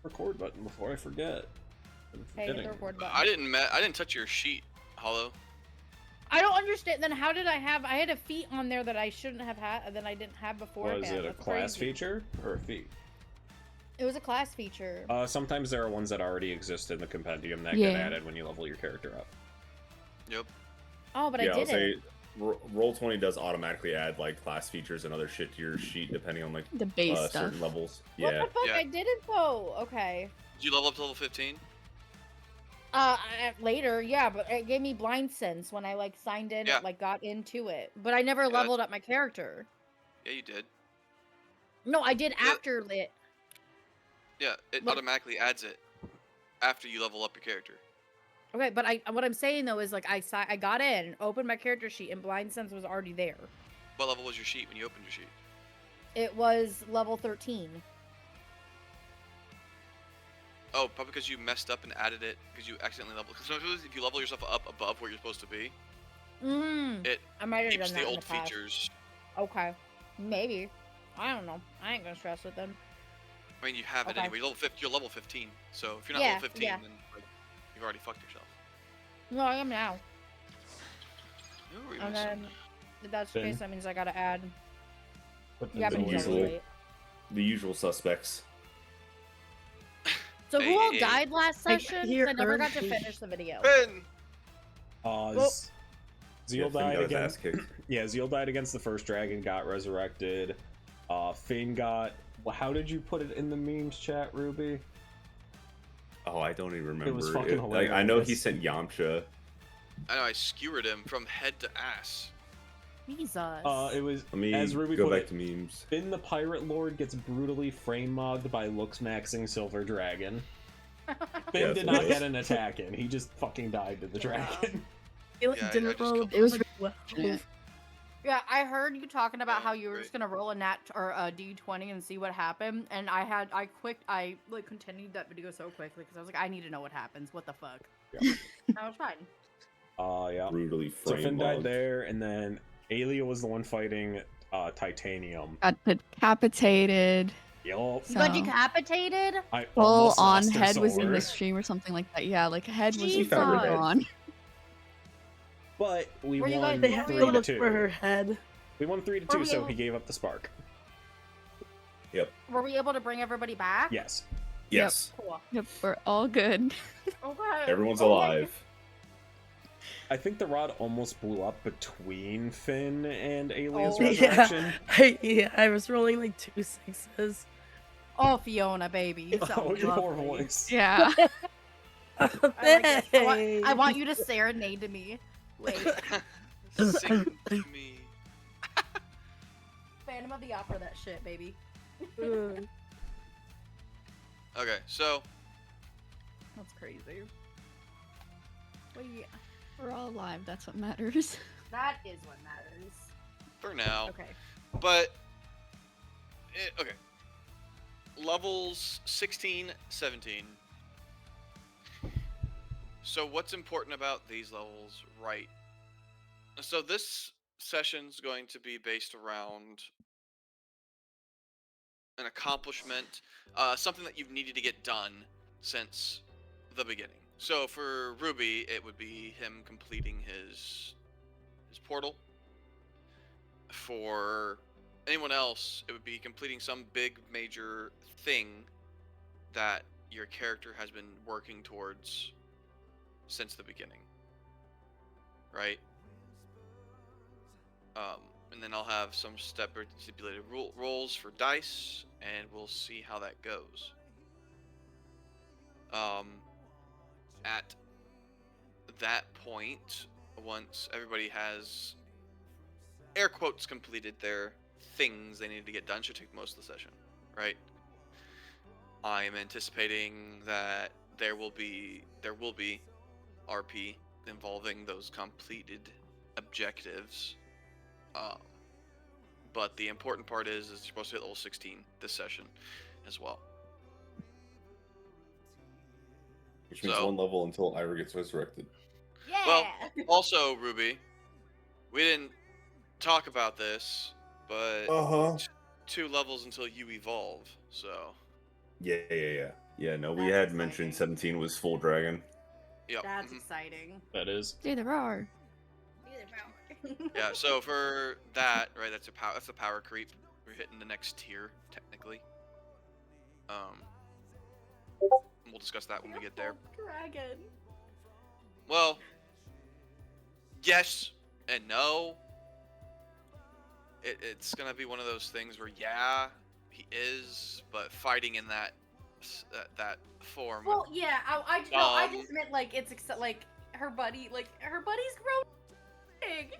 record button before I forget. I'm Hey, hit the forgetting. record button. I didn't touch your sheet, Hollow. I don't understand. Then how did I had a feat on there that I shouldn't have had, that I didn't have before. Was it a That's class crazy. feature or a feat? It was a class feature. Sometimes there are ones that already exist in the compendium that Yeah. get added when you level your character up. Yep. Oh, but Yeah, I I'll did say it. Roll20 does automatically add like class features and other shit to your sheet depending on like The base stuff. certain levels. What Yeah. the fuck? Yeah. I didn't though. Okay. Did you level up to level 15? Later, yeah, but it gave me blind sense when I like signed in, Yeah. like got into it. But I never leveled up my character. Yeah, you did. No, I did Yeah. after lit. Yeah, it Look- automatically adds it after you level up your character. Okay, but what I'm saying though is like I got in, opened my character sheet, and blind sense was already there. What level was your sheet when you opened your sheet? It was level 13. Oh, probably because you messed up and added it because you accidentally leveled. Because sometimes if you level yourself up above where you're supposed to be, it I might have keeps done the that in old the past. features. Okay, maybe. I don't know. I ain't gonna stress with them. I mean, you have it Okay. anyway. You're level 15. So if you're not Yeah, level 15, yeah. then like, you've already fucked yourself. No, I am now. Who are we And missing? then if that's the Finn. case, that means I gotta add. But Yeah, the but usual. usually. The usual suspects. So who all Hey. died last I session? hear 'Cause I never got to Earth. finish the video. Ben! Well- Zeal Finn died got his again. ass kicked. Yeah, Zeal died against the first dragon, got resurrected. Finn got. Well, how did you put it in the memes chat, Ruby? Oh, I don't even remember. It was fucking like, I know he hilarious. sent Yamcha. I know I skewered him from head to ass. Jesus. It was Let me as Ruby go put back it. to memes. Finn the Pirate Lord gets brutally frame mogged by looks maxing Silver Dragon. Finn Yes, did it not was. get an attack in. He just fucking died to the dragon. It like, Yeah, I didn't just roll killed it was him. well. Yeah. Yeah, I heard you talking about how Yeah, you were great. just gonna roll a nat or a d20 and see what happened, and I like continued that video so quickly because I was like, I need to know what happens. What the fuck? Yeah. I was fine. Yeah. Brutally So frame Finn died logged. there, and then Aelia was the one fighting Titanium. Got decapitated. Yup. You got So- decapitated? I Full almost on lost her head was in sword. the stream or something like that. Yeah, like head was Jesus. found her dead. gone. But we Were you won guys- They have 3 to to look 2. for her head. We won 3 to Were 2, we so able- he gave up the spark. Were we able to bring everybody back? Yes. Yes. Cool. Yep, we're all good. Okay. Everyone's Oh my alive. I think the rod almost blew up between Finn and Aelia's Oh. resurrection. I was rolling like 2 6s. Oh, Fiona, baby. You Oh, sound your poor lovely. voice. Yeah. I, like it. Hey. I want you to serenade to me. Wait, Sing to me. Phantom of the Opera, that shit, baby. Mm. Okay, so That's crazy. Wait, We're all alive, that's what matters. that is what matters. for now, Okay. but okay. Levels 16, 17. So what's important about these levels, right? So this session's going to be based around an accomplishment, something that you've needed to get done since the beginning. So for Ruby, it would be him completing his portal. For anyone else, it would be completing some big major thing that your character has been working towards since the beginning. Right? And then I'll have some stipulated roles for dice, and we'll see how that goes. At that point, once everybody has air quotes completed their things they need to get done, should take most of the session, right? I am anticipating that there will be RP involving those completed objectives. But the important part is you're supposed to hit level 16 this session as well. Which means So- 1 level until Ira gets resurrected. Yeah. Well, also, Ruby, we didn't talk about this, but Uh huh. 2 levels until you evolve, so Yeah. Yeah, no, we That's had mentioned exciting. 17 was full dragon. Yep. That's mhm. exciting. That is. Stay there are. Yeah. So for that, right, that's a power. That's a power creep. We're hitting the next tier technically. We'll discuss that when we get there. Dragon. Well, yes and no. It's gonna be one of those things where yeah, he is, but fighting in that form. Well, yeah, I Um, just meant like it's like her buddy's grown big.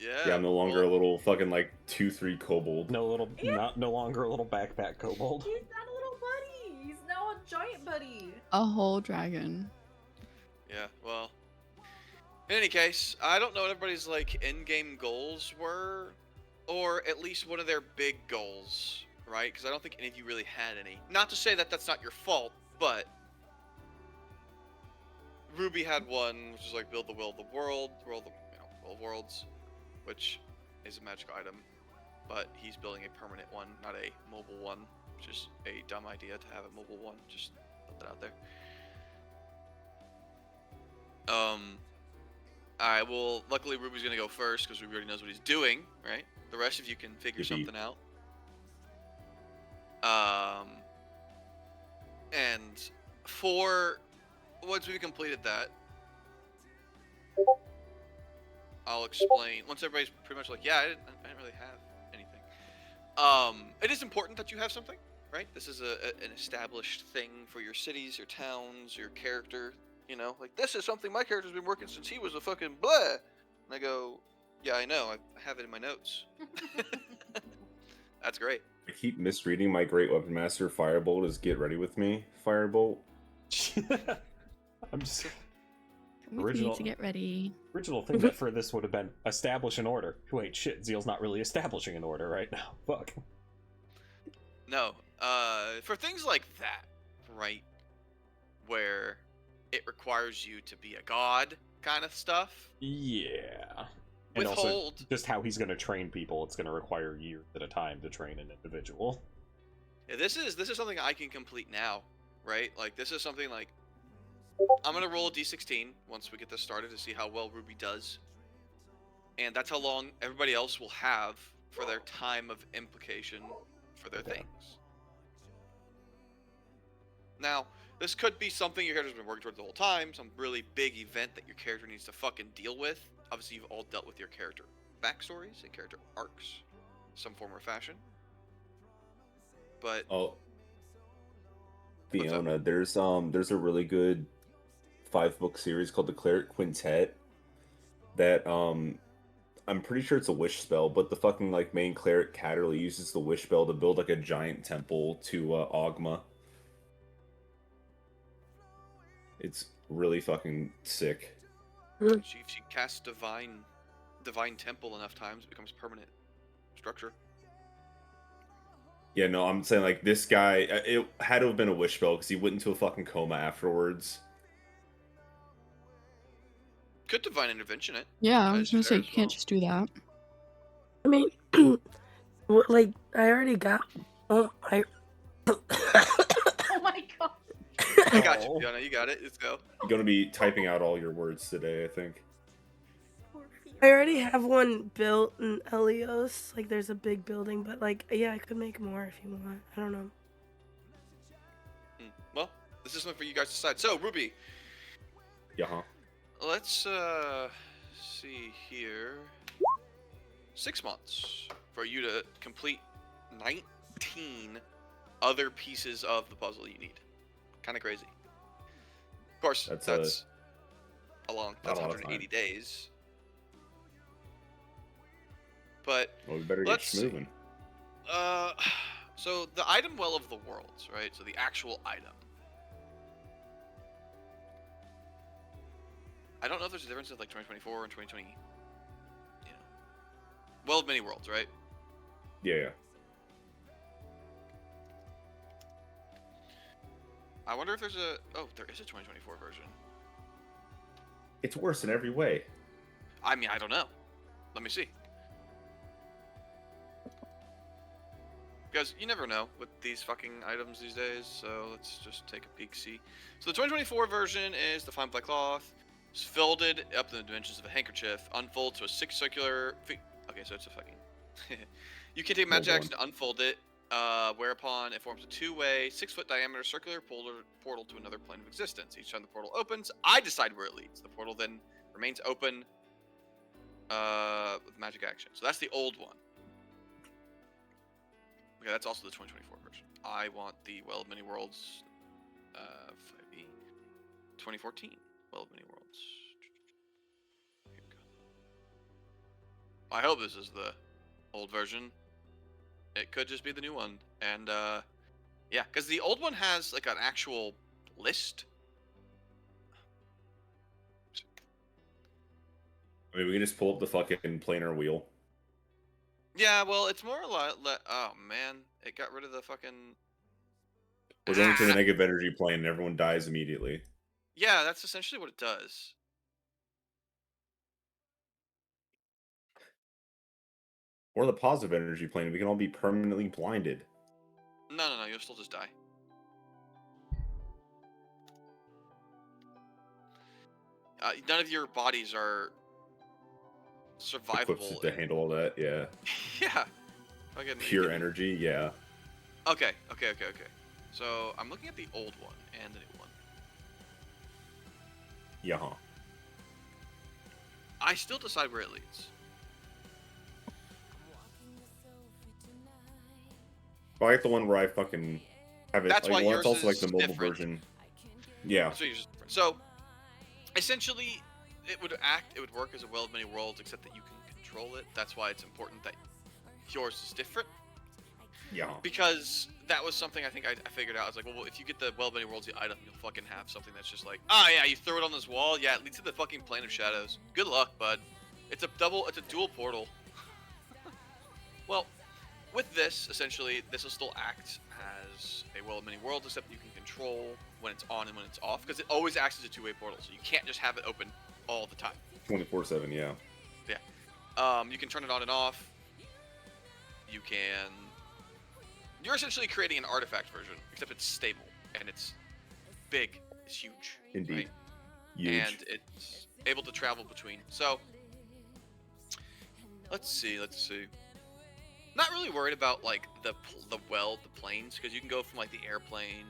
Yeah, I'm no longer well, a little fucking like 2-3 kobold. Yeah. No longer a little backpack kobold. He's not a little buddy. He's now a giant buddy. A whole dragon. Yeah, well. In any case, I don't know what everybody's like in-game goals were, or at least one of their big goals, right? Because I don't think any of you really had any. Not to say that that's not your fault, but Ruby had one, which is like build the will of the world, will of worlds, which is a magic item, but he's building a permanent one, not a mobile one, which is a dumb idea to have a mobile one. Just put that out there. Alright, well, luckily Ruby's gonna go first because Ruby already knows what he's doing, right? The rest of you can figure Yippee. something out. And for once we've completed that, I'll explain. Once everybody's pretty much like, yeah, I didn't really have anything. It is important that you have something, right? This is an established thing for your cities, your towns, your character. You know, like this is something my character's been working since he was a fucking blah. And I go, yeah, I know. I have it in my notes. That's great. I keep misreading my Great Weapon Master Firebolt as Get Ready With Me Firebolt. I'm just Come with Original- me to get ready. original thing that for this would have been establish an order. Wait, shit, Zeal's not really establishing an order right now. Fuck. No, for things like that, right, where it requires you to be a god kind of stuff, Yeah. And also, withhold. just how he's going to train people, it's going to require years at a time to train an individual. Yeah, this is something I can complete now, right? Like this is something like I'm gonna roll a d16 once we get this started to see how well Ruby does, and that's how long everybody else will have for their time of implication for their Okay. things. Now, this could be something your character's been working towards the whole time, some really big event that your character needs to fucking deal with. Obviously, you've all dealt with your character backstories and character arcs, some form or fashion. But Oh, What's up? Fiona, there's a really good 5-book series called the Cleric Quintet that I'm pretty sure it's a wish spell, but the fucking like main cleric Catterley uses the wish spell to build like a giant temple to Ogma. It's really fucking sick. if she casts divine temple enough times, it becomes permanent structure. Yeah, no, I'm saying like this guy, it had to have been a wish spell because he went into a fucking coma afterwards. Could divine intervention it. Yeah, I That was is gonna say fair you as can't well. just do that. I mean, like I already got. Oh, I. Oh my god. I got you, Oh. Fiona. You got it. Let's go. You're gonna be typing out all your words today, I think. I already have one built in Elios. Like, there's a big building, but like, yeah, I could make more if you want. I don't know. Well, this is something for you guys to decide. So, Ruby, Yeah, huh? let's see here. 6 months for you to complete 19 other pieces of the puzzle you need. Kind of crazy. Of course, That's that's a long. That's not a lot of 180 days. But Well, we better get Let's see. moving. so the item well of the worlds, right? So the actual item. I don't know if there's a difference with like 2024 and 2020. You know, well of many worlds, right? Yeah, yeah. I wonder if there's a. Oh, there is a 2024 version. It's worse in every way. I mean, I don't know. Let me see. Because you never know with these fucking items these days, so let's just take a peek, see. So the 2024 version is the fine black cloth. It's folded up in the dimensions of a handkerchief, unfolds to a 6 circular feet. Okay, so it's a fucking... You can take a magic Well action to unfold it, whereupon it forms a 2-way, 6-foot diameter circular portal to another plane of existence. Each time the portal opens, I decide where it leads. The portal then remains open with magic action. So that's the old one. Okay, that's also the 2024 version. I want the Well of Many Worlds 5e 2014 Well of Many Worlds. Here we go. I hope this is the old version. It could just be the new one. And yeah, because the old one has like an actual list. I mean, we can just pull up the fucking planar wheel. Yeah, well, it's more like, oh man, it got rid of the fucking. We're going to the negative energy plane and everyone dies immediately. Yeah, that's essentially what it does. Or the positive energy plane, we can all be permanently blinded. No, you'll still just die. None of your bodies are survivable. Equipped to handle all that, yeah. Yeah. Fucking Pure energy, yeah. Okay. So I'm looking at the old one and the new one. Yeah. I still decide where it leads. I like the one where I fucking have it. That's like, why well, yours it's also like the is mobile different. version. Yeah. That's what yours is different. So essentially, it would work as a Well of Many Worlds, except that you can control it. That's why it's important that yours is different. Yeah. Because that was something I think I figured out. I was like, well, if you get the Well of Many Worlds, the item, you'll fucking have something that's just like, oh yeah, you throw it on this wall, yeah, it leads to the fucking Plane of Shadows. Good luck, bud. It's a dual portal. Well, with this, essentially, this will still act as a Well of Many Worlds, except you can control when it's on and when it's off, because it always acts as a 2-way portal, so you can't just have it open all the time. 24/7, yeah. Yeah. You can turn it on and off. You're essentially creating an artifact version, except it's stable, and it's big, it's huge. Indeed. Right? Huge. And it's able to travel between. So, let's see. Not really worried about like the planes, because you can go from like the airplane,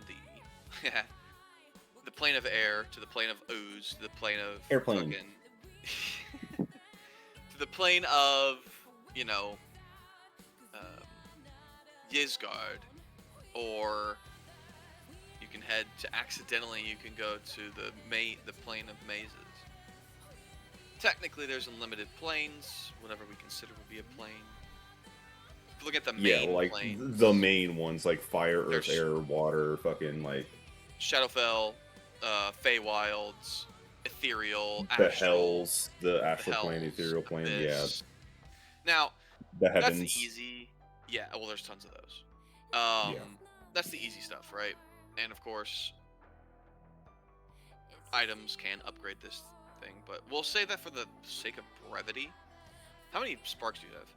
the plane of air, to the plane of ooze, to the plane of Airplane. fucking, to the plane of, you know, Yizgard, or you can head to accidentally. You can go to the plane of mazes. Technically, there's unlimited planes, whatever we consider would be a plane. If you look at the main like planes, the main ones, like fire, earth, There's- air, water, fucking like Shadowfell, Feywilds, Ethereal, the Astral, hells, the astral plane, Hells, ethereal plane, Abyss. Now, yeah, the that's heavens. the easy. Yeah, well, there's tons of those. Yeah. That's the easy stuff, right? And of course, items can upgrade this thing, but we'll say that for the sake of brevity. How many sparks do you have?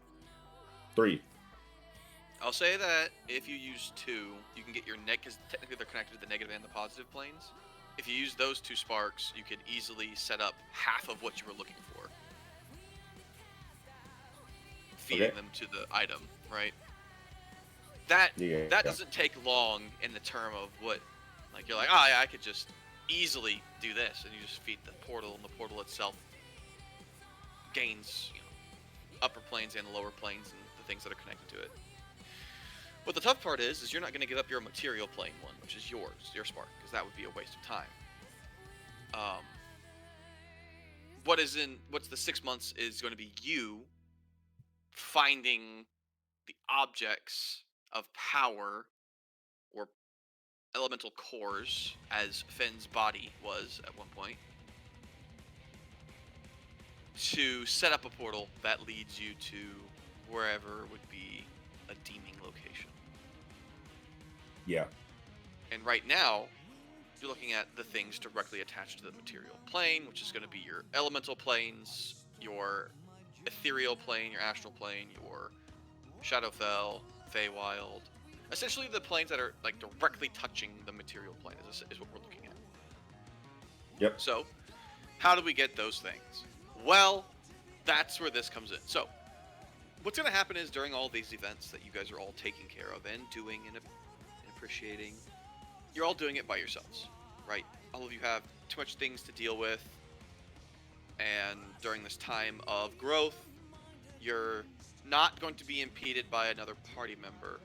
3. I'll say that if you use 2, you can get your because technically they're connected to the negative and the positive planes. If you use those 2 sparks, you could easily set up half of what you were looking for. Feeding Okay. them to the item, right? That doesn't take long in the term of what, like, you're like, oh yeah, I could just easily do this, and you just feed the portal, and the portal itself gains, upper planes and lower planes and the things that are connected to it. What the tough part is you're not going to give up your material plane one, which is yours, your spark, because that would be a waste of time. What's the 6 months is going to be you finding the objects of power or elemental cores, as Finn's body was at one point, to set up a portal that leads you to wherever would be a deeming location. Yeah. And right now, you're looking at the things directly attached to the material plane, which is going to be your elemental planes, your ethereal plane, your astral plane, your Shadowfell, Feywild, essentially the planes that are like directly touching the material plane is what we're looking at. Yep. So, how do we get those things? Well, that's where this comes in. So, what's going to happen is during all these events that you guys are all taking care of and doing and appreciating, you're all doing it by yourselves, right? All of you have too much things to deal with, and during this time of growth, you're not going to be impeded by another party member.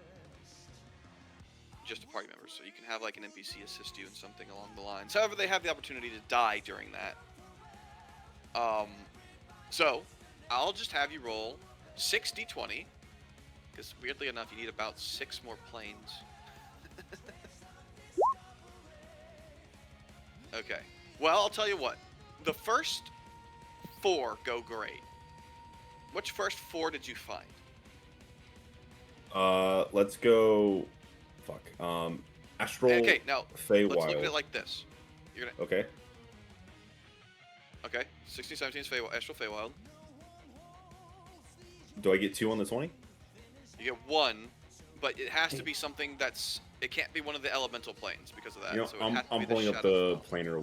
Just a party member, so you can have like an NPC assist you in something along the lines. However, they have the opportunity to die during that. So I'll just have you roll 6d20, because weirdly enough, you need about 6 more planes. Okay. Well, I'll tell you what. The first 4 go great. Which first 4 did you find? Let's go. Fuck. Astral. Okay, now Feywild. let's look at it like this. You're gonna. Okay. Okay. 16, 17 is Astral Feywild. Do I get 2 on the 20? You get 1, but it has to be something that's. It can't be one of the elemental planes because of that. You know, So it has to I'm be pulling up Shadow the planar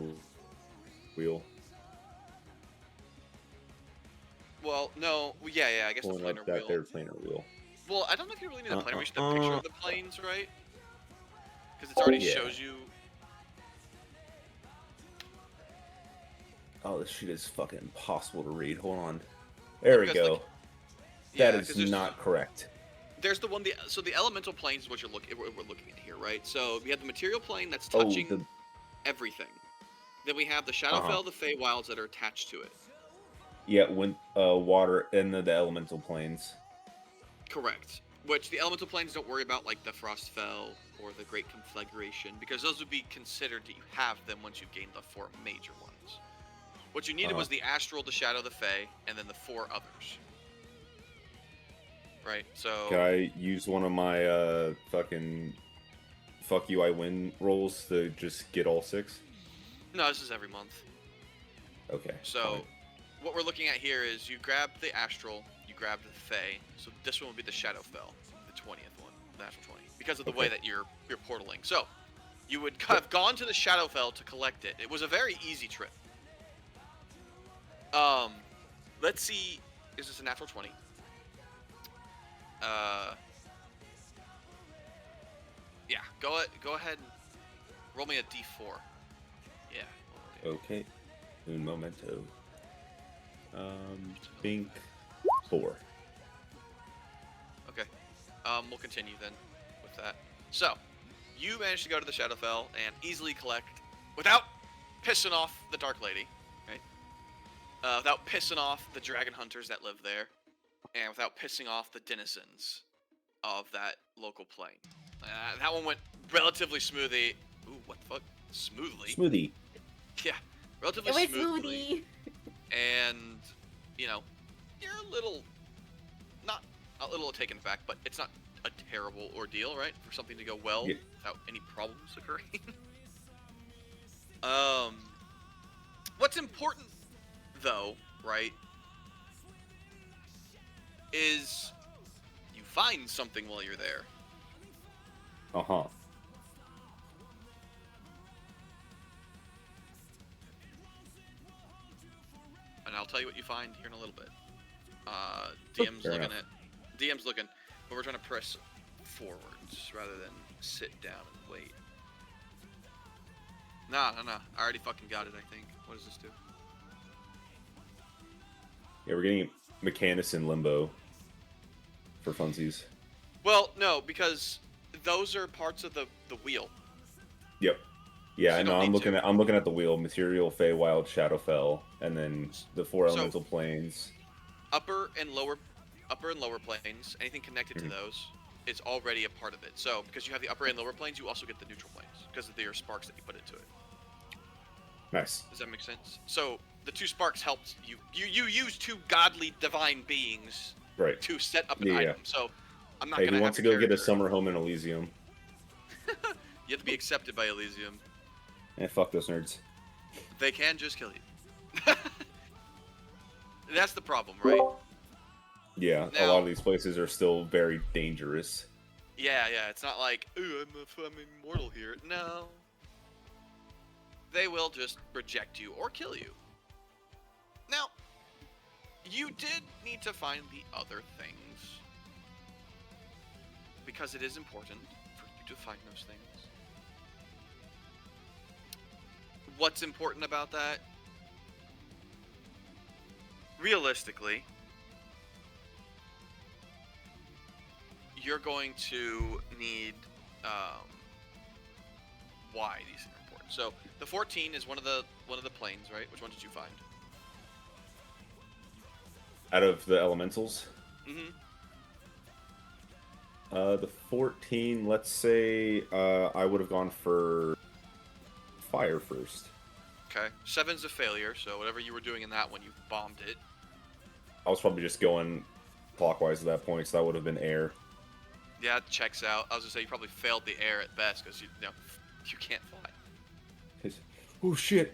wheel. Well, no. Well, yeah. I guess Pulling the up planar that wheel. there planar wheel. Well, I don't know if you really need a planar. We should have a picture of the planes, right? Because it already Yeah. shows you. Oh, this shit is fucking impossible to read. Hold on. There we Because, go. like, yeah, That 'cause is there's- not correct. There's the one. So the elemental planes is what we're looking at here, right? So we have the material plane that's Oh, touching everything. Then we have the Shadowfell, the Feywilds that are attached to it. Yeah, wind, water, and the elemental planes. Correct. Which the elemental planes don't worry about, like the Frostfell or the Great Conflagration, because those would be considered that you have them once you've gained the 4 major ones. What you needed was the Astral, the Shadow, the Fey, and then the 4 others. Right. So. Can I use one of my fucking fuck you I win rolls to just get all 6? No, this is every month. Okay. So, fine. what we're looking at here is you grab the Astral, you grab the Fey. So this one would be the Shadowfell, the 20th one, the Astral 20, because of the way Okay. that you're portaling. So, you would have gone to the Shadowfell to collect it. It was a very easy trip. Let's see. Is this a natural 20? Yeah. Go ahead and roll me a D4. Yeah. Okay. Un momento. Bink 4. Okay. We'll continue then with that. So, you managed to go to the Shadowfell and easily collect, without pissing off the Dark Lady, right? Without pissing off the Dragon Hunters that live there, and without pissing off the denizens of that local plane. That one went relatively smoothly. Ooh, what the fuck? Smoothly? Smoothie. Yeah, relatively It was smoothly. smoothie. And, you know, you're not a little taken aback, but it's not a terrible ordeal, right? For something to go well Yeah. without any problems occurring. What's important, though, right, is you find something while you're there. Uh-huh. And I'll tell you what you find here in a little bit. DM's Fair looking enough. DM's looking, but we're trying to press forwards rather than sit down and wait. Nah. I already fucking got it, I think. What does this do? Yeah, we're getting Mechanus in Limbo for funsies. Well, no, because those are parts of the wheel. Yep. Yeah, So I you know. don't need I'm looking at the wheel: Material, Feywild, Shadowfell, and then the 4 So- elemental planes. Upper and lower planes, anything connected to those, is already a part of it. So, because you have the upper and lower planes, you also get the neutral planes because of their sparks that you put into it. Nice. Does that make sense? So, the 2 sparks helped you. You use 2 godly divine beings Right. to set up an Yeah. item. So, I'm not Hey, gonna who have wants to your go get a character- summer home in Elysium? You have to be accepted by Elysium. Fuck those nerds. They can just kill you. That's the problem, right? Yeah, a Now- lot of these places are still very dangerous. Yeah, it's not like, ooh, I'm immortal here. No. They will just reject you or kill you. Now, you did need to find the other things. Because it is important for you to find those things. What's important about that? Realistically, you're going to need why these things are important. So the 14 is one of the planes, right? Which one did you find? Out of the elementals, Mm-hmm. The 14. Let's say I would have gone for fire first. Okay. 7's a failure, so whatever you were doing in that one, you bombed it. I was probably just going clockwise at that point, so that would have been air. Yeah, it checks out. I was gonna say you probably failed the air at best because you can't fly. Oh shit!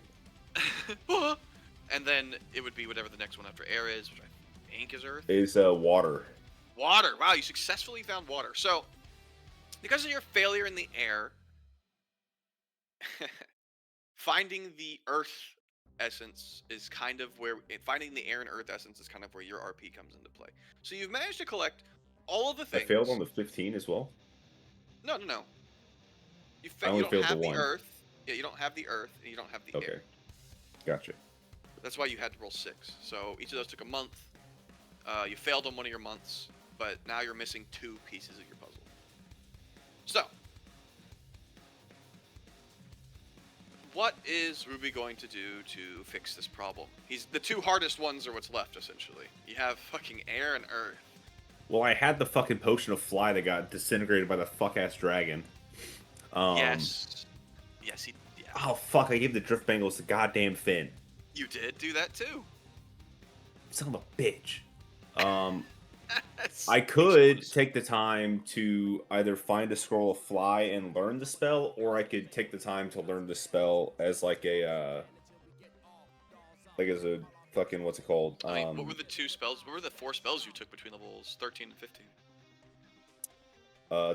And then it would be whatever the next one after air is, which I think is earth. Is water. Water. Wow, you successfully found water. So, because of your failure in the air, finding the earth essence is kind of where finding the air and earth essence is kind of where your RP comes into play. So you've managed to collect all of the I things. failed on the 15 as well. No. You, I only you don't failed have the the one. earth. Yeah, you don't have the earth, and you don't have the Okay, air. gotcha. That's why you had to roll 6. So each of those took a month. You failed on one of your months, but now you're missing 2 pieces of your puzzle. So, what is Ruby going to do to fix this problem? The 2 hardest ones are what's left, essentially. You have fucking air and earth. Well, I had the fucking potion of fly that got disintegrated by the fuck ass dragon. Yes. Yeah. Oh fuck! I gave the drift bangles the goddamn fin. You did do that too. Son of a bitch. I could take the time to either find a scroll of fly and learn the spell, or I could take the time to learn the spell as like a as a fucking what's it called? I mean, what were the 2 spells? What were the 4 spells you took between levels 13 and 15?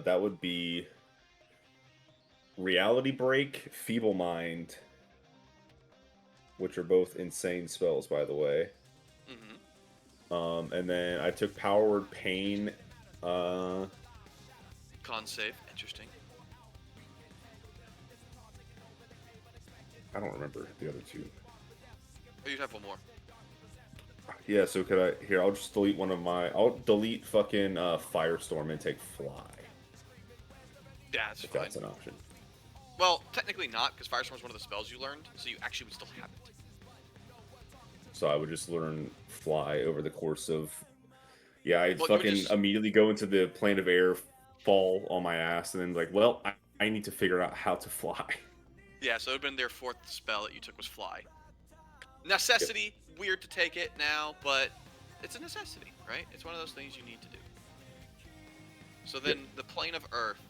That would be Reality Break, Feeble Mind, which are both insane spells, by the way. Mm-hmm. And then I took Power Word Pain. Con save. Interesting. I don't remember the other 2. Oh, you'd have one more. Yeah, so could I... Here, I'll just delete one of my... I'll delete fucking Firestorm and take Fly. Yeah, that's If fine. that's an option. Well, technically not, because Firestorm is one of the spells you learned, so you actually would still have it. So I would just learn Fly over the course of... Yeah, I'd Well, you would fucking just- immediately go into the plane of air, fall on my ass, and then like, well, I need to figure out how to fly. Yeah, so it would have been their 4th spell that you took was Fly. Necessity, weird to take it now, but it's a necessity, right? It's one of those things you need to do. So then, the Plane of Earth.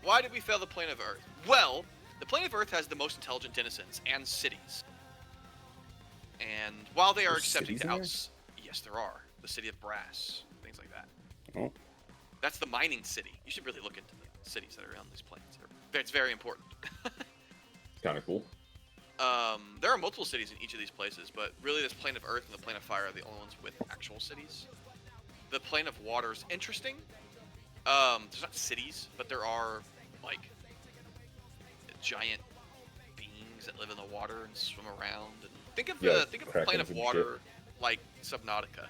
Why did we fail the Plane of Earth? Well, the Plane of Earth has the most intelligent denizens and cities. And while they are There's accepting cities to in there? yes, there are. The City of Brass, things like that. Oh. That's the mining city. You should really look into the cities that are on these planes. It's very important. It's kind of cool. There are multiple cities in each of these places, but really this Plane of Earth and the Plane of Fire are the only ones with actual cities. The Plane of Water is interesting. There's not cities, but there are, like, giant beings that live in the water and swim around. And think of Yeah, the Plane of krakens and Water like Subnautica.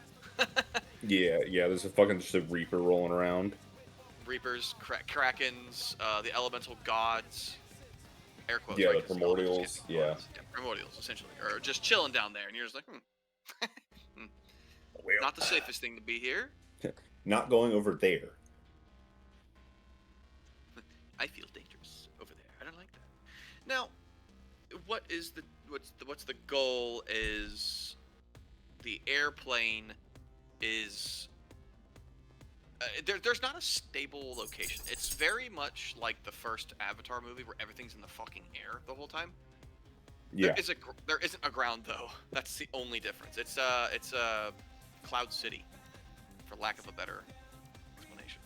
Yeah, there's a fucking just a Reaper rolling around. Reapers, Krakens, the elemental gods. Air quotes, Yeah, right? the 'Cause elementals primordials, can't be yeah. gods. Primordials, essentially. Or just chilling down there, and you're just like, Well, not the safest thing to be here. not going over there. I feel dangerous over there. I don't like that. Now, what's the goal is the airplane is there's not a stable location. It's very much like the first Avatar movie where everything's in the fucking air the whole time. Yeah, There isn't a ground though. That's the only difference. It's Cloud City, for lack of a better explanation.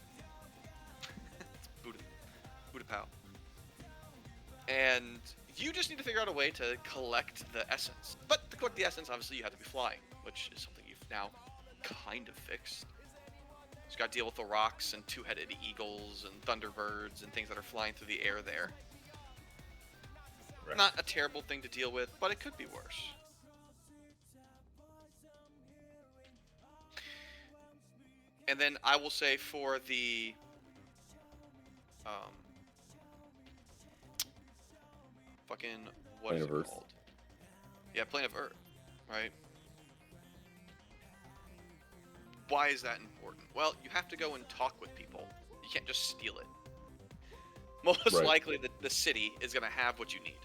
Pow. And you just need to figure out a way to collect the essence. But to collect the essence, obviously you have to be flying, which is something you've now kind of fixed. You just got to deal with the rocks and two-headed eagles and thunderbirds and things that are flying through the air there. Right. Not a terrible thing to deal with, but it could be worse. And then I will say for the fucking what Plane is of it Earth. called? Yeah, Plane of Earth, right? Why is that important? Well, you have to go and talk with people. You can't just steal it. Most Right. likely, the city is gonna have what you need.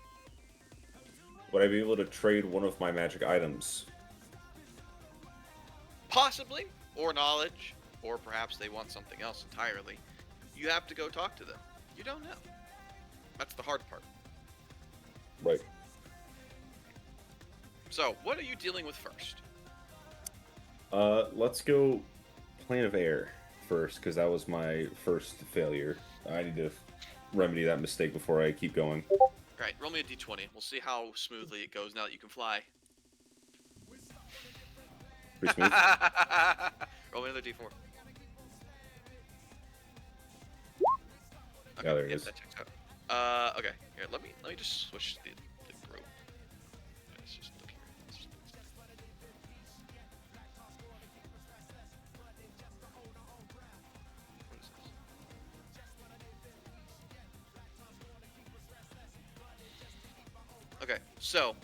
Would I be able to trade one of my magic items? Possibly, or knowledge, or perhaps they want something else entirely. You have to go talk to them. You don't know. That's the hard part. Right. So, what are you dealing with first? Let's go Plane of Air first, because that was my first failure. I need to remedy that mistake before I keep going. Alright, roll me a d20. We'll see how smoothly it goes now that you can fly. Pretty smooth. Roll me another d4. Yeah, there it yep, is. that checks out. Okay. Here, let me just switch the group. Let's just look here. What is this? Okay, so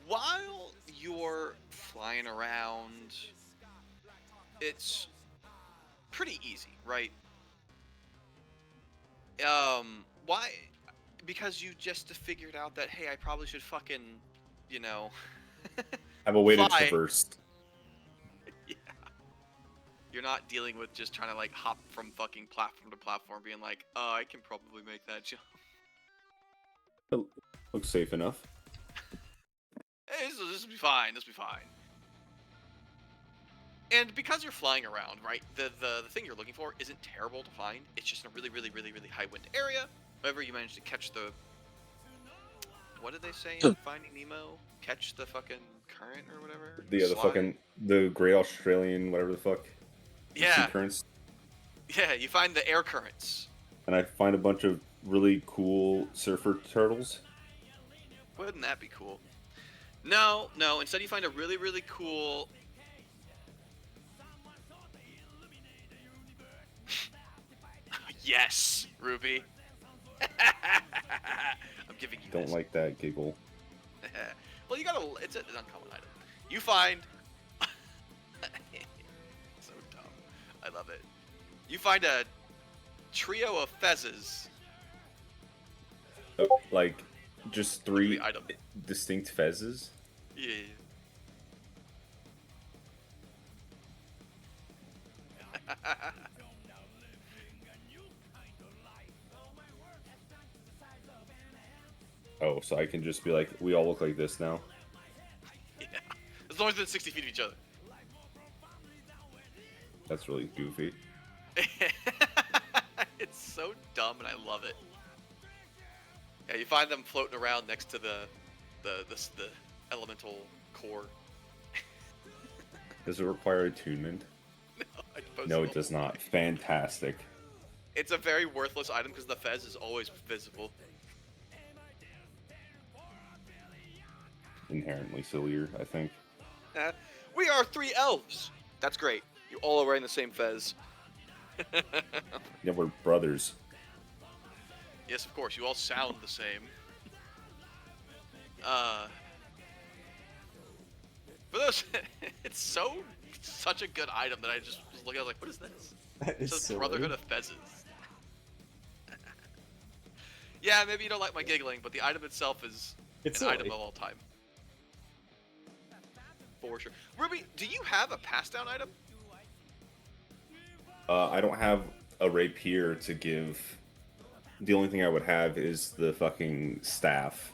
while you're flying around, it's pretty easy, right? Why? Because you just figured out that, hey, I probably should fucking, you know, Have a way to Fly. traverse. yeah. You're not dealing with just trying to like hop from fucking platform to platform, being like, oh, I can probably make that jump. Looks safe enough. Hey, this will be fine. This will be fine. And because you're flying around, right, the thing you're looking for isn't terrible to find. It's just in a really, really, really, really high wind area. However, you manage to catch the... What did they say in Finding Nemo? Catch the fucking current or whatever? Slide? The Great Australian, whatever the fuck. Sea Yeah, currents. yeah, you find the air currents. And I find a bunch of really cool surfer turtles. Wouldn't that be cool? No, instead you find a really, really cool... Yes, Ruby. I'm giving you Don't this. like that giggle. Well, you gotta. It's an uncommon item. You find. So dumb. I love it. You find a trio of fezzes. Like, just three The item. distinct fezzes? Yeah. Oh, so I can just be like, we all look like this now? Yeah. As long as they're 60 feet of each other. That's really goofy. It's so dumb and I love it. Yeah, you find them floating around next to the elemental core. Does it require attunement? I suppose No, so. it does not. Fantastic. It's a very worthless item because the fez is always visible. Inherently sillier, I think. We are 3 elves. That's great. You all are wearing the same fez. Yeah, we're brothers. Yes, of course. You all sound the same. For those, it's such a good item that I just was looking. I was like, "What is this?" That It is says silly. Brotherhood of Fezzes. Yeah, maybe you don't like my giggling, but the item itself is It's an silly. item of all time. For sure. Ruby, do you have a pass down item? I don't have a rapier to give. The only thing I would have is the fucking staff.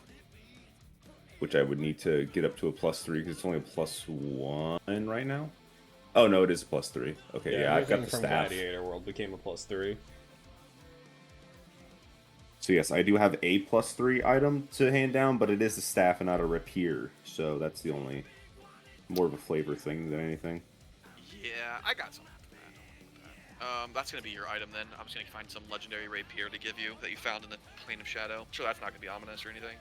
which I would need to get up to a +3 because it's only a +1 right now. Oh no, it is a +3. Okay, yeah, I've got everything the from staff. Gladiator World became a +3. So yes, I do have a +3 item to hand down, but it is a staff and not a rapier. So that's the only more of a flavor thing than anything. Yeah, I got something for that. That's gonna be your item then. I'm just gonna find some legendary rapier to give you that you found in the Plane of Shadow. I'm sure that's not gonna be ominous or anything.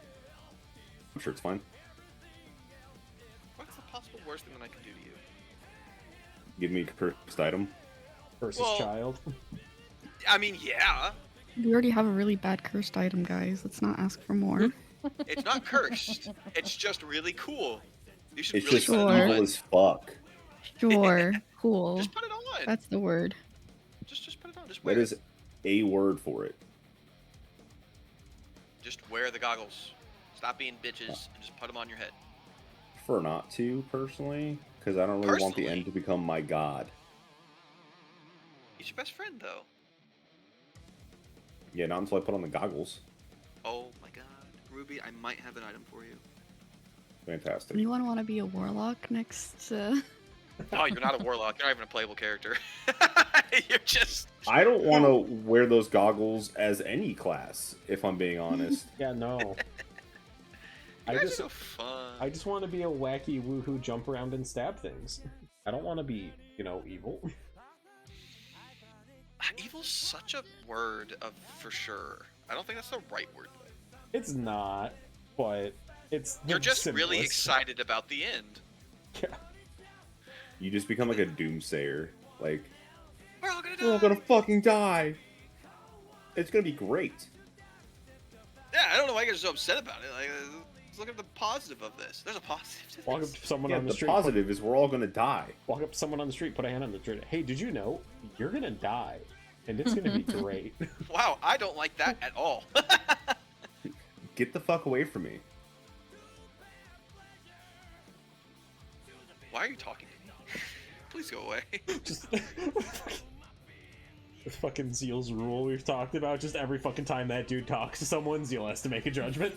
I'm sure it's fine. What's the possible worst thing that I can do to you? Give me a cursed item. Versus Well- Child. I mean, yeah, We already have a really bad cursed item, guys. Let's not ask for more. it's not cursed. It's just really cool. You should It's really just put it Sure. evil on. as fuck. Sure. Cool. Just put it on. That's the word. Just put it on. Just wear That it. is a word for it. Just wear the goggles. Stop being bitches and just put them on your head. Prefer not to, personally, because I don't really want the Personally? end to become my god. He's your best friend, though. Yeah, not until I put on the goggles. Oh my god. Ruby, I might have an item for you. Fantastic. Anyone want to be a warlock next? Oh, you're not a warlock. You're not even a playable character. You're just... I don't want to wear those goggles as any class, if I'm being honest. Yeah, no. You I guys just are so fun. I just want to be a wacky woohoo jump around and stab things. I don't want to be, evil. Evil's such a word of for sure. I don't think that's the right word. It's not, but it's the You're just really simplest. excited about the end. Yeah. You just become like a doomsayer. Like, We're all gonna die. we're all gonna fucking die. It's gonna be great. Yeah, I don't know why you're so upset about it. Like, let's look at the positive of this. There's a positive to Walk up this. to someone Yeah, on the the street. positive is we're all gonna die. Walk up to someone on the street, put a hand on the trigger. Hey, did you know you're gonna die, and it's gonna be great. Wow, I don't like that at all. Get the fuck away from me. Why are you talking to me? Please go away. Just the fucking Zeal's rule we've talked about. Just every fucking time that dude talks to someone, Zeal has to make a judgment.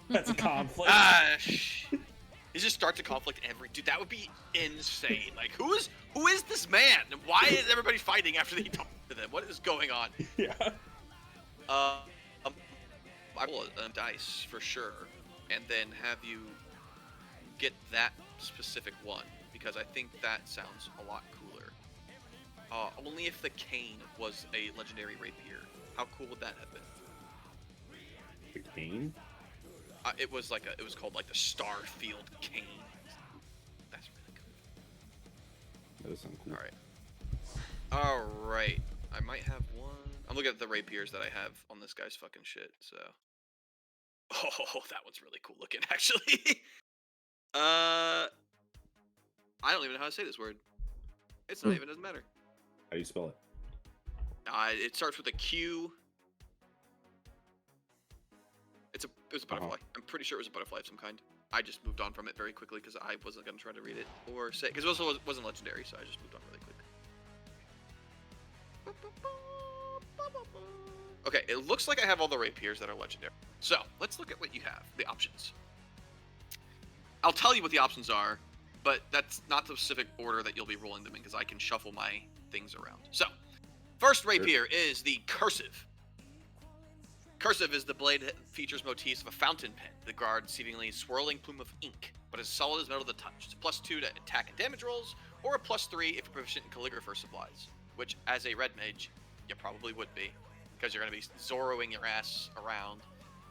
That's a conflict. You just start to conflict every dude. That would be insane. Like, who is this man? And why is everybody fighting after they talk to them? What is going on? Yeah. I roll a dice for sure, and then have you get that specific one because I think that sounds a lot cooler. Only if the cane was a legendary rapier. How cool would that have been? The cane? It was called like the Starfield cane. That's really good. That does sound cool. All right. I might have one. I'm looking at the rapiers that I have on this guy's fucking shit. So, oh, that one's really cool looking, actually. I don't even know how to say this word. It's not even doesn't matter. How do you spell it? It starts with a Q. It was a butterfly. I'm pretty sure it was a butterfly of some kind. I just moved on from it very quickly because I wasn't gonna try to read it or say because it also wasn't legendary, so I just moved on really quick. Okay, it looks like I have all the rapiers that are legendary. So let's look at what you have. The options. I'll tell you what the options are, but that's not the specific order that you'll be rolling them in because I can shuffle my things around. So, first rapier is the Cursive. Cursive is the blade that features motifs of a fountain pen that guards seemingly swirling plume of ink, but is solid as metal to touch. It's a +2 to attack and damage rolls, or a +3 if you're proficient in calligrapher supplies, which, as a red mage, you probably would be, because you're going to be Zoroing your ass around.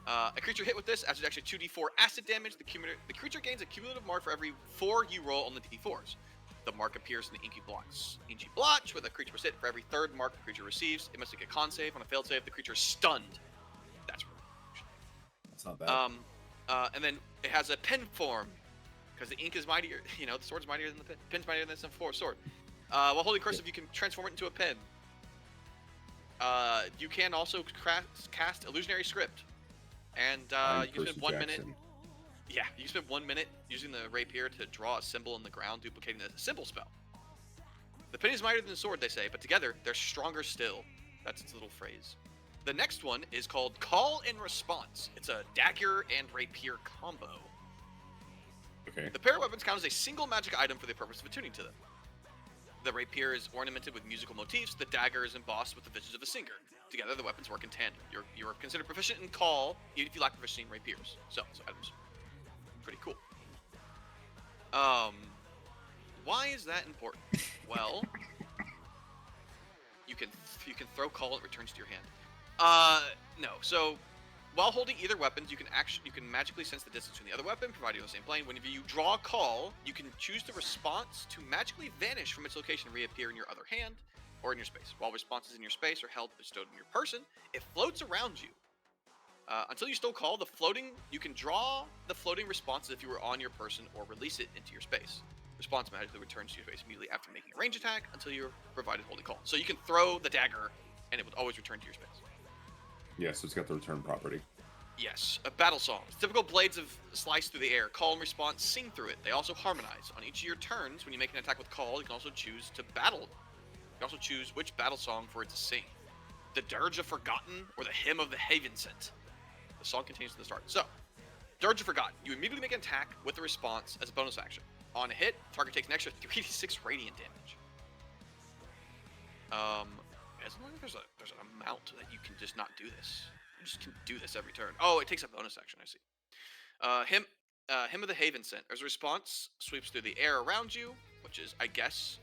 A creature hit with this adds actually 2d4 acid damage. The creature gains a cumulative mark for every 4 you roll on the d4s. The mark appears in the Inky Blotch, where the creature was hit. For every 3rd mark the creature receives, it must make a con save. On a failed save, the creature is stunned. That's really That's not bad. and then it has a pen form, because the ink is mightier. You know, the sword's mightier than the pen. Pen's mightier than the sword. While holding cursive, you can transform it into a pen. You can also cast illusionary script, and you can spend 1 minute. Yeah, you can spend 1 minute using the rapier to draw a symbol in the ground, duplicating the symbol spell. The pen is mightier than the sword, they say, but together they're stronger still. That's its little phrase. The next one is called Call and Response. It's a dagger and rapier combo. Okay. The pair of weapons count as a single magic item for the purpose of attuning to them. The rapier is ornamented with musical motifs. The dagger is embossed with the visage of a singer. Together, the weapons work in tandem. You're considered proficient in call, even if you lack proficiency in rapiers. So items. Pretty cool. Why is that important? Well, you can throw call, it returns to your hand. No. So, while holding either weapons, you can magically sense the distance between the other weapon, provided you're on the same plane. Whenever you draw a call, you can choose the response to magically vanish from its location and reappear in your other hand or in your space. While responses in your space are held bestowed in your person, it floats around you. Until you still call, you can draw the floating response as if you were on your person or release it into your space. Response magically returns to your space immediately after making a range attack until you're provided holding call. So you can throw the dagger and it would always return to your space. Yeah, so it's got the return property. Yes, a battle song. Typical blades of slice through the air. Call and response sing through it. They also harmonize. On each of your turns, when you make an attack with call, you can also choose to battle. You can also choose which battle song for it to sing. The Dirge of Forgotten or the Hymn of the Havencent. The song continues to the start. So, Dirge of Forgotten. You immediately make an attack with the response as a bonus action. On a hit, target takes an extra 3d6 radiant damage. As long as there's an amount that you can just not do this. You just can do this every turn. Oh, it takes a bonus action, I see. Hymn of the Havencent. As a response, sweeps through the air around you, which is, I guess,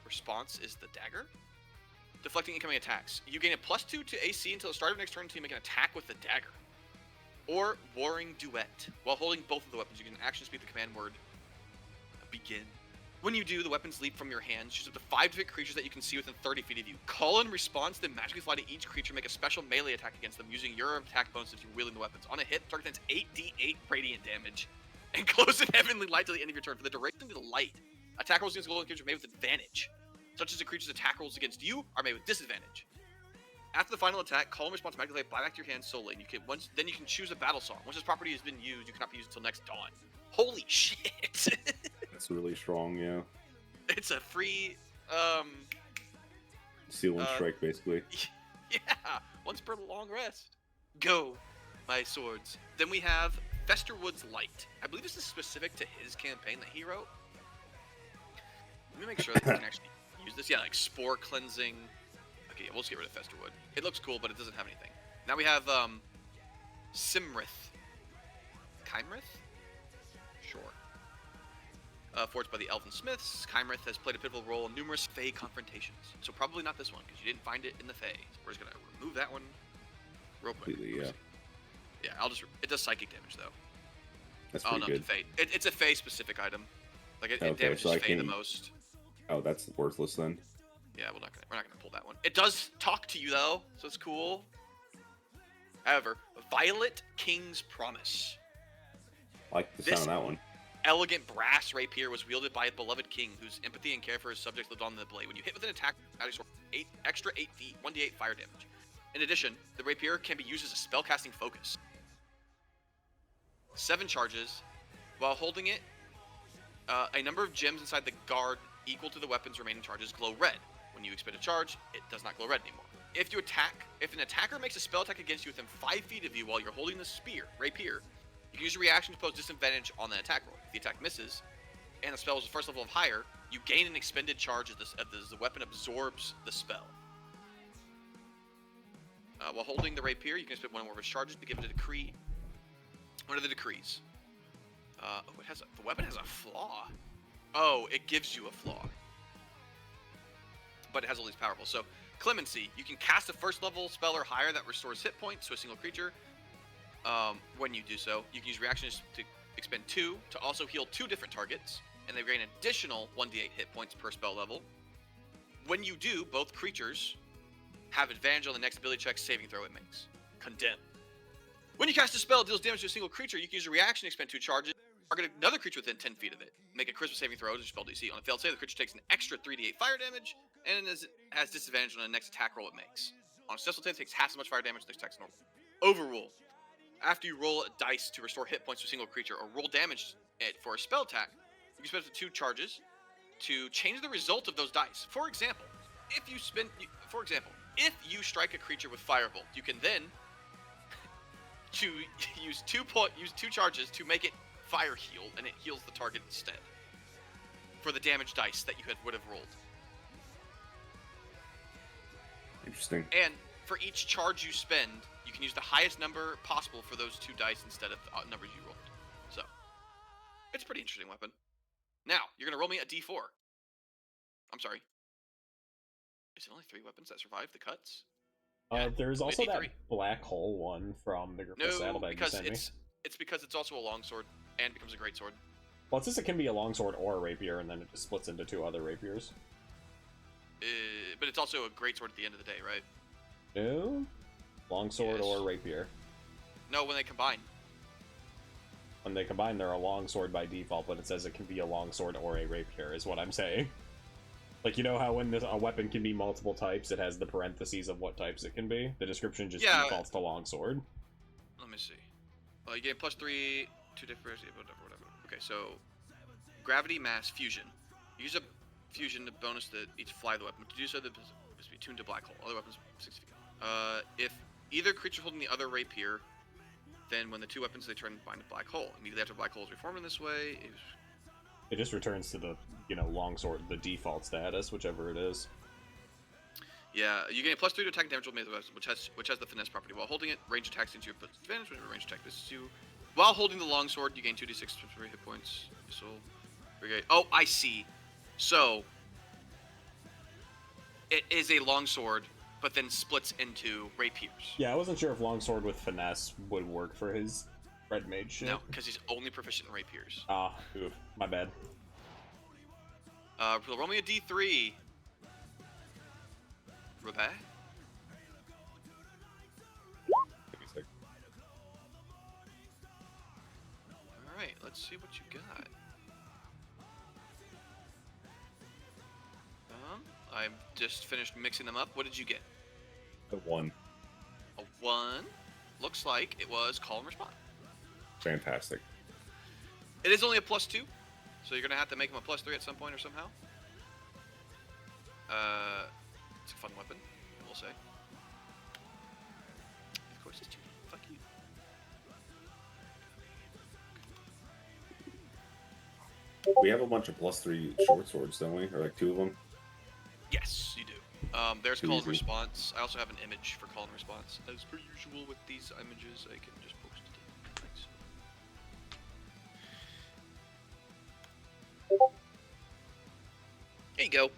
response is the dagger. Deflecting incoming attacks. You gain a +2 to AC until the start of next turn until you make an attack with the dagger. Or Warring Duet. While holding both of the weapons, you can action speak the command word begin. When you do, the weapons leap from your hands. Choose up to 5 different creatures that you can see within 30 feet of you. Call in response, then magically fly to each creature, make a special melee attack against them using your attack bonus if you're wielding the weapons. On a hit, target takes 8d8 radiant damage and glows in heavenly light till the end of your turn. For the duration of the light, attack rolls against glowing creatures are made with advantage, such as the creature's attack rolls against you are made with disadvantage. After the final attack, call and response magically fly back to your hand solely, and then you can choose a battle song. Once this property has been used, you cannot be used until next dawn. Holy shit! That's really strong, yeah. It's a free, Seal and strike, basically. yeah, once per long rest. Go, my swords. Then we have Festerwood's Light. I believe this is specific to his campaign that he wrote. Let me make sure that we can actually use this. Yeah, like spore cleansing. Okay, we'll just get rid of Festerwood. It looks cool, but it doesn't have anything. Now we have Simrith. Kymrith? Sure. Forged by the Elven Smiths, Kymrith has played a pivotal role in numerous Fey confrontations. So probably not this one, because you didn't find it in the Fey. So we're just going to remove that one real quick. Completely, yeah. Yeah, it does psychic damage, though. That's pretty good. Fey. It's a Fey-specific item. Like, it Okay, damages so I Fey the can- most. Oh, that's worthless then. Yeah, we're not gonna pull that one. It does talk to you, though, so it's cool. However, Violet King's Promise. I like the This- sound of that one. Elegant brass rapier was wielded by a beloved king whose empathy and care for his subjects lived on the blade. When you hit with an attack, add extra 1d8 fire damage. In addition, the rapier can be used as a spellcasting focus. 7 charges. While holding it, a number of gems inside the guard equal to the weapon's remaining charges glow red. When you expend a charge, it does not glow red anymore. If an attacker makes a spell attack against you within 5 feet of you while you're holding the rapier, you can use a reaction to pose disadvantage on the attack roll. If the attack misses, and the spell is the first level of higher, you gain an expended charge as the weapon absorbs the spell. While holding the rapier, you can spend one more of its charges to give it a decree. What are the decrees? The weapon has a flaw. Oh, it gives you a flaw. But it has all these powerful. So, Clemency. You can cast a first level spell or higher that restores hit points to a single creature. When you do so, you can use reactions to expend 2 to also heal 2 different targets, and they gain additional 1d8 hit points per spell level. When you do, both creatures have advantage on the next ability check saving throw it makes. Condemn. When you cast a spell that deals damage to a single creature, you can use a reaction to expend 2 charges, target another creature within 10 feet of it. Make a charisma saving throw to your spell DC. On a failed save, the creature takes an extra 3d8 fire damage, and has disadvantage on the next attack roll it makes. On a successful save, it takes half as much fire damage as the next attack's normal. Overrule. After you roll a dice to restore hit points to a single creature or roll damage for a spell attack, you can spend up to 2 charges to change the result of those dice. For example, if you strike a creature with Firebolt, you can then use 2 charges to make it fire heal, and it heals the target instead for the damage dice that you would have rolled. Interesting. And for each charge you spend, you can use the highest number possible for those 2 dice instead of the numbers you rolled. So, it's a pretty interesting weapon. Now, you're going to roll me a d4. I'm sorry. Is it only 3 weapons that survive the cuts? Yeah, There's roll me a also that D3. black hole one from the Griffith No, Saddlebag you because sent me. it's because it's also a longsword and becomes a great sword. Well, it says it can be a longsword or a rapier, and then it just splits into 2 other rapiers. But it's also a great sword at the end of the day, right? No? Longsword Yes. or rapier. No, when they combine. When they combine, they're a longsword by default, but it says it can be a longsword or a rapier, is what I'm saying. Like, you know how when a weapon can be multiple types, it has the parentheses of what types it can be? The description just Yeah. defaults to longsword. Let me see. You gain +3, 2 different, whatever. Okay, so gravity, mass, fusion. Use a fusion to bonus each fly of the weapon. To do so, the weapon must be tuned to black hole. Other weapons 60 feet. If either creature holding the other rapier, then when the 2 weapons they turn bind a black hole. Immediately after black hole is reformed in this way, It just returns to the, longsword, the default status, whichever it is. yeah, you gain a +3 to attack and damage roll made with the weapon, which has the finesse property. While holding it, range attacks into your advantage. Whenever range attack misses you. While holding the longsword, you gain 2d6 for hit points. So, oh, I see. So, it is a longsword, but then splits into rapiers. Yeah, I wasn't sure if longsword with finesse would work for his red mage shit. No, because he's only proficient in rapiers. Ah, oof, my bad. Roll me a d3. Rebecca? Alright, let's see what you got. I've just finished mixing them up. What did you get? A 1. A 1. Looks like it was call and respond. Fantastic. It is only a +2, so you're gonna have to make him a +3 at some point or somehow. It's a fun weapon, I will say. Of course, it's 2. Fuck you. We have a bunch of +3 short swords, don't we? Or like 2 of them? Yes, you do. There's Too call and easy. response. I also have an image for call and response. As per usual with these images, I can just post it. Thanks. There you go.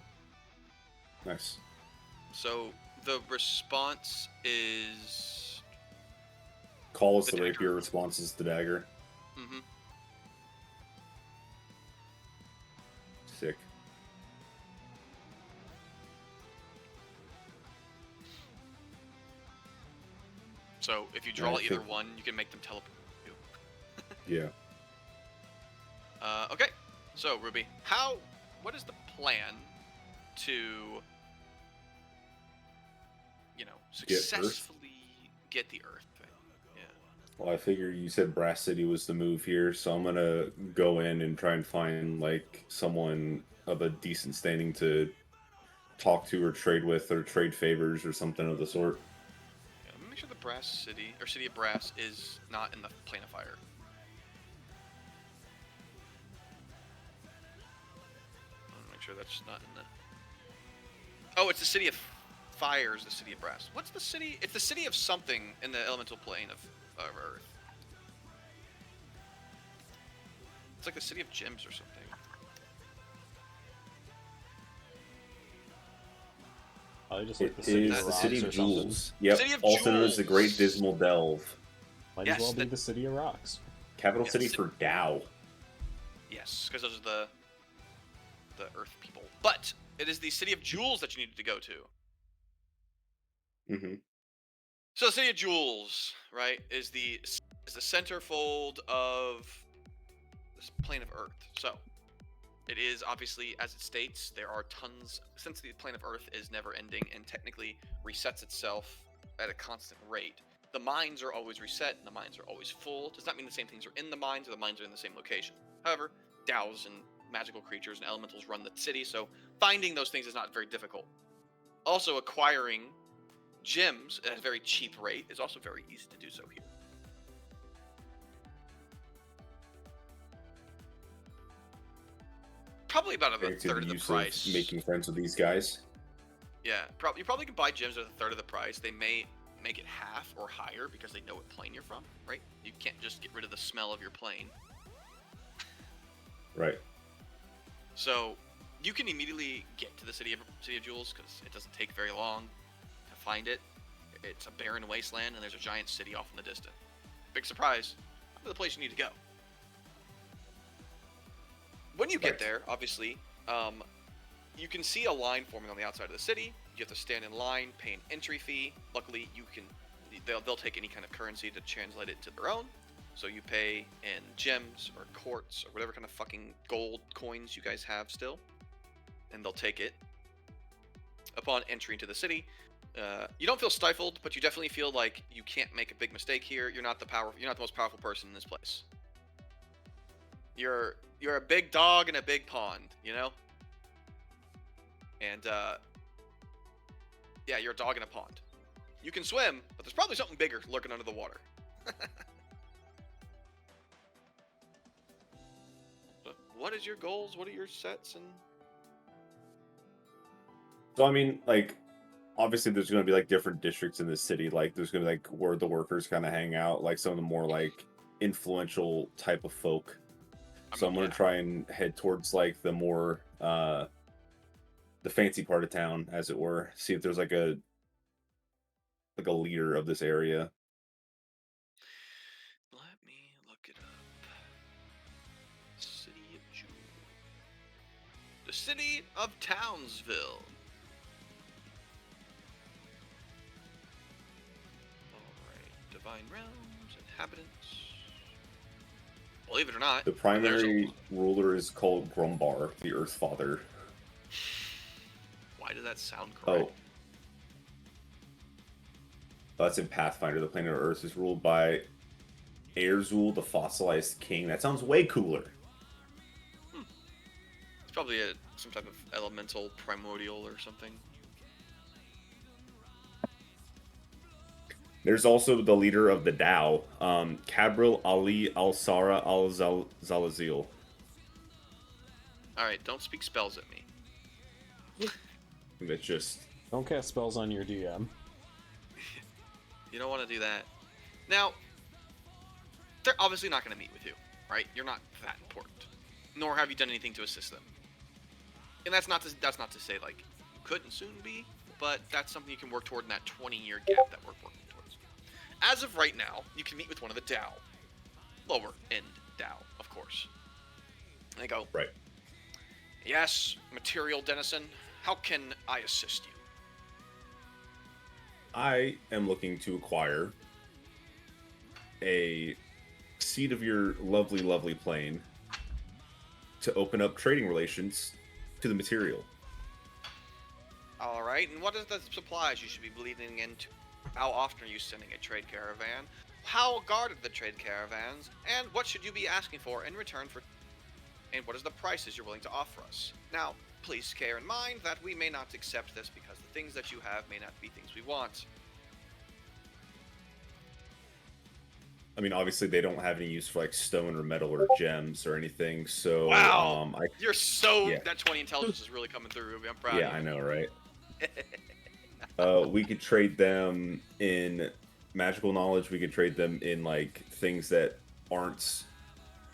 Nice. So the response is. Call is The the dagger. rapier, response is the dagger. Mm-hmm. Sick. So if you draw I either think- one, you can make them teleport you. Yeah. Okay. So Ruby, what is the plan to, Earth? successfully get the Earth thing? Yeah. Well, I figure you said Brass City was the move here, so I'm gonna go in and try and find like someone of a decent standing to talk to or trade with or trade favors or something of the sort. Yeah, let me make sure the Brass City, or City of Brass, is not in the Plane of Fire. I want to make sure that's not in the... Oh, it's the City of Fire is the City of Brass. What's the city? It's the City of something in the elemental plane of Earth. It's like the City of Gems or something. Probably just like It the city is of the rocks City or of something. Jewels. Yep. City of Also known as the Great Jewels. Dismal Delve. Might Yes, as well be that- the city of rocks. Capital Yes, city it- for Tao. Yes, because those are the Earth people. But it is the City of Jewels that you needed to go to. Mm-hmm. So the City of Jewels, right, is the centerfold of this plane of Earth. So it is obviously, as it states, there are tons, since the plane of Earth is never ending and technically resets itself at a constant rate. The mines are always reset and the mines are always full. Does not mean the same things are in the mines or the mines are in the same location. However, DAOs and magical creatures and elementals run the city, so finding those things is not very difficult. Also, acquiring gems at a very cheap rate is also very easy to do so here. probably about a Very third good of the use price. of making friends with these guys. Yeah, you probably can buy gems at a third of the price. They may make it half or higher because they know what plane you're from, right? You can't just get rid of the smell of your plane. Right. So you can immediately get to the City of Jewels because it doesn't take very long to find it. It's a barren wasteland and there's a giant city off in the distance. Big surprise, to the place you need to go. When you get Right. there, obviously, you can see a line forming on the outside of the city. You have to stand in line, pay an entry fee. Luckily, they'll take any kind of currency to translate it into their own. So you pay in gems or quartz or whatever kind of fucking gold coins you guys have still, and they'll take it. Upon entry into the city, you don't feel stifled, but you definitely feel like you can't make a big mistake here. You're not the most powerful person in this place. You're a big dog in a big pond, you know? And yeah, you're a dog in a pond. You can swim, but there's probably something bigger lurking under the water. So, what is your goals? What are your sets? And So I mean, like, obviously there's going to be like different districts in the city. Like, there's going to be like where the workers kind of hang out, like some of the more like influential type of folk. So I'm going to try and head towards like the more the fancy part of town, as it were. See if there's like a leader of this area. let me look it up. City of Jewel. The city of Townsville. Alright, Divine Realms, inhabitants. Believe it or not, The there's primary ruler is called Grumbar, the Earth Father. Why does that sound correct? Oh. That's in Pathfinder. The planet of Earth is ruled by Aerzul, the fossilized king. That sounds way cooler. It's probably some type of elemental primordial or something. There's also the leader of the Tao, Kabril Ali Al-Sara Al-Zalazil. Alright, don't speak spells at me. That's just... Don't cast spells on your DM. You don't want to do that. Now, they're obviously not going to meet with you, right? You're not that important. Nor have you done anything to assist them. And that's not to say, like, you couldn't soon be, but that's something you can work toward in that 20-year gap that we're working towards. As of right now, you can meet with one of the Tao. Lower end Tao, of course. And they go, Right. Yes, material denizen, how can I assist you? I am looking to acquire a seat of your lovely, lovely plane to open up trading relations to the material. Alright, and what are the supplies you should be bleeding into? How often are you sending a trade caravan? How guarded the trade caravans? And what should you be asking for in return for... And what is the prices you're willing to offer us? Now, please bear in mind that we may not accept this because the things that you have may not be things we want. I mean, obviously they don't have any use for like stone or metal or gems or anything, so Wow! I You're so... Yeah. That 20 intelligence is really coming through, Ruby. I'm proud yeah, of you. I know, right? We could trade them in magical knowledge. We could trade them in like things that aren't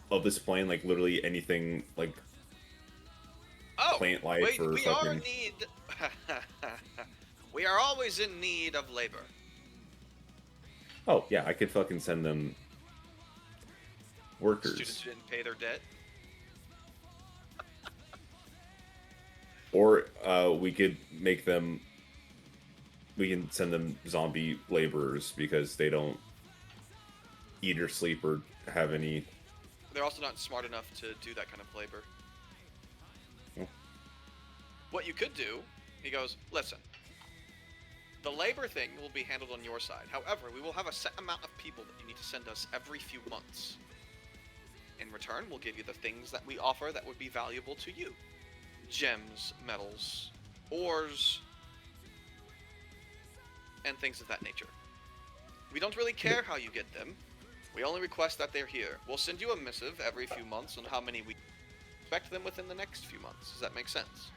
of this plane, like literally anything like Oh, plant life wait, or we are fucking. in need... We are always in need of labor. Oh yeah, I could fucking send them workers, Students didn't pay their debt. or we could make them. We can send them zombie laborers because they don't eat or sleep or have any. They're also not smart enough to do that kind of labor. Oh. What you could do, he goes, listen, the labor thing will be handled on your side. However, we will have a set amount of people that you need to send us every few months. In return, we'll give you the things that we offer that would be valuable to you. Gems, metals, ores, and things of that nature. We don't really care how you get them. We only request that they're here. We'll send you a missive every few months on how many we... expect them within the next few months. Does that make sense?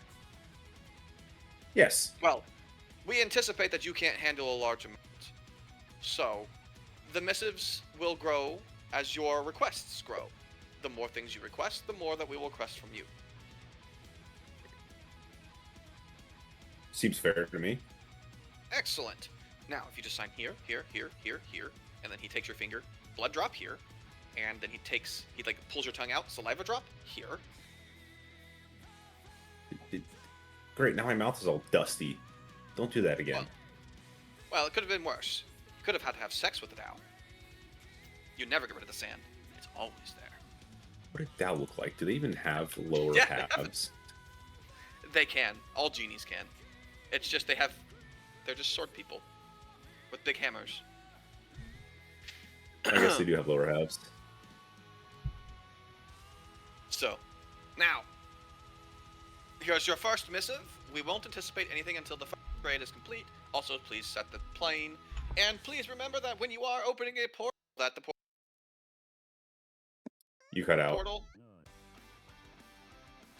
Yes. Well, we anticipate that you can't handle a large amount. So, the missives will grow as your requests grow. The more things you request, the more that we will request from you. Seems fair to me. Excellent. Now, if you just sign here, here, here, here, here, and then he takes your finger, blood drop here, and then he pulls your tongue out, saliva drop here. Great, now my mouth is all dusty. Don't do that again. Well, it could have been worse. You could have had to have sex with the Dow. You never get rid of the sand. It's always there. What did Dow look like? Do they even have lower Yeah, they have halves? They can. All genies can. It's just they're just sword people with big hammers. I guess they do have lower halves. So, now, here's your first missive. We won't anticipate anything until the first raid is complete. Also, please set the plane. And please remember that when you are opening a portal, that the You cut out. portal...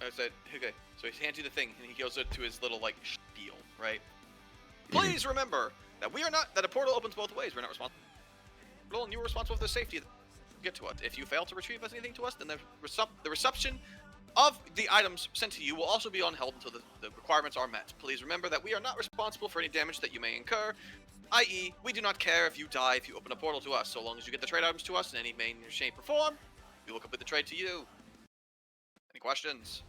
I said, okay, so he hands you the thing, and he goes to his little, like, spiel, right? Please remember that that a portal opens both ways. We're not responsible for the portal, and you are responsible for the safety that get to us. If you fail to retrieve anything to us, then the reception of the items sent to you will also be on hold until the requirements are met. Please remember that we are not responsible for any damage that you may incur, i.e., we do not care if you die if you open a portal to us, so long as you get the trade items to us in any manner, shape, or form, we will complete the trade to you. Any questions?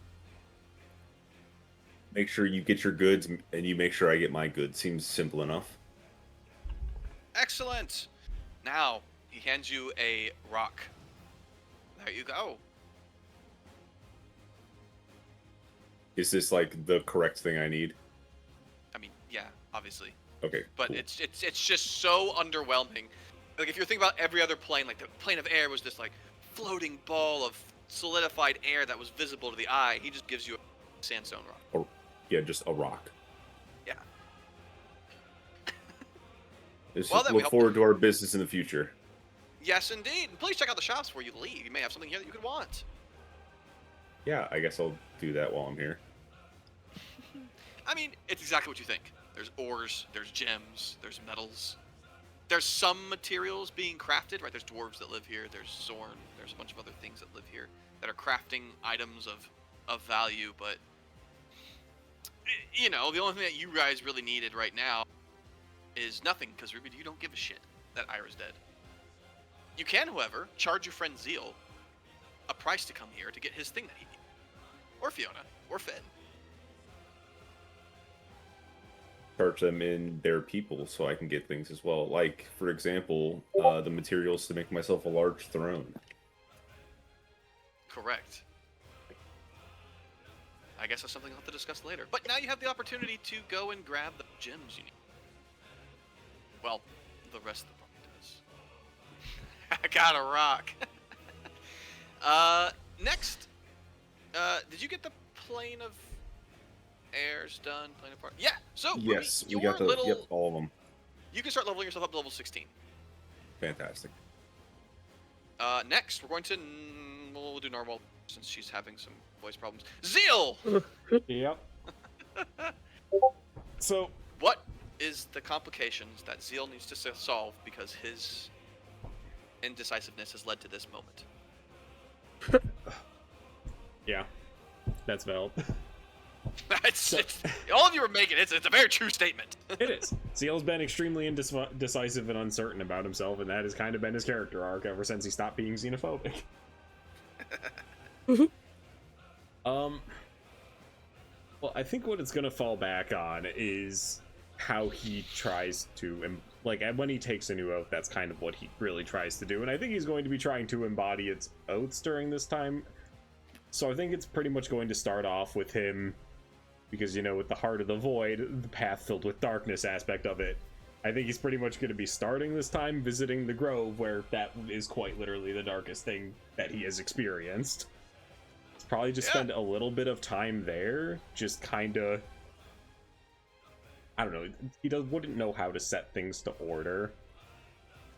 Make sure you get your goods, and you make sure I get my goods. Seems simple enough. Excellent! Now, he hands you a rock. There you go. Is this like the correct thing I need? I mean, yeah, obviously. Okay. But cool. it's just so underwhelming. Like, if you're thinking about every other plane, like the plane of air was this like floating ball of solidified air that was visible to the eye. He just gives you a sandstone rock. Yeah, just a rock. Yeah. Let's Well, then we look hope- forward to our business in the future. Yes, indeed. And please check out the shops before you leave. You may have something here that you could want. Yeah, I guess I'll do that while I'm here. I mean, it's exactly what you think. There's ores, there's gems, there's metals. There's some materials being crafted, right? There's dwarves that live here, there's Zorn, there's a bunch of other things that live here that are crafting items of value, but you know, the only thing that you guys really needed right now is nothing, because Ruby, you don't give a shit that Ira's dead. You can, however, charge your friend Zeal a price to come here to get his thing that he needs. Or Fiona, or Finn. Charge them in their people so I can get things as well. Like, for example, the materials to make myself a large throne. Correct. I guess that's something I'll have to discuss later. But now you have the opportunity to go and grab the gems you need. Well, the rest of the party does. I got a rock. Next. Did you get the plane of airs done? Plane of part? Yeah. So Yes, Ruby, we your got the little. yep, all of them. You can start leveling yourself up to level 16. Fantastic. Next, we're going to. We'll do normal since she's having some voice problems. Zeal. Yep. So, What is the complications that Zeal needs to solve because his indecisiveness has led to this moment? yeah, that's valid. it's, all of you are making it. It's a very true statement. It is. Zeal's been extremely indecisive and uncertain about himself, and that has kind of been his character arc ever since he stopped being xenophobic. Well, I think what it's gonna fall back on is how he tries to, like, when he takes a new oath, that's kind of what he really tries to do, and I think he's going to be trying to embody its oaths during this time. So I think it's pretty much going to start off with him, because, you know, with the Heart of the Void, the path filled with darkness aspect of it, I think he's pretty much going to be starting this time visiting the Grove, where that is quite literally the darkest thing that he has experienced. It's probably just spend a little bit of time there, just kind of, I don't know, he wouldn't know how to set things to order,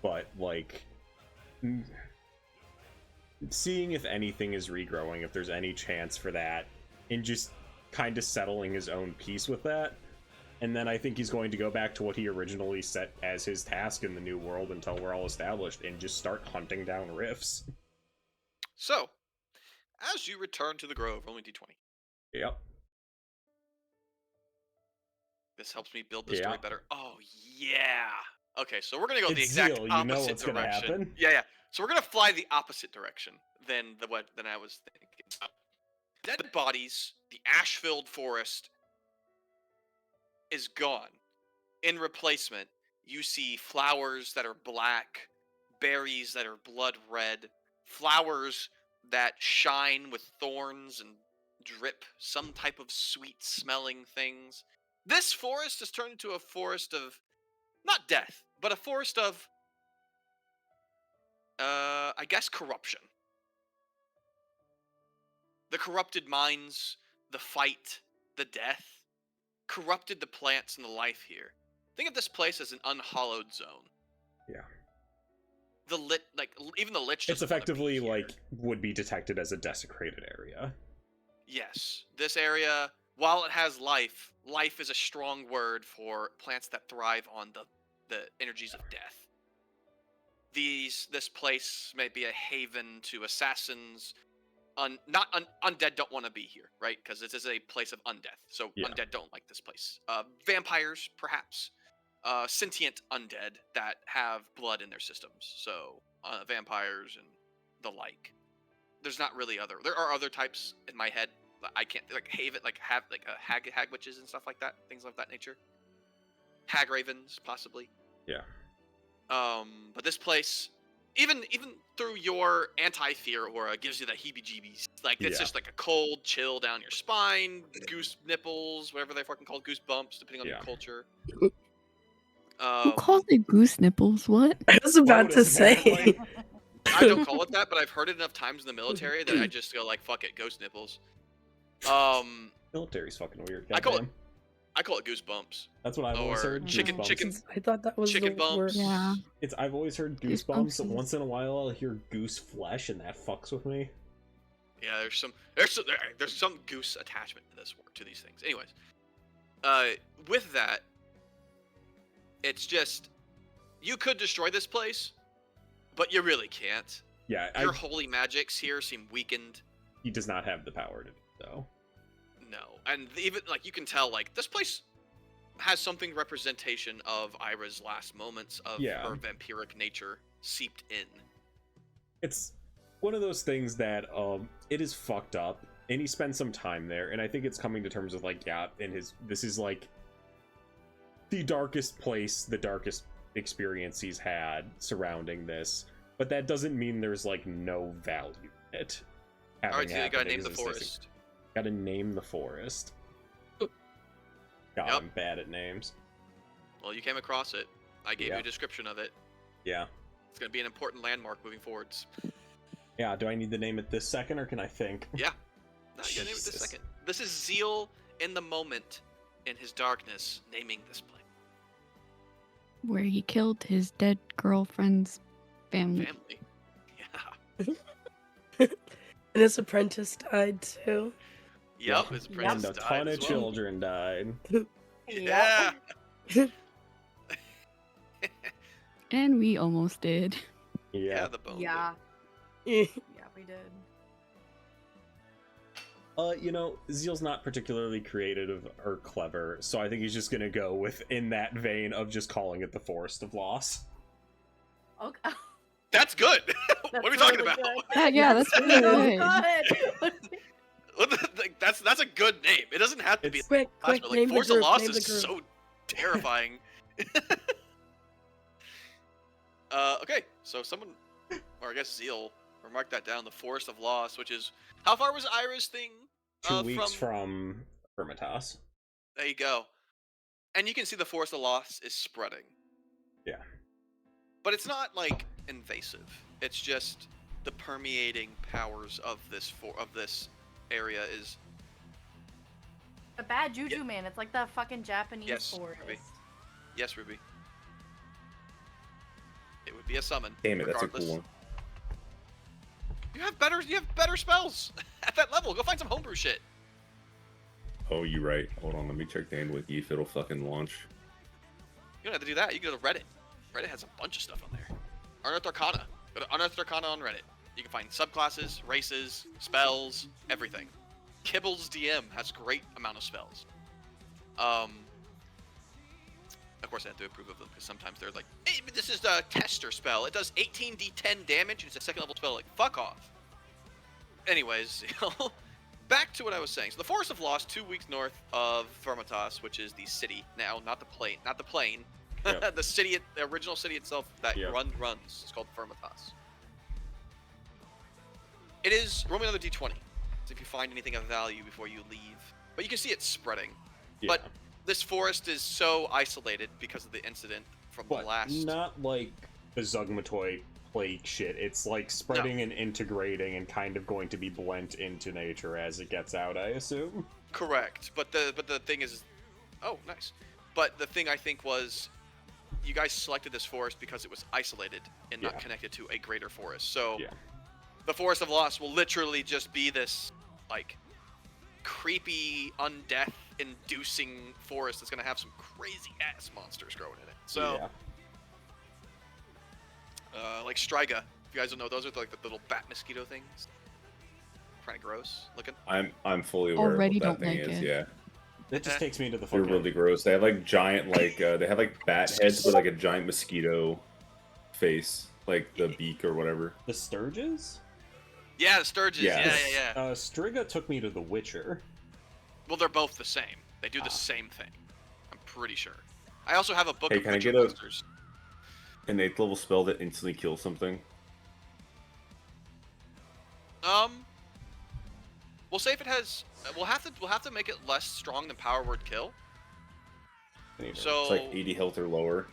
but, like, seeing if anything is regrowing, if there's any chance for that, and just kind of settling his own peace with that. And then I think he's going to go back to what he originally set as his task in the new world until we're all established, and just start hunting down rifts. So, as you return to the Grove, roll me d20. Yep. This helps me build the Yeah. story better. Oh yeah. Okay, so we're gonna go the It's exact Zeal, you opposite know what's gonna direction. happen. Yeah. So we're gonna fly the opposite direction than I was thinking. Dead bodies, the ash-filled forest is gone. In replacement, you see flowers that are black, berries that are blood red, flowers that shine with thorns and drip some type of sweet-smelling things. This forest has turned into a forest of, not death, but a forest of, I guess, corruption. The corrupted minds, the fight, the death, corrupted the plants and the life here. Think of this place as an unhallowed zone. Yeah. Even the lich. It's doesn't wanna be effectively here. like would be detected as a desecrated area. Yes, this area, while it has life, life is a strong word for plants that thrive on the energies of death. This place may be a haven to assassins. Undead don't want to be here, right? Because this is a place of undeath, so Yeah. undead don't like this place. Vampires, perhaps. Sentient undead that have blood in their systems, so vampires and the like. There's not really other. There are other types in my head. But I can't have hag witches and stuff like that, things of that nature. Hag ravens, possibly. Yeah. But this place, even through your anti-fear aura, gives you the heebie-jeebies. Like it's Yeah. just like a cold chill down your spine, goose nipples, whatever they're fucking called, goose bumps, depending on your Yeah. culture. Who calls it goose nipples? What? I was about to Lotus, say. apparently. I don't call it that, but I've heard it enough times in the military that I just go like, fuck it, ghost nipples. Military's fucking weird. I call it- goddamn. I call it goose bumps. That's what I've always or heard. chicken- goosebumps. chicken- I thought that was Chicken the bumps. word. Yeah. I've always heard Goosebumps goosebumps. is- Once in a while, I'll hear goose flesh, and that fucks with me. Yeah, there's some goose attachment to these things. Anyways, with that, it's just you could destroy this place, but you really can't. Yeah, Your holy magics here seem weakened. he does not have the power to do so. No, and even like you can tell, like this place has something representation of Ira's last moments of Yeah. her vampiric nature seeped in. It's one of those things that it is fucked up, and he spends some time there, and I think it's coming to terms with like, yeah, this is like the darkest place, the darkest experience he's had surrounding this, but that doesn't mean there's like no value in it. All right, so you gotta happened name the existing. forest. Gotta name the forest. God, Yep. I'm bad at names. Well, you came across it. I gave you Yeah. a description of it. Yeah. It's gonna be an important landmark moving forwards. Yeah, do I need to name it this second, or can I think? Yeah. No, you gotta name it this Jesus. second. This is Zeal in the moment, in his darkness, naming this place. Where he killed his dead girlfriend's family. Family. Yeah. And his apprentice died too. Yep, his And apprentice a died ton of as well. children died. Yeah. And we almost did. Yeah, Yeah. the bone. Yeah, Yeah. yeah, we did. You know, Zeal's not particularly creative or clever, so I think he's just gonna go within that vein of just calling it the Forest of Loss. Okay. That's good. What are we talking really about? Yeah, that's really so good. good. That's a good name. It doesn't have to be. Quick, Like, name the Force of group. Loss Name the is group. so terrifying. Okay, so someone, or I guess Zeal, or mark that down. The Forest of Loss, which is how far was Ira's thing? 2 weeks from Hermitas. There you go. And you can see the Forest of Loss is spreading. Yeah. But it's not like invasive. It's just the permeating powers of this area is. A bad juju, man. It's like the fucking Japanese Yes, forest. Ruby. Yes, Ruby. It would be a summon. Damn it, that's a regardless. cool one. You have better spells at that level. Go find some homebrew shit. Oh, you're right. Hold on, let me check the end with you if it'll fucking launch. You don't have to do that. You can go to Reddit. Reddit has a bunch of stuff on there. Unearthed Arcana. Go to Unearthed Arcana on Reddit. You can find subclasses, races, spells, everything. Kibble's DM has a great amount of spells. Of course, I have to approve of them because sometimes they're like, hey, but this is the tester spell. It does 18d10 damage and it's a second level spell. Like, fuck off. Anyways, back to what I was saying. So the Forest of Lost, 2 weeks north of Vermitas, which is the city now, not the plane. Yep. The city, the original city itself that Yep. runs. It's called Vermitas. It is, roll me another d20. So if you find anything of value before you leave. But you can see it's spreading. Yeah. But this forest is so isolated because of the incident from But the last. not like the Zugmatoy plague shit. It's like spreading and integrating and kind of going to be blent into nature as it gets out, I assume. Correct. But the thing is, oh, nice. But the thing I think was, you guys selected this forest because it was isolated and not Yeah. connected to a greater forest. So Yeah. the Forest of Lost will literally just be this, like, creepy, undeath-inducing forest that's gonna have some crazy-ass monsters growing in it. So, like Striga. If you guys don't know, those are like the little bat mosquito things. Kind of gross looking. I'm fully aware Already of what that don't thing like is. it. Yeah, It just takes me to the they're fucking... really gross. They have like giant, like they have like bat heads with like a giant mosquito face, like the beak or whatever. The Sturges? Yeah, the Sturges. Yes. Yeah. Striga took me to The Witcher. Well, they're both the same. They do the same thing. I'm pretty sure. I also have a book Hey, of can I Witcher get a- monsters. An 8th level spell that instantly kills something. We'll say if it has. We'll have to make it less strong than Power Word Kill. So It's like 80 health or lower.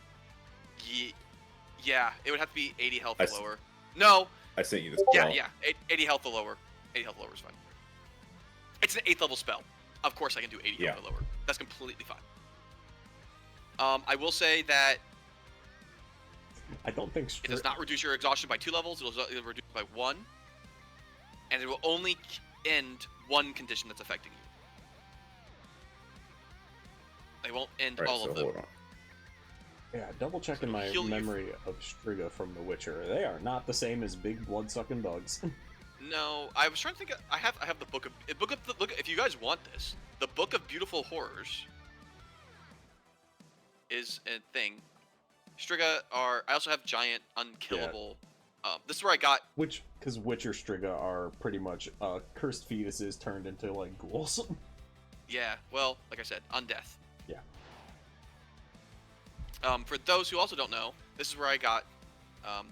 Yeah, it would have to be 80 health I or s- lower. No, I sent you the spell. yeah, 80 health or lower. 80 health or lower is fine. It's an 8th level spell. Of course, I can do 80 Yeah. health or lower. That's completely fine. I will say that I don't think it does not reduce your exhaustion by 2 levels. It'll reduce it by 1, and it will only end one condition that's affecting you. They won't end Right, all so of them. hold on. Yeah, double checking my Heal you. memory of Striga from The Witcher. They are not the same as big blood-sucking bugs. No, I was trying to think. I have the book of look. If you guys want this, the Book of Beautiful Horrors is a thing. Striga are. I also have giant unkillable. This is where I got. Because Witcher Striga are pretty much cursed fetuses turned into, like, ghouls. Yeah. Well, like I said, undeath. Yeah. For those who also don't know, this is where I got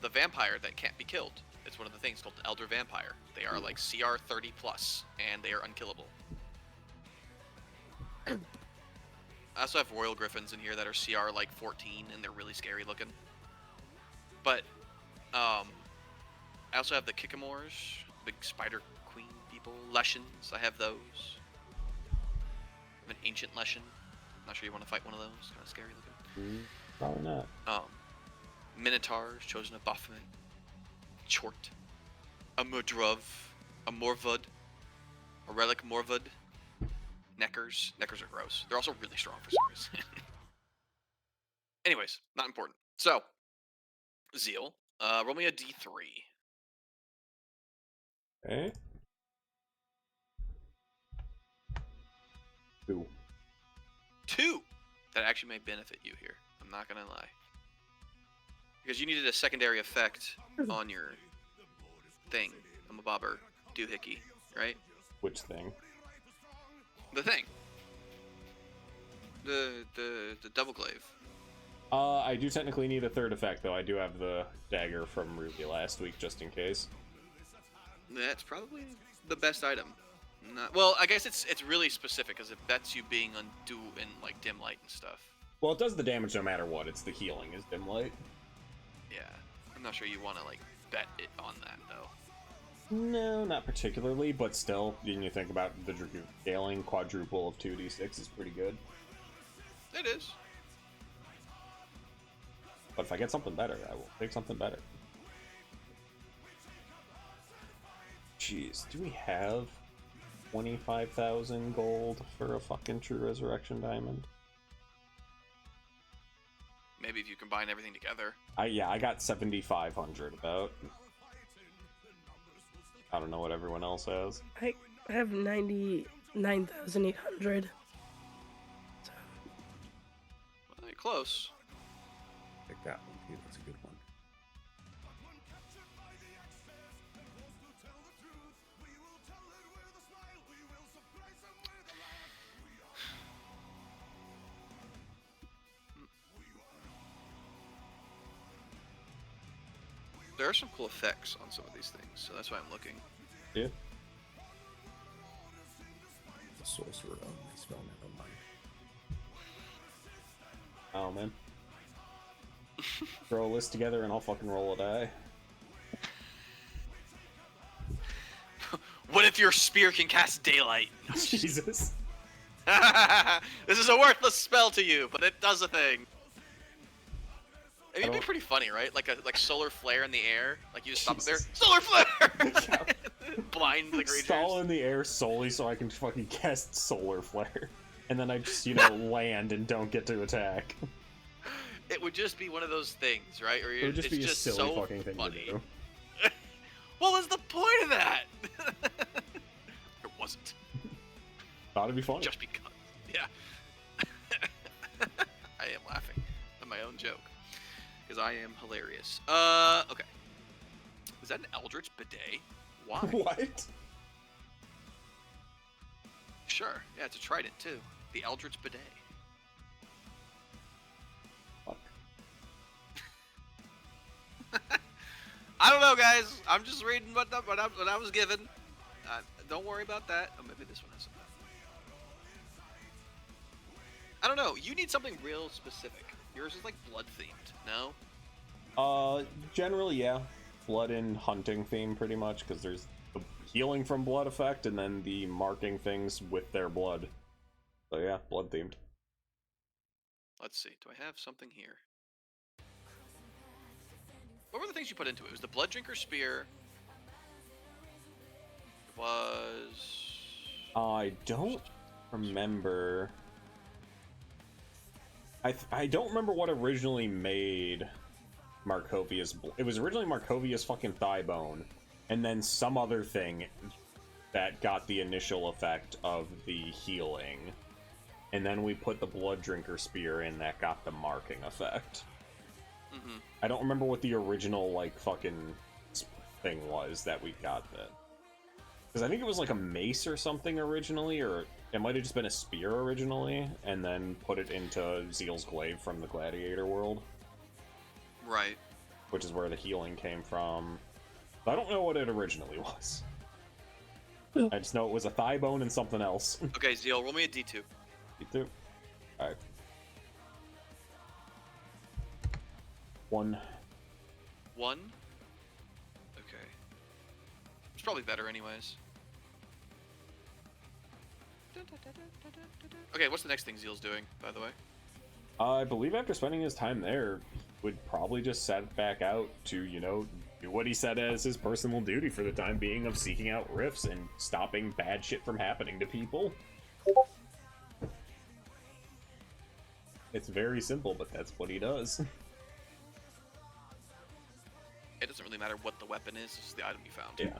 the vampire that can't be killed. It's one of the things called the Elder Vampire. They are like CR 30 plus, and they are unkillable. I also have Royal Griffins in here that are CR like 14, and they're really scary looking. But I also have the Kikamors, big Spider Queen people, Leshens. I have those. I have an Ancient Leshen. Not sure you want to fight one of those. Kind of scary looking. Probably not. Minotaurs, Chosen of Baphomet, Chort, a Murdrov, a Morvud, a Relic Morvud, Neckers. Neckers are gross. They're also really strong for some reason. Anyways, not important. So, Zeal, roll me a d3. Okay. 2. 2! That actually may benefit you here. I'm not gonna lie. Because you needed a secondary effect on your thing. I'm a bobber, doohickey, right? Which thing? The thing. The double glaive. I do technically need a third effect, though. I do have the dagger from Ruby last week, just in case. That's probably the best item. Well, I guess it's really specific because that's you being undo in like dim light and stuff. Well, it does the damage no matter what. It's the healing is dim light. Yeah, I'm not sure you want to like bet it on that though. No, not particularly, but still, when you think about the scaling, quadruple of 2d6 is pretty good. It is. But if I get something better, I will pick something better. jeez, do we have 25,000 gold for a fucking True Resurrection Diamond? Maybe if you combine everything together. I got 7,500 about. I don't know what everyone else has. I have 99,800. Well, you're close. Pick that one, too. That's a good one. There are some cool effects on some of these things, so that's why I'm looking. Yeah. The sorcerer only spell, never mind. Oh man. Throw a list together and I'll fucking roll a die. What if your spear can cast daylight? Jesus. This is a worthless spell to you, but it does a thing. I mean, it'd be don't- pretty funny, right? Like solar flare in the air. Like you just stop it there. Jesus. Solar flare! Blind the creatures. Stall in the air solely so I can fucking cast Solar Flare. And then I just, land and don't get to attack. It would just be one of those things, right? Or It would just it's be a just silly so fucking thing funny. to do. What was the point of that? It wasn't. Thought it'd be funny. Just because. Yeah. I am laughing at my own joke. Because I am hilarious. Okay. Is that an Eldritch Bidet? Why? What? Sure. Yeah, it's a trident too. The Eldritch Bidet. Fuck. I don't know, guys. I'm just reading what I was given. Don't worry about that. Oh, maybe this one has something. I don't know. You need something real specific. Yours is like blood themed. No? Generally, yeah. Blood and hunting theme, pretty much, because there's the healing from blood effect, and then the marking things with their blood. So yeah, blood themed. Let's see. Do I have something here? What were the things you put into it? It was the Blood Drinker Spear. It was... I don't remember. I don't remember what originally made Markovia's. It was originally Markovia's fucking thigh bone, and then some other thing that got the initial effect of the healing, and then we put the Blood Drinker Spear in that got the marking effect. Mm-hmm. I don't remember what the original like fucking thing was that we got then. Because I think it was like a mace or something originally, or it might have just been a spear originally, and then put it into Zeal's Glaive from the Gladiator world, Right. which is where the healing came from. I don't know what it originally was. I just know it was a thigh bone and something else. Okay, Zeal, roll me a d2. You too. Alright. 1. 1? Okay. It's probably better anyways. Okay, what's the next thing Zeal's doing, by the way? I believe after spending his time there, would probably just set back out to, do what he said as his personal duty for the time being of seeking out rifts and stopping bad shit from happening to people. It's very simple, but that's what he does. It doesn't really matter what the weapon is, it's just the item you found. Yeah.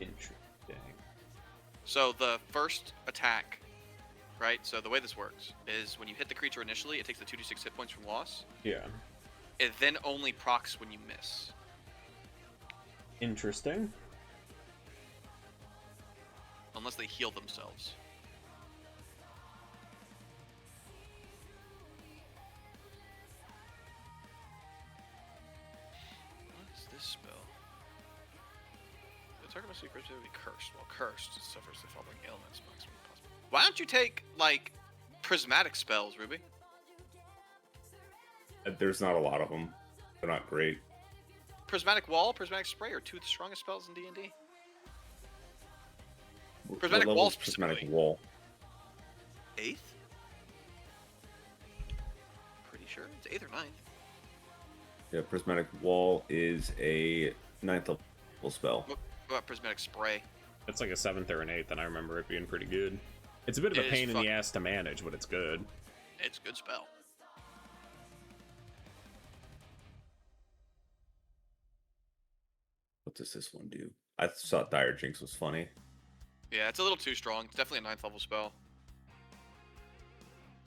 Interesting. So the first attack, right? So the way this works is when you hit the creature initially, it takes the 2d6 hit points from loss. Yeah. It then only procs when you miss. Interesting. Unless they heal themselves. What is this spell? The target must be to be cursed. Well, cursed suffers the following ailments. Maximum possible. Why don't you take, like, prismatic spells, Ruby? There's not a lot of them. They're not great. Prismatic Wall, Prismatic Spray are two of the strongest spells in D&D. Prismatic level Wall is Prismatic specifically. Wall? 8th? Pretty sure it's 8th or 9th. Yeah, Prismatic Wall is a 9th level spell. What about Prismatic Spray? It's like a 7th or an 8th, and I remember it being pretty good. It's a bit of It a is pain in fuck- the ass to manage, but it's good. It's a good spell. What does this one do? I thought Dire Jinx was funny. Yeah, it's a little too strong. It's definitely a 9th level spell.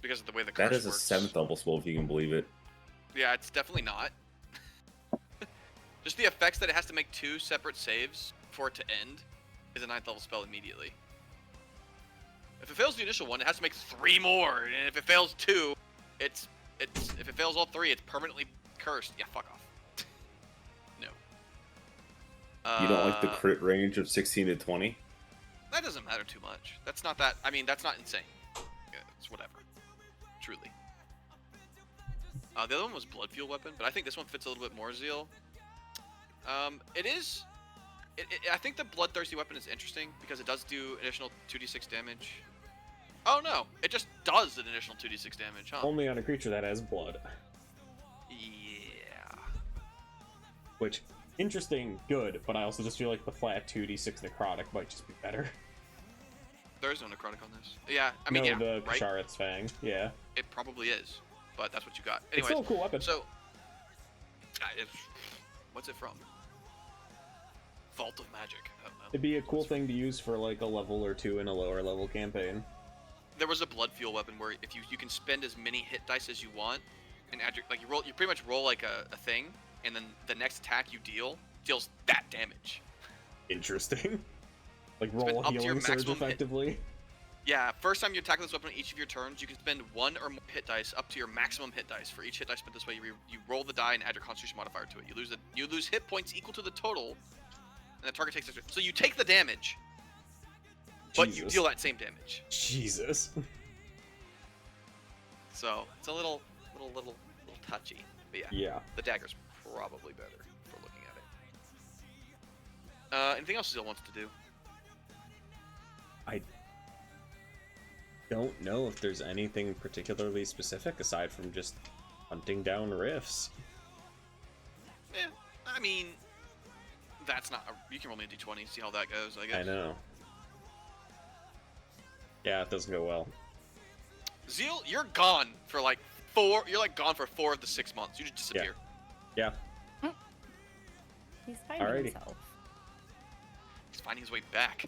Because of the way the curse That is a works. 7th level spell, if you can believe it. Yeah, it's definitely not. Just the effects that it has to make 2 separate saves for it to end is a 9th level spell immediately. If it fails the initial one, it has to make 3 more, and if it fails 2, it's if it fails all 3, it's permanently cursed. Yeah, fuck off. No. You don't like the crit range of 16 to 20? That doesn't matter too much. That's not that. I mean, that's not insane. Yeah, it's whatever. Truly. The other one was Blood Fuel Weapon, but I think this one fits a little bit more, Zeal. It is. I think the Bloodthirsty Weapon is interesting because it does do additional 2d6 damage. Oh no, it just does an additional 2d6 damage, huh? Only on a creature that has blood. Yeah. Which, interesting, good, but I also just feel like the flat 2d6 necrotic might just be better. There is no necrotic on this. Yeah, I mean, no, yeah, the right? Kasharat's Fang, yeah. It probably is, but that's what you got. It's Anyways, still a cool weapon. so, what's it from? Vault of Magic. I don't know. It'd be a cool thing to use for like a level or 2 in a lower level campaign. There was a Blood Fuel Weapon where if you can spend as many hit dice as you want, and add your, like you pretty much roll like a thing, and then the next attack you deals that damage. Interesting. Like Spend roll up to your healing surge maximum hit. effectively. Yeah, first time you attack with this weapon on each of your turns, you can spend 1 or more hit dice up to your maximum hit dice. For each hit dice spent this way, you roll the die and add your Constitution modifier to it. You lose hit points equal to the total, and the target takes. So you take the damage, but you Jesus. deal that same damage. Jesus. So it's a little touchy. But yeah, Yeah. the dagger's probably better for looking at it. Anything else Zeal wants to do? I don't know if there's anything particularly specific aside from just hunting down rifts. Yeah, I mean, that's not. You can roll me a d20, see how that goes. I guess. I know. Yeah, it doesn't go well. Zeal, you're gone for like 4. You're like gone for 4 of the 6 months. You just disappear. Yeah. He's finding Alrighty. himself. He's finding his way back.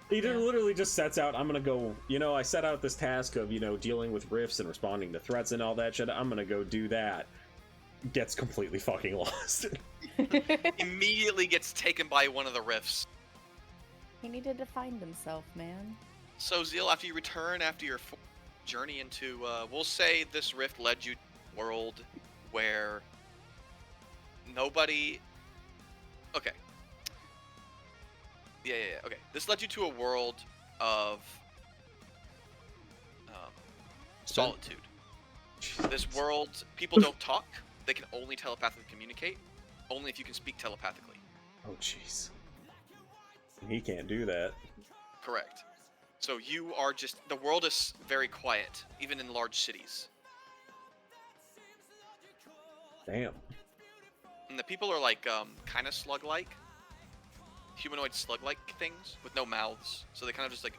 He literally just sets out, I'm gonna go, I set out this task of, dealing with rifts and responding to threats and all that shit. I'm gonna go do that. Gets completely fucking lost. Immediately gets taken by one of the rifts. He needed to find himself, man. So Zeal, after you return after your journey into, we'll say this rift led you to a world where nobody. Okay. Yeah. Okay. This led you to a world of solitude. This world, people don't talk. They can only telepathically communicate. Only if you can speak telepathically. Oh, jeez. He can't do that. Correct. So you are just. The world is very quiet, even in large cities. Damn. And the people are like, kind of slug-like. Humanoid slug-like things with no mouths. So they kind of just like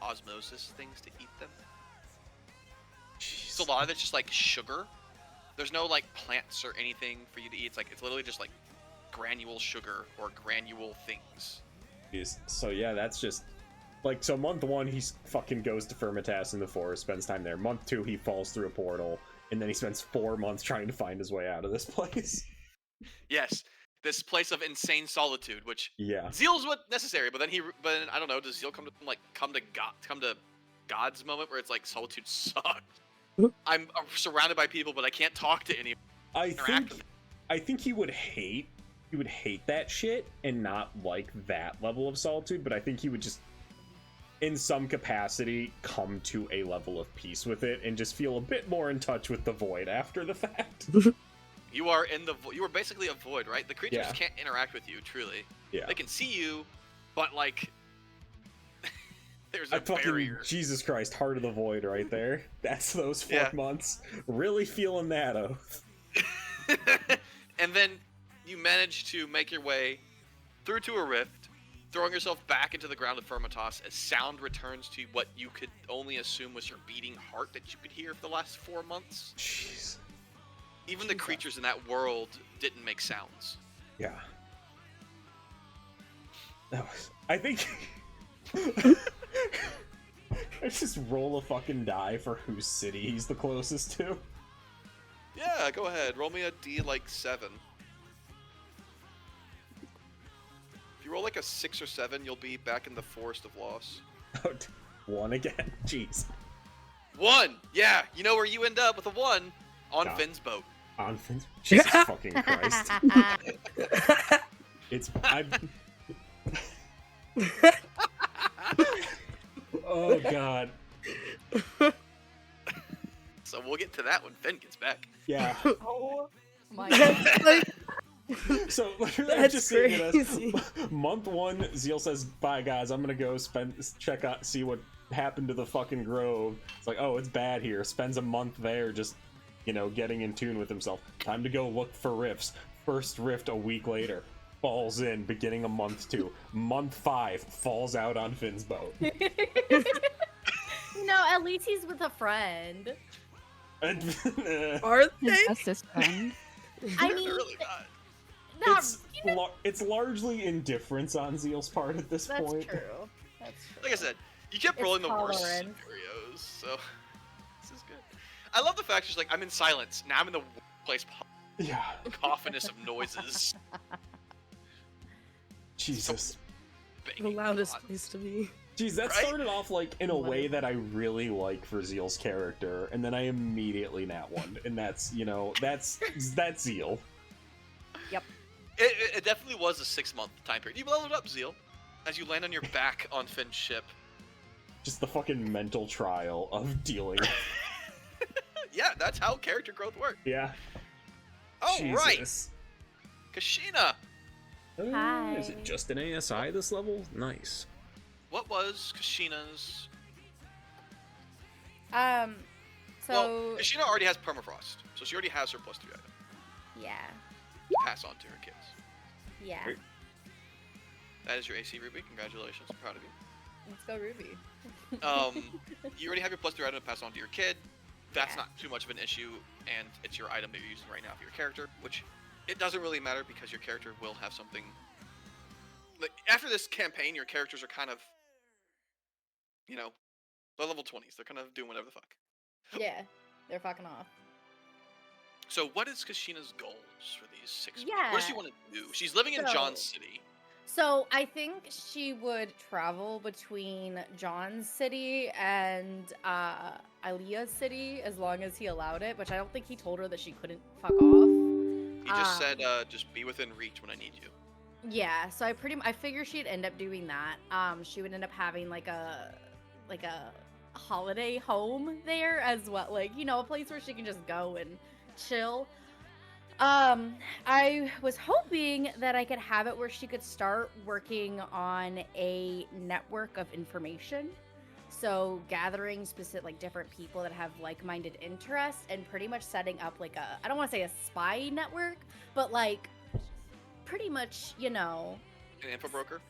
osmosis things to eat them. So a lot of it's just like sugar. There's no like plants or anything for you to eat. It's literally just like granule sugar or granule things. Jeez. So yeah, that's just like, so month 1 he fucking goes to Firmitas in the forest, spends time there. Month 2 he falls through a portal, and then he spends 4 months trying to find his way out of this place. Yes, this place of insane solitude, which Yeah. Zeal's what necessary, but then I don't know. Does Zeal come to God's moment where it's like solitude sucks? I'm surrounded by people, but I can't talk to anyone. I think he would hate that shit and not like that level of solitude, but I think he would just in some capacity come to a level of peace with it and just feel a bit more in touch with the void after the fact. You are you are basically a void, right? The creatures Yeah. can't interact with you truly. Yeah. They can see you, but like There's I a fucking barrier. Jesus Christ, Heart of the Void right there. That's those 4 Yeah. months. Really feeling that oath. And then you manage to make your way through to a rift, throwing yourself back into the ground of Firmitas as sound returns to what you could only assume was your beating heart that you could hear for the last 4 months. Jeez. Even the creatures in that world didn't make sounds. Yeah. That was. I think. I just roll a fucking die for whose city he's the closest to. Yeah, go ahead. Roll me a D like 7. If you roll like a 6 or 7, you'll be back in the Forest of Loss. 1 again. Jeez. 1! Yeah, you know where you end up with a 1 on God. Finn's boat. On Finn's. Jesus fucking Christ. It's. Oh god. So we'll get to that when Finn gets back. Yeah. Oh my god. Like, So literally, I'm That's just seeing it crazy. as month 1. Zeal says, "Bye guys, I'm gonna go check out, see what happened to the fucking grove." It's like, oh, it's bad here. Spends a month there, just getting in tune with himself. Time to go look for rifts. First rift a week later. Falls in, beginning of month 2. Month 5, falls out on Finn's boat. No, at least he's with a friend. And, are His they? bestest friend. I They're mean, really not. not, it's largely indifference on Zeal's part at this that's point. true. That's true. Like I said, you kept It's rolling the worst tolerance. scenarios, so this is good. I love the fact she's like, I'm in silence. Now I'm in the workplace Yeah. coffiness of noises. Jesus. The Banging loudest on. place to be. Jeez, that Right? started off like in a way that I really like for Zeal's character, and then I immediately nat one, and that's that's Zeal. It definitely was a 6-month time period. You leveled up, Zeal, as you land on your back on Finn's ship. Just the fucking mental trial of dealing. Yeah, that's how character growth works. Yeah. Oh, right. Jesus. Kashina, Hi. Is it just an ASI this level? Nice. what was Kashina's... So Well, Kashina already has permafrost, so she already has her +3 item. yeah, To pass on to her kids. yeah. Great. That is your AC, Ruby. Congratulations. I'm proud of you. Let's go, Ruby. You already have your +3 item to pass on to your kid. That's Yeah. not too much of an issue, and it's your item that you're using right now for your character, which it doesn't really matter because your character will have something. Like after this campaign, your characters are kind of, they're level 20s. They're kind of doing whatever the fuck. Yeah, they're fucking off. So, what is Kashina's goals for these 6 months? Yeah, What does she want to do? She's living in John's so- City. So I think she would travel between John's city and Aaliyah's city as long as he allowed it, which I don't think he told her that she couldn't fuck off. He just said, just be within reach when I need you. Yeah, so I figure she'd end up doing that. She would end up having like a holiday home there as well, like a place where she can just go and chill. I was hoping that I could have it where she could start working on a network of information. So gathering specific different people that have like-minded interests and pretty much setting up like I don't want to say a spy network, but like pretty much, An info broker?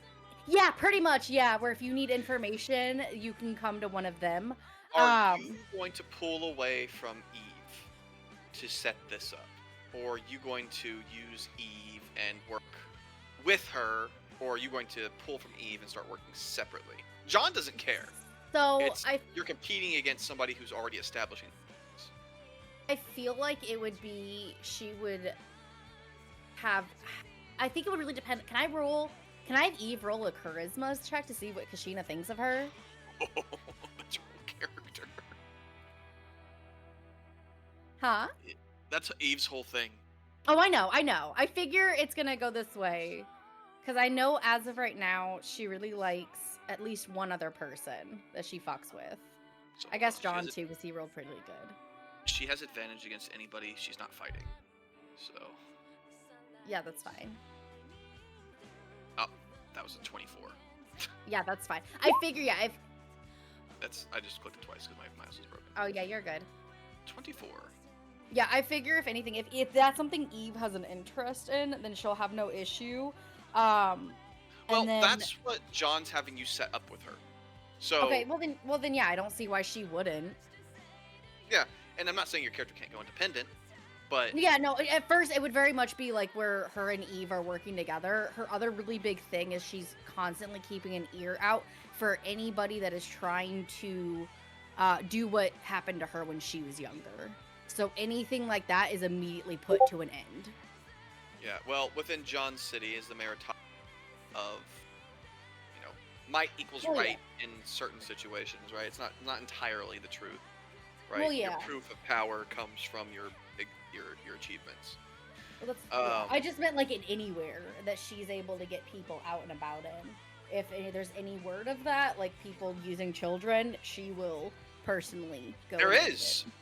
yeah, pretty much, yeah, where if you need information, you can come to one of them. Are you going to pull away from Eve to set this up? Or are you going to use Eve and work with her? Or are you going to pull from Eve and start working separately? John doesn't care. So You're competing against somebody who's already establishing things. I feel like it would be she would have. I think it would really depend. Can I have Eve roll a charisma check to see what Kashina thinks of her? That's your whole character. Huh? That's Eve's whole thing. Oh, I know. I figure it's gonna go this way. Because I know as of right now, she really likes at least one other person that she fucks with. So I guess she John has too, because he rolled pretty good. She has advantage against anybody she's not fighting. So, Yeah, that's fine. oh, that was a 24. Yeah, that's fine. I figure, yeah, I just clicked it twice because my mouse is broken. Oh yeah, you're good. 24. Yeah, I figure if anything, if that's something Eve has an interest in, then she'll have no issue. Well, And then, that's what John's having you set up with her. So okay. Well then, yeah, I don't see why she wouldn't. yeah, and I'm not saying your character can't go independent, but Yeah, no. At first, it would very much be like where her and Eve are working together. Her other really big thing is she's constantly keeping an ear out for anybody that is trying to do what happened to her when she was younger. So anything like that is immediately put to an end. yeah, well, within John's city is the meritocracy of, might equals Oh, yeah. right in certain situations, right? It's not entirely the truth, right? Well, Your yeah. proof of power comes from your achievements. Well, that's, Um, I just meant like in anywhere that she's able to get people out and about in. If there's any word of that, like people using children, she will personally go. There and do is it.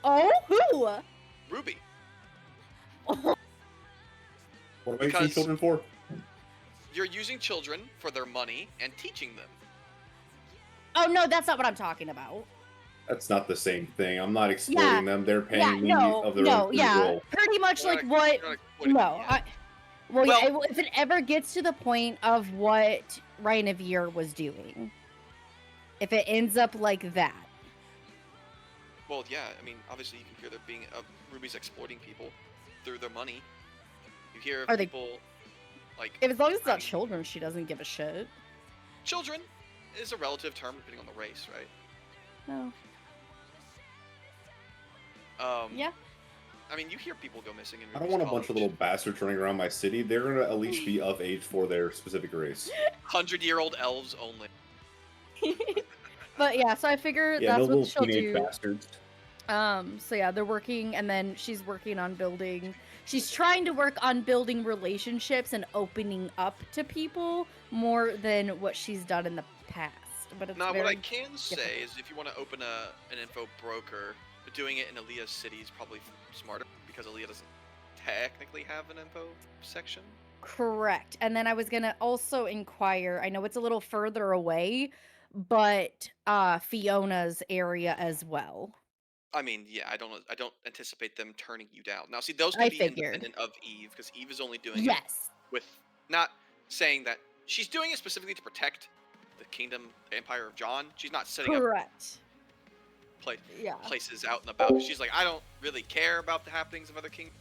Oh, who? Ruby. What am I using Because- children for? You're using children for their money and teaching them. Oh no, that's not what I'm talking about. That's not the same thing. I'm not exploiting them. They're paying Yeah, me no, of their no, own free yeah, will. pretty much You're like not- what. you're not exploiting No, them yet. well, Well- yeah, if it ever gets to the point of what Ryan Avier was doing, if it ends up like that, Well, yeah, I mean, obviously you can hear there being Ruby's exploiting people through their money. You hear of Are they- people like if as long as it's I not mean- children, she doesn't give a shit. children is a relative term depending on the race, right? No. Yeah. I mean, you hear people go missing in I don't Ruby's want a bunch of college. little bastards running around my city. They're gonna at least be of age for their specific race. 100-year-old elves only. But yeah, so I figure Yeah, no that's little what she'll teenage do. bastards. So yeah, they're working, and then she's working on building. She's trying to work on building relationships and opening up to people more than what she's done in the past. But it's Now, very what I can say difficult. is if you want to open an info broker, doing it in Aaliyah's city is probably smarter because Aaliyah doesn't technically have an info section. Correct. And then I was gonna also inquire. I know it's a little further away, but Fiona's area as well. I mean, yeah, I don't anticipate them turning you down. Now, see, those I can be figured. independent of Eve because Eve is only doing it Yes. with not saying that she's doing it specifically to protect the kingdom, the empire of John. She's not setting up Correct. Yeah. places out and about. She's like, I don't really care about the happenings of other kingdoms.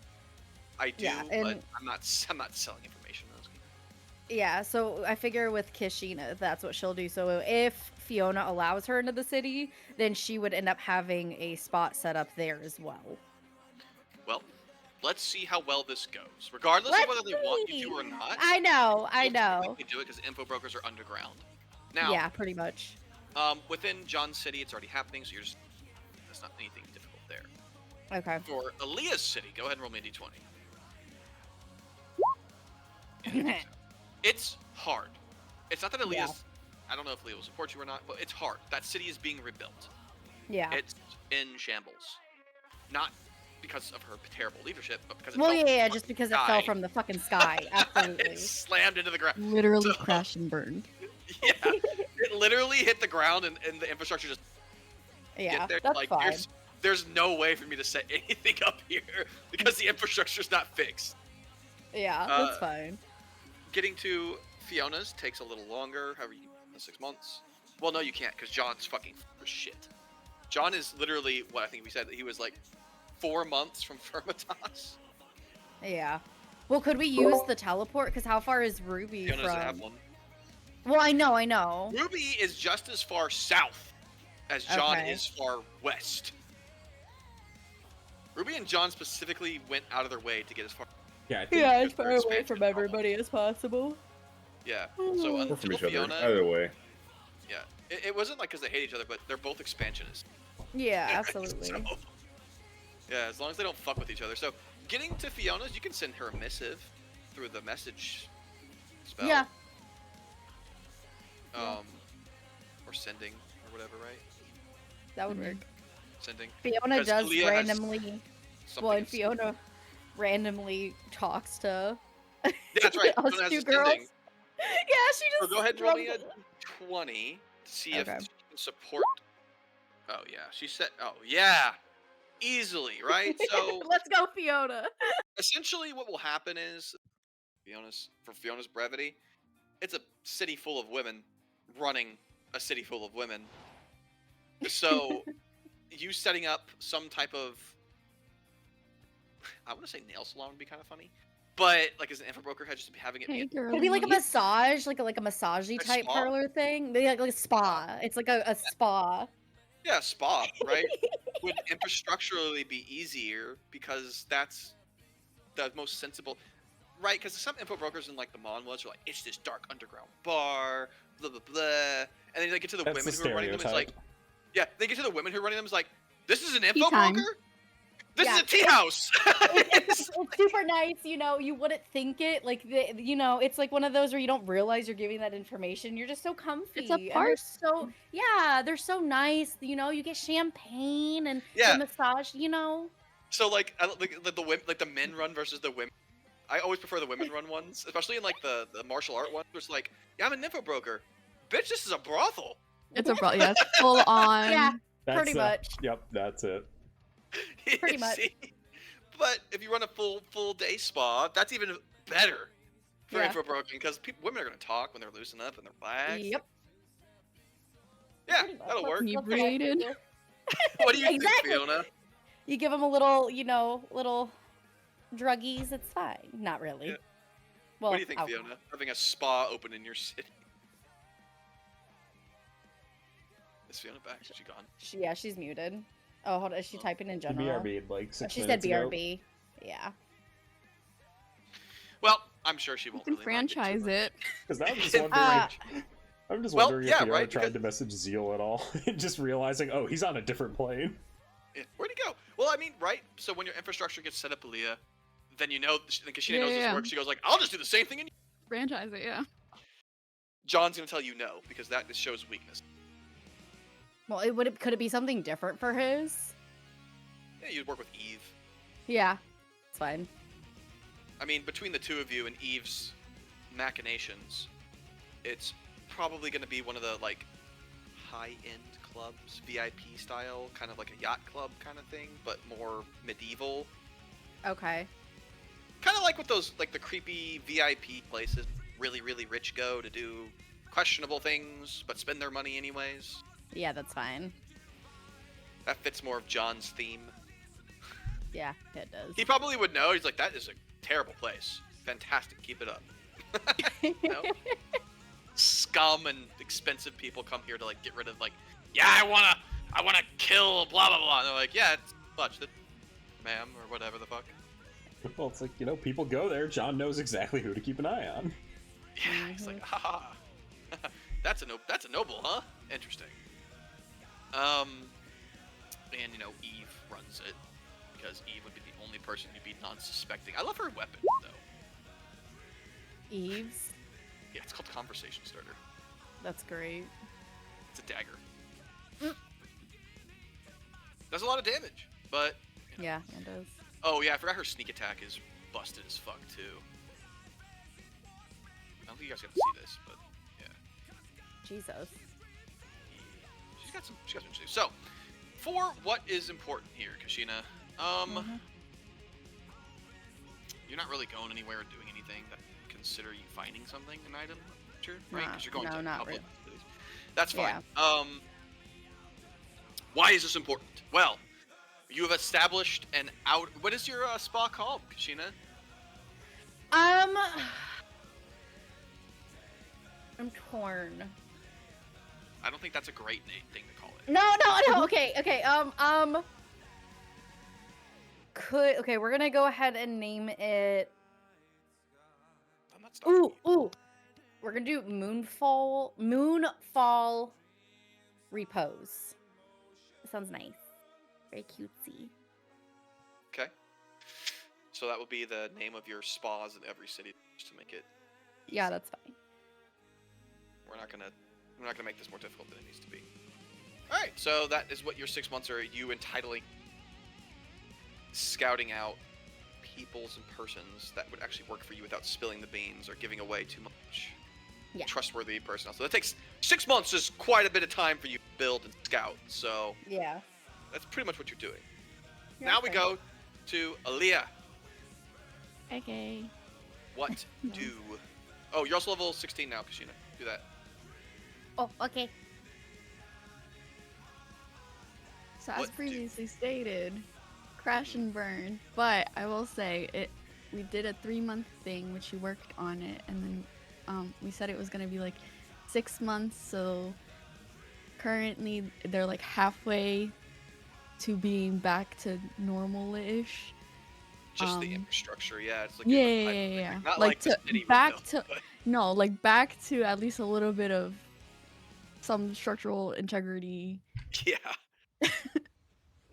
I do, Yeah, but and- I'm not selling information to those kingdoms. Yeah, so I figure with Kishina, that's what she'll do. So if Fiona allows her into the city, then she would end up having a spot set up there as well. Well, let's see how well this goes. Regardless Let's of whether they want you see. to or not. I know. they'll typically do it because info brokers are underground. Now, Yeah, pretty much. within John City, it's already happening, so that's not anything difficult there. Okay. For Aaliyah's city, go ahead and roll me a d20. It's hard. It's not that Aaliyah's. Yeah. I don't know if Aaliyah will support you or not, but it's hard. That city is being rebuilt. Yeah. It's in shambles. Not because of her terrible leadership, but because it Well, fell yeah, from yeah, the just fucking because it fell sky. from the fucking sky. Absolutely. It slammed into the ground. Literally So- crashed and burned. Yeah, it literally hit the ground, and the infrastructure just Yeah, get there. that's Like, fine. there's no way for me to set anything up here because the infrastructure's not fixed. Yeah, uh, that's fine. Getting to Fiona's takes a little longer, however, 6 months. Well, no, you can't, because John's fucking for shit. John is literally what I think we said that he was like 4 months from Firmitas. Yeah. Well, could we use the teleport? Because how far is Ruby Fiona doesn't have from? one. Well, I know. Ruby is just as far south as John Okay. is far west. Ruby and John specifically went out of their way to get as far. Yeah, I think Yeah, as far away from everybody as possible. Yeah. So Or until from each other. Fiona, Either way. yeah, it wasn't like because they hate each other, but they're both expansionists. Yeah, absolutely. So, yeah, as long as they don't fuck with each other. So getting to Fiona's, you can send her a missive through the message spell. Yeah. Or sending or whatever, right? That would work. Sending. Fiona 'Cause does Aaliyah has randomly. something Well, and to say. Fiona randomly talks to Yeah, that's right. us Fiona has two a girls. sending. Yeah, she So just. go ahead and roll me a drums- 20 to see Okay. if support. Oh yeah, she said. Oh yeah, easily, right? So Let's go, Fiona. essentially, what will happen is, for Fiona's brevity, it's a city full of women running a city full of women. So you setting up some type of, I want to say nail salon would be kind of funny, but like as an info broker, just having it Hey, be Could it be like a girly. massage, like a massagey A type spa? parlor thing? Maybe like a spa. It's like a spa. yeah, spa, right? Would infrastructurally be easier because that's the most sensible, right? Because some info brokers in like the Mon ones are like, it's this dark underground bar, blah blah blah, and then they get to the That's women the who are running them. It's like, stereotype. yeah, they get to the women who are running them. It's like, this is an Tea info time. broker. This Yeah. is a tea house. It's super nice, you know. You wouldn't think it, like it's like one of those where you don't realize you're giving that information. You're just so comfy. It's a and they're party. so they're so nice. You know, you get champagne and Yeah. the massage. You know, So like, like the women, like the men run versus the women. I always prefer the women run ones, especially in like the martial art ones. Where it's like, yeah, I'm an info broker. Bitch, this is a brothel. It's yeah, it's full on. Yeah. That's, pretty much. Yep, that's it. Pretty You much. see? But if you run a full day spa, that's even better for Yeah. info broking because women are gonna talk when they're loosened up and they're relaxed. Yep. Yeah, Pretty much. that'll Let's- work. let's go. Inebriated. What do you Exactly. think, Fiona? You give them a little, little druggies. It's fine. Not really. Yeah. Well, What do you think, alcohol. Fiona? Having a spa open in your city. Is Fiona back? Is she gone? She's muted. Oh, hold on. Is she Oh. typing in The general? BRB like Oh, 6 she said minutes ago. BRB. Yeah. Well, I'm sure she You won't can really mind franchise too it. Because I'm just much. wondering. I'm just Well, wondering yeah, if Fiona right, tried because- to message Zeal at all, and just realizing, oh, he's on a different plane. Yeah. Where'd he go? Well, I mean, right? So when your infrastructure gets set up, Aaliyah, then you know, because she knows this Yeah. works, she goes like, I'll just do the same thing. And Franchise it, yeah. John's gonna tell you no because that just shows weakness. Well, could it be something different for his? Yeah, you'd work with Eve. Yeah. It's fine. I mean, between the two of you and Eve's machinations, it's probably going to be one of the like high-end clubs, VIP style, kind of like a yacht club kind of thing, but more medieval. Okay. Kind of like what those like the creepy VIP places really rich go to do questionable things, but spend their money anyways. Yeah, that's fine. That fits more of John's theme. Yeah, it does. He probably would know. He's like, that is a terrible place. Fantastic, keep it up. No? Scum and expensive people come here to like get rid of like, yeah, I wanna kill blah blah blah. And they're like, yeah, it's much, ma'am, or whatever the fuck. Well, it's like, people go there. John knows exactly who to keep an eye on. Yeah, he's like, ha ha. That's a noble, huh? Interesting. And Eve runs it because Eve would be the only person who'd be non-suspecting. I love her weapon though. Eves. Yeah, it's called Conversation Starter. That's great. It's a dagger. Does a lot of damage, but Yeah, it does. oh yeah, I forgot her sneak attack is busted as fuck too. I don't think you guys got to see this, but yeah. Jesus. She's got some issues. So, for what is important here, Kashina, Mhm. you're not really going anywhere or doing anything that would consider you finding something, an item, sure, right? Nah, Because you're going no, to not public really. cities. That's fine. Yeah. Why is this important? Well, you have established an out. What is your spa called, Kashina? I'm torn. I don't think that's a great thing to call it. No. Okay. We're gonna go ahead and name it. I'm not stopping you. Ooh. We're gonna do Moonfall Repose. It sounds nice. Very cutesy. Okay. So that will be the name of your spas in every city, just to make it. Yeah, easy. that's fine. We're not gonna make this more difficult than it needs to be. All right. So that is what your 6 months are. You entitling, scouting out peoples and persons that would actually work for you without spilling the beans or giving away too much. Yeah. trustworthy personnel. So that takes 6 months, is quite a bit of time for you to build and scout. So Yeah. that's pretty much what you're doing. Yeah, Now we okay. go to Aaliyah. Okay. What No. do? Oh, you're also level 16 now, Kashina. Do that. Oh, okay. So What as do- previously stated, crash and burn. But I will say it. We did a 3-month thing, which we worked on it, and then we said it was gonna be like 6 months. So currently they're like halfway to being back to normal-ish. Just the Um, infrastructure, yeah. It's like Yeah. Not Like like the to city was back built, to but- no, like back to at least a little bit of some structural integrity. Yeah.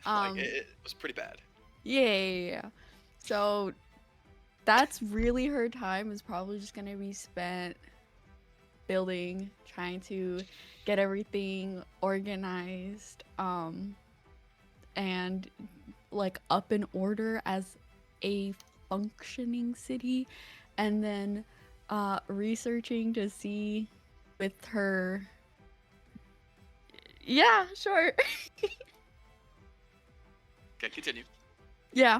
Um, it was pretty bad. Yeah. So that's really her time is probably just gonna be spent building, trying to get everything organized, and like up in order as a functioning city, and then researching to see with her. Yeah, sure. Okay, continue. Yeah.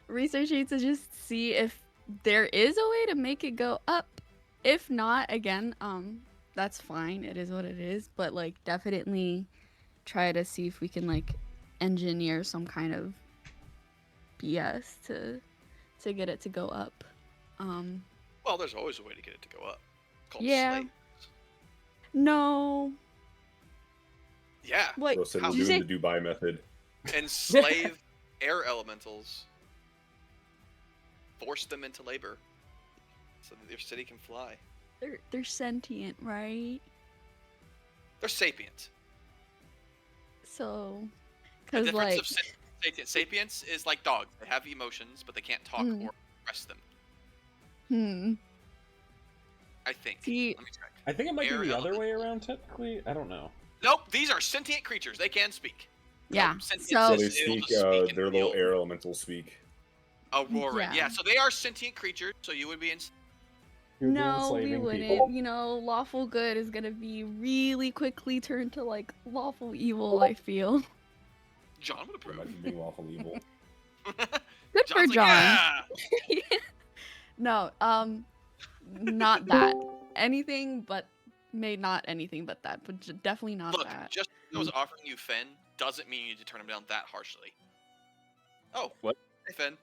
Researching to just see if there is a way to make it go up. If not, again, that's fine. It is what it is. But like definitely try to see if we can like engineer some kind of BS to get it to go up. Well, there's always a way to get it to go up. Called Yeah. slave. No. Yeah. Wait, Bro said how- we're did you doing say the Dubai method. Enslave air elementals. Force them into labor. So that your city can fly. they're sentient, right? They're sapient. So The cuz difference like of sapience is like dogs. They have emotions, but they can't talk Mm. or express them. I think. See- Let me check. I think it might Air be the other way elementals. around, typically. I don't know. Nope, these are sentient creatures. They can speak. yeah. Sentient So So they is able speak, to speak in their little real- air elementals speak. Aurora. Yeah. Yeah. So they are sentient creatures. So you would be in. You'd be No, we enslaving wouldn't. people. You know, lawful good is gonna be really quickly turned to like lawful evil, I feel. John would approve. Imagine being lawful evil. Good for John's like, John. yeah! No, not that. Anything but not anything but that, but definitely not Look, that. just because I was offering you Finn doesn't mean you need to turn him down that harshly. Oh, What? Hey, Finn.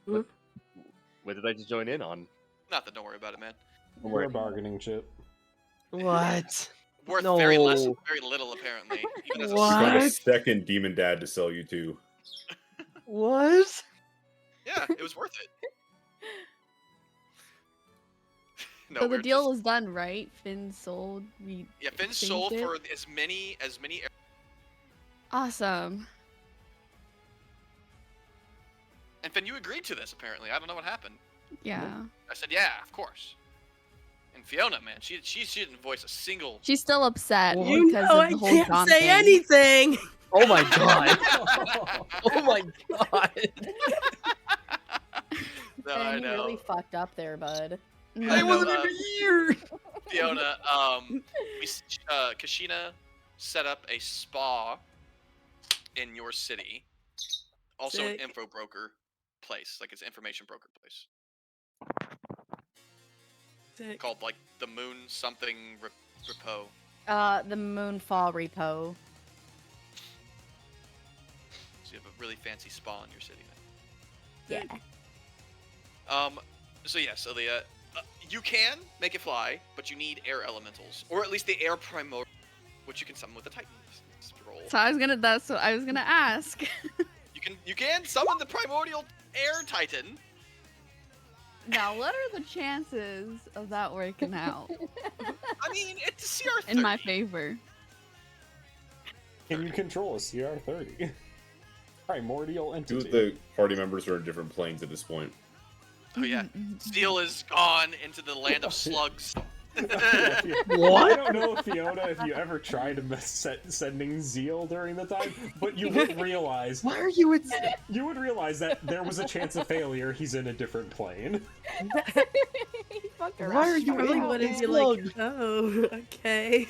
What did I just join in on? Nothing. Don't worry about it, man. We're a bargaining chip. What? Worth very less, No. very little apparently. Even as a What? Found a What? second demon dad to sell you to. What? Yeah, it was worth it. No, So we the were deal just- was done, right? Finn sold. We Yeah, Finn exchanged sold it? for as many. Awesome. And Finn, you agreed to this apparently. I don't know what happened. Yeah. I said, yeah, of course. And Fiona, man, she didn't voice a single. She's still upset You because know of I the whole can't John say thing. anything. Oh my god. Oh my god. No, And I you know. really fucked up there, bud. I I know, wasn't uh, even here. Fiona, Kashina set up a spa in your city. Also Sick. an info broker place, like it's an information broker place. Sick. Called like the Moon something Repo. The Moonfall Repo. So you have a really fancy spa in your city Yeah. then. So yes, Aaliyah, you can make it fly, but you need air elementals. Or at least the air primordial, which you can summon with the Titan roll. So that's what I was gonna ask. You can summon the primordial air titan. Now, what are the chances of that working out I mean, it's a CR30. in my favor? Can you control a CR30? Primordial Two entity. of the party members are in different planes at this point. Oh yeah. Mhm, mhm. Steel is gone into the land of slugs. I don't know, Fiona, if you ever tried sending Zeal during the time, but you would realize Why are you in? that there was a chance of failure. He's in a different plane. He fucked around. Why are you Probably in wouldn't be Slug? like, oh, okay.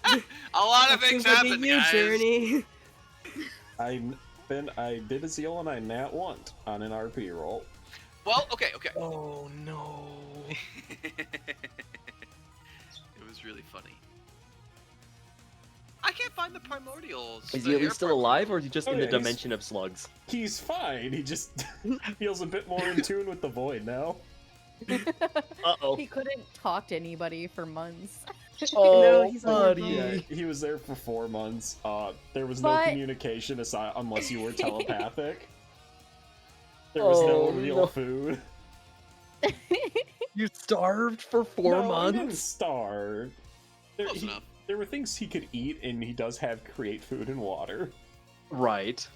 A lot of That things seems like a happen, you guys. journey. I did a Zeal and I nat one on an RP roll. Well, okay. Oh no. It was really funny. I can't find the primordials. Is the he at air least still primordials. alive, or is he just Oh, in the yeah, he's- dimension of slugs? He's fine. He just feels a bit more in tune with the void now. Uh-oh. He couldn't talk to anybody for months. Oh, he's on buddy. your Yeah, he was there for 4 months. There was no But- communication aside unless you were telepathic. There was no Oh, real no. food. You starved for 4 No, he didn't months? starve. Close enough. There were things he could eat, and he does have create food and water. Right.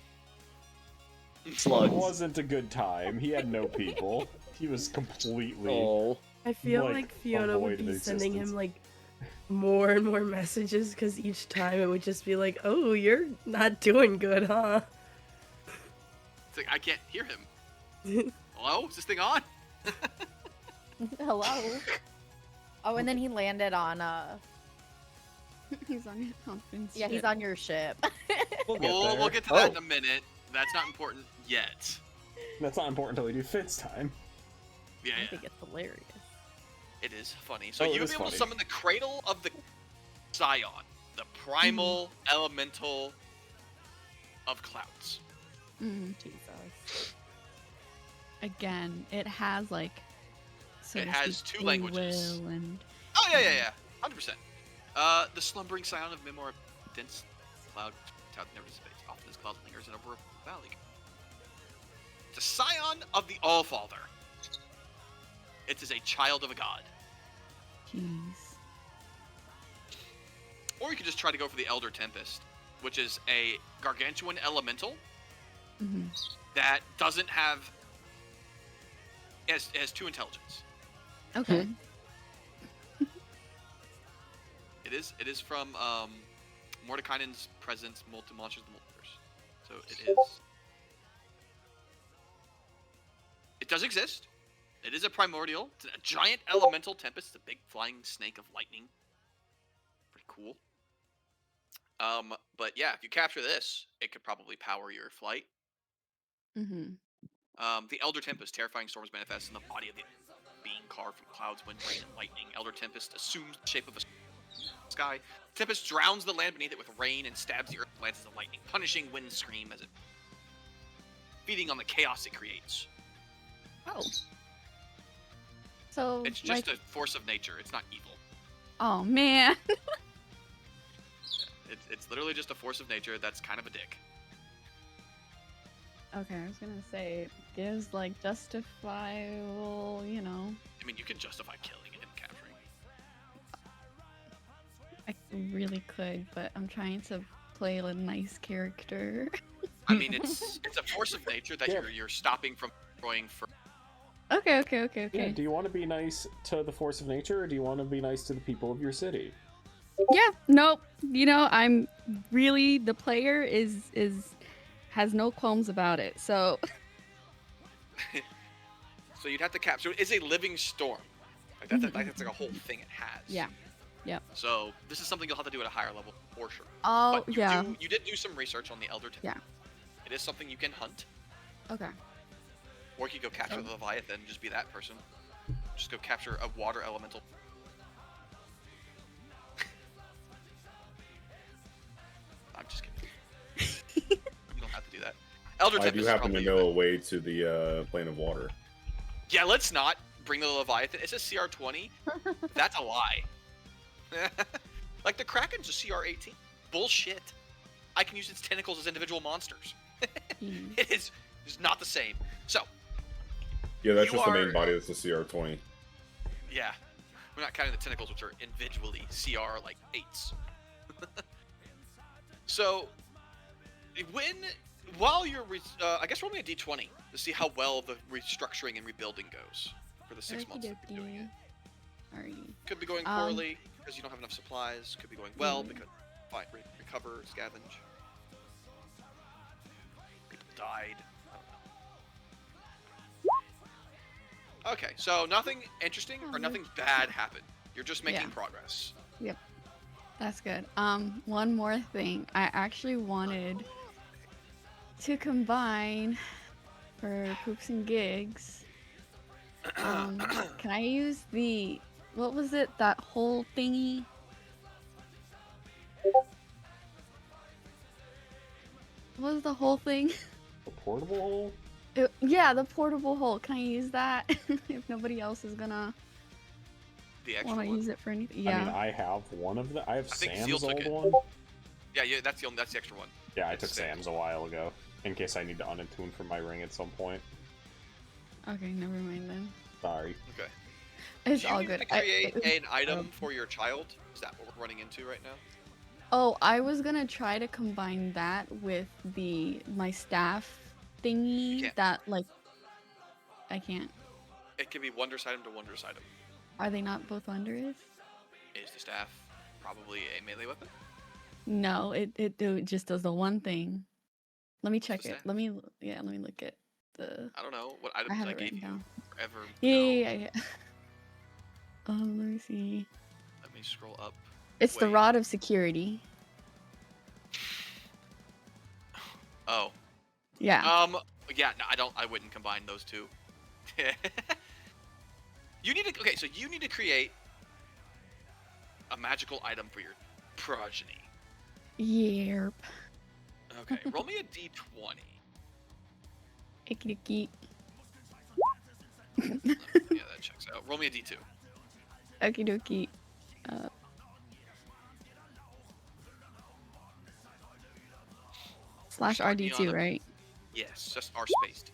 It Slugs. wasn't a good time. He had no people. He was completely. Oh. I feel Like, like Fiona would avoided be sending him existence. like more and more messages because each time it would just be like, "Oh, you're not doing good, huh?" It's like I can't hear him. Hello? Is this thing on? Hello. Oh, and then he landed on He's on your conference. yeah, he's on your ship. We'll get there. We'll get to that Oh. in a minute. That's not important yet. That's not important until we do Fitz time. Yeah, I yeah. think it's hilarious. It is funny. So Oh, it you would is be able to funny. summon the Cradle of the Scion, the primal elemental of clouds. Mm. Jesus. Again, it has like. So It to has speak, 2 languages. will and Oh yeah, 100%. The slumbering scion of Mimor, dense cloud, cloud never dissipates. Often this cloud lingers in over a valley. The scion of the Allfather. It is a child of a god. jeez. Or you could just try to go for the Elder Tempest, which is a gargantuan elemental Hmm. that doesn't have. It has 2 intelligence. Okay. It is from Mordekainen's Presence, Monsters of the Multiverse. So it is. It does exist. It is a primordial. It's a giant elemental tempest. It's a big flying snake of lightning. Pretty cool. But yeah, if you capture this, it could probably power your flight. Hmm. The Elder Tempest, terrifying storms manifest in the body of the being carved from clouds, wind, rain, and lightning. Elder Tempest assumes the shape of a sky. Tempest drowns the land beneath it with rain and stabs the earth with lances of lightning, punishing wind scream as it feeding on the chaos it creates. Oh. So It's just like, a force of nature. It's not evil. oh man. It's literally just a force of nature that's kind of a dick. Okay, I was gonna say it gives like justifiable, you know. I mean, you can justify killing it and capturing it. I really could, but I'm trying to play a nice character. I mean, it's a force of nature that Yeah. you're stopping from destroying for. Okay. Yeah, do you want to be nice to the force of nature, or do you want to be nice to the people of your city? Yeah, nope. You know, I'm really the player is has no qualms about it. So So you'd have to capture. It's a living storm. Like that's like a whole thing it has. yeah. Yep. So this is something you'll have to do at a higher level for sure. Oh But you yeah. you did do some research on the Elder Tempest. Yeah. It is something you can hunt, Okay. or you could go capture the Leviathan and just be that person. Just go capture a water elemental. I'm just kidding. You don't have to do that. Elder I Tempest do is happen to probably know a way to the plane of water. Yeah, let's not bring the Leviathan. It's a CR20. That's a lie. Like the Kraken's a CR18. Bullshit. I can use its tentacles as individual monsters. Jeez. It is not the same. So, Yeah, that's You just the are- main body. That's the CR20. yeah. We're not counting the tentacles, which are individually CR like 8s. So, while you're, I guess roll me a d20 to see how well the restructuring and rebuilding goes for the 6 months you've been doing it. Alrighty. Could be going poorly because you don't have enough supplies. Could be going well because fine, recover, scavenge. People died. I don't know. Okay, so nothing interesting or nothing bad happened. You're just making progress. Yep. That's good. One more thing. I actually wanted to combine for poops and gigs. Can I use the, what was it? That whole thingy? What was the whole thing? A portable hole? Yeah, the portable hole. Can I use that if nobody else is gonna The extra want to one. use it for anything? Yeah. I mean, I have one of the. I have think Sam's Seal took old it. one. Yeah, that's the extra one. Yeah, I It's took Sam's. Sam's a while ago in case I need to unattune from my ring at some point. Okay, never mind then. Sorry. Okay. It's Do you all need good. to create an item um, for your child? Is that what we're running into right now? Oh, I was gonna try to combine that with my staff thingy can't. that like I can't. It can be wondrous item to wondrous item. Are they not both wondrous? Is the staff probably a melee weapon? No, it just does the one thing. Let me check the it. staff? Let me look at the. I don't know what I items have I it gave written you. down. Ever? Yeah. Let me see. Let me scroll up. It's the Wait. Rod of Security. Oh. Yeah. Yeah. No, I wouldn't combine those two. You need to. Okay, so you need to create a magical item for your progeny. Yerp. Okay, roll me a d20. Icky icky. Yeah, that checks out. Roll me a d2. Okie dokie. Slash RD2, right? Yes, just R space d2.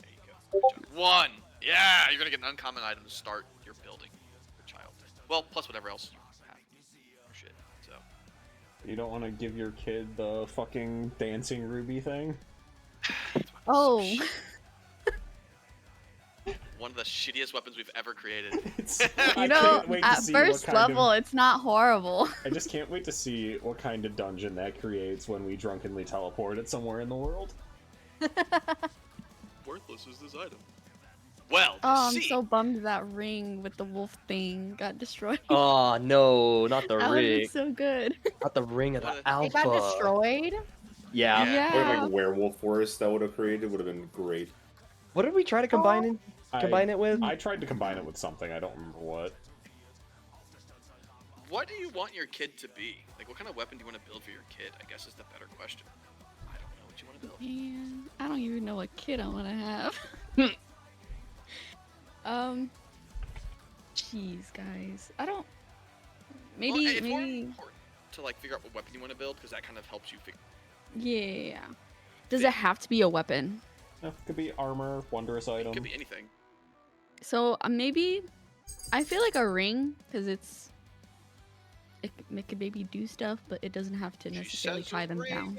There you go. Good job. 1. Yeah, you're gonna get an uncommon item to start your building, your child. Well, plus whatever else you have. Or shit. So. You don't want to give your kid the fucking dancing ruby thing? Oh. One of the shittiest weapons we've ever created. I You know, can't wait to at see what first kind of- level, it's not horrible. I just can't wait to see what kind of dungeon that creates when we drunkenly teleport it somewhere in the world. Worthless is this item. Well, Oh, I'm see. so bummed that ring with the wolf thing got destroyed. Oh no, not the that would ring. be so good. Not the ring of the What? alpha. It got destroyed. Yeah. Yeah. Or Yeah. like werewolf forest that would have created would have been great. What did we try to combine it with? I tried to combine it with something, I don't remember what. What do you want your kid to be? Like, what kind of weapon do you want to build for your kid? I guess is the better question. I don't know what you want to build. Man, I don't even know what kid I want to have. Jeez, guys. I don't. Maybe, Well, it's more maybe. important to like figure out what weapon you want to build because that kind of helps you figure. Yeah. Does it have to be a weapon? It could be armor, wondrous It item. could be anything. So maybe. I feel like a ring because it could maybe do stuff, but it doesn't have to necessarily tie them down.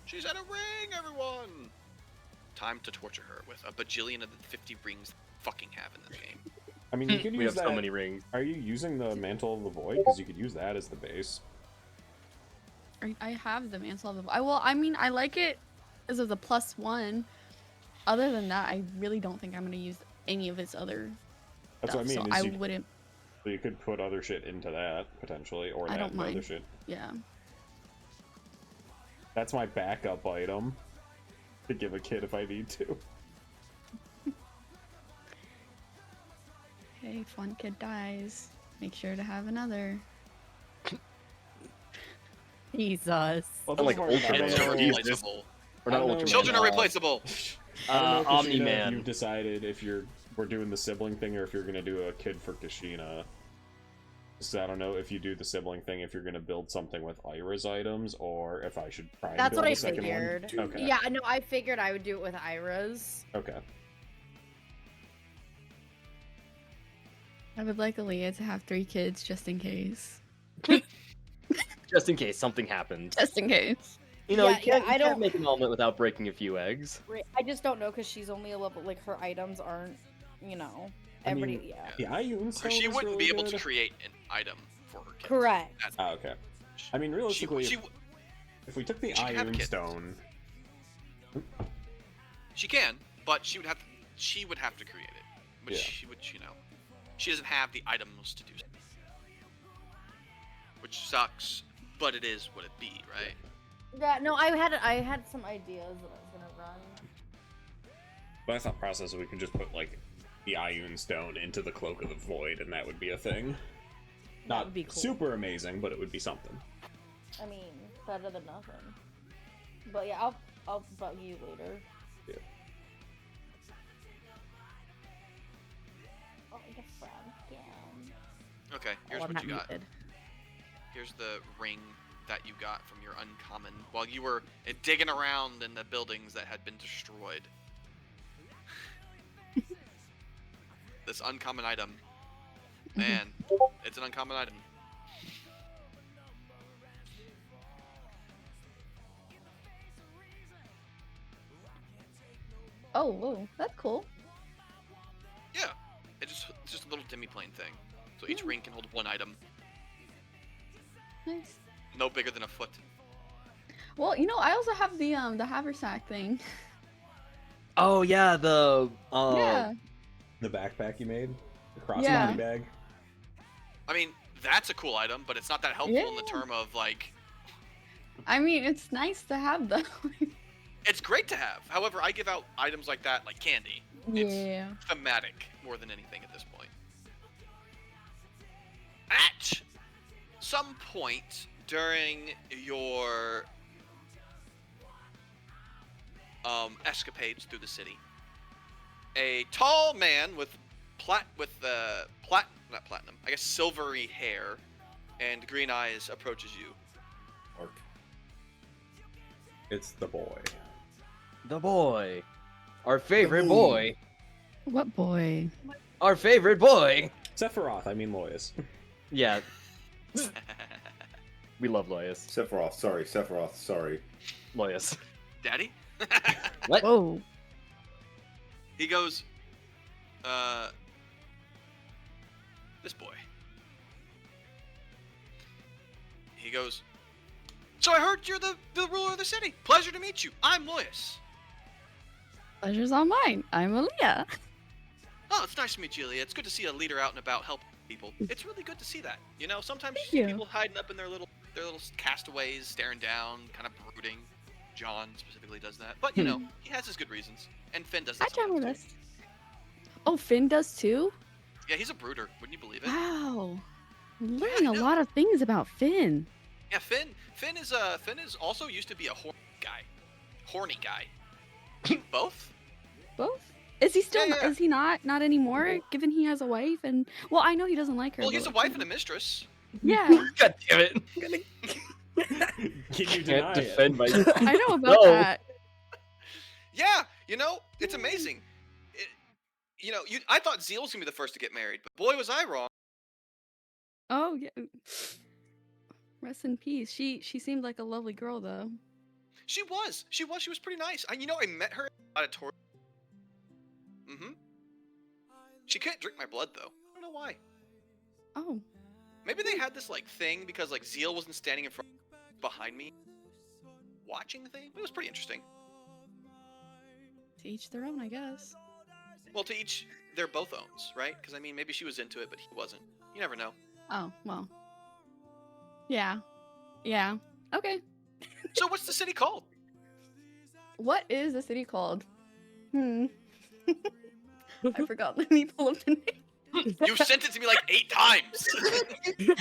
She's at a ring, everyone. Time to torture her with a bajillion of the 50 rings they fucking have in this game. I mean, you could We use have that. so many rings. Are you using the Mantle of the Void? Because you could use that as the base. I have the Mantle of the. I mean, I like it as of the +1. Other than that, I really don't think I'm gonna use any of its other. That's stuff, what I mean. So is I you, wouldn't. so you could put other shit into that potentially, or I that don't and other mind. shit. Yeah. That's my backup item to give a kid if I need to. Hey, if one kid dies, make sure to have another. Jesus. Well, Unlike this old is where I kids, don't know- Jesus. Replaceable. We're not I don't know. Ultraman. Children are replaceable. I don't know, Kashina, if Omni-Man. you've decided if we're doing the sibling thing or if you're gonna do a kid for Kashina. So I don't know if you do the sibling thing, if you're gonna build something with Ira's items, or if I should try and That's build what I a second figured. one. Okay. Yeah, no, I figured I would do it with Ira's. Okay. I would like Aaliyah to have 3 kids just in case. Just in case something happens. Just in case. You know, Yeah, you can't, I you don't- can't make an omelet without breaking a few eggs. I just don't know because she's only a level. Like her items aren't, you know. everybody, yeah. The Ioun Or stone she is wouldn't really be able to good. create an item for her kit. Correct. That's- Oh, okay. I mean, she, realistically, she, if we took the she can have a Ioun kit. stone, she can, but she would have to create it. Which Yeah. she would, she doesn't have the items to do so. Which sucks, but it is what it be, right? Yeah, no, I had some ideas that I was gonna run. by thought process, we could just put like the Ioun stone into the Cloak of the Void, and that would be a thing. That Not would be cool. super amazing, but it would be something. I mean, better than nothing. But yeah, I'll bug you later. Yeah. Oh, I guess Brad down. Okay, here's Oh, I'm what you not got. muted. Here's the ring that you got from your uncommon while you were digging around in the buildings that had been destroyed. This uncommon item. Man, it's an uncommon item. Oh, whoa, that's cool. Yeah, it's just a little demi-plane thing. So each ring can hold one item, Nice. no bigger than a foot. Well, you know, I also have the haversack thing. Oh yeah, the Yeah. The backpack you made, the crossbody Yeah. bag. I mean, that's a cool item, but it's not that helpful in the Yeah. term of like. I mean, it's nice to have though. It's great to have. However, I give out items like that like candy. Yeah. It's thematic more than anything at this point. At some point during your escapades through the city, a tall man with not platinum, I guess silvery hair and green eyes approaches you. Mark. It's the boy. the boy, our favorite boy. boy, What boy? our favorite boy. Sephiroth, I mean Loyus. Yeah, we love Loyus. Sephiroth, sorry. Loyus. Daddy? What? Whoa. He goes, this boy. He goes, so I heard you're the ruler of the city. Pleasure to meet you. I'm Loyus. Pleasure's all mine. I'm Aaliyah. Oh, it's nice to meet you, Leah. It's good to see a leader out and about helping people. It's really good to see that. You know, sometimes you Thank see you. people hiding up in their little castaways, staring down, kind of brooding. John specifically does that. But, you know, he has his good reasons. And Finn does I that try my sometimes, too. best. Oh, Finn does too? Yeah, he's a brooder. Wouldn't you believe it? Wow. I'm learning a no. lot of things about Finn. Yeah, Finn is also used to be a horny guy. Both? Both? Is he still? Yeah, yeah. Is he not? Not anymore. Given he has a wife and well, I know he doesn't like her. Well, he has a but- wife and a mistress. Yeah, God damn it! Can you deny Can't it? defend my. I know about No. that. Yeah, you know, it's amazing. I thought Zeal was gonna be the first to get married, but boy was I wrong. Oh yeah. Rest in peace. She seemed like a lovely girl though. She was pretty nice. I met her at the auditorium. Mm-hmm. She couldn't drink my blood though. I don't know why. Oh. Maybe they had this like thing because like Zeal wasn't standing in front behind me watching the thing. It was pretty interesting. To each their own, I guess. Well, to each their both owns, right? Because I mean, maybe she was into it, but he wasn't. You never know. Oh well. Yeah. Yeah. Okay. So what's the city called? What is the city called? I forgot. Let me pull up the name. You sent it to me like 8 times. You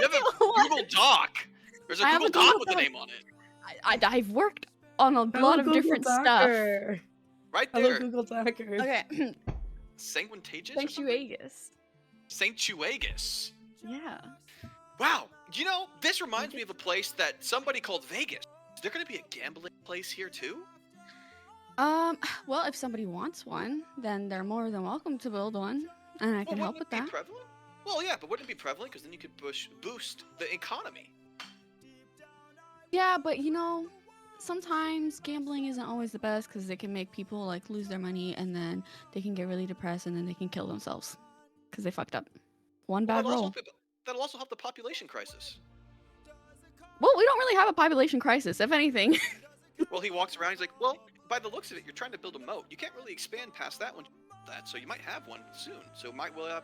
have a a lot. Google Doc. There's a I have Google a Doc Google with the Doc. name on it. I've worked on a lot of different stuff. Right Hello, there. Google Docker. Okay. Sanguintagious? Thanks you, Aegis. Sanctuagus. Yeah. Wow. You know, this reminds me of a place that somebody called Vegas. Is there going to be a gambling place here too? Well, if somebody wants one, then they're more than welcome to build one, and I can help with wouldn't it be that. prevalent? Well, yeah, but wouldn't it be prevalent? Because then you could boost the economy. Yeah, but you know, sometimes gambling isn't always the best because it can make people like lose their money and then they can get really depressed and then they can kill themselves because they fucked up. One bad roll. That'll also help the population crisis. Well, we don't really have a population crisis, if anything. Well, he walks around. He's like, well, by the looks of it, you're trying to build a moat. You can't really expand past that one. So you might have one soon. So might well,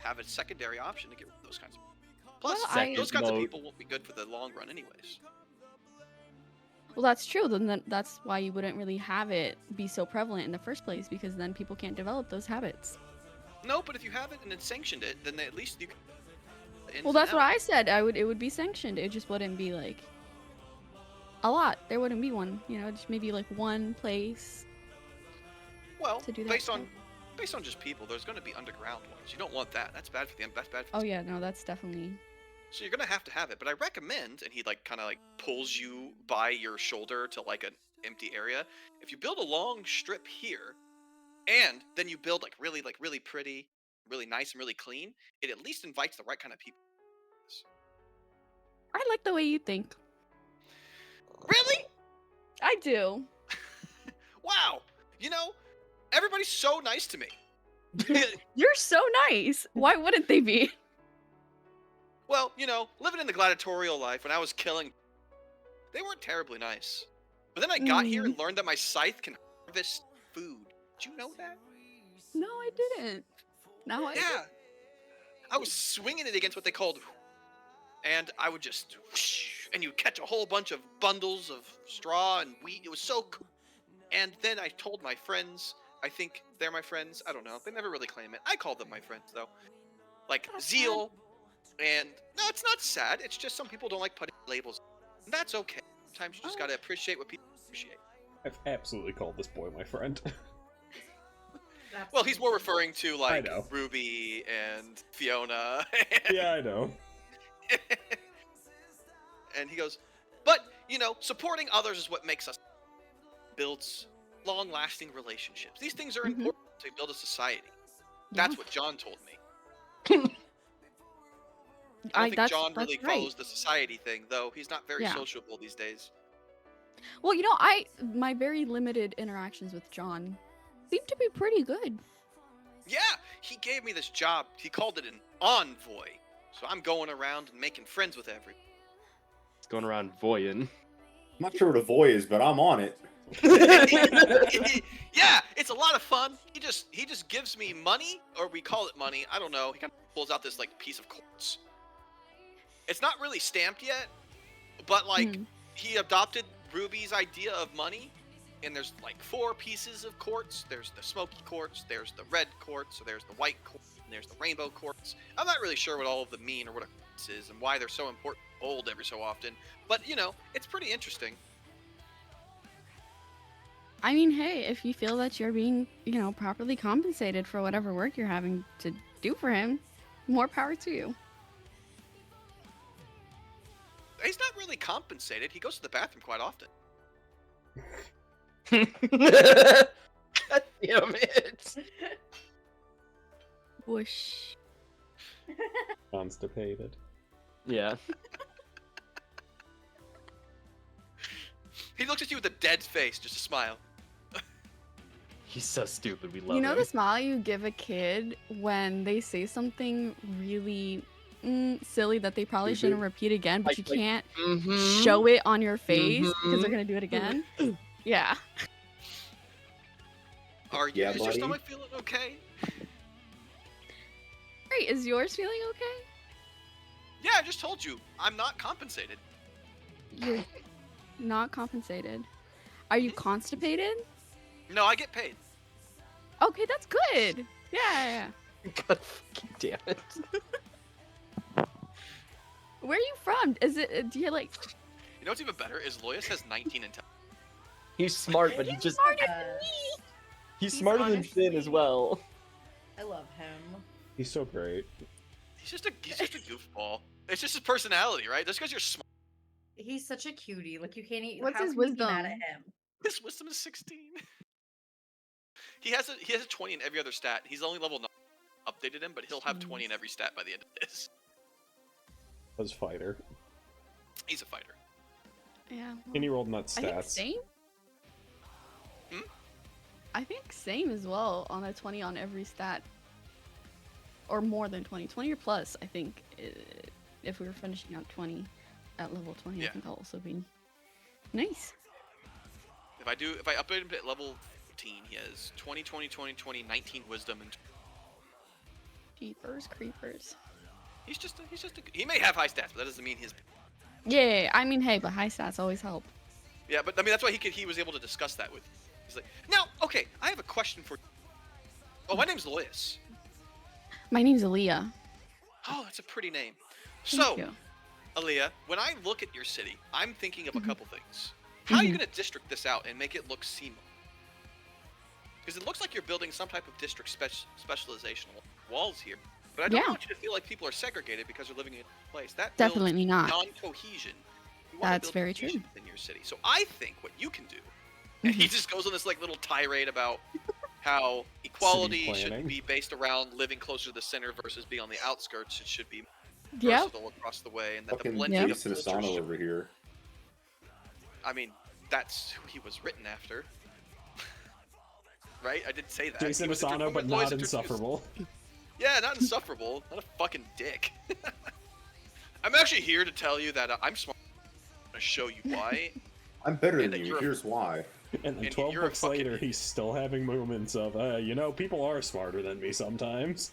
have a secondary option to get rid of those kinds of. Plus, Well, those kinds of people won't be good for the long run, anyways. Well, that's true. Then that's why you wouldn't really have it be so prevalent in the first place, because then people can't develop those habits. No, but if you have it and it's sanctioned it, then at least you can. Well, that's what I said. It would be sanctioned. It just wouldn't be like a lot. There wouldn't be one. Just maybe like one place. Well, to do that based on just people, there's going to be underground ones. You don't want that. That's bad for them. That's bad for. Oh yeah, no, that's definitely. So you're gonna have to have it, but I recommend, and he kind of pulls you by your shoulder to an empty area. If you build a long strip here, and then you build really pretty, really nice, and really clean, it at least invites the right kind of people. I like the way you think. Really? I do. Wow. Everybody's so nice to me. You're so nice. Why wouldn't they be? Well, living in the gladiatorial life when I was killing, they weren't terribly nice. But then I got here and learned that my scythe can harvest food. Did you know that? No, I didn't. Now I do. Yeah. I was swinging it against what they called, and I would just whoosh, and you'd catch a whole bunch of bundles of straw and wheat. It was so cool. And then I told my friends, I think they're my friends, I don't know. They never really claim it. I call them my friends, though. Zeal. And no, it's not sad. It's just some people don't like putting labels. And that's okay. Sometimes you just gotta appreciate what people appreciate. I've absolutely called this boy my friend. Well, he's more referring to I know. Ruby and Fiona. Yeah, I know. And he goes, but supporting others is what makes us builds long-lasting relationships. These things are important to build a society. That's what John told me. I don't think John really follows the society thing, though. He's not very sociable these days. Well, my very limited interactions with John seem to be pretty good. Yeah, he gave me this job. He called it an envoy. So I'm going around and making friends with everyone. It's going around voying. I'm not sure what a voy is, but I'm on it. Yeah, it's a lot of fun. He just gives me money, or we call it money. I don't know. He kind of pulls out this piece of quartz. It's not really stamped yet, but he adopted Ruby's idea of money, and there's 4 pieces of quartz. There's the smoky quartz, there's the red quartz, there's the white quartz, and there's the rainbow quartz. I'm not really sure what all of them mean or what a quartz is and why they're so important, old every so often. But it's pretty interesting. I mean, hey, if you feel that you're being, properly compensated for whatever work you're having to do for him, more power to you. He's not really compensated. He goes to the bathroom quite often. God damn it. Whoosh. Constipated. Yeah. He looks at you with a dead face, just a smile. He's so stupid. We love You know him. the smile you give a kid when they say something really silly that they probably shouldn't repeat again, but you can't show it on your face because they're gonna do it again? Yeah. Are you? Is your stomach feeling okay? Great. Is yours feeling okay? Yeah, I just told you. I'm not compensated. You're not compensated. Are you constipated? No, I get paid. Okay, that's good. Yeah. God fucking damn it. Where are you from? Is it? Do you like? You know what's even better is Loyas has 19 intel. He's smart, but he just Smarter than me. he's smarter than Finn honestly- as well. I love him. He's so great. He's just a goofball. It's just his personality, right? Just because you're smart. He's such a cutie. Like you can't eat. What's how his can you be mad wisdom? at him? His wisdom is 16. He has a 20 in every other stat. He's only level 9. Updated him, but he'll have 20 in every stat by the end of this. As fighter. He's a fighter. Yeah. And he rolled nut I think stats. same. Hmm? I think same as well on a 20 on every stat. Or more than 20. 20 or plus, I think. If we were finishing out 20 at level 20, Yeah. I think that'll also be nice. If I upgrade him to level 15, he has 20, 20, 20, 20, 19 wisdom, and Jeepers creepers. he's just he may have high stats, but that doesn't mean his. Yeah, I mean, hey, but high stats always help. Yeah, but I mean that's why he was able to discuss that with. He's like, now, okay, I have a question for. Oh, my name's Lois. My name's Aaliyah. Oh, that's a pretty name. Thank So, you. Aaliyah, when I look at your city, I'm thinking of a Mhm. couple things. How are you Mhm. going to district this out and make it look seamless? Because it looks like you're building some type of district specialization walls here. But I don't Yeah. want you to feel like people are segregated because they're living in a place. That builds Definitely not. non-cohesion. You wanna That's build very cohesion true. within your city. So I think what you can do, and he Mhm. just goes on this like little tirade about how equality should planning. be based around living closer to the center versus being on the outskirts. It should be Yep. versatile across the way, and that the Fucking blending Yep. of Jason cultures Asano should- over here. I mean, that's who he was written after. Right? I did say that. Jason He was Asano, but Lois not introduced- insufferable. Yeah, not insufferable. Not a fucking dick. I'm actually here to tell you that I'm smart. I'm gonna show you why. I'm better And than that you. you're a- Here's why. And then And 12 you're a books fucking later, idiot. he's still having moments of, people are smarter than me sometimes.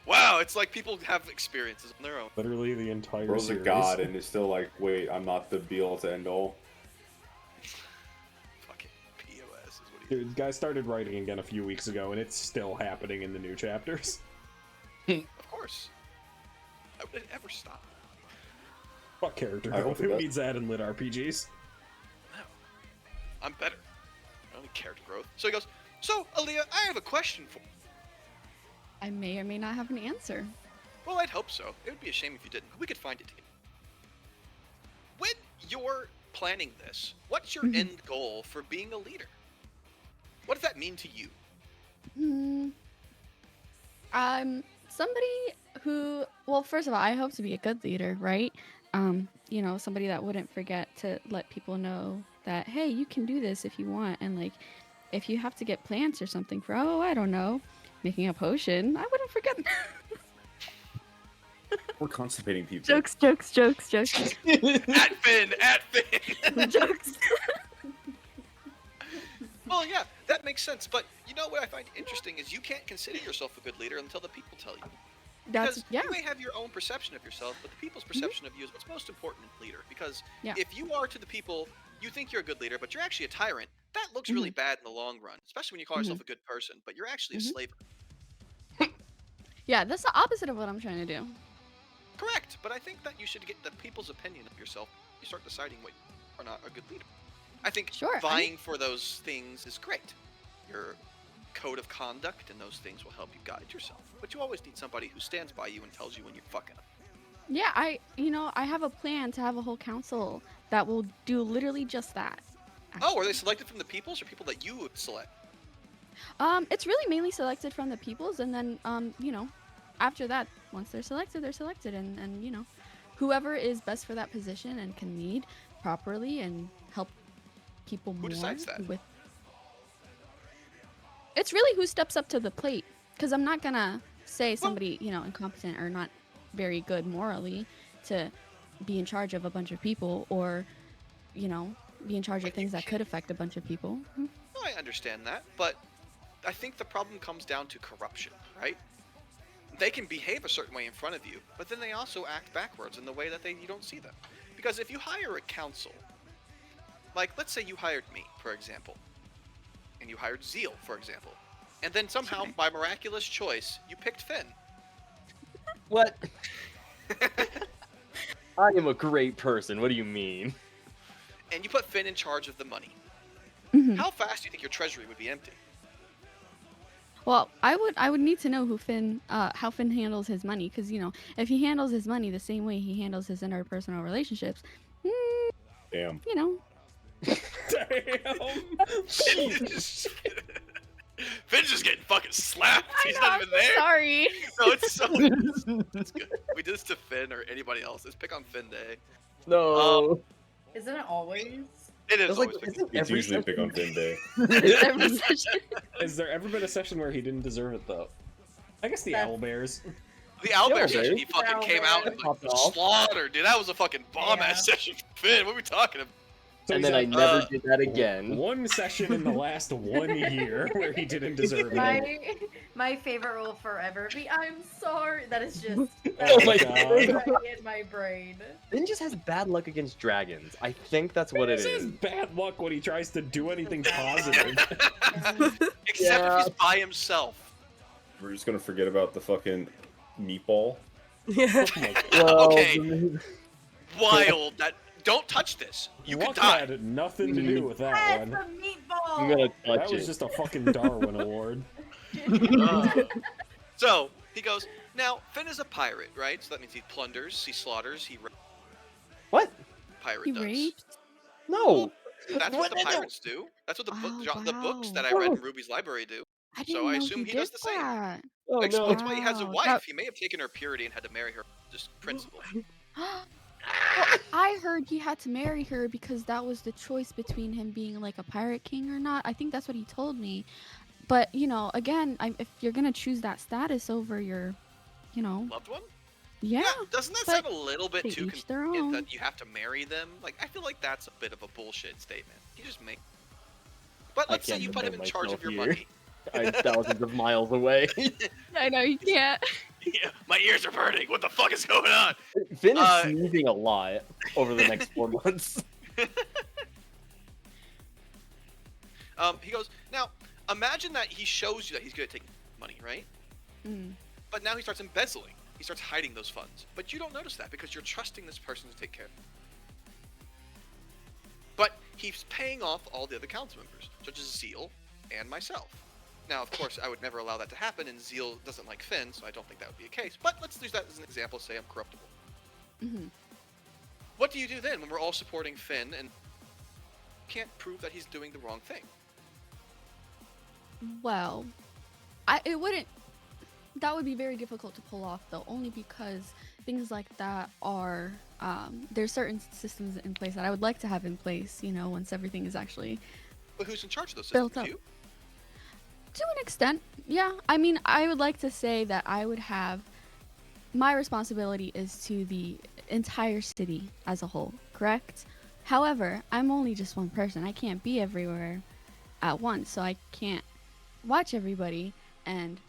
Wow, it's like people have experiences on their own. Literally the entire Bro's a series. god, and is still like, wait, I'm not the be all to end all. Fucking POS is what he Dude, guy started writing again a few weeks ago, and it's still happening in the new chapters. Of course. How would it ever stop? Fuck character I hope growth. it Who does. needs that in lit RPGs? No. I'm better. I don't need character growth. So he goes, so, Aaliyah, I have a question for you. I may or may not have an answer. Well, I'd hope so. It would be a shame if you didn't. We could find it together. When you're planning this, what's your Mhm. end goal for being a leader? What does that mean to you? I'm somebody who, well, first of all, I hope to be a good leader, right? Somebody that wouldn't forget to let people know that, hey, you can do this if you want. And like, if you have to get plants or something for, I don't know, making a potion, I wouldn't forget. We're constipating people. Jokes. At Finn! Jokes. Well, yeah, that makes sense. But you know what I find interesting is you can't consider yourself a good leader until the people tell you. That's, Because yeah. you may have your own perception of yourself, but the people's perception of you is what's most important in leader. Because Yeah. if you are to the people, you think you're a good leader, but you're actually a tyrant, that looks really bad in the long run. Especially when you call yourself a good person, but you're actually a Mhm. slave. Yeah, that's the opposite of what I'm trying to do. Correct, but I think that you should get the people's opinion of yourself. You start deciding what you are not a good leader. I think Sure, vying for those things is great. Your code of conduct and those things will help you guide yourself. But you always need somebody who stands by you and tells you when you're fucking up. Yeah, I have a plan to have a whole council that will do literally just that. Oh, are they selected from the peoples or people that you would select? It's really mainly selected from the peoples, and then, after that, once they're selected, and whoever is best for that position and can lead properly and help people Who more decides that? with. It's really who steps up to the plate, because I'm not gonna say somebody, incompetent or not very good morally to be in charge of a bunch of people, or, be in charge of But you things that could affect a bunch of people. No, I understand that, but I think the problem comes down to corruption, right? They can behave a certain way in front of you, but then they also act backwards in the way that you don't see them. Because if you hire a council, like let's say you hired me, for example, and you hired Zeal, for example, and then somehow, Sure. by miraculous choice, you picked Finn. What? I am a great person. What do you mean? And you put Finn in charge of the money. Mhm. How fast do you think your treasury would be empty? Well, I would need to know how Finn handles his money, because if he handles his money the same way he handles his interpersonal relationships, Damn. Finn's just getting fucking slapped. He's not even there. Sorry. No, it's so it's good. We did this to Finn or anybody else. Let's pick on Finn Day. No. Isn't it always? It is It's like, always big. isn't It's every usually pick on Finn Day. Every session. Has there ever been a session where he didn't deserve it though? I guess the That's- Owlbears. The Owlbear Yo, session, dude. he fucking came out and Popped like, off. slaughtered, dude. That was a fucking bomb Yeah. ass session for Finn. What are we talking about? So And he's then I had, never did that again. one session in the last 1 year where he didn't deserve it. My favorite will forever be I'm sorry. That is just Oh my that's God. right in my brain. Finn just has bad luck against dragons. I think that's what it This is is. bad luck when he tries to do anything positive. Except Yeah. if he's by himself. We're just gonna forget about the fucking meatball. Yeah. Well, Okay. Wild. That don't touch this. You could Luck die. had nothing to do with that Yes, one. a meatball. I'm gonna That touch was it. just a fucking Darwin award. So he goes. Now Finn is a pirate, right? So that means he plunders, he slaughters, he What? pirate He does. raped? No. That's what the What? pirates do. That's what the Oh, the books wow. that I read in Ruby's library do. I So didn't I know assume he did does the same. that. Oh no. Explains why he has a Wow, wife. that- He may have taken her purity and had to marry her just principle. Well, I heard he had to marry her because that was the choice between him being like a pirate king or not. I think that's what he told me. But you know, again, if you're gonna choose that status over your, you know, Loved one? yeah, Doesn't that but sound a little bit they too each their convenient own. that you have to marry them? Like, I feel like that's a bit of a bullshit statement. You just make. But I let's say can't you put him in defend charge of your myself money. I'm thousands of miles away. I know you can't. Yeah, my ears are burning. What the fuck is going on? Finn is Uh, sneezing a lot over the next 4 months. He goes, now, imagine that he shows you that he's good at taking money, right? Mm. But now he starts embezzling. He starts hiding those funds. But you don't notice that because you're trusting this person to take care of it. But he's paying off all the other council members, such as Zeal and myself. Now, of course, I would never allow that to happen, and Zeal doesn't like Finn, so I don't think that would be a case. But let's use that as an example. Say I'm corruptible. Hmm. What do you do then when we're all supporting Finn and can't prove that he's doing the wrong thing? Well, it wouldn't. That would be very difficult to pull off, though, only because things like that are. There's certain systems in place that I would like to have in place. You know, once everything is actually But who's in charge of those Built systems? up. You? to an extent. Yeah, I mean, I would like to say that I would have. My responsibility is to the entire city as a whole, correct? However, I'm only just one person. I can't be everywhere at once, so I can't watch everybody and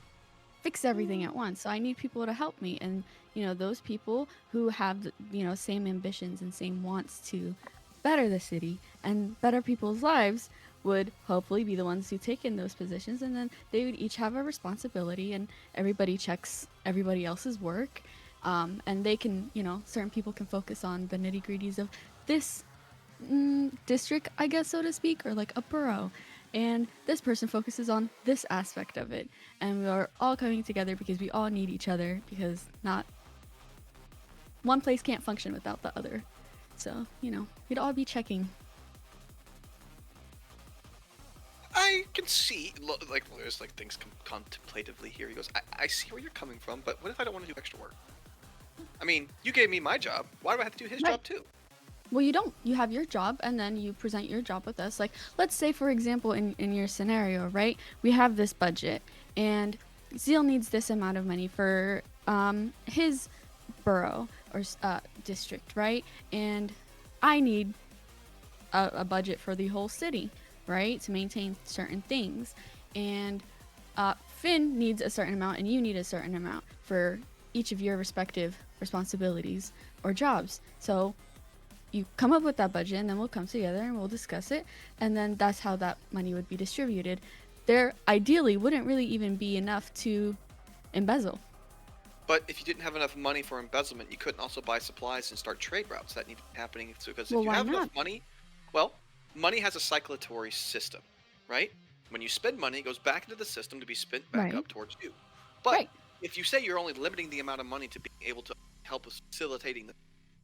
fix everything at once. So I need people to help me, and you know, those people who have same ambitions and same wants to better the city and better people's lives would hopefully be the ones who take in those positions, and then they would each have a responsibility, and everybody checks everybody else's work, and they can, certain people can focus on the nitty-gritties of this district, I guess, so to speak, or like a borough, and this person focuses on this aspect of it, and we are all coming together because we all need each other, because not one place can't function without the other. So, we'd all be checking. I can see, like, there's like things contemplatively here. He goes, I see where you're coming from, but what if I don't want to do extra work? I mean, you gave me my job. Why do I have to do his Right. job too? Well, you don't. You have your job, and then you present your job with us. Like, let's say, for example, in your scenario, right? We have this budget, and Zeal needs this amount of money for his borough or district, right? And I need a budget for the whole city, right? To maintain certain things. And Finn needs a certain amount, and you need a certain amount for each of your respective responsibilities or jobs. So you come up with that budget, and then we'll come together and we'll discuss it, and then that's how that money would be distributed. There ideally wouldn't really even be enough to embezzle. But if you didn't have enough money for embezzlement, you couldn't also buy supplies and start trade routes. That need to be happening because Well, if you why have enough not? money, well, money has a circulatory system, right? When you spend money, it goes back into the system to be spent back Right. up towards you. But Right. if you say you're only limiting the amount of money to be able to help with facilitating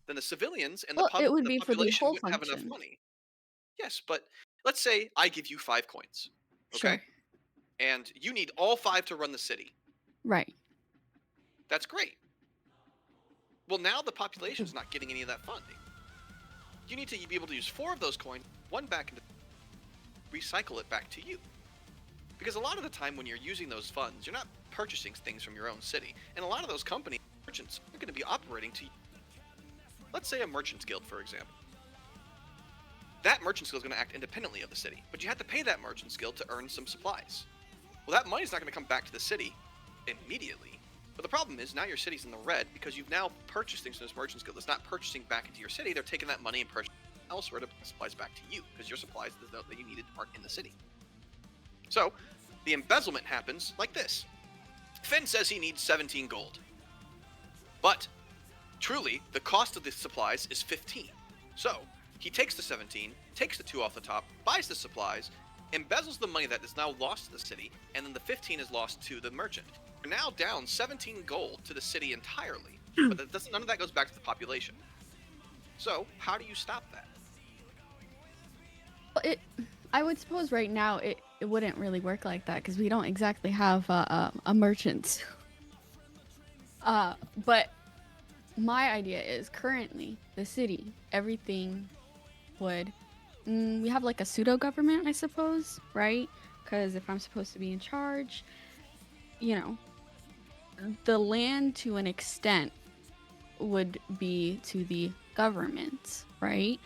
then the civilians and Well, the, it would the be for the population whole wouldn't have enough function. money. Yes, but let's say I give you 5 coins, okay? Sure. And you need all 5 to run the city. Right. That's great. Well, now the population's not getting any of that funding. you need to be able to use 4 of those coins, one back into recycle it back to you. Because a lot of the time when you're using those funds, you're not purchasing things from your own city. And a lot of those companies, merchants, are going to be operating to, let's say a merchant's guild, for example. That merchant's guild is going to act independently of the city, but you have to pay that merchant's guild to earn some supplies. Well, that money's not going to come back to the city immediately. But the problem is now your city's in the red because you've now purchased things from this merchant's guild that's not purchasing back into your city. They're taking that money and purchasing elsewhere to bring supplies back to you because your supplies that you needed aren't in the city. So the embezzlement happens like this. Finn says he needs 17 gold. But truly, the cost of the supplies is 15. So he takes the 17, takes the 2 off the top, buys the supplies, embezzles the money that is now lost to the city, and then the 15 is lost to the merchant. We're now down 17 gold to the city entirely, but none of that goes back to the population. So, how do you stop that? Well, I would suppose right now it wouldn't really work like that because we don't exactly have a merchant. But my idea is currently the city, everything would. We have like a pseudo government, I suppose, right? Because if I'm supposed to be in charge, you know, the land to an extent would be to the government, right?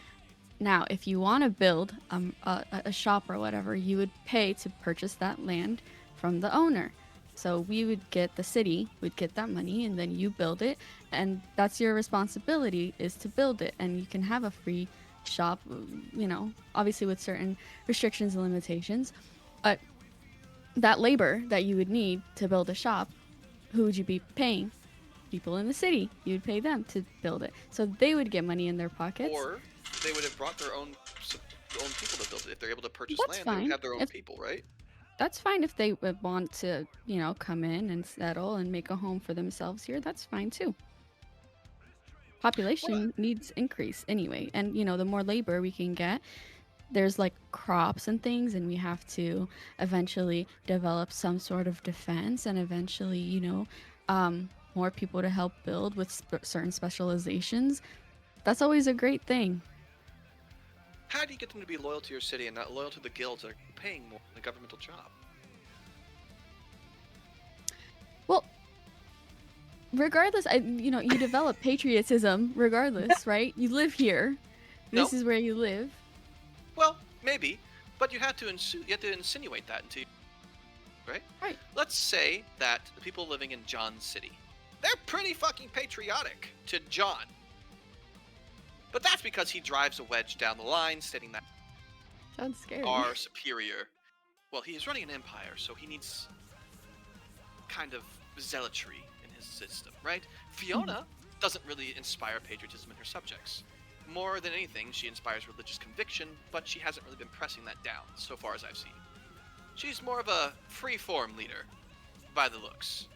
Now, if you want to build a shop or whatever, you would pay to purchase that land from the owner. So we would get, the city would get that money and then you build it, and that's your responsibility, is to build it, and you can have a free shop, you know, obviously with certain restrictions and limitations. But that labor that you would need to build a shop, who would you be paying? People in the city. You would pay them to build it, so they would get money in their pockets. Or they would have brought their own people to build it. If they're able to purchase That's land, they fine. would have their own people, right? That's fine if they would want to, you know, come in and settle and make a home for themselves here. That's fine too. Population needs increase anyway, and you know, the more labor we can get, there's like crops and things, and we have to eventually develop some sort of defense, and eventually, you know, more people to help build with certain specializations. That's always a great thing. How do you get them to be loyal to your city and not loyal to the guilds that are paying more than a governmental job? Well, regardless, you know, you develop patriotism regardless, right? You live here. This is where you live. Well, maybe, but you have to insinuate that into, right? Right. Let's say that the people living in John's city, they're pretty fucking patriotic to John. But that's because he drives a wedge down the line, stating that Sounds scary. are superior. Well, he is running an empire, so he needs kind of zealotry in his system, right? Fiona doesn't really inspire patriotism in her subjects. More than anything, she inspires religious conviction, but she hasn't really been pressing that down, so far as I've seen. She's more of a free-form leader, by the looks.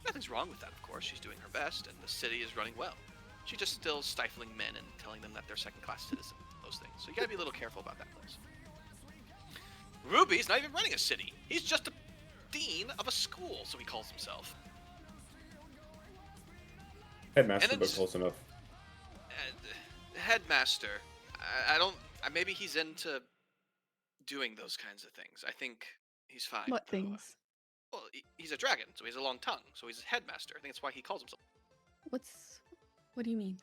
Nothing's wrong with that, of course. She's doing her best, and the city is running well. She's just still stifling men and telling them that they're second-class citizens, those things. So you gotta be a little careful about that place. Ruby's not even running a city. He's just a dean of a school, so he calls himself. Headmaster, but close enough. Headmaster. I don't... maybe he's into doing those kinds of things. I think he's fine. What things? Well, he's a dragon, so he has a long tongue, so he's a headmaster. I think that's why he calls himself. What do you mean?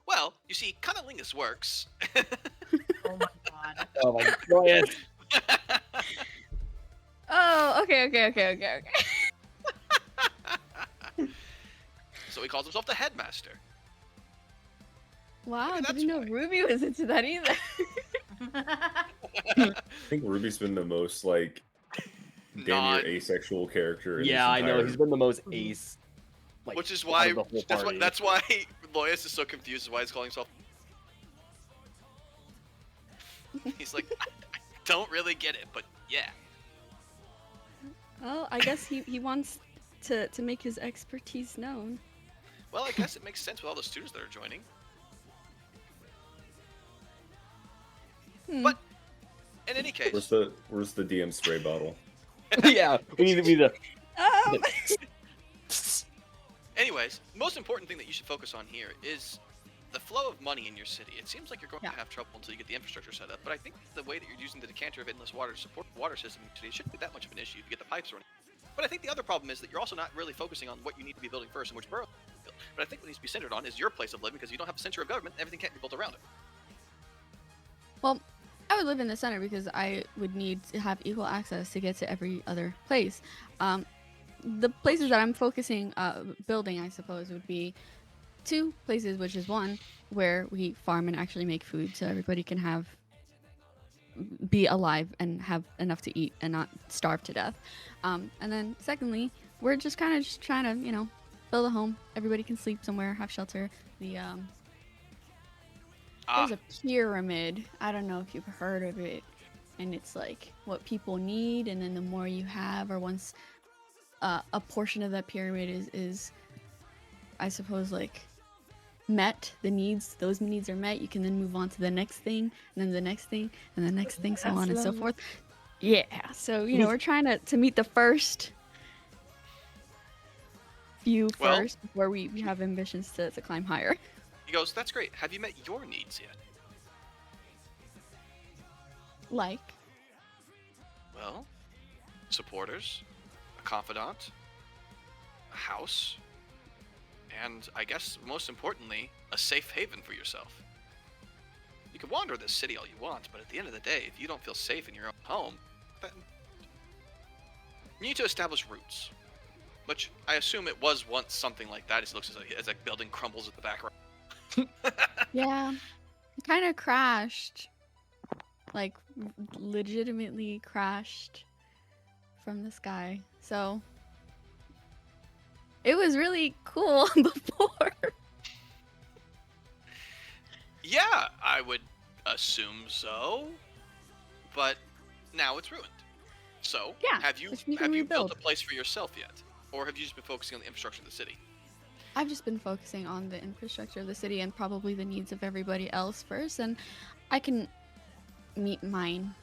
Well, you see, Cunnilingus works. Oh my god. Oh my god. Oh, okay. So he calls himself the headmaster. Wow, I Maybe didn't know that's why. Ruby was into that either. I think Ruby's been the most like damn near asexual character. In Yeah, this I know. entire- He's been the most ace. Like, Which is out why of the whole party. that's why Loyas is so confused as why he's calling himself. He's like, I don't really get it, but yeah. Well, I guess he wants to make his expertise known. Well, I guess it makes sense with all the students that are joining. Hmm. But in any case, Where's the DM spray bottle? Yeah, we need to be the. Anyways, most important thing that you should focus on here is the flow of money in your city. It seems like you're going Yeah. to have trouble until you get the infrastructure set up, but I think the way that you're using the decanter of endless water to support the water system in your city shouldn't be that much of an issue if you get the pipes running. But I think the other problem is that you're also not really focusing on what you need to be building first and which borough you need to build. But I think what needs to be centered on is your place of living, because you don't have a center of government, everything can't be built around it. Well, I would live in the center because I would need to have equal access to get to every other place. The places that I'm focusing, building, I suppose, would be 2 places, which is one where we farm and actually make food, so everybody can be alive and have enough to eat and not starve to death. And then secondly, we're just kind of just trying to, build a home. Everybody can sleep somewhere, have shelter. There's a pyramid. I don't know if you've heard of it. And it's like what people need, and then the more you have, or once a portion of that pyramid is I suppose, like, met, those needs are met, you can then move on to the next thing, and then the next thing, and the next thing, so on and so forth. Yeah, so, we're trying to meet the first few first before we have ambitions to climb higher. He goes, that's great. Have you met your needs yet? Like? Well, supporters, a confidant, a house, and I guess most importantly, a safe haven for yourself. You can wander this city all you want, but at the end of the day, if you don't feel safe in your own home, then you need to establish roots. Which I assume it was once something like that. It looks as like building crumbles in the background. Yeah, it kind of crashed, like legitimately crashed from the sky. So it was really cool before. Yeah, I would assume so. But now it's ruined. So, Yeah, have you which we can built rebuild. a place for yourself yet? Or have you just been focusing on the infrastructure of the city? I've just been focusing on the infrastructure of the city and probably the needs of everybody else first, and I can meet mine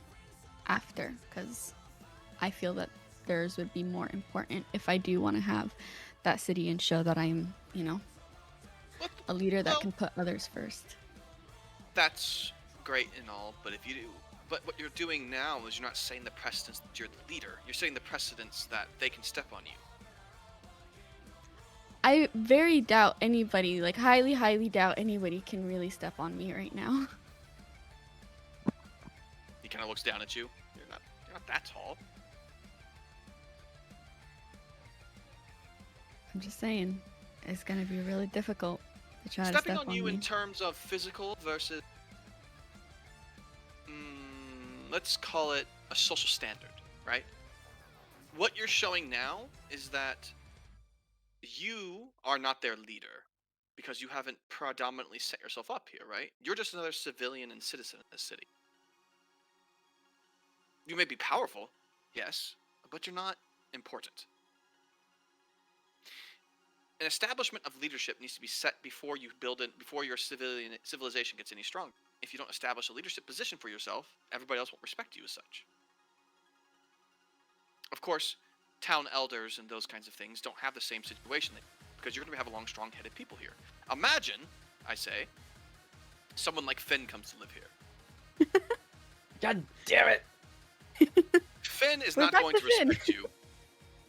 after, because I feel that theirs would be more important if I do want to have that city and show that I am, What? a leader that Well- can put others first. That's great and all, but but what you're doing now is you're not setting the precedence that you're the leader. You're setting the precedence that they can step on you. I very doubt anybody, like highly, highly doubt anybody can really step on me right now. He kind of looks down at you. You're not that tall. I'm just saying, it's gonna be really difficult to try to Stepping step on you me. in terms of physical versus, let's call it a social standard, right? What you're showing now is that you are not their leader because you haven't predominantly set yourself up here, right? You're just another civilian and citizen in this city. You may be powerful, yes, but you're not important. An establishment of leadership needs to be set before you build it, before your civilization gets any stronger. If you don't establish a leadership position for yourself, everybody else won't respect you as such. Of course, town elders and those kinds of things don't have the same situation because you're going to have a long, strong-headed people here. Imagine, I say, someone like Finn comes to live here. God damn it! Finn is We're not back going to to Finn. respect you.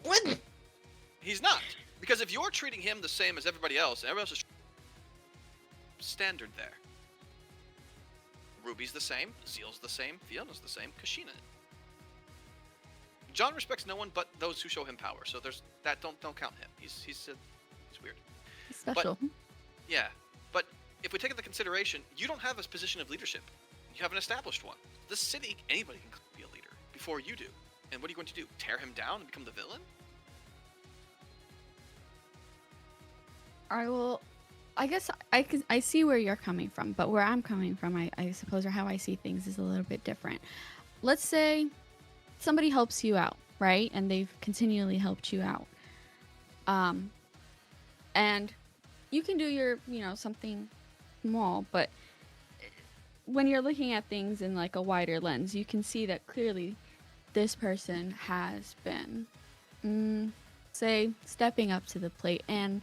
What? He's not. Because if you're treating him the same as everybody else, and everybody else is standard there. Ruby's the same, Zeal's the same, Fiona's the same, Kashina. John respects no one but those who show him power, so there's that. Don't count him. He's weird. It's special. Yeah, but if we take into consideration, you don't have a position of leadership. You haven't established one. This city, anybody can be a leader before you do. And what are you going to do? Tear him down and become the villain? I guess I see where you're coming from, but where I'm coming from, I suppose, or how I see things is a little bit different. Let's say somebody helps you out, right? And they've continually helped you out. And you can do your, something small, but when you're looking at things in like a wider lens, you can see that clearly this person has been, say, stepping up to the plate and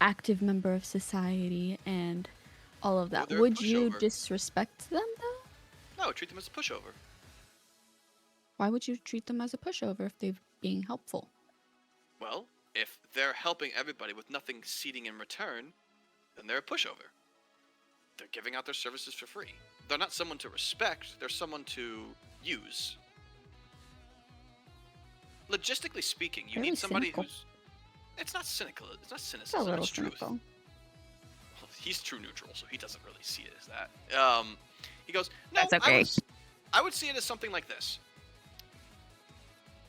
active member of society and all of that. they're a Would you pushover. disrespect them though? No, treat them as a pushover. Why would you treat them as a pushover if they're being helpful? Well, if they're helping everybody with nothing seeding in return, then they're a pushover. They're giving out their services for free. They're not someone to respect, they're someone to use. Logistically speaking, you Very need somebody cynical. who's... It's not cynical, it's not It's a cynicism, little it's truth. cynical. Well, he's true neutral, so he doesn't really see it as that. He goes, no, That's okay. I would see it as something like this.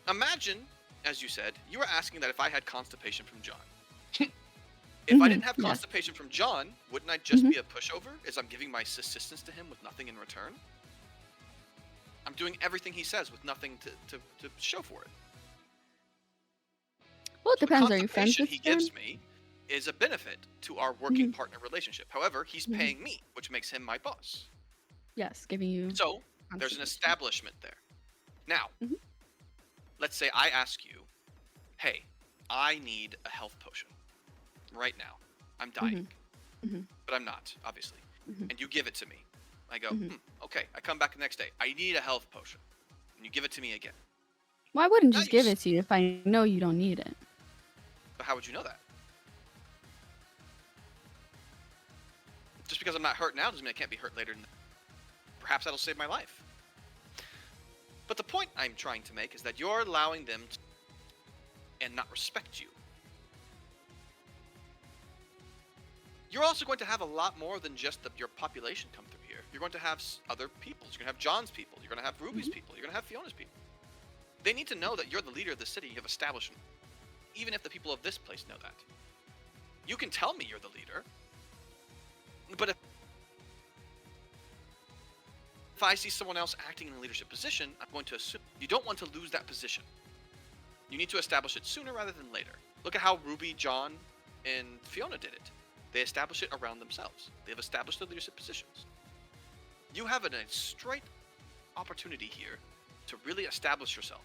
Imagine, as you said, you were asking that if I had constipation from John. If I didn't have yeah. constipation from John, wouldn't I just Mhm. be a pushover? As I'm giving my assistance to him with nothing in return? I'm doing everything he says with nothing to show for it. Well, it So the depends. Are you friends constipation with he John? gives me is a benefit to our working partner relationship. However, he's Mhm. paying me, which makes him my boss. Yes, giving you. So there's an contribution. establishment there. Now, Mhm. let's say I ask you, hey, I need a health potion right now. I'm dying. Mhm. But I'm not, obviously. Mhm. And you give it to me. I go, Mhm. okay. I come back the next day. I need a health potion. And you give it to me again. Well, I wouldn't Now just you give s- it to you if I know you don't need it. But how would you know that? Just because I'm not hurt now doesn't mean I can't be hurt later. Perhaps that'll save my life. But the point I'm trying to make is that you're allowing them to and not respect you. You're also going to have a lot more than just your population come through here. You're going to have other peoples. You're going to have John's people. You're going to have Ruby's people. You're going to have Fiona's people. They need to know that you're the leader of the city you have established, even if the people of this place know that. You can tell me you're the leader, but if I see someone else acting in a leadership position, I'm going to assume you don't want to lose that position. You need to establish it sooner rather than later. Look at how Ruby, John, and Fiona did it. They establish it around themselves. They've established their leadership positions. You have a straight opportunity here to really establish yourself.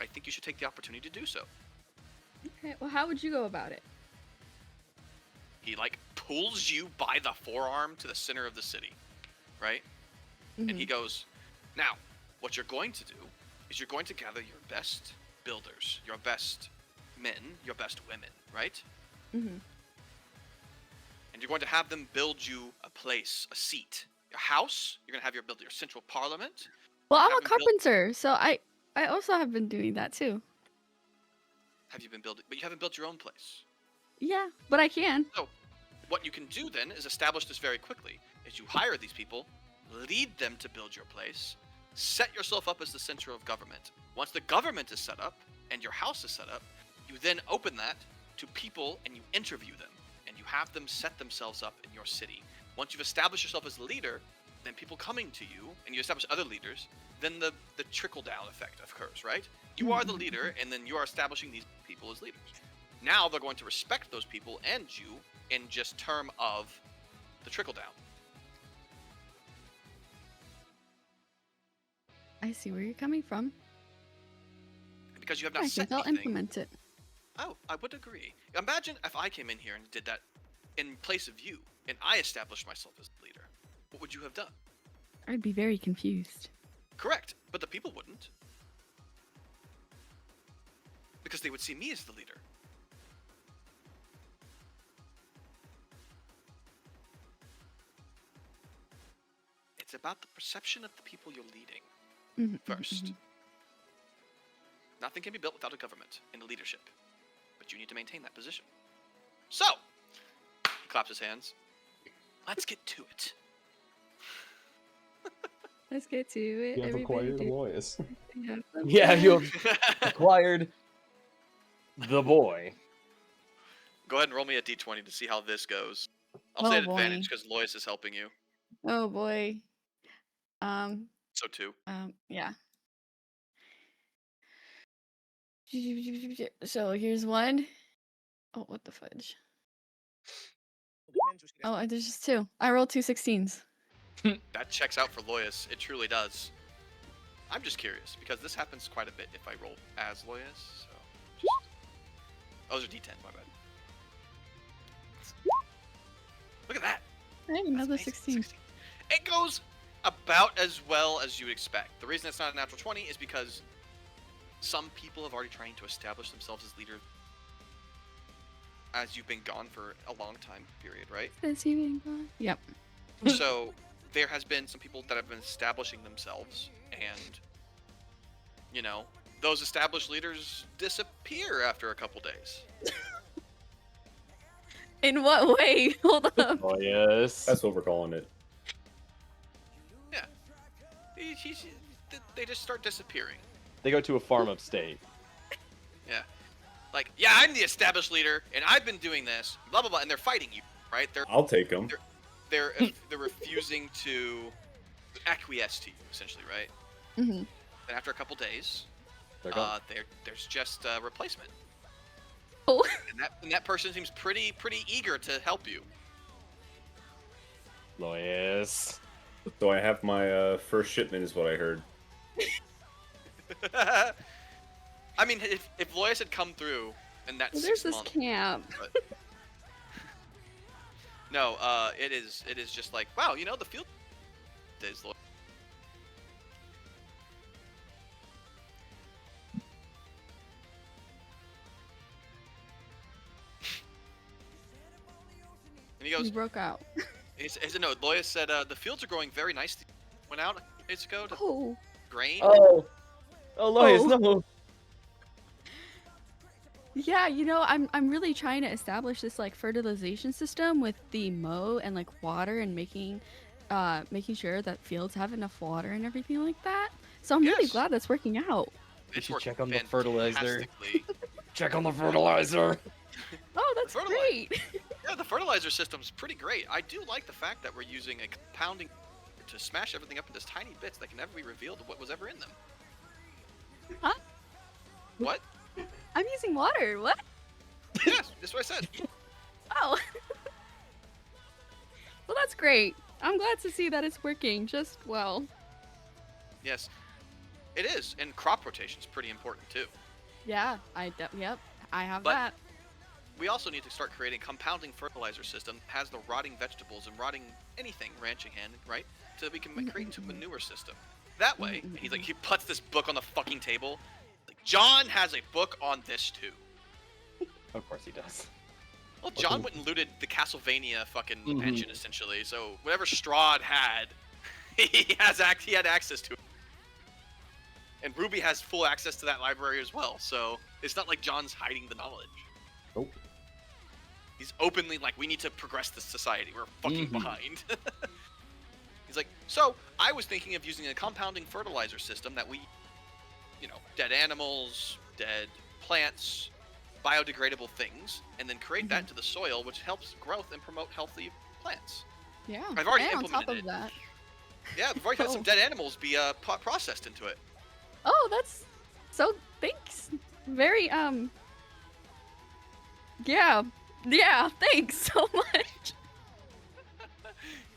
I think you should take the opportunity to do so. Okay. Well, how would you go about it? He pulls you by the forearm to the center of the city, right? And he goes, now, what you're going to do is you're going to gather your best builders, your best men, your best women, right? Mm-hmm. And you're going to have them build you a place, a seat. Your house, you're going to have build your central parliament. Well, I'm a Haven't built- carpenter, so I also have been doing that too. Have you been building? But you haven't built your own place. Yeah, but I can. So, what you can do then is establish this very quickly. Is you hire these people, lead them to build your place, set yourself up as the center of government. Once the government is set up and your house is set up, you then open that to people and you interview them and you have them set themselves up in your city. Once you've established yourself as a leader, then people coming to you and you establish other leaders, then the trickle down effect occurs, right? You are the leader and then you are establishing these people as leaders. Now they're going to respect those people and you in just term of the trickle down. I see where you're coming from. Because you have I not think set I'll anything. implement it. Oh, I would agree. Imagine if I came in here and did that in place of you, and I established myself as the leader. What would you have done? I'd be very confused. Correct, but the people wouldn't. Because they would see me as the leader. It's about the perception of the people you're leading Mhm, mhm, first. mhm. Nothing can be built without a government and a leadership. But you need to maintain that position. So, he claps his hands. Let's get to it. Let's get to it. You have Everybody acquired do- lawyers. Yeah, Yeah, you've acquired the boy. Go ahead and roll me a d20 to see how this goes. I'll Oh, say at boy. advantage because Lois is helping you. Oh boy. So too. Yeah. So here's one. Oh, what the fudge? Oh, there's just two. I rolled 2 16s. That checks out for Lois. It truly does. I'm just curious because this happens quite a bit if I roll as Lois. So Those are D10s, my bad. Look at that. Hey, That's another amazing. 16. It goes about as well as you would expect. The reason it's not a natural 20 is because some people have already tried to establish themselves as leaders as you've been gone for a long time period, right? Is he being gone? Yep. So there has been some people that have been establishing themselves, and you know, those established leaders disappear after a couple days. In what way? Hold up. Oh yes. That's what we're calling it. Yeah. They just start disappearing. They go to a farm upstate. Yeah. Like, yeah, I'm the established leader, and I've been doing this, blah, blah, blah, and they're fighting you, right? I'll take them. They're refusing to acquiesce to you, essentially, right? Mm-hmm. Then after a couple days, They're gone. there's just a replacement. Oh. And that person seems pretty eager to help you. Lois. So I have my first shipment, is what I heard. I mean, if Lois had come through in that Well, 6 there's this months, camp. but... No, it is just like, wow, you know, the field is Lois. And he He goes, broke out. he said, no, Lois said, the fields are growing very nicely. Went out days ago to Oh. grain. Oh, Lois, Oh. no. Yeah, you know, I'm really trying to establish this like fertilization system with the mow and like water and making sure that fields have enough water and everything like that. So I'm really Yes. glad that's working out. You It's should working check on the fertilizer. fantastically. Check on the fertilizer. Oh, that's Fertilizer. great. Yeah, the fertilizer system's pretty great. I do like the fact that we're using a compounding to smash everything up into tiny bits that can never be revealed what was ever in them. Huh? What? I'm using water. What? Yes, that's what I said. Oh. Well, that's great. I'm glad to see that it's working just well. Yes, it is, and crop rotation's pretty important too. Yeah, yep, I have But- that. We also need to start creating compounding fertilizer system that has the rotting vegetables and rotting anything ranching hand, right? So that we can create into a manure system. That way, and he's like, he puts this book on the fucking table. Like, John has a book on this too. Of course he does. Well, John went and looted the Castlevania fucking Mhm. engine essentially. So whatever Strahd had, he had access to it. And Ruby has full access to that library as well. So it's not like John's hiding the knowledge. Nope. He's openly like, we need to progress this society. We're fucking Mhm. behind. He's like, so I was thinking of using a compounding fertilizer system that we, you know, dead animals, dead plants, biodegradable things, and then create that into the soil, which helps growth and promote healthy plants. Yeah. I've already and on top implemented of that. Yeah, we've already had some Oh. dead animals be processed into it. Oh, that's so thanks. Very yeah, thanks so much.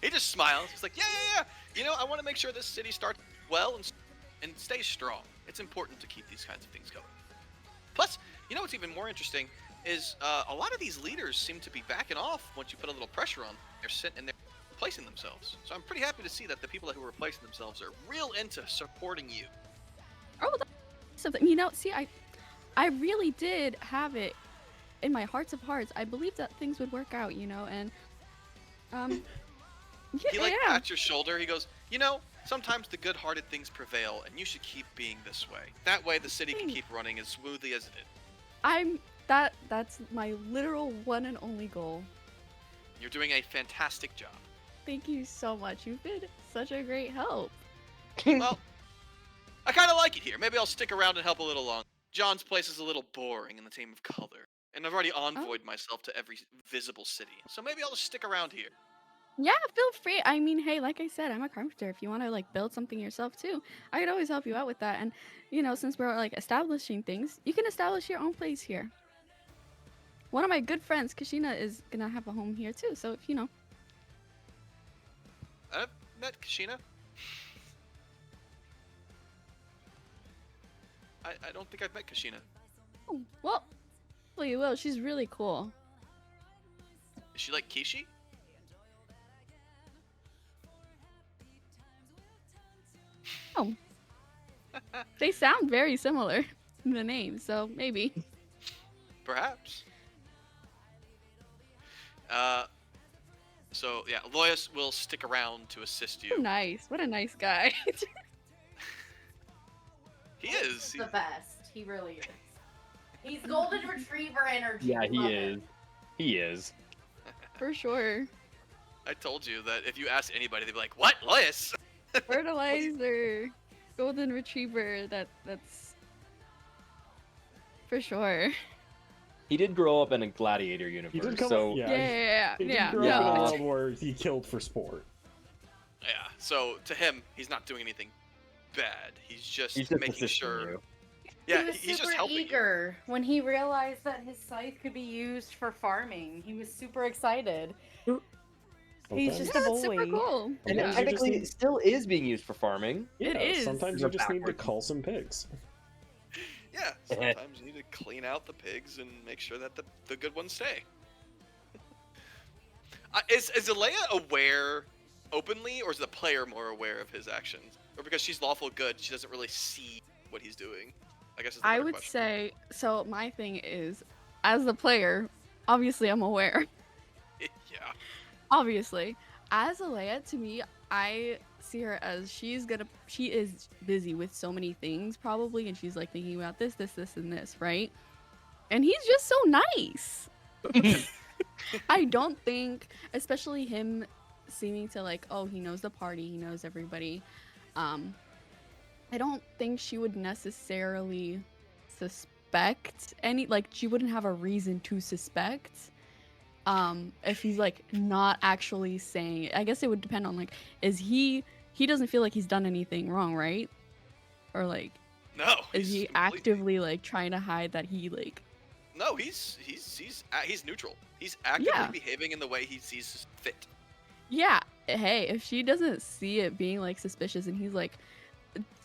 He just smiles. He's like, yeah. You know, I want to make sure this city starts well and stays strong. It's important to keep these kinds of things going. Plus, you know what's even more interesting is a lot of these leaders seem to be backing off once you put a little pressure on. They're sitting and they're replacing themselves. So I'm pretty happy to see that the people who are replacing themselves are real into supporting you. Oh, that's something. You know, see, I really did have it in my hearts of hearts. I believed that things would work out, you know, and He like pats your shoulder. He goes, you know, sometimes the good-hearted things prevail, and you should keep being this way. That way, the city can keep running as smoothly as it is. That's my literal one and only goal. You're doing a fantastic job. Thank you so much. You've been such a great help. Well, I kind of like it here. Maybe I'll stick around and help a little longer. John's place is a little boring in the name of color, and I've already envoyed myself to every visible city. So maybe I'll just stick around here. Yeah, feel free. I mean, hey, like I said, I'm a carpenter. If you want to like build something yourself too, I could always help you out with that. And you know, since we're like establishing things, you can establish your own place here. One of my good friends, Kashina, is gonna have a home here too. So if you know, I've met Kashina. I don't think I've met Kashina. oh, well, Well, you will. She's really cool. Is she like Kishi? They sound very similar in the name, so maybe. Perhaps. So yeah, Loyas will stick around to assist you. Nice. What a nice guy. He is. He's the best. He really is. He's golden retriever energy. Yeah, he Love is. it. He is. For sure. I told you that if you ask anybody, they'd be like, "What, Loyas?" Fertilizer. Golden retriever. That's for sure. He did grow up in a gladiator He universe, did come so Yeah. He did Yeah. grow up in a No. world where he killed for sport. Yeah. So to him, he's not doing anything bad. He's just he's just making assisting sure. you. Yeah, he was he's super just helping you. eager when he realized that his scythe could be used for farming. He was super excited. He's Sometimes- just Yeah, a it's super boy. cool. And Sometimes it you just technically need- still is being used for farming. It Yeah, is. Sometimes You're you just need to backwards. cull some pigs. Yeah. Sometimes you need to clean out the pigs and make sure that the good ones stay. Is Alea aware openly, or is the player more aware of his actions? Or because she's lawful good, she doesn't really see what he's doing? I guess is the I better would question. say so. My thing is, as the player, obviously I'm aware. Yeah. Obviously, as Alea, to me, I see her as she is busy with so many things probably, and she's like thinking about this, and this, right? And he's just so nice. I don't think, especially him seeming to like, oh, he knows the party, he knows everybody. I don't think she would necessarily suspect any, like, she wouldn't have a reason to suspect if he's like not actually saying it. I guess it would depend on like, is he doesn't feel like he's done anything wrong, right? Or like, No. is he's he completely- actively like trying to hide that he like No, he's neutral. He's actively Yeah. behaving in the way he sees fit. yeah, hey, if she doesn't see it being like suspicious and he's like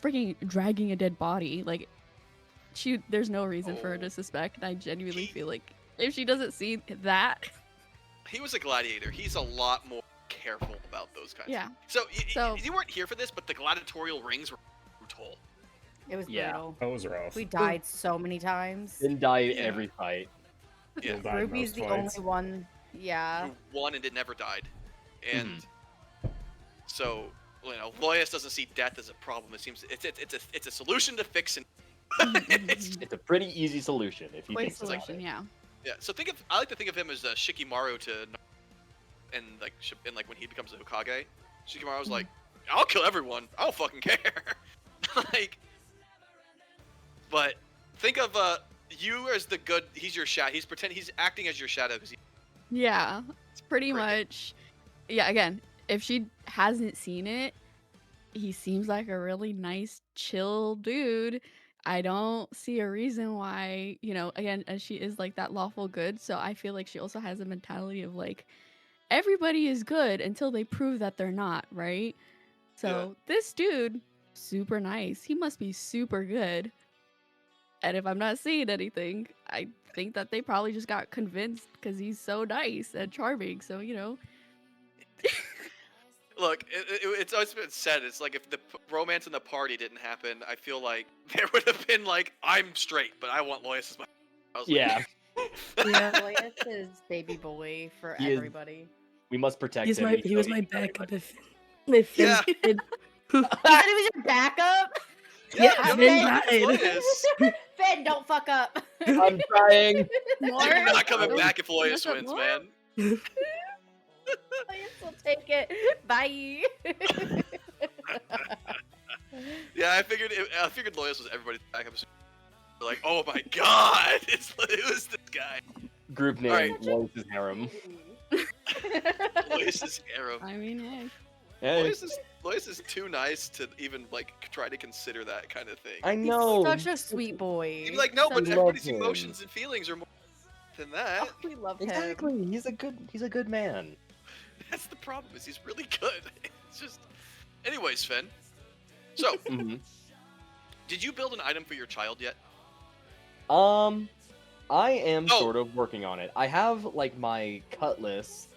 freaking dragging a dead body, like there's no reason for her Oh. to suspect. And I genuinely He- feel like if she doesn't see that, He was a gladiator. He's a lot more careful about those kinds. yeah. Of things. So- You weren't here for this, but the gladiatorial rings were brutal. It was Yeah. brutal. That was rough. We died so many times. Didn't die Yeah. every fight. Yeah. Will died Ruby's most the fights. only one. Yeah. Who won and it never died. And Mm-hmm. so, Loyas doesn't see death as a problem. It seems it's a solution to fixing. It's- It's a pretty easy solution if you Quick think about solution, it. yeah. yeah. So I like to think of him as Shikimaru to, and like when he becomes a Hokage, Shikimaru's like, I'll kill everyone. I don't fucking care. Like, but think of you as the good. He's your shadow. He's acting as your shadow because Yeah, it's pretty Right. much. Yeah, again, if she hasn't seen it, he seems like a really nice, chill dude. I don't see a reason why, again, as she is like that lawful good. So I feel like she also has a mentality of like, everybody is good until they prove that they're not, right? So this dude, super nice. He must be super good. And if I'm not seeing anything, I think that they probably just got convinced because he's so nice and charming. So, Look, it's always been said. It's like if the romance in the party didn't happen, I feel like there would have been like, I'm straight, but I want Loyas as my. I was like, Yeah, Yeah, Loyas is baby boy for He is- everybody. we must protect he's him. my even he though was he my can kill backup everybody. if Yeah. Finn You said he was your backup? Yeah, you Finn know, died. Loyas. Finn, don't fuck up. I'm trying. more. You're not coming Don't back if Loyas mess up wins, more. man. Loyas will take it. Bye. Yeah, I figured Loyas was everybody's backup. Like, oh my god, it was this guy. Group name Alright. Lois's harem. Loyas' arrow. I mean, hey. Hey, Loyas is too nice to even like try to consider that kind of thing. I He's know. such a sweet boy. You'd be like, no, but Such- love everybody's him. emotions and feelings are more than that. Oh, we love him. Exactly. He's a good man. That's the problem. Is he's really good. It's just. Anyways, Finn. So, Mhm. did you build an item for your child yet? I am Oh. sort of working on it. I have like my cutlass,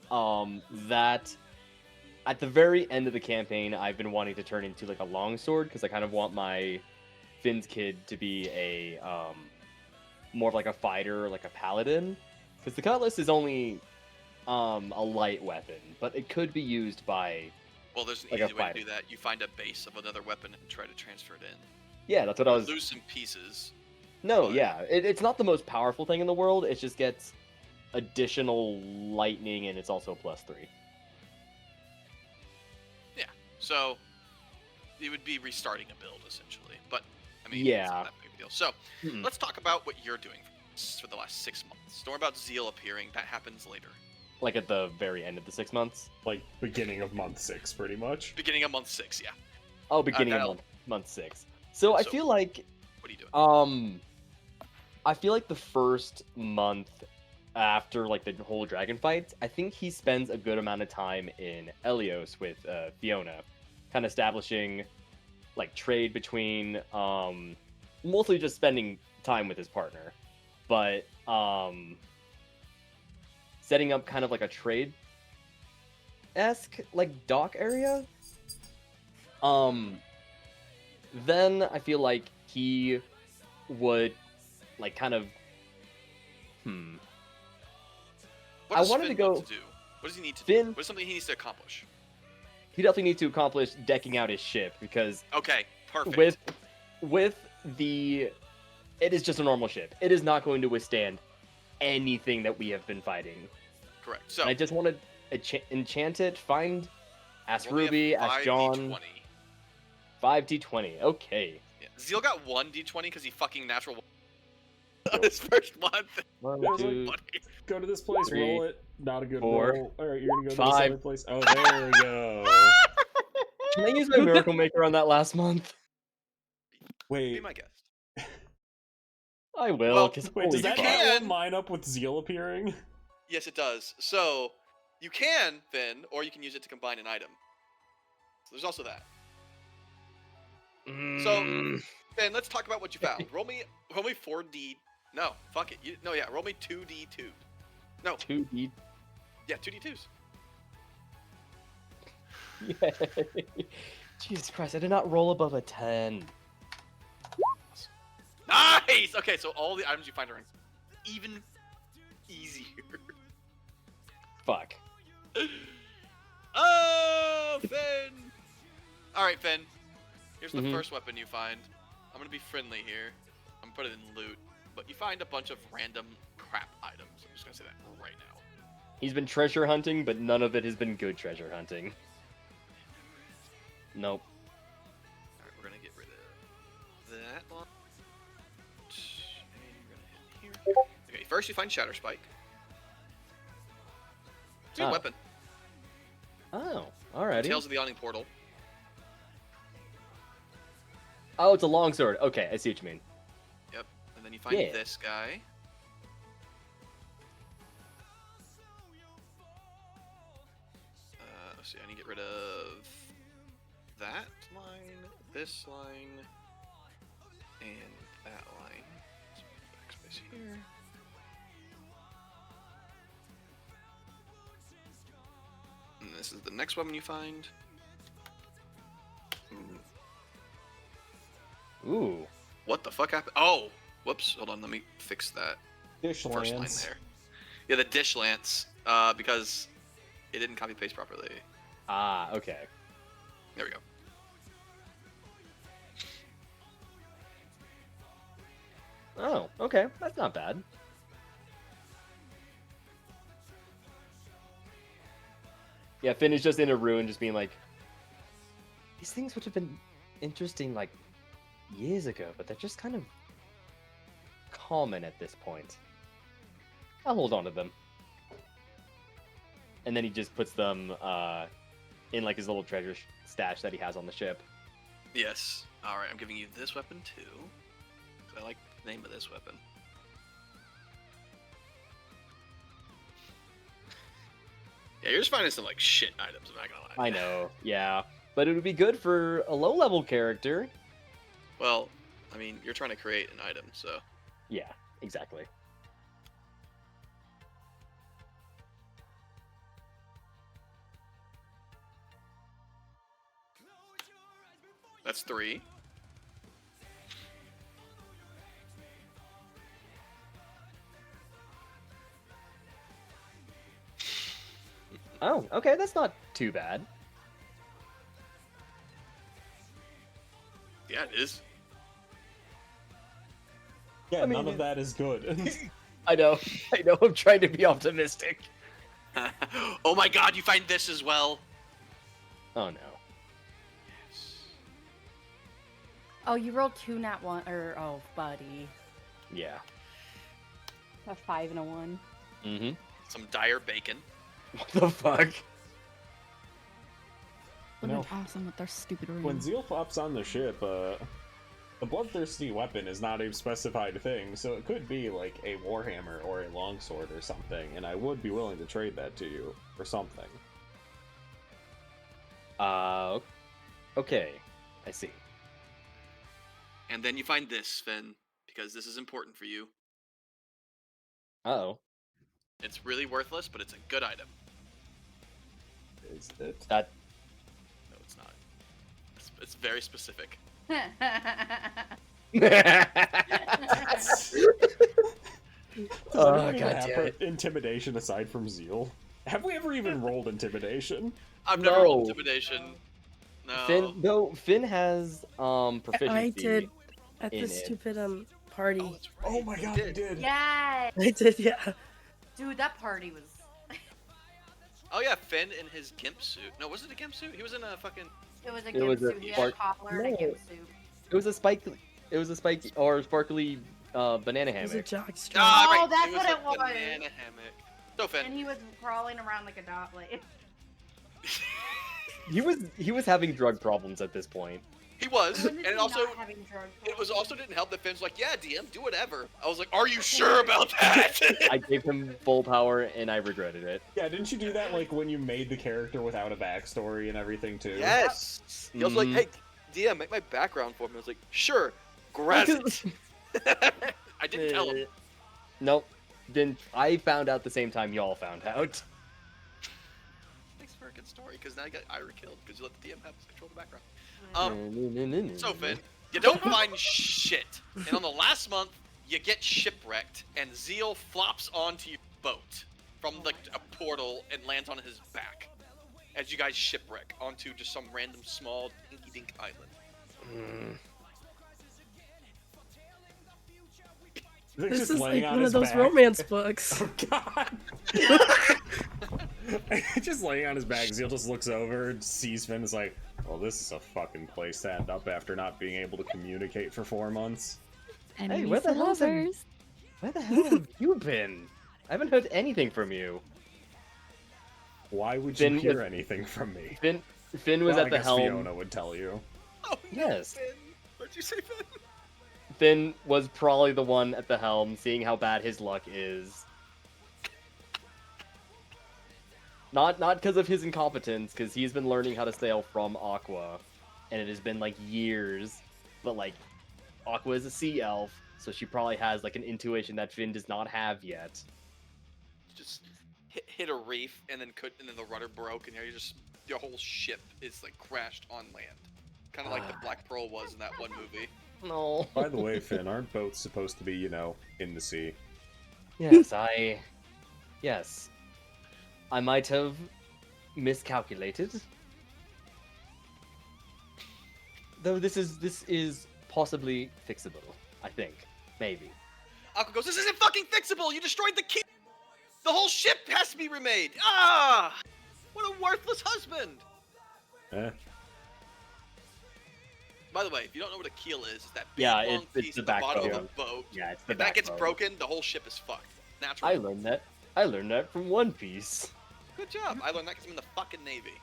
that at the very end of the campaign I've been wanting to turn into like a longsword because I kind of want my Finn's kid to be a more of like a fighter, like a paladin, because the cutlass is only a light weapon, but it could be used by Well, there's an Like a easy way to fighter. do that. You find a base of another weapon and try to transfer it in. yeah. That's what I was. Lose some pieces. No, but- yeah, it's not the most powerful thing in the world. It just gets additional lightning, and it's also +3. So it would be restarting a build essentially. But I mean, Yeah. it's not that big a deal. So Hmm. let's talk about what you're doing for the last 6 months. Don't worry about Zeal appearing. That happens later. Like at the very end of the 6 months. Like beginning of month 6, pretty much. Beginning of month 6, yeah. Oh, beginning of that'll- month 6. So I So- feel like What are you doing? I feel like the first month after like the whole dragon fight, I think he spends a good amount of time in Elios with Fiona, kind of establishing like trade between mostly just spending time with his partner, but setting up kind of like a trade esque like dock area. Then I feel like he would like kind of What I does wanted to Finn go- want to do? What does he need to do? Finn, What is something he needs to accomplish? he definitely needs to accomplish decking out his ship because Okay, perfect. with the it is just a normal ship. It is not going to withstand anything that we have been fighting. Correct. So And I just want to enchant it, ask roll me a Ruby, ask John. 5d20. 5d20. Okay. Yeah. Zeal got 1d20 because he fucking natural on his first month. One, Yeah, two, Funny. Go to this place, Three, roll it. Not a good 4, roll. Alright, you're gonna go to this 5. other place. Oh, there we go. Can I use my Miracle Maker on that last month? Be Wait, my guest. I will. Well, 'cause wait, does holy that fuck. can- not one line up with Zeal appearing? Yes, it does. So you can Finn, or you can use it to combine an item. So there's also that. Mm, Finn, let's talk about what you found. roll me 4d. No, fuck it. Roll me 2d2. No, 2d. yeah, 2d2s. Yay. Jesus Christ! I did not roll above a 10. Nice. Okay, so all the items you find are even easier. Fuck. Oh, Finn! Alright, Finn. Here's the Mhm. first weapon you find. I'm gonna be friendly here. I'm gonna put it in loot. But you find a bunch of random crap items. I'm just gonna say that right now. He's been treasure hunting, but none of it has been good treasure hunting. Nope. Alright, we're gonna get rid of that one. And we're gonna hit here. Okay, first you find Shatter Spike. It's a good Ah. weapon. Oh, alrighty. Tales of the Yawning Portal. Oh, it's a longsword. Okay, I see what you mean. And then you find Yeah. this guy. Let's see, I need to get rid of that line, this line, and that line. So backspace here. And this is the next weapon you find. Ooh. What the fuck happened? Oh! Whoops, hold on, let me fix that. Dish First line lance. there. Yeah, the dish lance, because it didn't copy paste properly. Ah, okay. There we go. Oh, okay. That's not bad. Yeah, Finn is just in a ruin, just being like, these things would have been interesting like years ago, but they're just kind of common at this point. I'll hold on to them. And then he just puts them in like his little treasure stash that he has on the ship. Yes. Alright, I'm giving you this weapon too. 'Cause I like the name of this weapon. Yeah, you're just finding some like shit items, I'm not gonna lie. I know, yeah. But it would be good for a low-level character. Well, I mean, you're trying to create an item, so. Yeah. exactly. That's 3. Oh, okay, that's not too bad. Yeah, it is. Yeah, I mean, none of that is good. I know, I'm trying to be optimistic. Oh my god, you find this as well. Oh no. Oh, you rolled 2 nat 1, or oh, buddy, Yeah. a 5 and a 1. Mm-hmm. Some dire bacon. What the fuck? Would No. have been awesome with their stupid ring. When Zeal pops on the ship, the bloodthirsty weapon is not a specified thing, so it could be like a warhammer or a longsword or something, and I would be willing to trade that to you for something. Okay. I see. And then you find this, Finn, because this is important for you. Uh-oh. It's really worthless, but it's a good item. Is it? That... No, it's not. It's very specific. Does Oh, anyone even God have damn it. intimidation aside from Zeal? Have we ever even rolled intimidation? I've never rolled No. intimidation. No. Finn has proficiency. I did at in the it. stupid party. Oh, that's right. Oh my god, you did! Yeah, I did, yeah. dude, that party was. Oh yeah, Finn in his gimp suit. No, was it a gimp suit? He was in a fucking. It was a It gimp was a suit. He had a spark- collar and a No. gimp suit. It was a spike or sparkly banana It was a hammock. jock strap. Ah, Oh, right. that's it what was it a was. banana hammock. So And Finn. he was crawling around like a dot. Like, He was having drug problems at this point. He was, when and is he it also not having drug it was problems? also didn't help that Finn's like, yeah, DM, do whatever. I was like, are you sure about that? I gave him full power and I regretted it. Yeah, didn't you do that like when you made the character without a backstory and everything too? Yes. He was like, Mhm. hey, DM, make my background for me. I was like, sure, grab it. I didn't tell him. Nope. Then I found out the same time y'all found out. Thanks for a good story, because now I got Ira killed, because you let the DM have control of the background. So Finn, you don't find shit, and on the last month, you get shipwrecked, and Zeal flops onto your boat from like a portal and lands on his back, as you guys shipwreck onto just some random small dinky-dink island. They're This just is laying like on one of his those back. romance books. Oh god! Just laying on his back, Zeal just looks over, sees Finn, is like, well, this is a fucking place to end up after not being able to communicate for 4 months. Enemies where the to hell's that- lovers. Where the hell have you been? I haven't heard anything from you. Why would Finn you hear was- anything from me? Finn was Well, at the I guess helm. Fiona would tell you. Oh no, Yes. Finn! What'd you say, Finn? Finn was probably the one at the helm, seeing how bad his luck is. Not because of his incompetence, because he's been learning how to sail from Aqua, and it has been like years. But like, Aqua is a sea elf, so she probably has like an intuition that Finn does not have yet. Just hit a reef, and then the rudder broke, and your whole ship is like crashed on land, kind of like the Black Pearl was in that one movie. No. By the way, Finn, aren't boats supposed to be, you know, in the sea? Yes, Yes. I might have miscalculated. Though this is possibly fixable, I think. Maybe. Aqua goes, this isn't fucking fixable! You destroyed the key! The whole ship has to be remade! Ah! What a worthless husband! Eh? By the way, if you don't know what a keel is, it's that big Yeah, long it's piece the at the bottom backbone. of the boat. Yeah, it's the If that gets backbone. broken, the whole ship is fucked. I Naturally. learned that from One Piece. Good job. I learned that because I'm in the fucking Navy.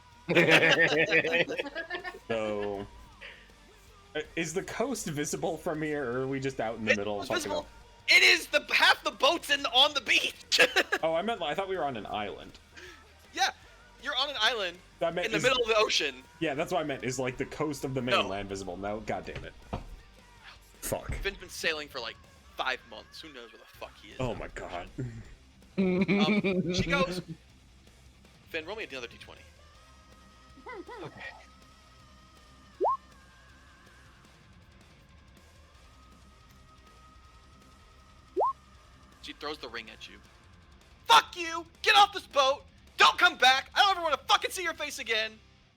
So... is the coast visible from here, or are we just out in the middle of It's fucking... visible. It is half the boats on the beach. Oh, I thought we were on an island. Yeah, you're on an island I meant in the is- middle of the ocean. Yeah, that's what I meant, is like the coast of the mainland visible. No, god damn it. Fuck. Finn's been sailing for like 5 months. Who knows where the fuck he is? Oh my god. She goes. Finn, roll me another d20. Okay. She throws the ring at you. Fuck you! Get off this boat! Don't come back! I don't ever want to fucking see your face again!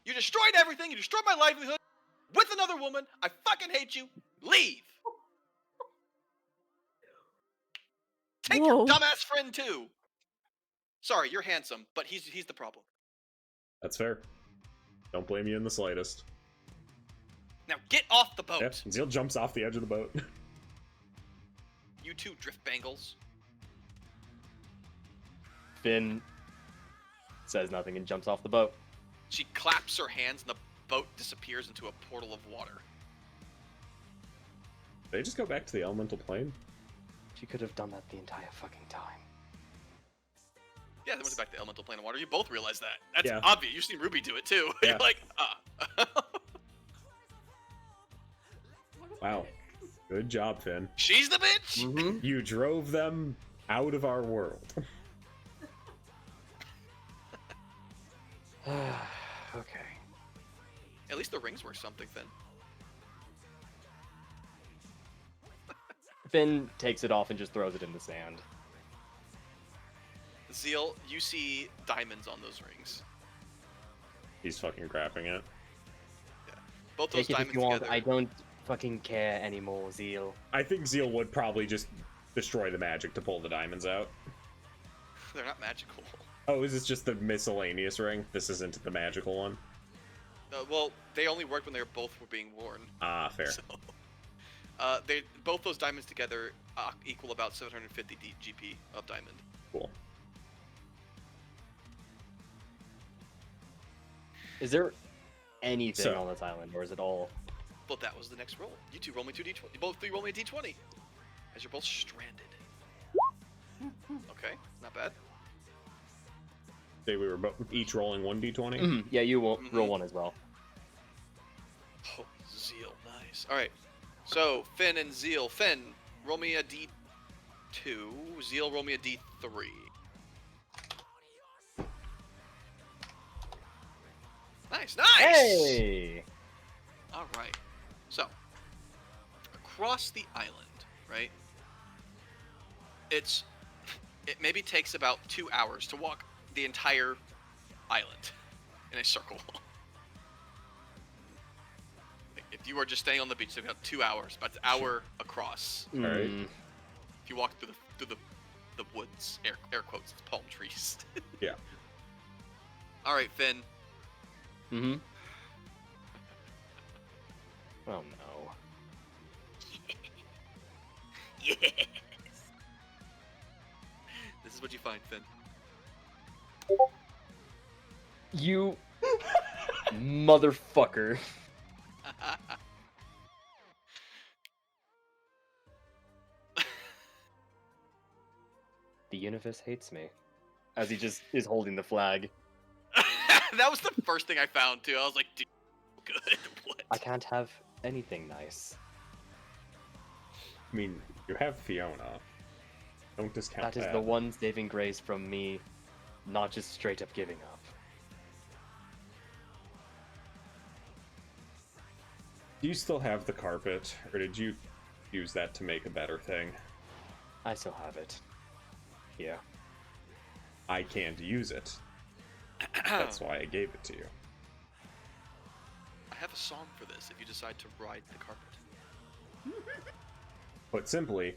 You destroyed everything! You destroyed my livelihood! With another woman! I fucking hate you! Leave! Take your Whoa. dumbass friend too! Sorry, you're handsome, but he's the problem. That's fair. Don't blame you in the slightest. Now get off the boat! Yep, Zeal jumps off the edge of the boat. You two drift bangles. Finn says nothing and jumps off the boat. She claps her hands and the boat disappears into a portal of water. They just go back to the elemental plane? She could have done that the entire fucking time. Yeah, they went back to the elemental plane of water. You both realize that. That's Yeah. obvious. You've seen Ruby do it too. Yeah. You're like, Wow. Good job, Finn. she's the bitch! Mm-hmm. You drove them out of our world. Okay. At least the rings were something, Finn. Finn takes it off and just throws it in the sand. Zeal, you see diamonds on those rings. He's fucking crapping it. Both those Take it if diamonds you want. together. I don't fucking care anymore, Zeal. I think Zeal would probably just destroy the magic to pull the diamonds out. They're not magical. Oh, is this just the miscellaneous ring? This isn't the magical one? Well, they only worked when they both were being worn. Ah, fair. So, both those diamonds together equal about 750 GP of diamond. Cool. Is there anything So- on this island, or is it all? But that was the next roll. You two roll me 2 d20. Both three roll me a d20. As you're both stranded. Okay, not bad. Say we were each rolling 1d20? Mhm. Yeah, you will roll Mhm. one as well. Oh, Zeal, nice. Alright, so Finn and Zeal. Finn, roll me a d2. Zeal, roll me a d3. Nice, nice! Hey! Alright, so, across the island, right? It maybe takes about 2 hours to walk the entire island in a circle. Like, if you were just staying on the beach, it's about 2 hours, about an hour across. Alright. Mm, If you walk through the woods, air quotes, it's palm trees. Yeah. All right, Finn. Mm-hmm. Oh no. Yes. This is what you find, Finn. You motherfucker. The universe hates me. As he just is holding the flag. That was the first thing I found too. I was like, dude, good. What? I can't have anything nice. I mean, you have Fiona. Don't discount That is the one saving grace from me, not just straight up giving up. Do you still have the carpet, or did you use that to make a better thing? I still have it. Yeah. I can't use it. That's why I gave it to you. I have a song for this if you decide to ride the carpet. Put simply,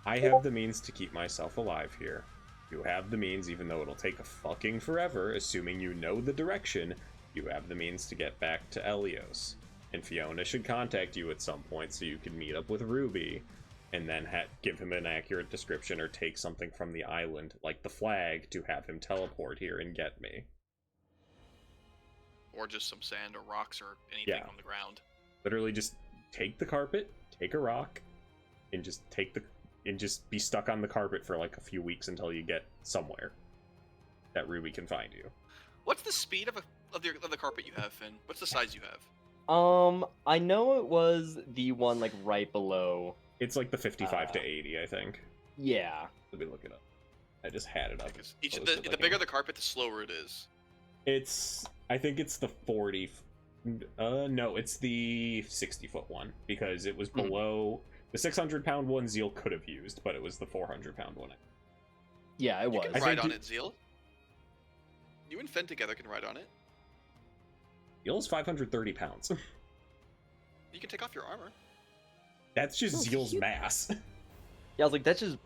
I have the means to keep myself alive here. You have the means, even though it'll take a fucking forever, assuming you know the direction, you have the means to get back to Elios. And Fiona should contact you at some point so you can meet up with Ruby, and then give him an accurate description or take something from the island, like the flag, to have him teleport here and get me. Or just some sand or rocks or anything Yeah. on the ground. Literally just take the carpet, take a rock, and just just be stuck on the carpet for like a few weeks until you get somewhere that Ruby can find you. What's the speed of the carpet you have, Finn? What's the size you have? I know it was the one like right below It's like the 55 to 80, I think. Yeah. Let me look it up. I just had it up. Because each Posted, the like, bigger the carpet, the slower it is. I think it's the 40. No, it's the 60-foot one because it was below the 600-pound one. Zeal could have used, but it was the 400-pound one. Yeah, it You was. can I ride think on it, Zeal. You and Finn together can ride on it. Zeal's 530 pounds. You can take off your armor. That's just Oh, Zeal's cute. mass. Yeah, I was like, that's just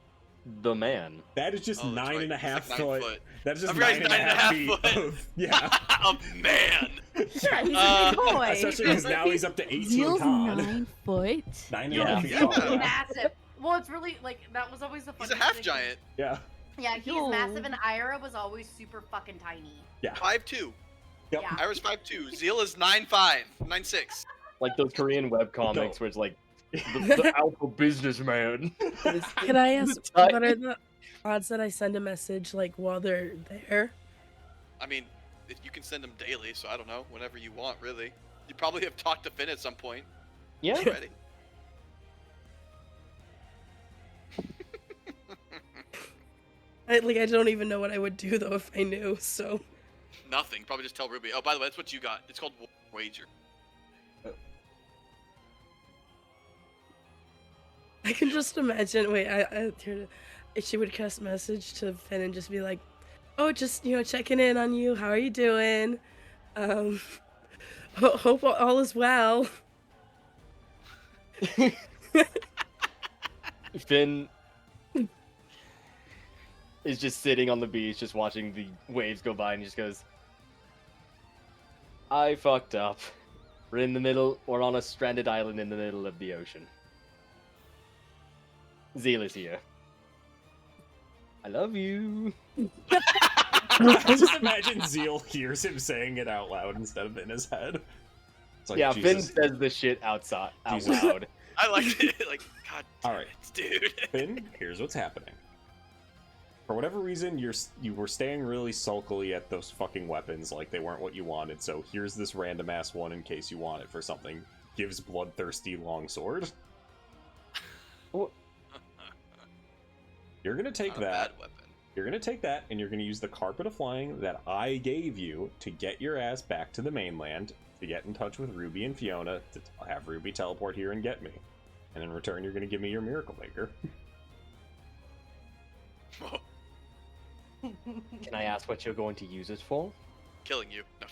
the man. That is just Oh, that's right. 9.5 He's like 9 foot. foot. That is just I forgot he's 9.5 feet 9.5 foot. of, yeah. A man. Yeah, he's Uh, a big boy. Especially because now he's up to 18 Zeal's con. 9 foot. 9.5 Yeah. feet Yeah. tall. He's Yeah. massive. Well, it's really like that was always the He's fun. a half giant. Yeah. Yeah, he's Yo. massive, and Ira was always super fucking tiny. 5'2". Yep. Yeah. Ira's 5'2". Zeal is 9'5", 9'6". Like those Korean webcomics where it's like, the alpha businessman. Can I ask Tight. what are the odds that I send a message like while they're there? I mean, you can send them daily, so I don't know. Whenever you want, really. You probably have talked to Finn at some point Yeah. already. I don't even know what I would do though if I knew. So Nothing. Probably just tell Ruby. Oh, by the way, that's what you got. It's called Wager. I can just imagine. Wait, she would cast message to Finn and just be like, "Oh, just checking in on you. How are you doing? Hope all is well." Finn is just sitting on the beach, just watching the waves go by, and he just goes, I fucked up. We're in the middle, we're on a stranded island in the middle of the ocean. Zeal is here. I love you. I just imagine Zeal hears him saying it out loud instead of in his head. It's like, Yeah, Finn Jesus. says this shit out Jesus. loud. I like it. Like, God damn Alright. it, dude. Finn, here's what's happening. For whatever reason, you were staying really sulkily at those fucking weapons like they weren't what you wanted, so here's this random ass one in case you want it for something. Gives bloodthirsty longsword. You're gonna take Not a that. bad weapon. You're gonna take that, and you're gonna use the Carpet of Flying that I gave you to get your ass back to the mainland, to get in touch with Ruby and Fiona, to have Ruby teleport here and get me. And in return, you're gonna give me your Miracle Maker. Whoa, Can I ask what you're going to use it for? killing you. No.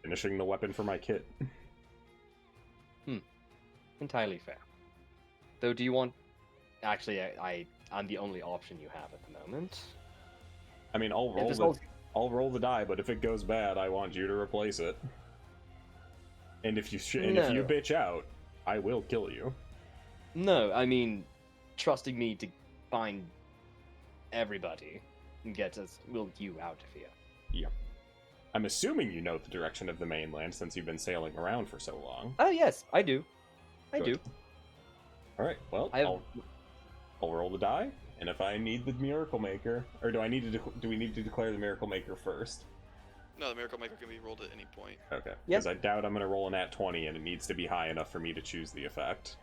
Finishing the weapon for my kit. Entirely fair. Though, do you want... Actually, I'm the only option you have at the moment. I mean, I'll Yeah, roll roll the die, but if it goes bad, I want you to replace it. And if you if you No. bitch out, I will kill you. No, I mean, trusting me to find everybody and get you out of here. I'm assuming you know the direction of the mainland since you've been sailing around for so long. Oh, yes, I do. I Good. do. All right, well, I have- I'll roll the die, and if I need the Miracle Maker, or do we need to declare the Miracle Maker first? No, the Miracle Maker can be rolled at any point. Okay, Yep. because I doubt I'm going to roll an at 20, and it needs to be high enough for me to choose the effect.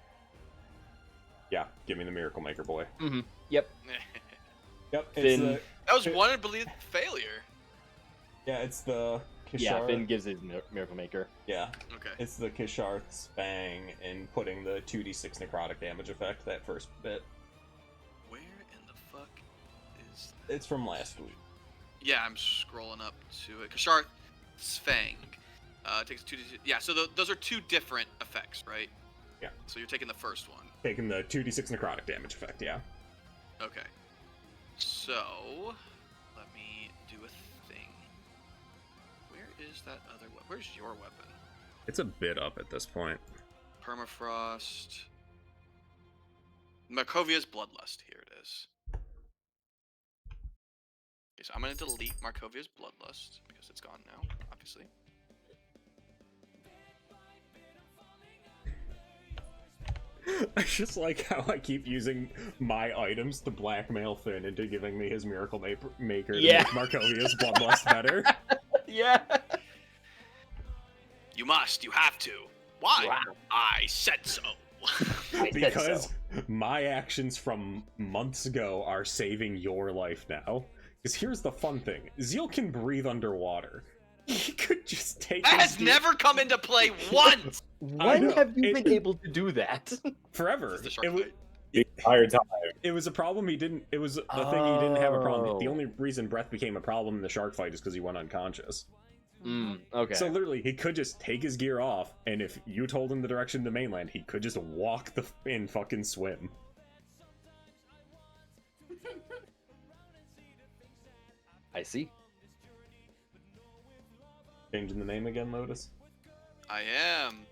Yeah, give me the Miracle Maker, boy. Yep. Yep, it's Finn. the That was one unbelievable failure. it's the Kishar. Yeah, Finn gives his Miracle Maker. Yeah, Okay. it's the Kisharth's Bang and putting the 2d6 necrotic damage effect that first bit. Where in the fuck is... It's from last week. Yeah, I'm scrolling up to it. Kasharth's Fang. Takes 2d... Yeah, so those are two different effects, right? Yeah. So you're taking the first one. Taking the 2d6 necrotic damage effect, yeah. Okay. So, let me do a thing. Where is that other weapon? Where's your weapon? It's a bit up at this point. Permafrost. Markovia's Bloodlust. Here it is. Okay, so I'm going to delete Markovia's Bloodlust because it's gone now, obviously. I just like how I keep using my items to blackmail Finn into giving me his Miracle Maker to Yeah. make Markovia's Bloodlust better. Yeah. You must. You have to. Why? Wow. I said so. I said Because so. my actions from months ago are saving your life now. Because here's the fun thing: Zeal can breathe underwater. He could just take. That his has gear- never come into play once. When know. have you It- been able to do that? forever. It's the shark It was. bite. The entire time. It was a problem he didn't. It was the thing he didn't have a problem. The Oh. only reason breath became a problem in the shark fight is because he went unconscious. Okay. So literally, he could just take his gear off, and if you told him the direction to mainland, he could just walk and fucking swim. I see. Changing the name again, Lotus. I am.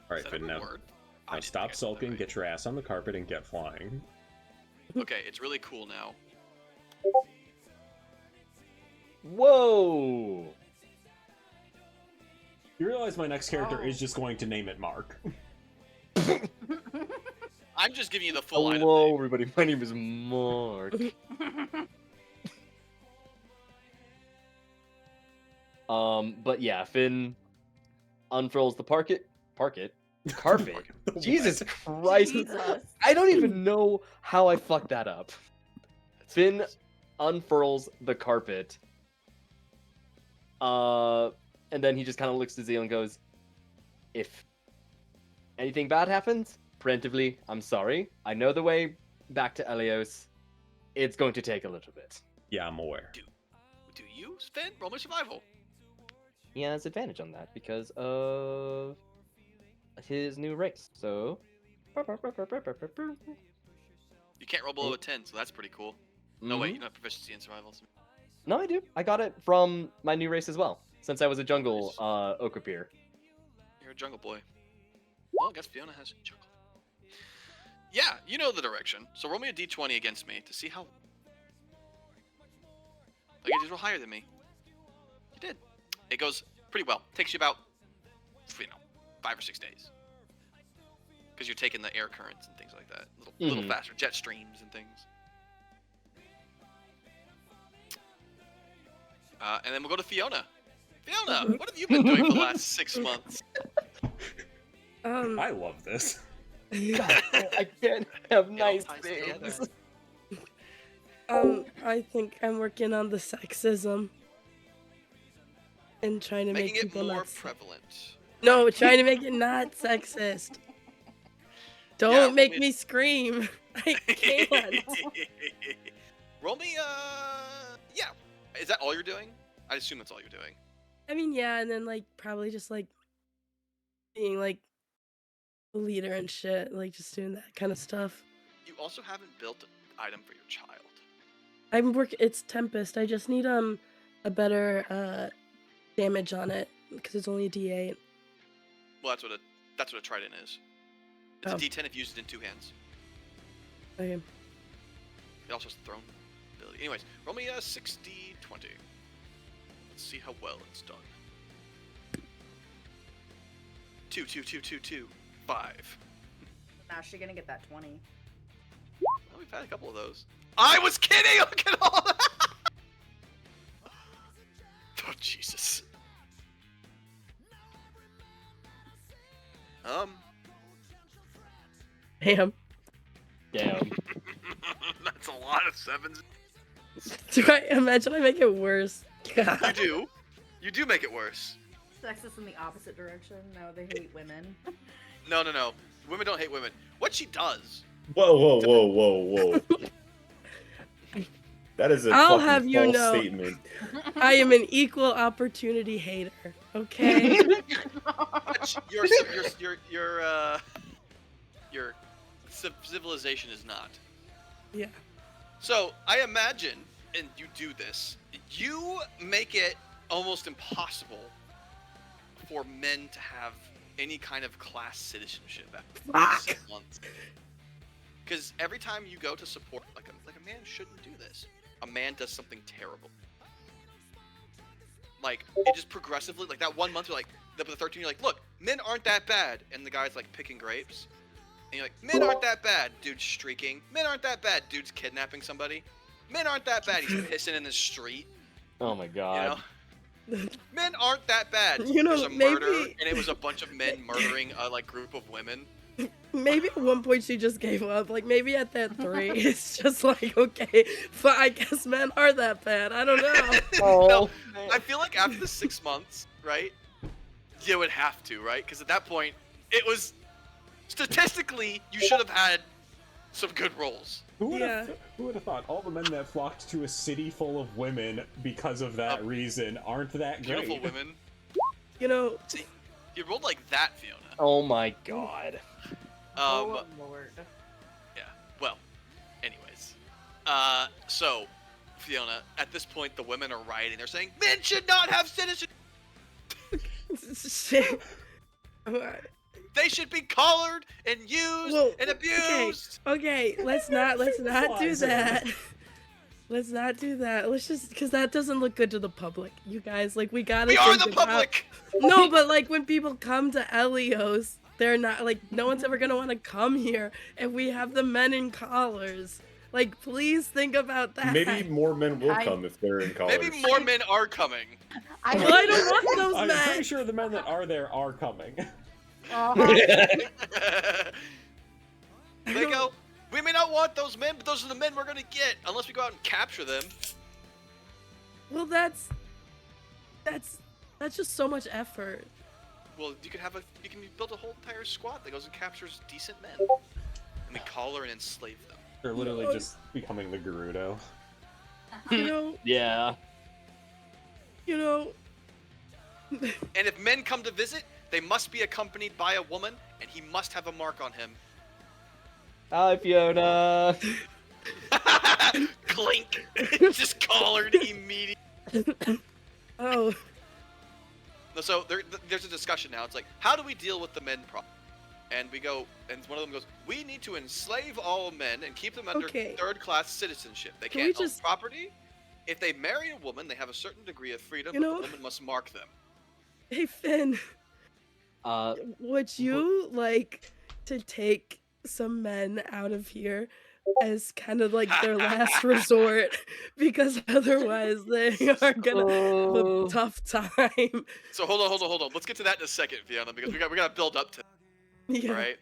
All right, Is that a Finn. good Now, word? now didn't stop think I said that sulking, right. get your ass on the carpet, and get flying. Okay, it's really cool now. Whoa! You realize my next character Oh. is just going to name it Mark. I'm just giving you the full item Hello, name. everybody. My name is Mark. But yeah, Finn unfurls the carpet. Jesus Christ! Jesus. I don't even know how I fucked that up. Finn unfurls the carpet. And then he just kind of looks to Zeal and goes, "If anything bad happens, preemptively, I'm sorry. I know the way back to Elios. It's going to take a little bit." Yeah, I'm aware. Do you, Finn? Roll my survival. He has advantage on that because of his new race. So, You can't roll below a 10, so that's pretty cool. No, wait, you don't have proficiency in survival. No, I do. I got it from my new race as well. Since I was a jungle Okapir. You're a jungle boy. Well, I guess Fiona has jungle. Yeah, you know the direction. So roll me a d20 against me to see how. Like you did roll higher than me. You did. It goes pretty well. Takes you about, 5 or 6 days. Because you're taking the air currents and things like that. Little faster. Jet streams and things. And then we'll go to Fiona. Fiona, what have you been doing for the last 6 months? I love this. I can't have all nice ties things. together. I think I'm working on the sexism and trying to Making make it people more not. prevalent. No, trying to make it not sexist. Don't roll make me- me scream. I can't. Roll me, yeah. Is that all you're doing? I assume that's all you're doing. I mean, yeah, and then like probably just like being like a leader and shit, like just doing that kind of stuff. You also haven't built an item for your child. It's Tempest. I just need a better damage on it because it's only a D8. Well, that's what a trident is. It's Oh. a D10 if you use it in 2 hands. Okay. It also has thrown ability. Anyways, roll me a 6d20. Let's see how well it's done. 2, 2, 2, 2, 2, 5. Now she's gonna get that 20. Well, we've had a couple of those. I was kidding! Look at all that! Oh, Jesus. Damn. Damn. That's a lot of 7s. Do I imagine I make it worse? You God. do. You do make it worse. Sexist in the opposite direction. No, they hate women. No, no, no. Women don't hate women. What she does. Whoa, whoa, whoa, whoa, whoa. That is a I'll fucking have you false know. statement. I am an equal opportunity hater. Okay. Your civilization is not. Yeah. So I imagine, and you do this, you make it almost impossible for men to have any kind of class citizenship after Fuck. 6 months. Because every time you go to support, like a man shouldn't do this. A man does something terrible. Like it just progressively, like that 1 month, you're like, the 13, you're like, look, men aren't that bad, and the guy's like picking grapes, and you're like, men aren't that bad, dude's streaking. Men aren't that bad, dude's kidnapping somebody. Men aren't that bad. He's pissing in the street. Oh my You god. know, men aren't that bad. You know, There's a murder, maybe- and it was a bunch of men murdering a like group of women. Maybe at one point she just gave up. Like maybe at that 3, it's just like, okay, but I guess men are that bad. I don't know. No, I feel like after the 6 months, right? You would have to, right? Because at that point, it was statistically you should have had some good roles. Who would Yeah. have thought all the men that flocked to a city full of women because of that reason aren't that great? Beautiful women. You know, See, you rolled like that, Fiona. Oh my god. Oh lord. Yeah. Well, anyways. So, Fiona, at this point, the women are rioting. They're saying men should not have citizenship. shit. They should be collared and used Well, and abused. Okay, let's not do Flies in. that. Let's not do that. Let's just, because that doesn't look good to the public. You guys, like, we gotta We are think the about- public. No, but like when people come to Elios, they're not like no one's ever gonna want to come here if we have the men in collars. Like, please think about that. Maybe more men will I- come if they're in college. Maybe more men are coming. Well, I don't want those I'm men. pretty sure the men that are there are coming. They go, we may not want those men, but those are the men we're gonna get, unless we go out and capture them. Well, that's just so much effort. Well, you can build a whole entire squad that goes and captures decent men. And we collar and enslave them. They're literally just becoming the Gerudo. You know, Yeah. you know. And if men come to visit, they must be accompanied by a woman, and he must have a mark on him. Hi, Fiona. Clink! Just collared immediately. Oh, So there's a discussion now. It's like, how do we deal with the men problem? And we go, and one of them goes, we need to enslave all men and keep them under Okay. third-class citizenship. They Can we can't own just- property. If they marry a woman, they have a certain degree of freedom, You but know- the woman must mark them. hey Finn, would you like to take some men out of here as kind of like their last resort? Because otherwise they are gonna have Oh. a tough time. So hold on. Let's get to that in a second, Fiona, because we got to build up to Yeah. right?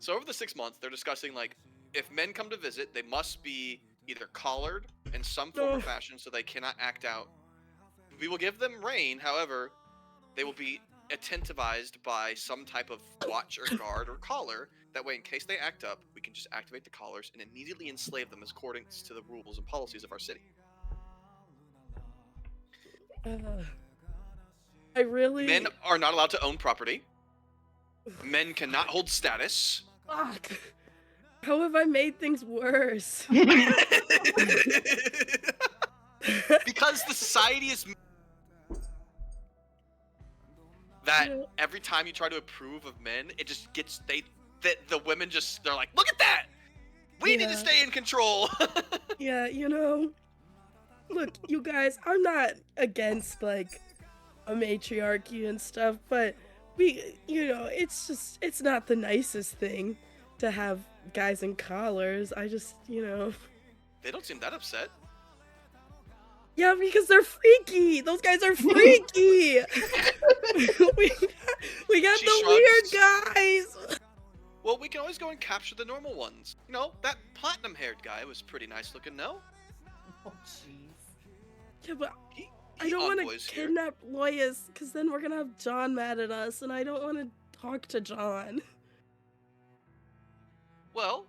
So over the 6 months, they're discussing like if men come to visit, they must be either collared in some form or Ugh. fashion, so they cannot act out. We will give them reign, however, they will be attentivized by some type of watch or guard or collar. That way, in case they act up, we can just activate the collars and immediately enslave them according to the rules and policies of our city. I really. Men are not allowed to own property. Men cannot hold status. Fuck. How have I made things worse? Because the society is that Yeah. every time you try to approve of men, it just gets the women just they're like, look at that, we need to Yeah. stay in control. Yeah, you know. Look, you guys, I'm not against like a matriarchy and stuff, but it's not the nicest thing to have guys in collars. I just, They don't seem that upset. yeah, because they're freaky. Those guys are freaky. we got She the shrugs. weird guys. Well, we can always go and capture the normal ones. You know, that platinum-haired guy was pretty nice looking, no? Oh jeez. Yeah, but He I don't want envoys to here. kidnap Loyas, because then we're gonna have John mad at us, and I don't want to talk to John. Well,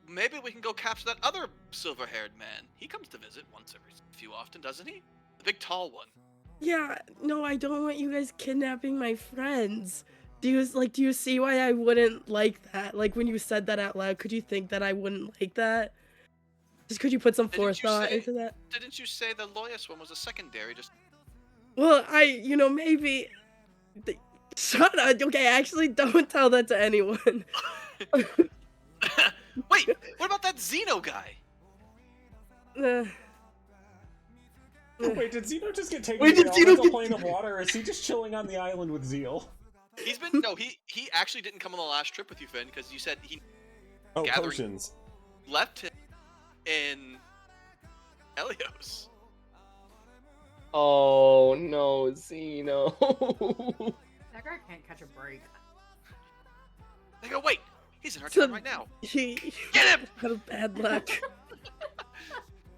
maybe we can go capture that other silver-haired man. He comes to visit once every few often, doesn't he? The big tall one. Yeah, no, I don't want you guys kidnapping my friends. Do you see why I wouldn't like that? Like, when you said that out loud, could you think that I wouldn't like that? Just could you put some Didn't you forethought say- into that? Didn't you say the Loyas one was a secondary? Just Well, maybe. Shut up. Okay, actually, don't tell that to anyone. wait. What about that Xeno guy? Uh, Wait, did Zeno just get taken Wait, to did the Zeno elemental get- plane of water, or is he just chilling on the island with Zeal? He's been no. He actually didn't come on the last trip with you, Finn, because you said he Oh, Gathering- potions. left him in Helios. Oh no, Zeno. That guy can't catch a break. They go, wait, he's in our So- town right now. He Get him! had bad luck.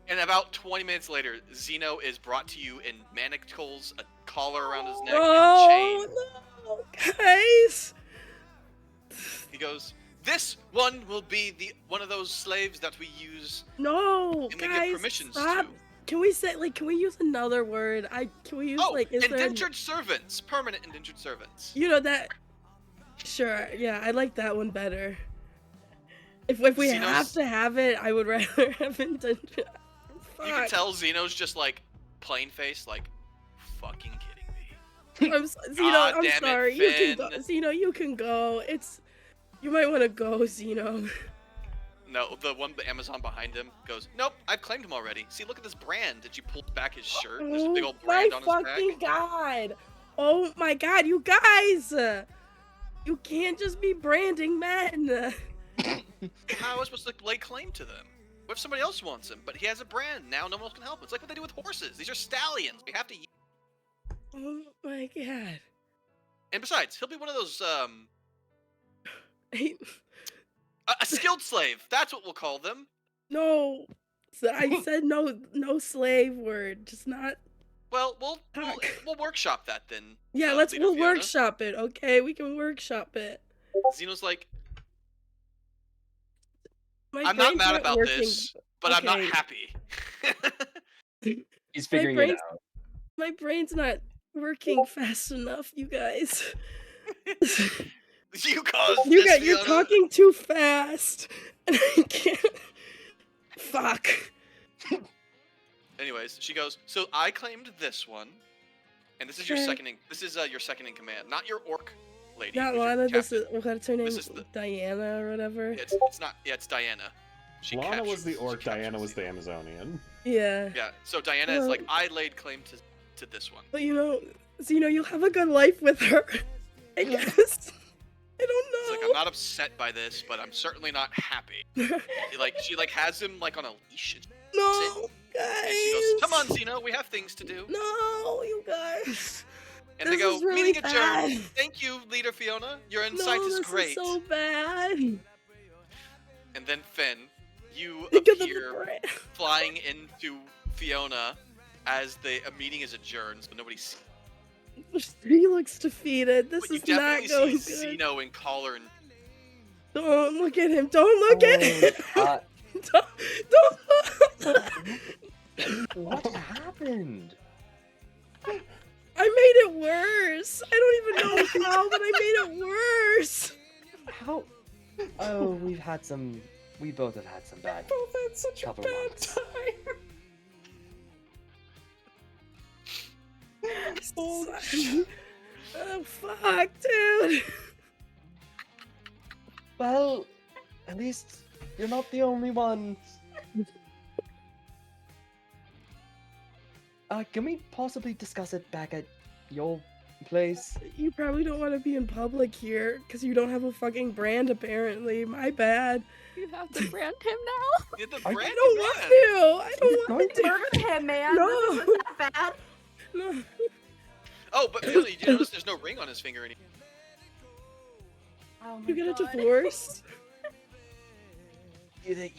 And about 20 minutes later, Zeno is brought to you in manacles, a collar around his neck, and Oh chain. no, guys! He goes, "This one will be one of those slaves that we use No, and we guys, give permissions stop. to." Can we say can we use another word? Can we use Oh, is there? indentured servants, permanent indentured servants. You know that? Sure, yeah, I like that one better. If we Xenos- have to have it, I would rather have indentured. You can tell Zeno's just like plain face, like fucking kidding me. Zeno, God I'm damn it, sorry. You can Finn. go. Zeno, you can go. You might want to go, Zeno. No, the one the Amazon behind him goes, "Nope, I've claimed him already. See, look at this brand." And she pulled back his shirt. There's a big old brand on his back. fucking god! Oh my god, you guys! You can't just be branding men. How am I supposed to lay claim to them? What if somebody else wants him? But he has a brand now. No one else can help him. It's like what they do with horses. These are stallions. We have to. Oh my god. And besides, he'll be one of those I- a skilled slave. That's what we'll call them. No. I said no slave word. Just not. Well, we'll Fuck. we'll workshop that then. Yeah, Leader we'll Fiona. workshop it, okay? We can workshop it. Zeno's like, My I'm not brain's mad about working. this, but I'm not Okay. happy. He's figuring it brain's- out. My brain's not working fast enough, you guys. You caused this, You're Fiona. talking too fast. And I can't. Fuck. Anyways, she goes, "So I claimed this one, and this is your Okay. second. This is your second in command, not your orc lady. Not who's your Lana, this captain. is what's her name? This is the- Diana or whatever. It's not. Yeah, it's Diana. She Lana was captures- the she orc, captures Diana was the Zeno. Amazonian. Yeah. Yeah. So Diana is like, I laid claim to this one. But you'll have a good life with her. I guess. I It's like I'm don't not upset by this, but I'm certainly not happy. know. She has him like on a leash. And No, guys. she goes, "Come on, Zeno, we have things to do." No, you guys. And they This go, is really "Meeting adjourned. bad. Thank you, Leader Fiona. Your No, insight is this great." is so bad. And then Finn, you Think of the appear brand. flying into Fiona as the meeting is adjourned, so nobody sees. He looks defeated. This But you is not definitely going see good. Zeno in collar and Don't look at him. Don't look at him. Don't look. What happened? I made it worse. I don't even know how, but I made it worse. How? Oh, we both have had some bad. Both had such Couple a bad months. time. Oh fuck, dude. Well, at least you're not the only one. Can we possibly discuss it back at your place? You probably don't want to be in public here because you don't have a fucking brand. Apparently, my bad. You have to brand him now. yeah, the I brand I don't man. want to. I don't Going want to. Murder him, man. No. This isn't that bad. No. Oh, but Fiona, you notice there's no ring on his finger anymore. Oh my You get a God. divorce.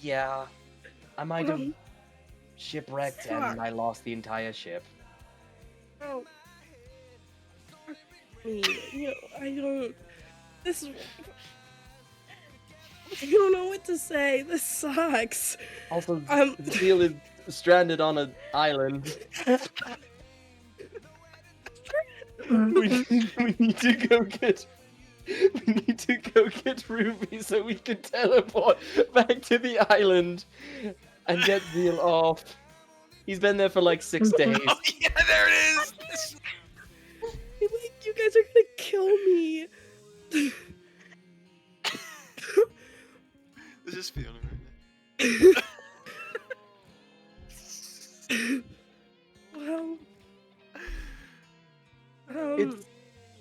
Yeah, I might have Um, shipwrecked fuck. and I lost the entire ship. Oh. Fuck me. I don't. This. I don't know what to say. This sucks. Also, The Zeal is stranded on an island. we need to go get. We need to go get Ruby so we can teleport back to the island and get Zeal off. He's been there for like 6 days. Oh yeah, there it is. This- Like, you guys are gonna kill me. This is Fiona right now. Well. It's-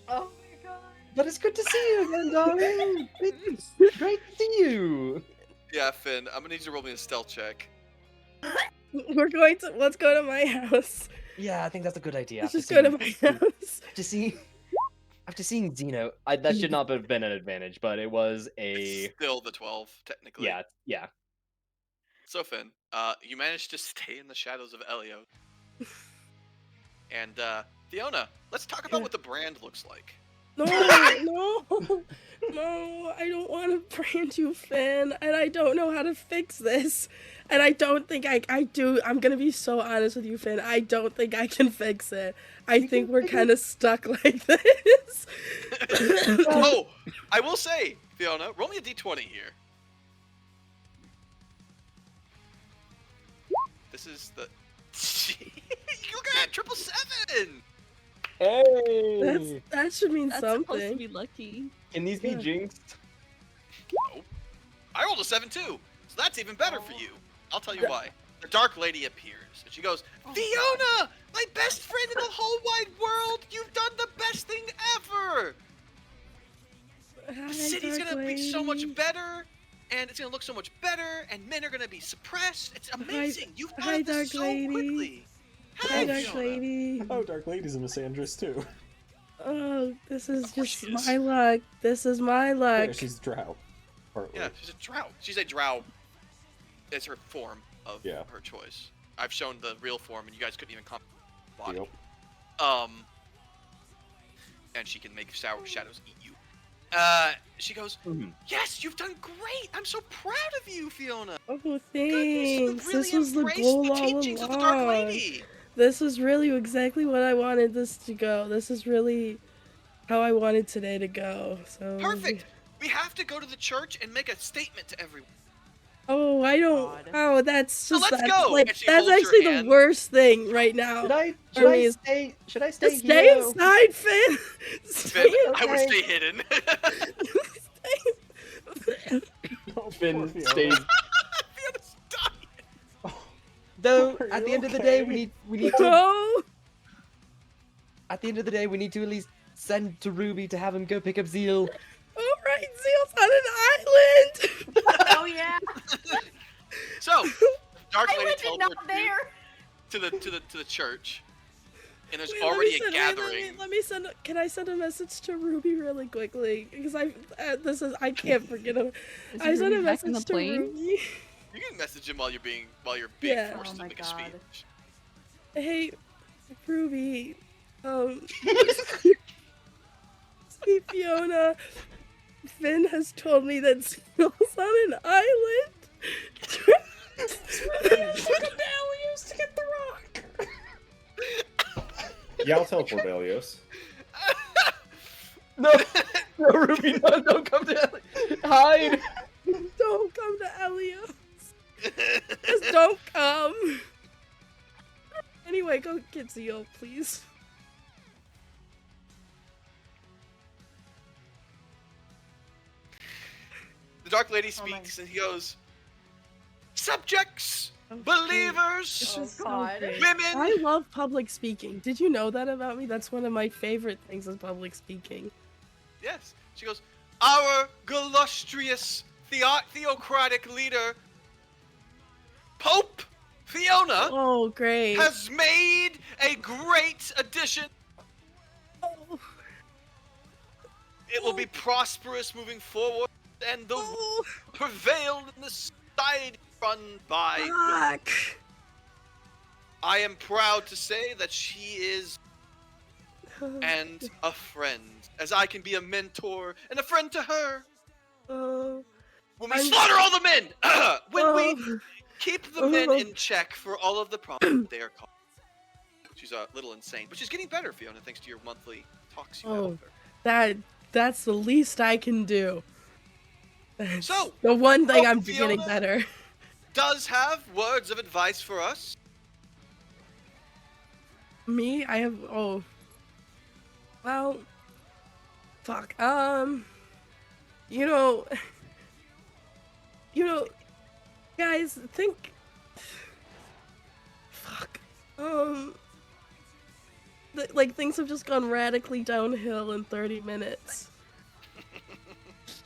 Oh my God. But it's good to see you again, darling. It's great to see you. Yeah, Finn, I'm gonna need you to roll me a stealth check. Let's go to my house. Yeah, I think that's a good idea. Let's just go to my house. After seeing Xeno, that should not have been an advantage, but it was a Still the 12, technically. yeah. So Finn, you managed to stay in the shadows of Elio. And Fiona, let's talk about what the brand looks like. No, I don't want to brand you, Finn, and I don't know how to fix this. And I don't think I do. I'm gonna be so honest with you, Finn. I don't think I can fix it. I think we're kind of stuck like this. Oh, I will say, Fiona, roll me a d20 here. This is the. You got 777! Hey! That should mean That's something. supposed to be lucky. Can these be Yeah. jinxed? Nope. I rolled a 7 too, so that's even better for you. I'll tell you why. The Dark Lady appears, and she goes, Fiona! My best friend in the whole wide world! You've done the best thing ever! The city's gonna be so much better, and it's gonna look so much better, and men are gonna be suppressed. It's amazing! You've hi, done this Dark so Lady. quickly! Hi, Dark Fiona. Lady. Oh, Dark Lady's a Missandras too. Oh, this is Of course just she is. my luck. This is my luck. Yeah, she's Drow. Partly. Yeah, she's a drow. She's a drow. It's her form of Yeah. her choice. I've shown the real form, and you guys couldn't even comprehend the Yep. body. And she can make shadows eat you. She goes, yes, you've done great. I'm so proud of you, Fiona. Oh, Goodness, thanks. you This really was the embraced goal the all teachings of the Dark along. Lady. This was really exactly what I wanted this to go. This is really how I wanted today to go. So Perfect. We have to go to the church and make a statement to everyone. Oh, I don't. God. Oh, that's So just let's that's go! like And she that's holds your actually the hand. worst thing right now. Should I Please. stay? Should I stay Just stay here? inside, Finn. Stay Finn, I would inside. stay hidden. Stay- Oh, Finn poor Fiona. stays. Fiona's dying. Though Are at the you end of the day, okay? we need to. No. At the end of the day, we need to at least send to Ruby to have him go pick up Zeal. All right, Zeal's on an island. Oh yeah. So, Dark I Lady was teleports not you there. to the church, and there's Wait, let me already a send- wait, gathering. let me send. Can I send a message to Ruby really quickly? Because I can't forget him. Is I sent a Ruby back in message the to plane? Ruby. You can message him while you're being Yeah. forced Oh to my make a God. speech. Hey, Ruby. See, Fiona. Finn has told me that Zeal's on an island. to get the rock. Yeah, I'll teleport to Elios. No, no, Ruby, no, don't come to hide. Don't come to Elios. Just don't come. Anyway, go get Zeal, please. The Dark Lady Oh my- speaks, and he goes, "Subjects, Okay. believers, This Oh, is so God. great. women." I love public speaking. Did you know that about me? That's one of my favorite things is public speaking. Yes. She goes, "Our illustrious theocratic leader, Pope Fiona, Oh, great. has made a great addition. Oh, It will be prosperous moving forward, and the oh, prevail in the society run by women. fuck. I am proud to say that she is and a friend, as I can be a mentor and a friend to her. Oh, When we I'm- slaughter all the men, when we oh. keep the men in check for all of the problems they are causing." She's a little insane, but she's getting better, Fiona, thanks to your monthly talks you have Oh. with her. That's the least I can do. That's So, the one thing I'm Fiona? getting better. Does have words of advice for us. Me, I have. Oh, well, fuck. You know, guys, think. Fuck. Like things have just gone radically downhill in 30 minutes.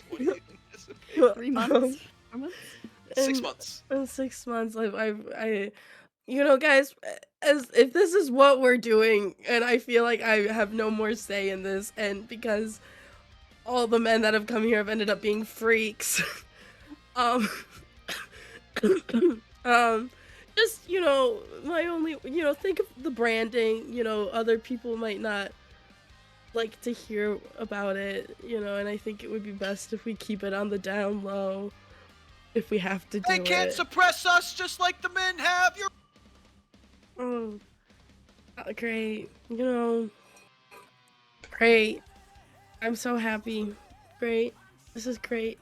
What do you anticipate? 3 months? 4 months? 6 And- months. In 6 months, you know, guys, as if this is what we're doing, and I feel like I have no more say in this, and because all the men that have come here have ended up being freaks, just, you know, my only, you know, think of the branding, you know, other people might not like to hear about it, you know, and I think it would be best if we keep it on the down low if we have to do They can't it. suppress us just like the men have. You're Oh, great. You know, great. I'm so happy. Great. This is great.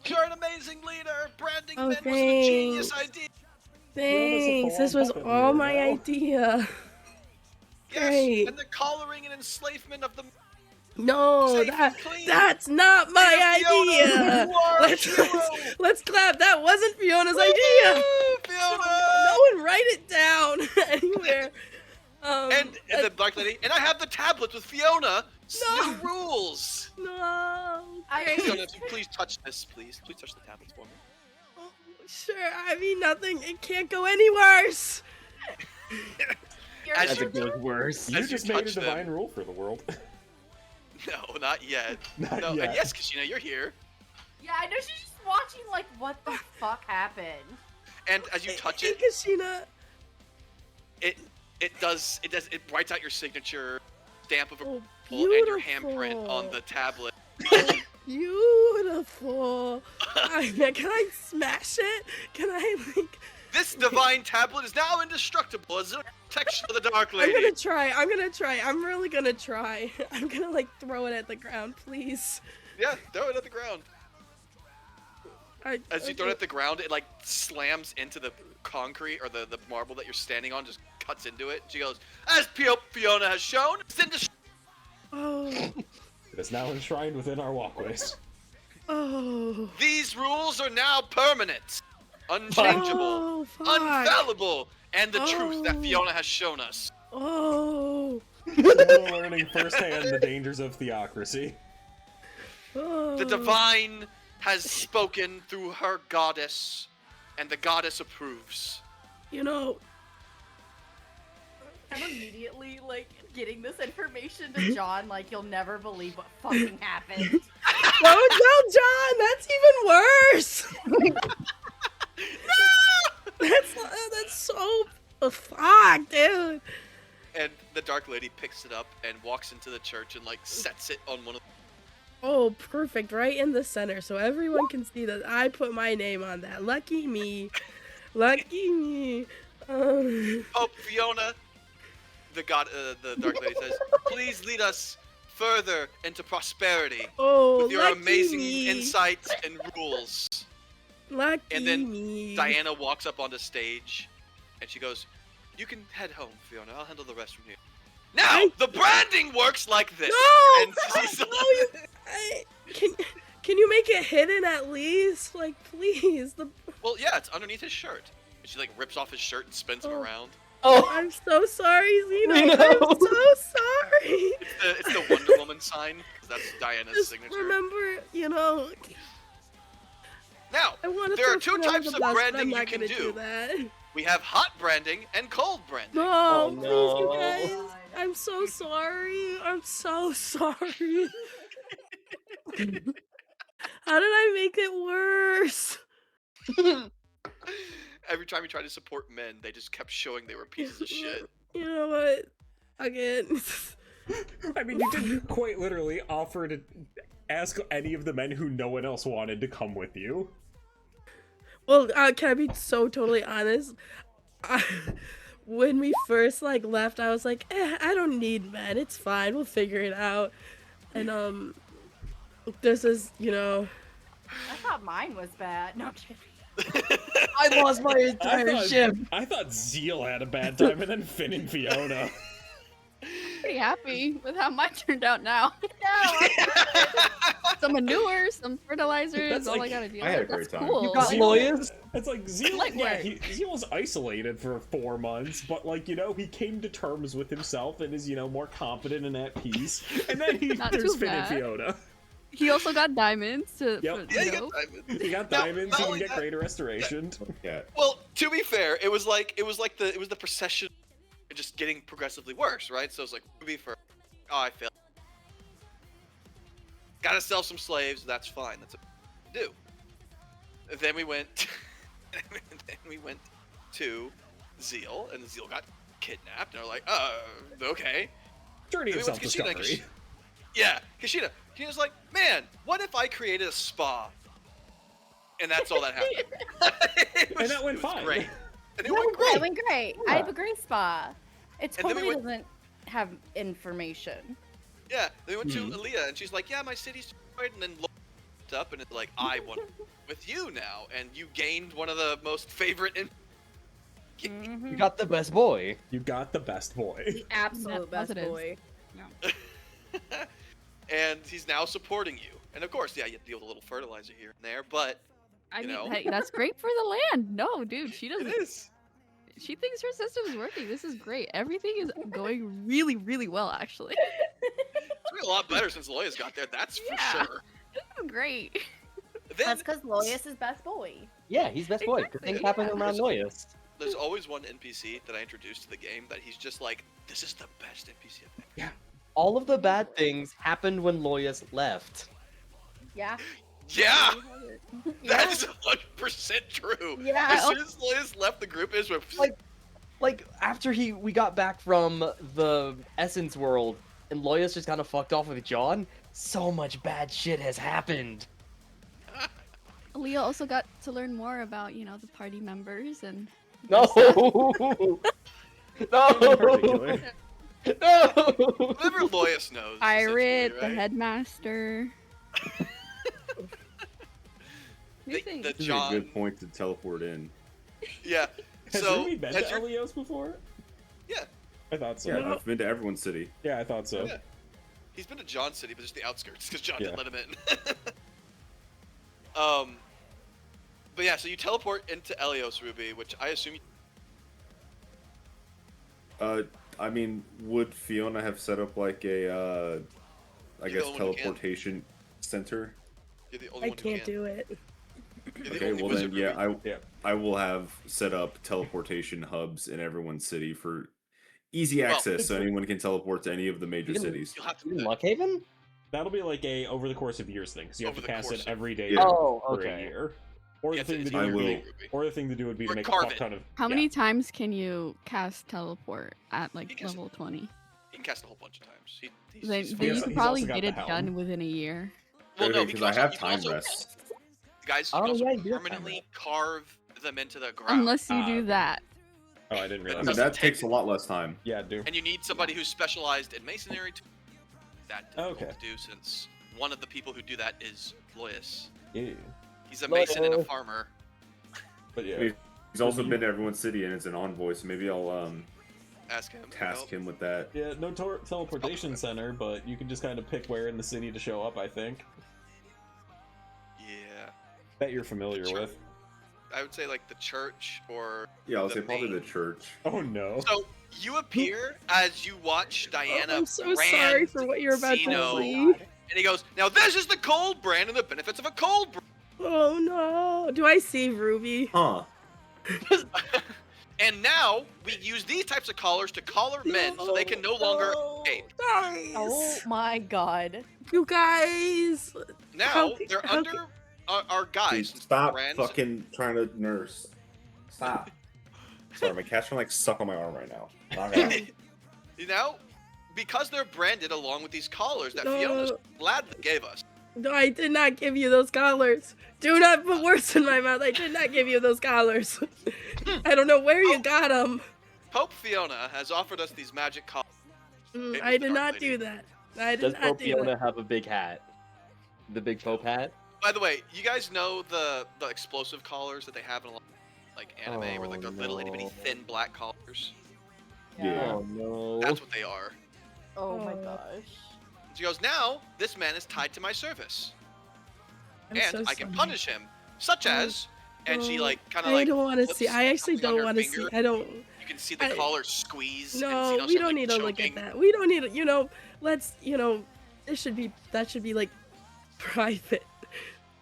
You're an amazing leader. Branding Oh, men was a genius thanks. idea. Thanks. This was puppet all leader my now. idea. Yes, Great. and the collaring and enslavement of the No, Safe and clean. that's not my Fiona, idea. you are a Let's, hero. let's clap. That wasn't Fiona's idea. Woo, Fiona! No one write it down anywhere. And the Dark Lady, and I have the tablet with Fiona's No. new rules. no. Fiona, if you please touch this, please. Please touch the tablets for me. Oh, sure. I mean, nothing. It can't go any worse. As As you, it goes worse. You As you just made a touch them. divine rule for the world. no, not yet. Not No, yet. and yes, Kashina, you're here. Yeah, I know she's just watching like what the fuck happened. And as you touch it, Kashina. it writes out your signature, stamp of Oh, approval, and your handprint on the tablet. Beautiful. Can I smash it? Can I like? This divine tablet is now indestructible as a protection of the Dark I'm Lady. gonna try. I'm gonna try. I'm really gonna try. I'm gonna like throw it at the ground, please. Yeah, throw it at the ground. As you throw it okay. at the ground, it like slams into the concrete or the marble that you're standing on, just cuts into it. She goes, as Fiona has shown, it's indestructible. Oh. It is now enshrined within our walkways. Oh. These rules are now permanent, unchangeable, Oh, fuck. infallible, and the truth that Oh. Fiona has shown us. Oh. We're learning firsthand the dangers of theocracy. Oh. The divine has spoken through her goddess, and the goddess approves. You know. I'm immediately like getting this information to John. Like you'll never believe what fucking happened. Oh no, John. That's even worse. That's so. Fuck, dude. And the Dark Lady picks it up and walks into the church and like sets it on one of. Oh, perfect. Right in the center, so everyone can see that I put my name on that. Lucky me. Lucky me. Pope Fiona, the Dark Lady says, please lead us further into prosperity Oh, with your lucky amazing me. insights and rules. Lucky And then me. Diana walks up onto stage, and she goes, "You can head home, Fiona. I'll handle the rest from here." Now, the branding works like this. No! And she's No, can you make it hidden at least? Like, please. well, yeah, it's underneath his shirt. And she like rips off his shirt and spins him Oh. around. Oh, I'm so sorry, Xena. No. I'm so sorry. It's the Wonder Woman sign, 'cause that's Diana's Just signature. remember, you know, Now, I want to there are two types of branding I'm you not can gonna do. that. We have hot branding and cold branding. No, Oh, please, no. you guys. I'm so sorry. I'm so sorry. How did I make it worse? Every time you try to support men, they just kept showing they were pieces of shit. You know what? Again. I mean, you did quite literally offer to ask any of the men who no one else wanted to come with you. Well, can I be so totally honest? When we first like left, I was like, I don't need men. It's fine. We'll figure it out. And this is, you know. I thought mine was bad. No, I'm kidding. I lost my entire ship. I thought Zeal had a bad time, and then Finn and Fiona. Pretty happy with how mine turned out now. No, Some manure, some fertilizers, That's all like- I gotta deal I had a with. That's great time. cool. You got Zeal- lawyers? It's like Zeal, Light yeah, work. Zeal was isolated for 4 months, but like, you know, he came to terms with himself and is, you know, more confident and at peace. And then Not there's too Finn and bad. Fiona. He also got diamonents to, Yep. for, Yeah, you you know. got diamonds. He got Now, diamonds, not he can only get that- greater restoration. Yeah. Well, To be fair, it was the procession, just getting progressively worse, right? So it's like Ruby first. Oh, I failed. Gotta sell some slaves. That's fine. That's what we do. Then we went. Then we went to Zeal, and Zeal got kidnapped. And they're like, okay. Journey Then of we went to Kashina, self-discovery. Yeah, Kashina. Kashina's like, man, what if I created a spa? And that's all that happened. And that went fine. Great. And it Yeah, went great. it went great. I have a great spa. It And then we totally went- doesn't have information. Yeah, they went to Aaliyah, and she's like, yeah, my city's destroyed, and then looked up, and it's like, I want with you now, and you gained one of the most favorite. You got the best boy. You got the best boy. The absolute best positives. boy. And he's now supporting you. And of course, yeah, you have to deal with a little fertilizer here and there, but I You mean, know? hey, that's great for the land. No, dude, she it doesn't. is. She thinks her system's working. This is great. Everything is going really, really well, actually. It's been a lot better since Loya's got there, that's for Yeah. sure. This is great. Then That's because Loyus is best boy. Yeah, he's best boy. Good Exactly, things happen yeah. around Noyus. there's always one NPC that I introduced to the game that he's just like, this is the best NPC I've ever. All of the bad things happened when Loyus left. Yeah. Yeah, Yeah. that is 100% true. Yeah. As soon as Loyas left the group, it was Like after we got back from the Essence world and Loyus just kind of fucked off with John, so much bad shit has happened. Leah also got to learn more about, the party members and. No. In No. particular. No. whatever Loyas knows. Pirate, essentially, the right? headmaster. New The- things. the- This is John. a good point to teleport in. Yeah. Has So Ruby been has to your- Elios before? Yeah. I thought so. Yeah, I've been to everyone's city. Yeah, I thought so. Yeah. He's been to John City, but just the outskirts because John Yeah. didn't let him in. But yeah, so you teleport into Elios, Ruby, which I assume. I mean, would Fiona have set up like a, I You're guess, the only one who can. teleportation center? You're the only I one who can't can. do it. You're the Okay, only well then, wizard, yeah, Ruby. I will have set up teleportation hubs in everyone's city for easy Well, access, so anyone can teleport to any of the major You can- cities. You'll have to. In Luckhaven? That'll be like a over the course of years thing, because you have Over to the cast course it of- every day Yeah. Oh, for a okay. year. Or Yeah, the thing it's to I do would will- be, Ruby. or the thing to do would be to Or make a carve fuck it. ton of. How yeah. many times can you cast teleport at He like can- level 20? You can cast a whole bunch of times. He's Then, fine. then He's you could also probably got get the it helm. done within a year. Well, no, because you I can have also, you time can also, rest. guys, you Oh, can also yeah, you do have time permanently carve them into the ground. Unless you Ah, do okay. that. Oh, I didn't I realize. mean, doesn't that take- takes a lot less time. Yeah, do. And you need somebody who's specialized in masonry to that difficult Okay. to do, since one of the people who do that is Loyus. Yeah. He's a mason and a Loyal. farmer. But yeah. Wait. He's also been to everyone's city, and it's an envoy, so maybe I'll Ask him. for task help. him with that. Yeah, no teleportation center, but you can just kind of pick where in the city to show up, I think. Yeah, That you're familiar Sure. with. I would say like the church or. Yeah, I'll the say probably main- the church. Oh no. So you appear as you watch Diana. I'm so brand sorry for what you're about Zeno, to see. And he goes, "Now this is the cold brand and the benefits of a cold brand." Oh no. Do I see Ruby? Huh. And now we use these types of collars to collar men so they can no longer escape. Guys. Oh my god. You guys. Now How- they're how under our Dude, guys. since stop brands- fucking trying to nurse. Stop. Sorry, my cat's trying to like suck on my arm right now. Knock it out. You know, because they're branded along with these collars that No. Fiona gladly gave us. No, I did not give you those collars. Do not put words in my mouth. I did not give you those collars. I don't know where you got them. Pope Fiona has offered us these magic collars. It I was did the not Dark do Lady. that. I did Does not Pope do Fiona that. have a big hat? The big Pope hat? By the way, you guys know the explosive collars that they have in a lot of, like anime, where like Oh, they're little itty bitty no. thin black collars. Yeah. Oh no. That's what they are. Oh my Oh. gosh. She goes, now this man is tied to my service, I'm and so I can sorry. punish him, such as, and she Oh, like kind of I like don't want to flips see. I actually something on don't her want to see. finger. I don't. You can see the I- collar squeeze. and No, Zeno's we like, don't need to look choking. at that. We don't need to. Let's. That should be like private.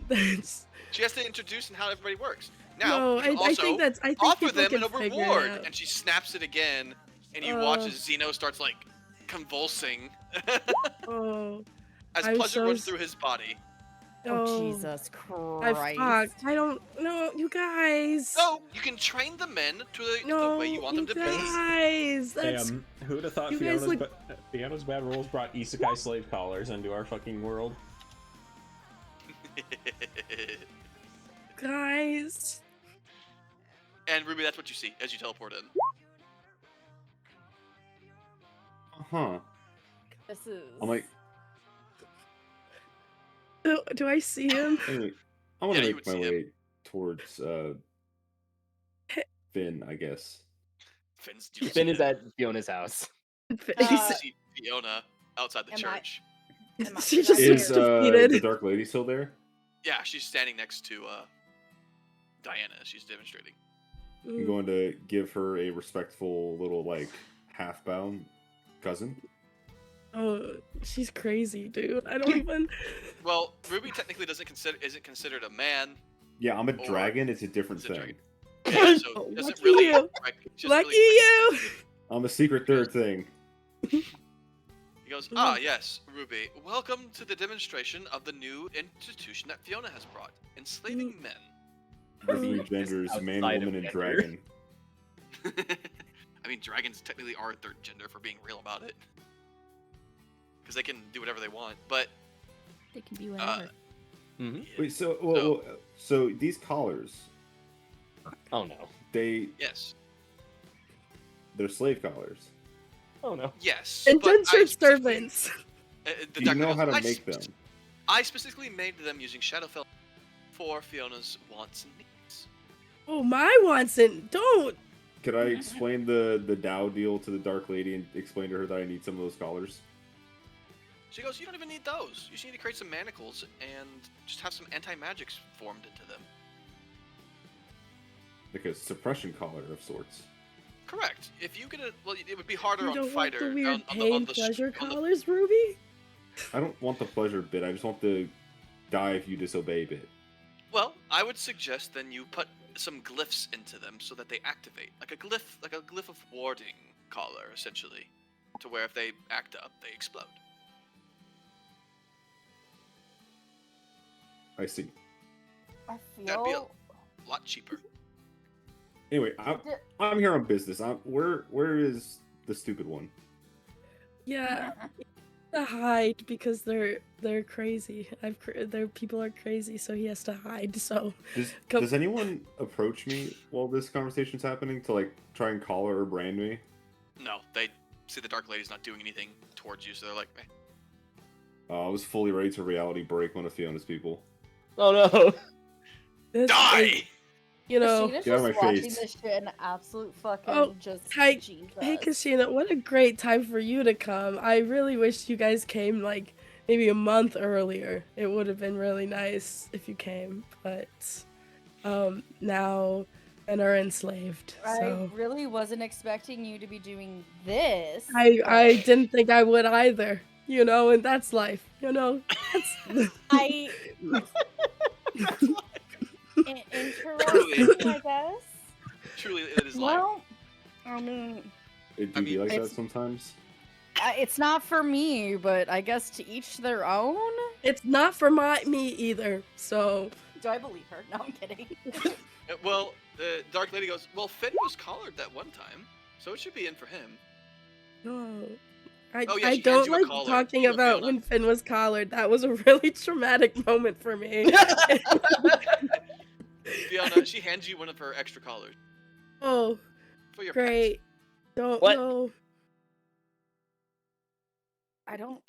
That's. She has to introduce and how everybody works. Now, No, you can I also think that's. I think offer people them can a figure it reward, out. and she snaps it again, and you watch as Zeno starts like convulsing Oh, as I'm pleasure so runs s- through his body. Oh, Jesus I Christ. fucked. I don't know, you guys. So you can train the men to the way you want them to be. guys, that's Who'd have thought you guys Fiona's bad rules brought isekai slave collars into our fucking world? guys. And Ruby, that's what you see as you teleport in. Huh. This is. I'm like, Do I see him? anyway, I want to Yeah, you make would my see him. way towards Finn, I guess. Finn is at Fiona's house. You see Fiona outside the Am I- church. She just Is looks defeated. the Dark Lady still there? Yeah, she's standing next to Diana as she's demonstrating. I'm going to give her a respectful little like half bound cousin. Oh, she's crazy, dude. I don't even. Well, Ruby technically isn't considered a man. Yeah, I'm a Or- dragon. It's a different It's a thing. dragon. Yeah, so it doesn't Lucky really. you. Right, she doesn't Lucky really- you. I'm a secret third thing. He goes, ah, yes, Ruby. Welcome to the demonstration of the new institution that Fiona has brought, enslaving men. The new genders, man, outside of woman, and gender. dragon. I mean, dragons technically are a third gender for being real about it. Because they can do whatever they want, but They can be whatever. Mhm. Wait, so these collars, Oh no. yes. they're slave collars. Oh no. Yes. but I Indentured specifically- servants. Do you know how to make them? I specifically made them using Shadowfell for Fiona's wants and needs. Oh, my Watson, don't. Could I explain the Dow deal to the Dark Lady and explain to her that I need some of those collars? She goes, you don't even need those. You just need to create some manacles and just have some anti-magics formed into them. Like a suppression collar of sorts. Correct. If you get a, well, it would be harder You on don't want fighter. the weird on pain the pleasure on the- collars, Ruby? I don't want the pleasure bit. I just want the die if you disobey bit. Well, I would suggest then you put some glyphs into them so that they activate, like a glyph of warding collar, essentially, to where if they act up, they explode. I see. I That'd be feel. a lot cheaper. Anyway, I'm here on business. Where is the stupid one? Yeah, to hide because they're crazy. Their people are crazy, so he has to hide. So Does anyone approach me while this conversation's happening to like try and collar or brand me? No, they see the Dark Lady's not doing anything towards you, so they're like, eh. I was fully ready to reality break one of Fiona's people. Oh no. this Die! is- you know, Kashina's Get out of just my watching face. this shit in absolute fucking Oh, just hi- Jesus. hey Kashina, what a great time for you to come. I really wish you guys came like maybe a month earlier. It would have been really nice if you came, but now men are enslaved. I So really wasn't expecting you to be doing this. I didn't think I would either. You know, and that's life. You know, that's I interesting, I guess. Truly, it is life. Well, I mean, It I do be mean, like that it's- sometimes. it's not for me, but I guess to each their own. it's not for me either. So Do I believe her? No, I'm kidding. Well, the Dark Lady goes, well, Finn was collared that one time, so it should be in for him. no. I, Oh, yeah, I she hands don't you a like collar. talking You, about Fiona. when Finn was collared. That was a really traumatic moment for me. Fiona, she hands you one of her extra collars Oh, for your pet. great. Don't What? know. I don't.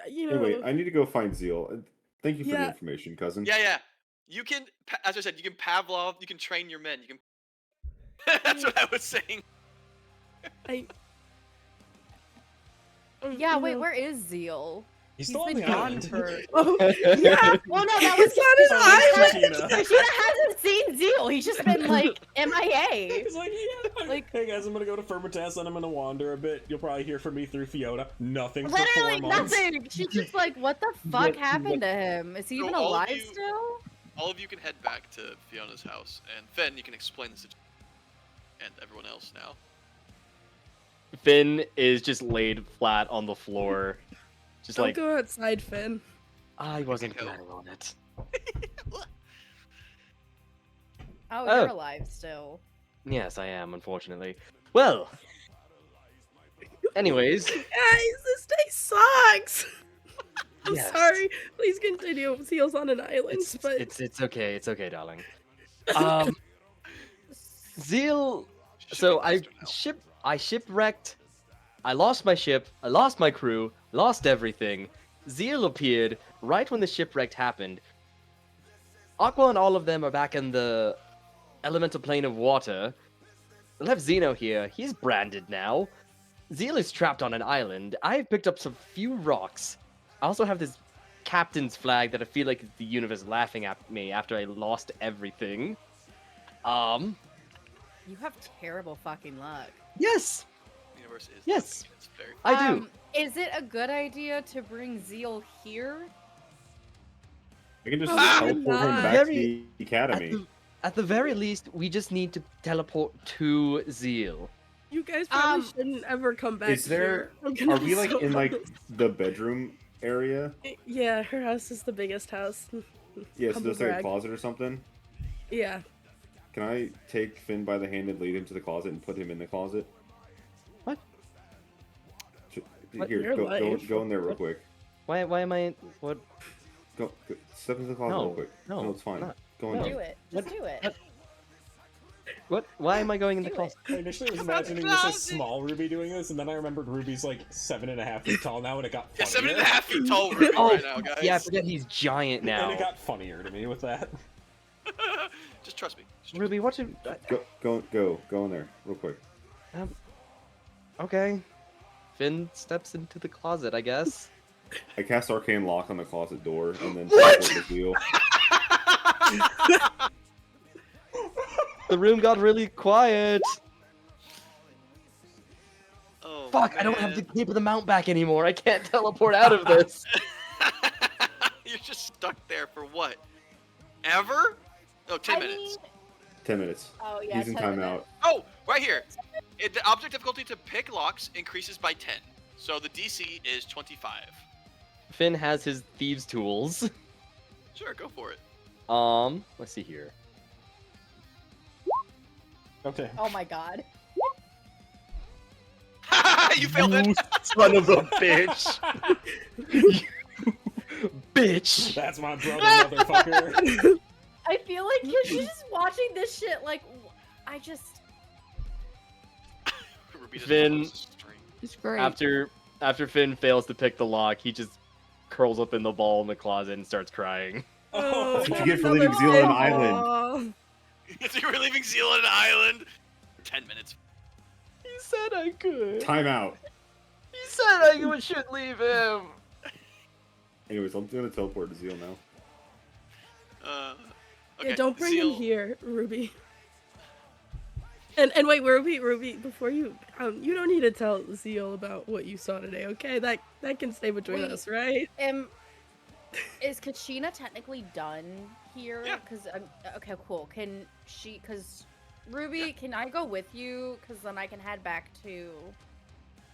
You know. Anyway, I need to go find Zeal. Thank you for the Yeah. information, cousin. Yeah. You can, as I said, you can Pavlov, you can train your men, you can... That's what I was saying. Yeah, you wait, know. where is Zeal? He's He's still on been the gone island. for. Oh, yeah. Well, no, that It's was not an island. Kashina hasn't seen Zeal. He's just been like MIA. He's like, yeah, Like- hey guys, I'm gonna go to Firmitas and I'm gonna wander a bit. You'll probably hear from me through Fiona. Nothing for Literally 4 months. nothing. She's just like, what the fuck happened to him? Is he So even all of alive you- still? all of you can head back to Fiona's house, and Finn, you can explain the situation, and everyone else now. Finn is just laid flat on the floor, just Don't like go outside, Finn. I wasn't go. planning on it. Oh, Oh. you're alive still. Yes, I am, unfortunately. Well, anyways, Guys, this day sucks. I'm Yes. sorry. Please continue. Seal's on an island, but it's okay, darling. Zeal. So I shipwrecked. I lost my ship. I lost my crew. Lost everything. Zeal appeared right when the shipwreck happened. Aqua and all of them are back in the elemental plane of water. I left Xeno here. He's branded now. Zeal is trapped on an island. I've picked up some few rocks. I also have this captain's flag that I feel like the universe is laughing at me after I lost everything. You have terrible fucking luck. Yes, The universe is. Yes. It's very. I do. Is it a good idea to bring Zeal here? I can just Ah! teleport him back Very- to the academy. At the very least, we just need to teleport to Zeal. you guys probably Um, shouldn't ever come back. Is there? here. I'm gonna Are be we like so in like honest. the bedroom area? Yeah, her house is the biggest house. Yeah, so Humble there's like a brag. closet or something. Yeah. Can I take Finn by the hand and lead him to the closet and put him in the closet? What? What? Here, Your go life. in there real quick. Why am I? What? Go step into the closet No, real quick. no, it's fine. not. Go in No. there. Do it. Just do it. What? Why am I going in the Do it. closet? I initially was imagining this as small Ruby doing this, and then I remembered Ruby's like 7.5 feet tall now, and it got Yeah, funnier. 7.5 feet tall Ruby Oh, right now, guys. yeah, I forget he's giant And now. it got funnier to me with that. Just trust me. Just trust Ruby, what should? Go in there real quick. Okay. Finn steps into the closet, I guess. I cast Arcane Lock on the closet door and then What? teleport the wheel. The room got really quiet. Oh, Fuck! I don't have the man. cape of the mount back anymore. I can't teleport out of this. You're just stuck there for what? Ever? No, 10 minutes. mean, 10 minutes. oh yeah. He's in 10 timeout. minutes. Oh, right here. The object difficulty to pick locks increases by 10. So the DC is 25. Finn has his thieves' tools. Sure, go for it. Let's see here. Okay. Oh my god. You failed it. Son of a bitch! Bitch! That's my brother, motherfucker. I feel like you're just watching this shit like I just Ruby doesn't Finn- know what's a string. It's great. After Finn fails to pick the lock, he just curls up in the ball in the closet and starts crying. Oh, That's what you get for leaving Zeal on an island. Aw. So you were leaving Zeal on an island. 10 minutes. He said I could. Timeout. He said I should leave him. Anyways, I'm gonna teleport to Zeal now. Okay. Yeah, don't bring Zeal, him here, Ruby. And wait, Ruby, before you you don't need to tell Zeal about what you saw today, okay? That can stay between Wait. us, right? Is Kachina technically done here? Yeah. Because okay, cool. Can she? Because Ruby, can I go with you? Because then I can head back to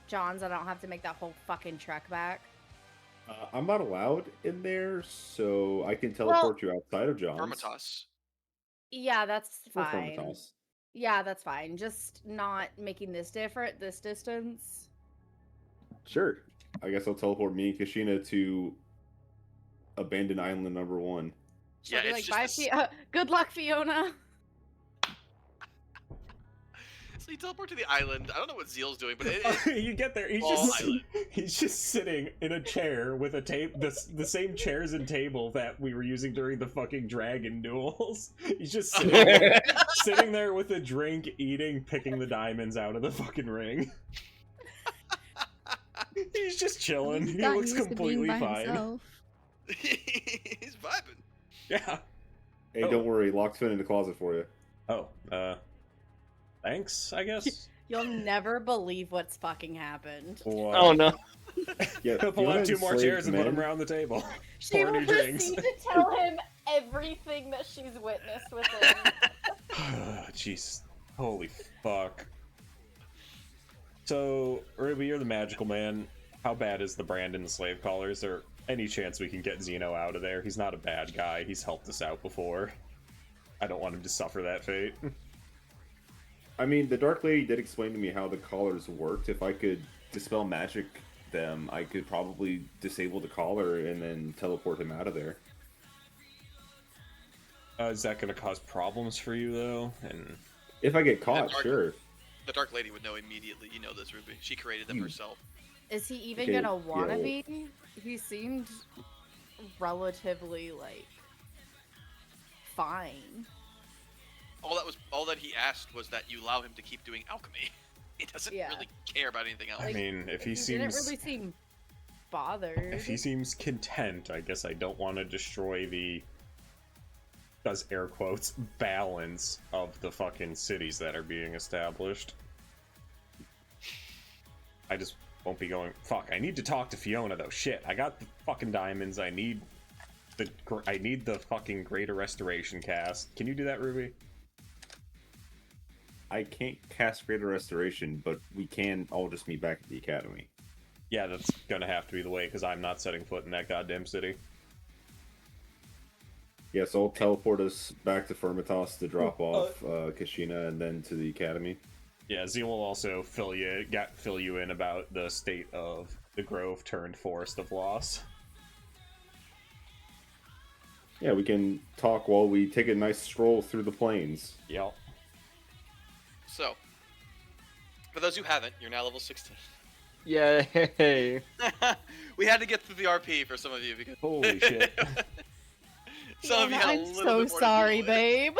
John's. I don't have to make that whole fucking trek back. I'm not allowed in there, so I can teleport you outside of John's. Vermitas. Yeah, that's Or fine. Vermitas. Yeah, that's fine. Just not making this different. This distance. Sure. I guess I'll teleport me and Kashina to Abandoned Island number 1. She'll Yeah, be it's like, just bye, good luck, Fiona. So you teleport to the island. I don't know what Zeal's doing, but it is You get there, Ball Island. he's just sitting in a chair with a the same chairs and table that we were using during the fucking dragon duels. He's just sitting there with a drink, eating, picking the diamonds out of the fucking ring. He's just chilling. He's He gotten looks used to being completely by fine. himself. he's vibing. Yeah. Hey, Oh. don't worry, locked Finn in the closet for you. Oh, thanks, I guess. You'll never believe what's fucking happened. What? Oh no. Yeah, He'll pull you out wanna 2 more enslave chairs and put them men? around the table. She Pour will new drinks. proceed to tell him everything that she's witnessed within. Jeez. Holy fuck. So, Ruby, you're the magical man. How bad is the brand in the slave collar? Is there any chance we can get Zeno out of there? He's not a bad guy. He's helped us out before. I don't want him to suffer that fate. I mean, the Dark Lady did explain to me how the collars worked. If I could dispel magic them, I could probably disable the collar and then teleport him out of there. Is that going to cause problems for you, though? And If I get caught, Dark- sure. The Dark Lady would know immediately. You know this, Ruby. She created them herself. Is he even Okay, gonna wanna yeah, be? He seemed relatively like fine. All that he asked was that you allow him to keep doing alchemy. He doesn't Yeah. really care about anything else. I mean, if he didn't seems really seem bothered. if he seems content, I guess I don't want to destroy the, does air quotes, balance of the fucking cities that are being established. I just won't be going. Fuck! I need to talk to Fiona though. Shit! I got the fucking diamonds. I need the fucking Greater Restoration cast. Can you do that, Ruby? I can't cast Greater Restoration, but we can all just meet back at the academy. Yeah, that's gonna have to be the way because I'm not setting foot in that goddamn city. Yeah, so I'll teleport us back to Firmitas to drop off Kashina and then to the academy. Yeah, Z will also fill you in about the state of the Grove turned Forest of Loss. Yeah, we can talk while we take a nice stroll through the plains. Yep. So, for those who haven't, you're now level 16. Yay! We had to get through the RP for some of you because Holy shit. some of you had a I'm little so bit more to sorry, deal with. babe.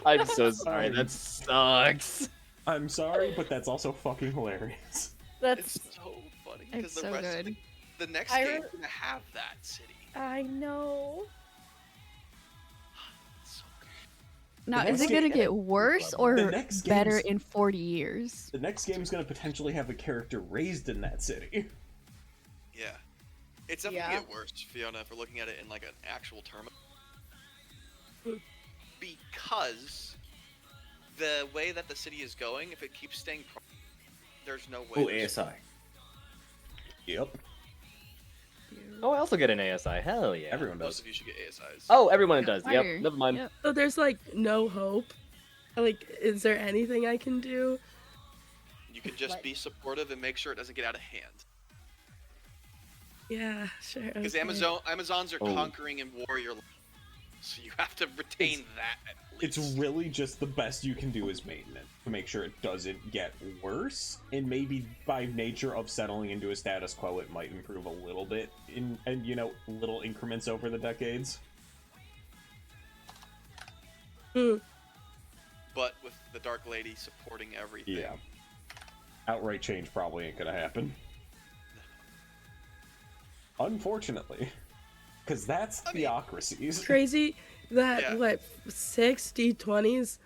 I'm so sorry. That sucks. I'm sorry, but that's also fucking hilarious. That's It's so funny It's because the so rest of good. the next I game's re- gonna have that city. I know. It's so good. Now, The is it next gonna game- get worse The or next better game's- in 40 years? The next game's gonna potentially have a character raised in that city. Yeah, it's definitely Yeah. get worse, Fiona, if we're looking at it in like an actual term. Because the way that the city is going, if it keeps staying, there's no way. Oh, there's- ASI. Yep. Oh, I also get an ASI. Hell yeah. Everyone Most does. of you should get ASIs. Oh, everyone does. Fire. Yep. Never mind. Yep. So there's like no hope. Like, is there anything I can do? You can just Like- be supportive and make sure it doesn't get out of hand. Yeah, sure. Because okay. Amazons are Oh. conquering and warrior, so you have to retain that at least. It's really just the best you can do is maintenance to make sure it doesn't get worse, and maybe by nature of settling into a status quo, it might improve a little bit in little increments over the decades. But with the Dark Lady supporting everything. Yeah. Outright change probably ain't gonna happen. Unfortunately. Because that's I mean- theocracies. Crazy that Yeah. what 60-20s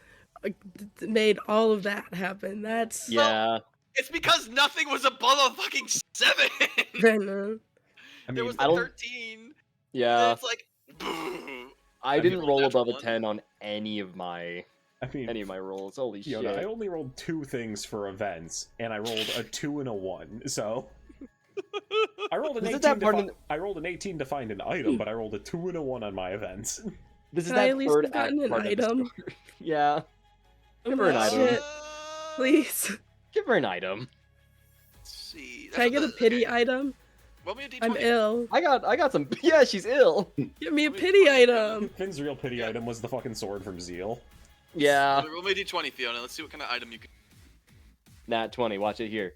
made all of that happen. That's Yeah. It's because nothing was above a fucking 7! I know. I There mean, was I the don't- 13. And Yeah. it's like, boo. I didn't mean, roll that's above a one. 10 on any of my rolls. Holy Fiona, I shit. only rolled 2 things for events, and I rolled a 2 and a 1, so... I rolled an Isn't 18 that to part fi- of I rolled an 18 to find an item, but I rolled a 2 and a 1 on my events. This is Can I that at least third have gotten act an part of the item? story. Yeah. Oh Give her an my item. shit. Please. Give her an item. Let's see. Can I get a pity item? Roll me a d20. I'm ill. I got some. Yeah, she's ill. Give me a pity item. Finn's real pity Yeah. item was the fucking sword from Zeal. Yeah. Roll me a d20, Fiona. Let's see what kind of item you can. Nat 20. Watch it here.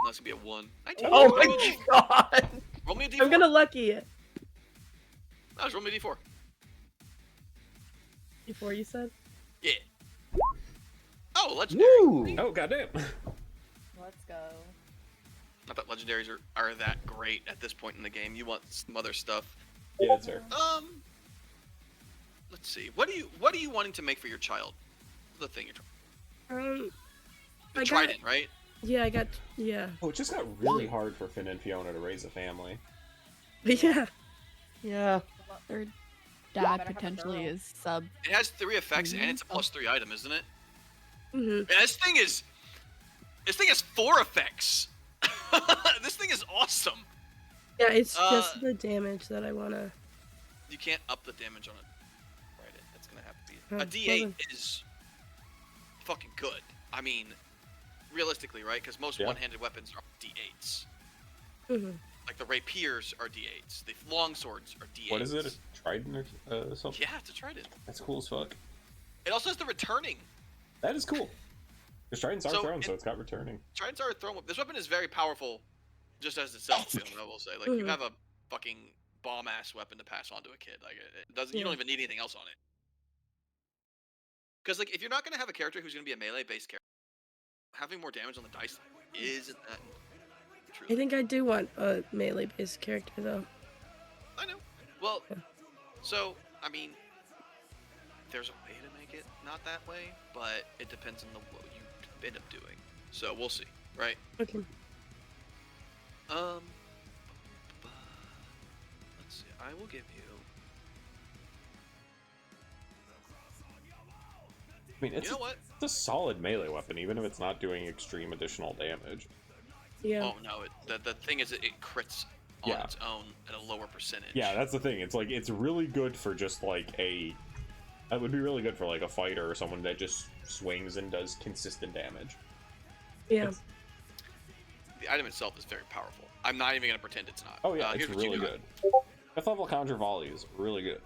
That's gonna be a 1. 19. Oh roll, me a my D- god. roll me a d4. I'm gonna lucky it. No, just roll me a d4. Before you said? Yeah. Oh, legendary. Woo. Oh, goddamn. Let's go. Not that legendaries are that great at this point in the game. You want some other stuff. Yeah, it's fair. Let's see. What are you wanting to make for your child? The thing you're trying. I The got trident, right? Yeah, I got. Yeah. Oh, it just got really hard for Finn and Fiona to raise a family. Yeah. Yeah. Their Yeah, dad better have a potentially girl. is sub. It has 3 effects and it's a Oh. +3 item, isn't it? Hmm. And this thing has 4 effects. This thing is awesome. Yeah, it's Uh, just the damage that I wanna. You can't up the damage on it. Right, it's gonna have to be Oh, a well D8 then. is fucking good. I mean, realistically, right? Because most Yeah. one-handed weapons are D8s. Hmm. Like the rapiers are D8s. The longswords are D8s. What is it? A trident or something? Yeah, it's a trident. That's cool as fuck. It also has the returning. That is cool. Because tridents are So thrown, so it- it's got returning. Tridents are a thrown weapon. This weapon is very powerful, just as itself. I will say, like you Mhm. have a fucking bomb-ass weapon to pass on to a kid. Like it doesn't. You Yeah. don't even need anything else on it. Because like if you're not gonna have a character who's gonna be a melee-based character, having more damage on the dice isn't that. I think I do want a melee-based character though. I know. Well, Yeah. so I mean, there's a way to make it not that way, but it depends on what you end up doing. So we'll see, right? Okay. Let's see. I will give you. I mean, it's, You know what? it's a solid melee weapon, even if it's not doing extreme additional damage. Yeah. Oh no! The thing is, it crits on Yeah. its own at a lower percentage. Yeah, that's the thing. It's like it's really good for just like a. That would be really good for like a fighter or someone that just swings and does consistent damage. Yeah. It's- The item itself is very powerful. I'm not even gonna pretend it's not. Oh yeah, it's here's what you really do. good. Fifth level conjure volley is really good.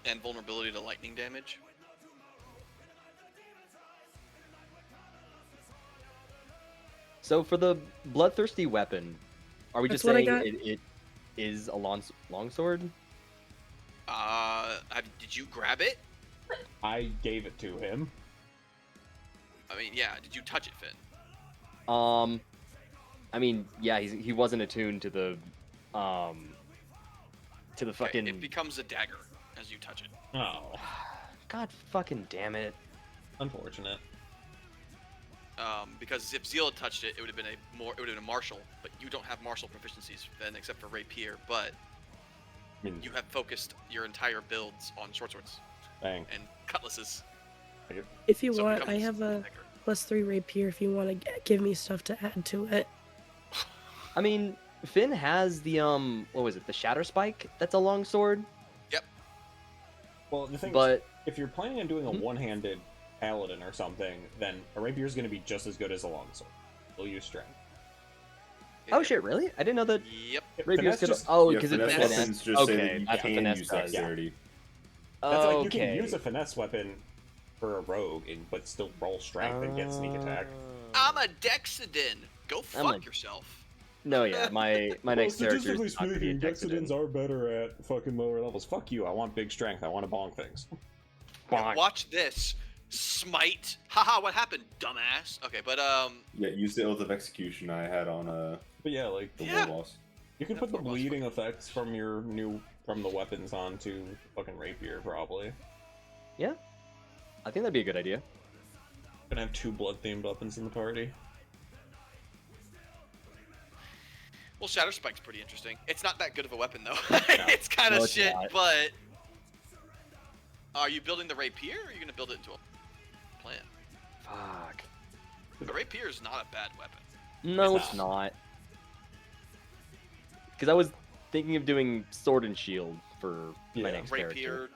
And vulnerability to lightning damage. So for the bloodthirsty weapon, are we That's just what I saying got. it is a longsword? Did you grab it? I gave it to him. I mean, yeah. Did you touch it, Finn? I mean, yeah, he wasn't attuned to the Okay, fucking. it becomes a dagger as you touch it. Oh, God fucking damn it! unfortunate. Because if Zeal had touched it, it would have been a martial, but you don't have martial proficiencies then except for rapier, but I mean, you have focused your entire builds on short swords dang. and cutlasses. If you So it want, I becomes have a dagger. +3 rapier. If you want to give me stuff to add to it. I mean, Finn has the what was it? The Shatter Spike. That's a longsword, Well, the thing is, but if you're planning on doing a Hmm? one-handed paladin or something, then a rapier is going to be just as good as a longsword. You'll use strength. oh shit, really? I didn't know that Yep. rapiers Finesse could. just- Oh, Yeah, because it's finesse finesse. weapons just say that Okay, you that's what can finesse use does. dexterity. That's like you can Okay. use a finesse weapon for a rogue, but still roll strength and get sneak attack. I'm a Dexodin. Go I'm a- fuck yourself. No, yeah, my next character is not gonna be a Dexodins Dexodin. are better at fucking lower levels. Fuck you, I want big strength, I want to bonk things. Bonk. Watch this. Smite. Haha, what happened, dumbass? Okay, but Yeah, use the Oath of Execution I had on But yeah, like, the Yeah. War Boss. you can Yeah, put the War Boss bleeding effects from the weapons onto fucking rapier, probably. Yeah, I think that'd be a good idea. Gonna have 2 blood-themed weapons in the party. well, Shatter Spike's pretty interesting. It's not that good of a weapon though. No. It's kind of No, it's shit, not. but are you building the rapier or are you gonna build it into a plan? Fuck. The rapier is not a bad weapon. No, It's it's not. Because I was thinking of doing sword and shield for my Yeah. next character. Rapier.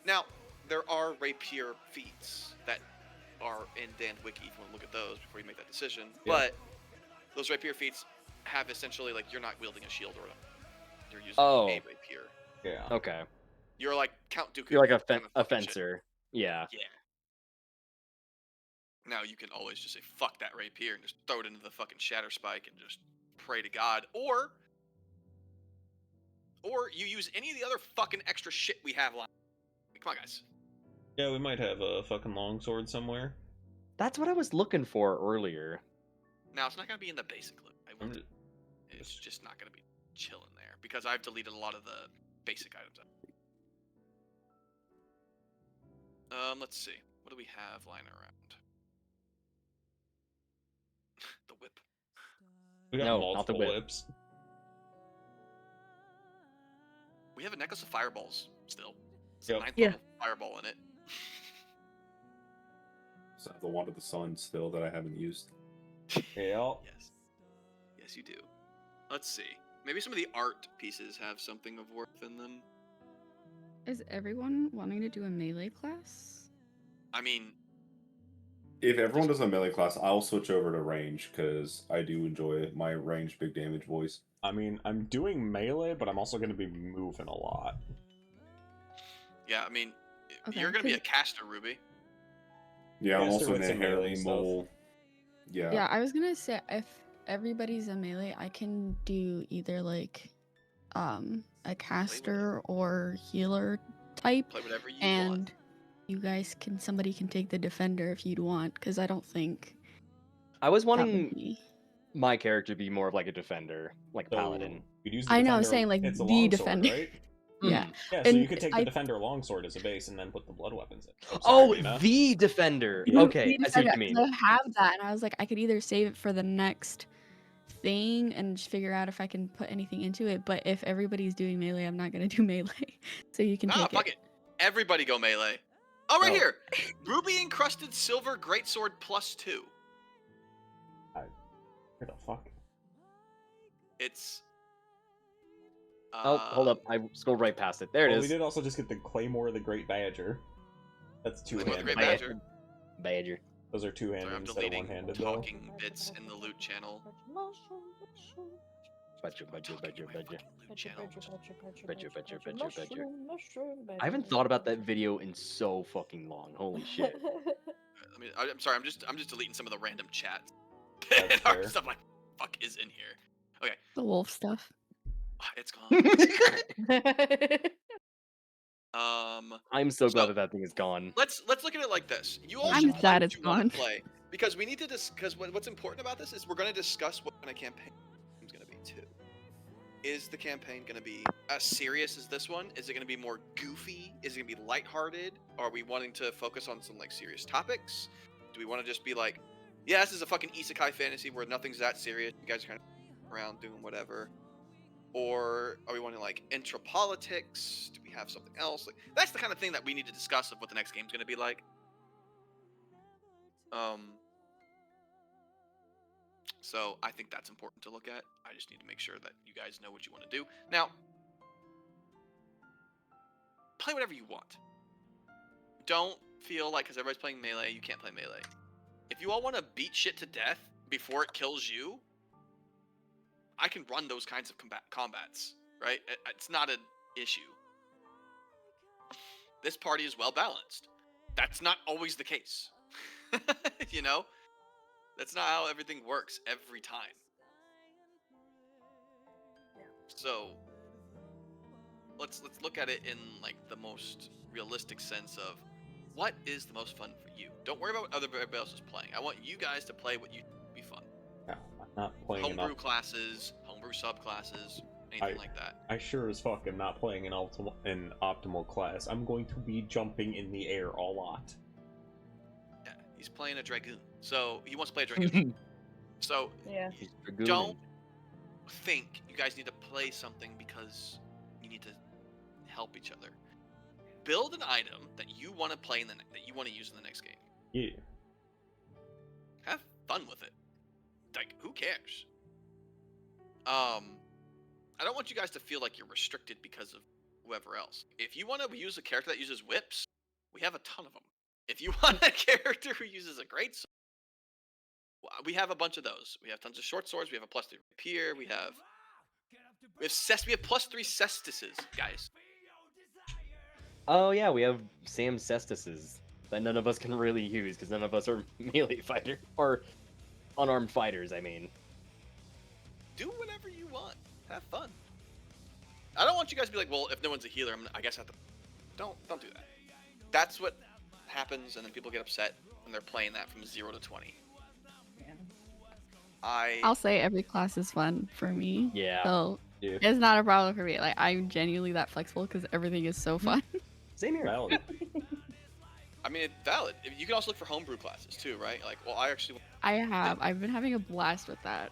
Now, there are rapier feats that are in Dan Wiki. If you want to look at those before you make that decision, Yeah. but those rapier feats have essentially like you're not wielding a shield or you're using Oh. a rapier. Yeah. Okay. You're like Count Dooku. You're like a, kind of a fucking shit. fencer. Yeah. Yeah. Now you can always just say fuck that rapier and just throw it into the fucking Shatter Spike and just pray to God, or you use any of the other fucking extra shit we have lying. Come on, guys. Yeah, we might have a fucking longsword somewhere. That's what I was looking for earlier. Now it's not gonna be in the basic loot. I'm just- It's just not gonna be chilling there because I've deleted a lot of the basic items. Let's see. What do we have lying around? The whip. We got No, not the multiple whip. whips. We have a necklace of fireballs still. It's Yep. a ninth Yeah. level fireball in it. So I have the Wand of the Sun still that I haven't used. Yeah. Yes. Yes, you do. Let's see. Maybe some of the art pieces have something of worth in them. Is everyone wanting to do a melee class? I mean, If everyone does a melee class, I'll switch over to range because I do enjoy my range big damage voice. I mean, I'm doing melee, but I'm also going to be moving a lot. yeah, I mean, Okay, you're gonna be a 'cause- caster, Ruby. Yeah, I'm Caster also with some melee inherently stuff. mobile. Yeah. Yeah, I was gonna say if everybody's a melee, I can do either like a caster or healer type, Play whatever you and want. you guys somebody can take the defender if you'd want, because I don't think I was that would wanting be. my character to be more of like a defender, like a So, paladin. you'd use the I know, I'm defender- saying, like, it's a the longsword, defender. right? Yeah. Yeah, so And you could take the I- defender longsword as a base and then put the blood weapons in. I'm sorry, Oh, Mina. the defender. Yeah. Okay, The I see what you defender, mean. 'cause I have that, and I was like, I could either save it for the next thing and just figure out if I can put anything into it. But if everybody's doing melee, I'm not gonna do melee. So you can Ah, take fuck it. it. Everybody go melee. Oh, right Oh. here. Ruby encrusted silver greatsword +2. Where the fuck? It's. Oh, hold up. I scrolled right past it. There it Well, is. we did also just get the Claymore of the Great Badger. That's Claymore of the two-handed. Great Badger. Badger. Those are two-handed Sorry, I'm instead of deleting one-handed, though. talking bits in the loot channel. Badger, badger, Talking badger, in my badger. fucking loot channel. Badger, badger, badger, badger. I haven't thought about that video in so fucking long. Holy shit. I mean, I'm sorry. I'm just deleting some of the random chats. That's and our fair. stuff like fuck is in here. The wolf stuff. Ah, it's gone. I'm so glad So- that thing is gone. Let's look at it like this. You all I'm should play sad what it's you want gone. to play because we need to because what's important about this is we're going to discuss what kind of campaign it's going to be too. Is the campaign going to be as serious as this one? Is it going to be more goofy? Is it going to be lighthearted? Are we wanting to focus on some like serious topics? Do we want to just be like, yeah, this is a fucking isekai fantasy where nothing's that serious. You guys are kind of around doing whatever. Or are we wanting like intro politics? Do we have something else? Like that's the kind of thing that we need to discuss of what the next game's going to be like. So I think that's important to look at. I just need to make sure that you guys know what you want to do. Now, play whatever you want. Don't feel like because everybody's playing melee, you can't play melee. If you all want to beat shit to death before it kills you, I can run those kinds of combats, right? It's not an issue. This party is well balanced. That's not always the case. You know? That's not how everything works every time. So let's look at it in like the most realistic sense of what is the most fun for you. Don't worry about what everybody else is playing. I want you guys to play what you think would be fun. No, I'm not playing Homebrew enough. classes, homebrew subclasses, anything like that. I sure as fuck am not playing an optimal class. I'm going to be jumping in the air a lot. Yeah, he's playing a dragoon. So he wants to play a dragoon. So Yeah. He's dragooning. don't think you guys need to play something because you need to help each other. Build an item that you want to play that you want to use in the next game. Yeah. Have fun with it. Like, who cares? I don't want you guys to feel like you're restricted because of whoever else. If you want to use a character that uses whips, we have a ton of them. If you want a character who uses a great sword, we have a bunch of those. We have tons of short swords. We have a +3 rapier. We have +3 cestises, guys. Oh yeah, we have Sam Cestises that none of us can really use because none of us are melee fighter or unarmed fighters. I mean, Do whatever you want. Have fun. I don't want you guys to be like, well, if no one's a healer, I guess I have to. Don't do that. That's what happens, and then people get upset when they're playing that from 0 to 20. I'll say every class is fun for me. yeah. So Yeah. it's not a problem for me. Like, I'm genuinely that flexible because everything is so fun. Same here. Valid. I mean, it's valid. You can also look for homebrew classes too, right? Like, well, I've been having a blast with that.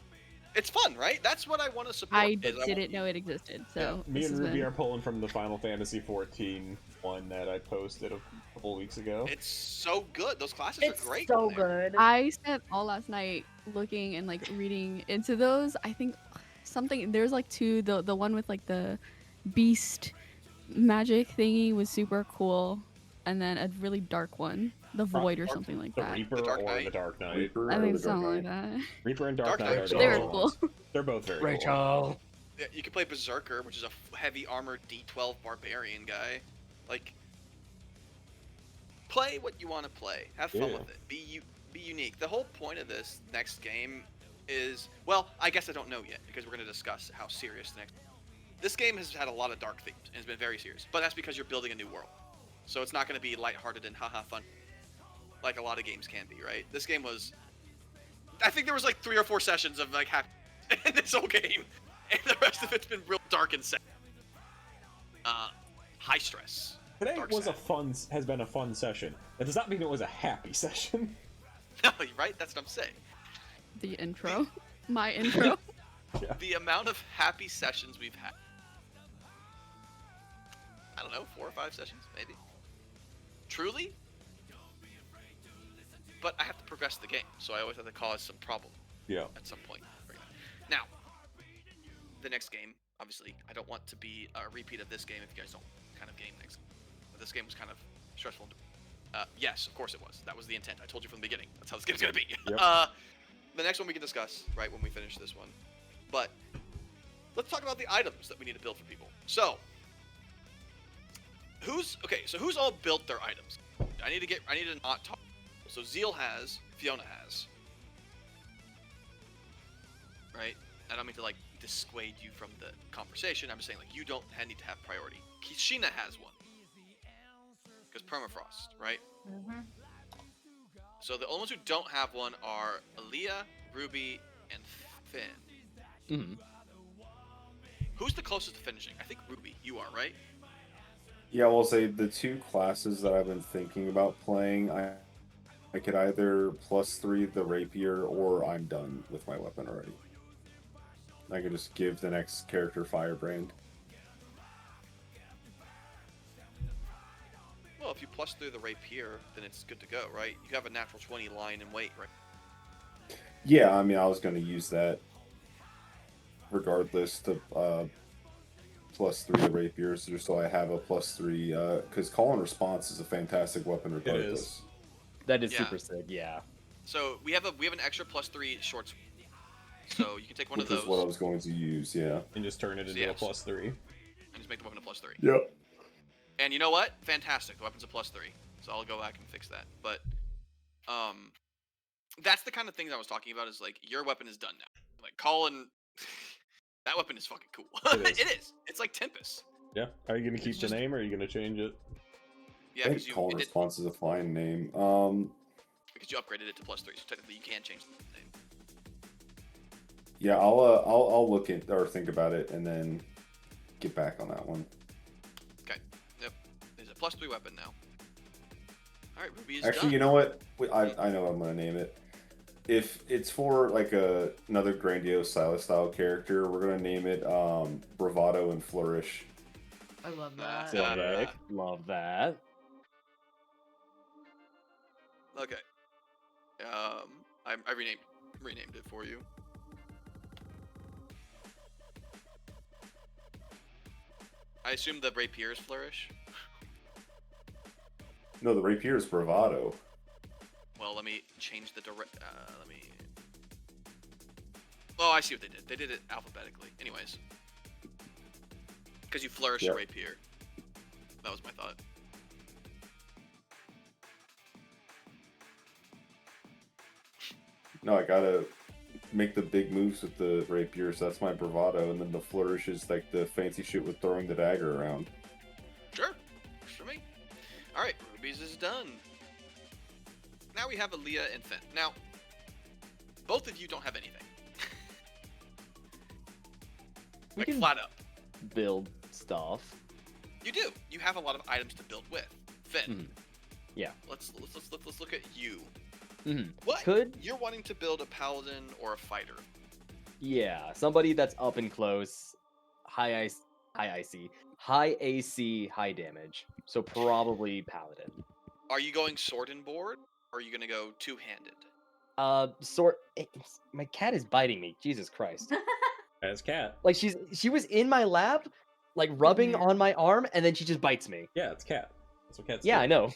it's fun, right? That's what I want to support. I didn't know it existed, so Me this and has Ruby been- are pulling from the Final Fantasy 14 one that I posted a couple weeks ago. It's so good. Those classes It's are great. so in there. good. I spent all last night looking and like reading into those. I think there's like two. The one with like the beast magic thingy was super cool, and then a really dark one, the void or something like The that. Reaper The Dark or Knight? the Dark Knight. Reaper I or think the Dark something like Knight? that. Reaper and Dark Dark Knight Knight are was the They were other cool. ones. They're both very cool. Rachel. Yeah, you can play Berserker, which is a heavy armored D12 barbarian guy. Like, play what you want to play. Have fun Yeah. with it. Be unique. The whole point of this next game is, well, I guess I don't know yet because we're going to discuss how serious the next. This game has had a lot of dark themes and it's been very serious, but that's because you're building a new world. So it's not going to be lighthearted and haha fun like a lot of games can be, right? This game was, I think there was like 3 or 4 sessions of like happy in this whole game, and the rest of it's been real dark and sad. High stress. Today Dark was side. has been a fun session. That does not mean it was a happy session. No, right? That's what I'm saying. The intro, my intro. The amount of happy sessions we've had. I don't know, 4 or 5 sessions, maybe. Truly? But I have to progress the game, so I always have to cause some problem Yeah. at some point. Now, the next game, obviously, I don't want to be a repeat of this game if you guys don't kind of game next. But this game was kind of stressful. Yes, of course it was. That was the intent. I told you from the beginning. That's how this game's gonna be. Yep. The next one we can discuss right when we finish this one. But let's talk about the items that we need to build for people. So, who's all built their items? I need to not talk. So Zeal has, Fiona has. Right? I don't mean to like dissuade you from the conversation. I'm just saying like you don't need to have priority. Kishina has one. Because permafrost, right? Mm-hmm. So the only ones who don't have one are Aaliyah, Ruby, and Finn. Mm-hmm. Who's the closest to finishing? I think Ruby. You are, right? Yeah, we'll say the 2 classes that I've been thinking about playing, I could either +3 the rapier or I'm done with my weapon already. I could just give the next character Firebrand. Well, if you plus through the rapier, then it's good to go, right? You have a natural 20 line and weight, right? Yeah, I mean, I was going to use that regardless to +3 the rapiers, just so I have a +3, because call and response is a fantastic weapon regardless. is. That is Yeah. super sick, yeah. So we have an extra +3 short sword. So you can take one Which of those is what I was going to use, yeah. And just turn it into Yeah. a +3. and just make the weapon a +3. Yep. And you know what? Fantastic. The weapon's a +3. So I'll go back and fix that. But that's the kind of things I was talking about. Is like your weapon is done now. Like Colin, that weapon is fucking cool. It is. It is. It's like Tempest. Yeah. Are you gonna keep It's the just- Mm-hmm. name or are you gonna change it? Yeah, I because think you call and it did- response is a fine name. because you upgraded it to +3. So technically you can change the name. Yeah, I'll look at or think about it and then get back on that one. Okay. Yep. There's a +3 weapon now. All right, Ruby is Actually, done. you know what? I know what I'm gonna name it. If it's for like another grandiose style character, we're gonna name it Bravado and Flourish. I love That's that. it. Sick. Love that. Okay. I renamed it for you. I assume the rapiers flourish. No, the rapier is Bravado. Well, let me change the direct. Let me. Oh, I see what they did. They did it alphabetically. Anyways, because you flourish Yep. a rapier. That was my thought. No, I gotta make the big moves with the rapier, so that's my Bravado, and then the Flourish is like the fancy shit with throwing the dagger around. Sure, works for me. All right, Ruby's is done. Now we have Aaliyah and Finn. Now, both of you don't have anything. We Like can flat up. build stuff. You do. You have a lot of items to build with. Finn, Yeah. Let's look at you. Mhm. What? Could You're wanting to build a paladin or a fighter? Yeah, somebody that's up and close, high IC, high AC, high damage. So probably paladin. Are you going sword and board, or are you gonna go two-handed? My cat is biting me. Jesus Christ! As cat. Like she was in my lap, like rubbing man. on my arm, and then she just bites me. Yeah, it's cat. That's what cats Yeah, do. I know.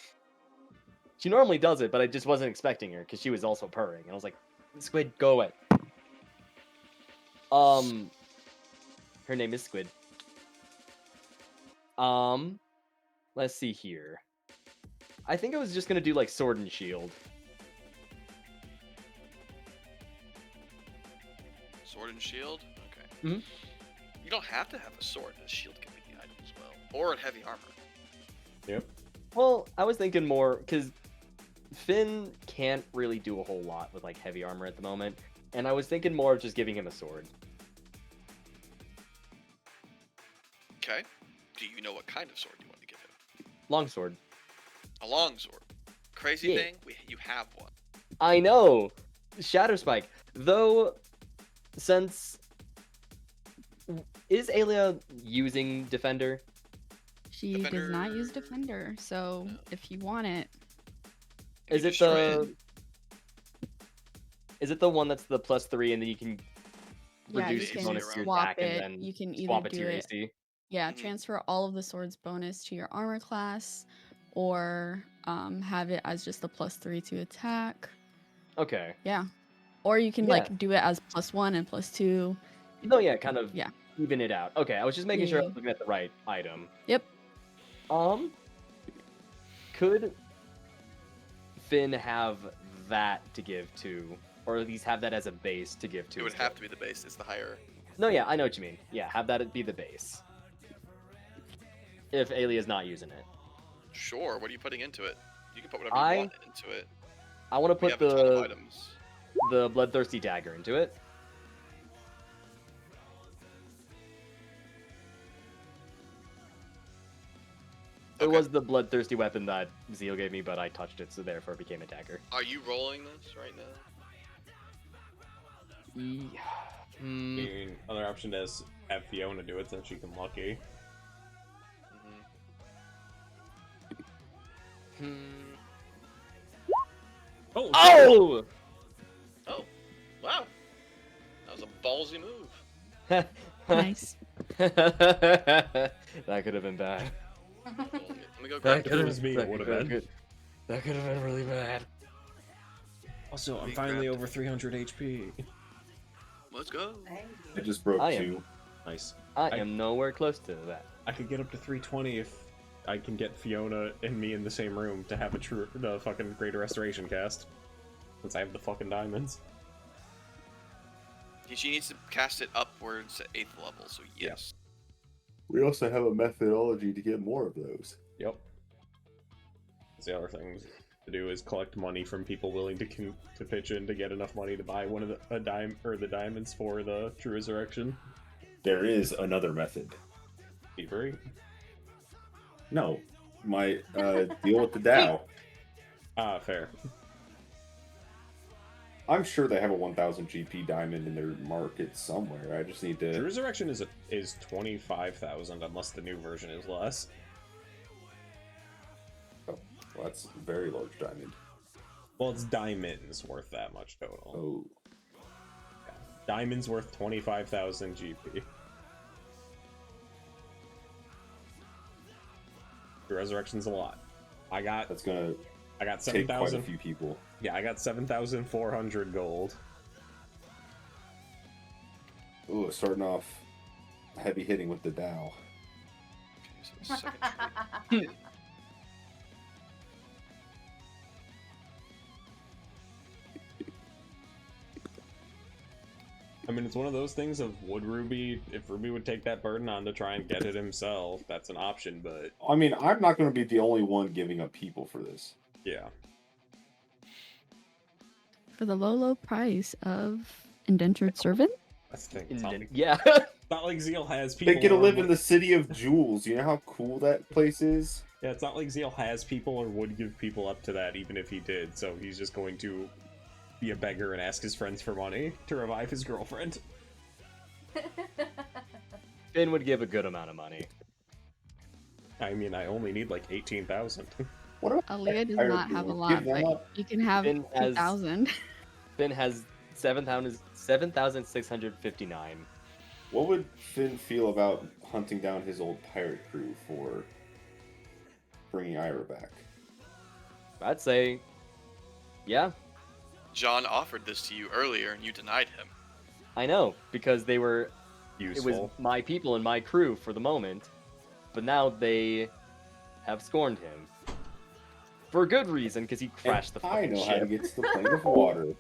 She normally does it, but I just wasn't expecting her because she was also purring, and I was like, "Squid, go away." Her name is Squid. Let's see here. I think I was just gonna do like sword and shield. Sword and shield? Okay. Mhm. You don't have to have a sword. A shield can be the item as well. Or a heavy armor. Yep. Well, I was thinking more because Finn can't really do a whole lot with like heavy armor at the moment, and I was thinking more of just giving him a sword. Okay. Do you know what kind of sword you want to give him? Longsword. A long sword. Crazy Yeah. thing, you have one. I know. Shadow Spike. Though, since is Aelia using Defender? She does not use Defender, so No. if you want it, You Is it destroy Is it the one that's the +3 and then you can yeah, you reduce the can bonus to your swap attack it. and then You can swap either it to do your it. AC? Yeah, Mhm. transfer all of the sword's bonus to your armor class, or have it as just the +3 to attack. Okay. Yeah, or you can Yeah. like do it as +1 and +2. No, yeah, kind of Yeah. even it out. Okay, I was just making sure I Yeah. was looking at the right item. Yep. Could Finn have that to give to, or at least have that as a base to give to? It would his have kid? to be the base. It's the higher. No, yeah, I know what you mean. Yeah, have that be the base. If Aelia's not using it. Sure. What are you putting into it? You can put whatever I you want into it. I want to We put have a ton of the items. bloodthirsty dagger into it. It Okay. was the bloodthirsty weapon that Zeal gave me, but I touched it, so therefore it became a dagger. Are you rolling this right now? I mean, other option is have Fiona do it since she can lucky. Mm-hmm. Oh! Oh! Oh, wow. That was a ballsy move. Nice. That could have been bad. Let me go grab If it was me, it would have been. That could have been really bad. Also, I'm We finally grabbed- over 300 HP. Let's go. I just broke I am- 2. Nice. I am nowhere close to that. I could get up to 320 if I can get Fiona and me in the same room to have the fucking Greater Restoration cast. Since I have the fucking diamonds. She needs to cast it upwards at 8th level, so yes. We also have a methodology to get more of those. Yep. The other thing to do is collect money from people willing to pitch in to get enough money to buy one of the diamonds for the True Resurrection. There is another method. Thievery. No, my deal with the Dow. Ah, fair. I'm sure they have a 1000 GP diamond in their market somewhere. I just need True to. Resurrection is 25,000 unless the new version is less. Oh, well, that's a very large diamond. Well, it's diamonds worth that much total. Oh, Diamonds worth 25,000 GP. True Resurrection's a lot. I got that's gonna I got take quite a 7,000. few people. Yeah, I got 7,400 gold. Oh, starting off heavy hitting with the Dow. Okay, so the second trade. I mean, it's one of those things of would Ruby, if Ruby would take that burden on to try and get it himself, that's an option, but I mean, I'm not going to be the only one giving up people for this. yeah. For the low price of indentured servant. That's the thing. It's not, like, Yeah. it's not like Zeal has people. They get to on live in what- the city of jewels. You know how cool that place is? Yeah, it's not like Zeal has people or would give people up to that, even if he did. So he's just going to be a beggar and ask his friends for money to revive his girlfriend. Finn would give a good amount of money. I mean, I only need like 18,000. What about Aaliyah does Fire not have a Crew? lot, Give them but up. you can have Finn has- 2,000. Finn has 7,659. What would Finn feel about hunting down his old pirate crew for bringing Ira back? I'd say, yeah, John offered this to you earlier, and you denied him. I know, because they were, Useful. it was my people and my crew for the moment, but now they have scorned him. For a good reason, because he crashed the I fucking know how to ship. get to the plane of water.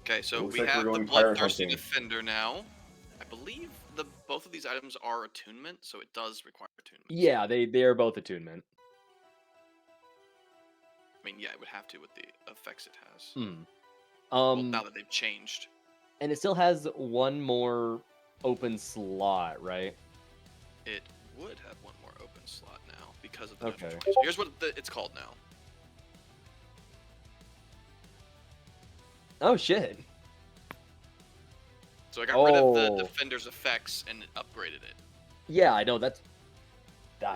Okay, so Looks we like we're have the going pirate Bloodthirsty hunting. Defender now. I believe both of these items are attunement, so it does require attunement. Yeah, they are both attunement. I mean, yeah, it would have to with the effects it has. Hmm. Well, now that they've changed. And it still has one more open slot, right? It would have one more open slot now because of the Okay. natural 20. So here's what it's called now. Oh shit. So I got rid of the Oh. Defender's effects and upgraded it. Yeah, I know that's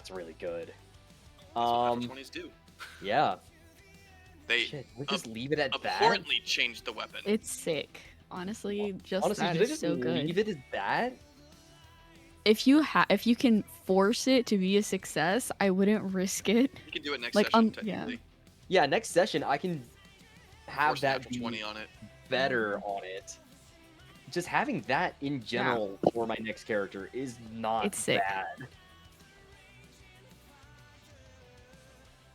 really good. That's what natural 20s do. Yeah. They Shit, we just leave it at that. abhorrently changed the weapon. It's sick. Honestly, just Honestly, that should I is just so good. leave it as that? If you can force it to be a success, I wouldn't risk it. You can do it next Like, session, yeah. technically. Yeah, next session I can have Force that natural be 20 on it. better on it. Just having that in general for my next character is not It's sick. bad.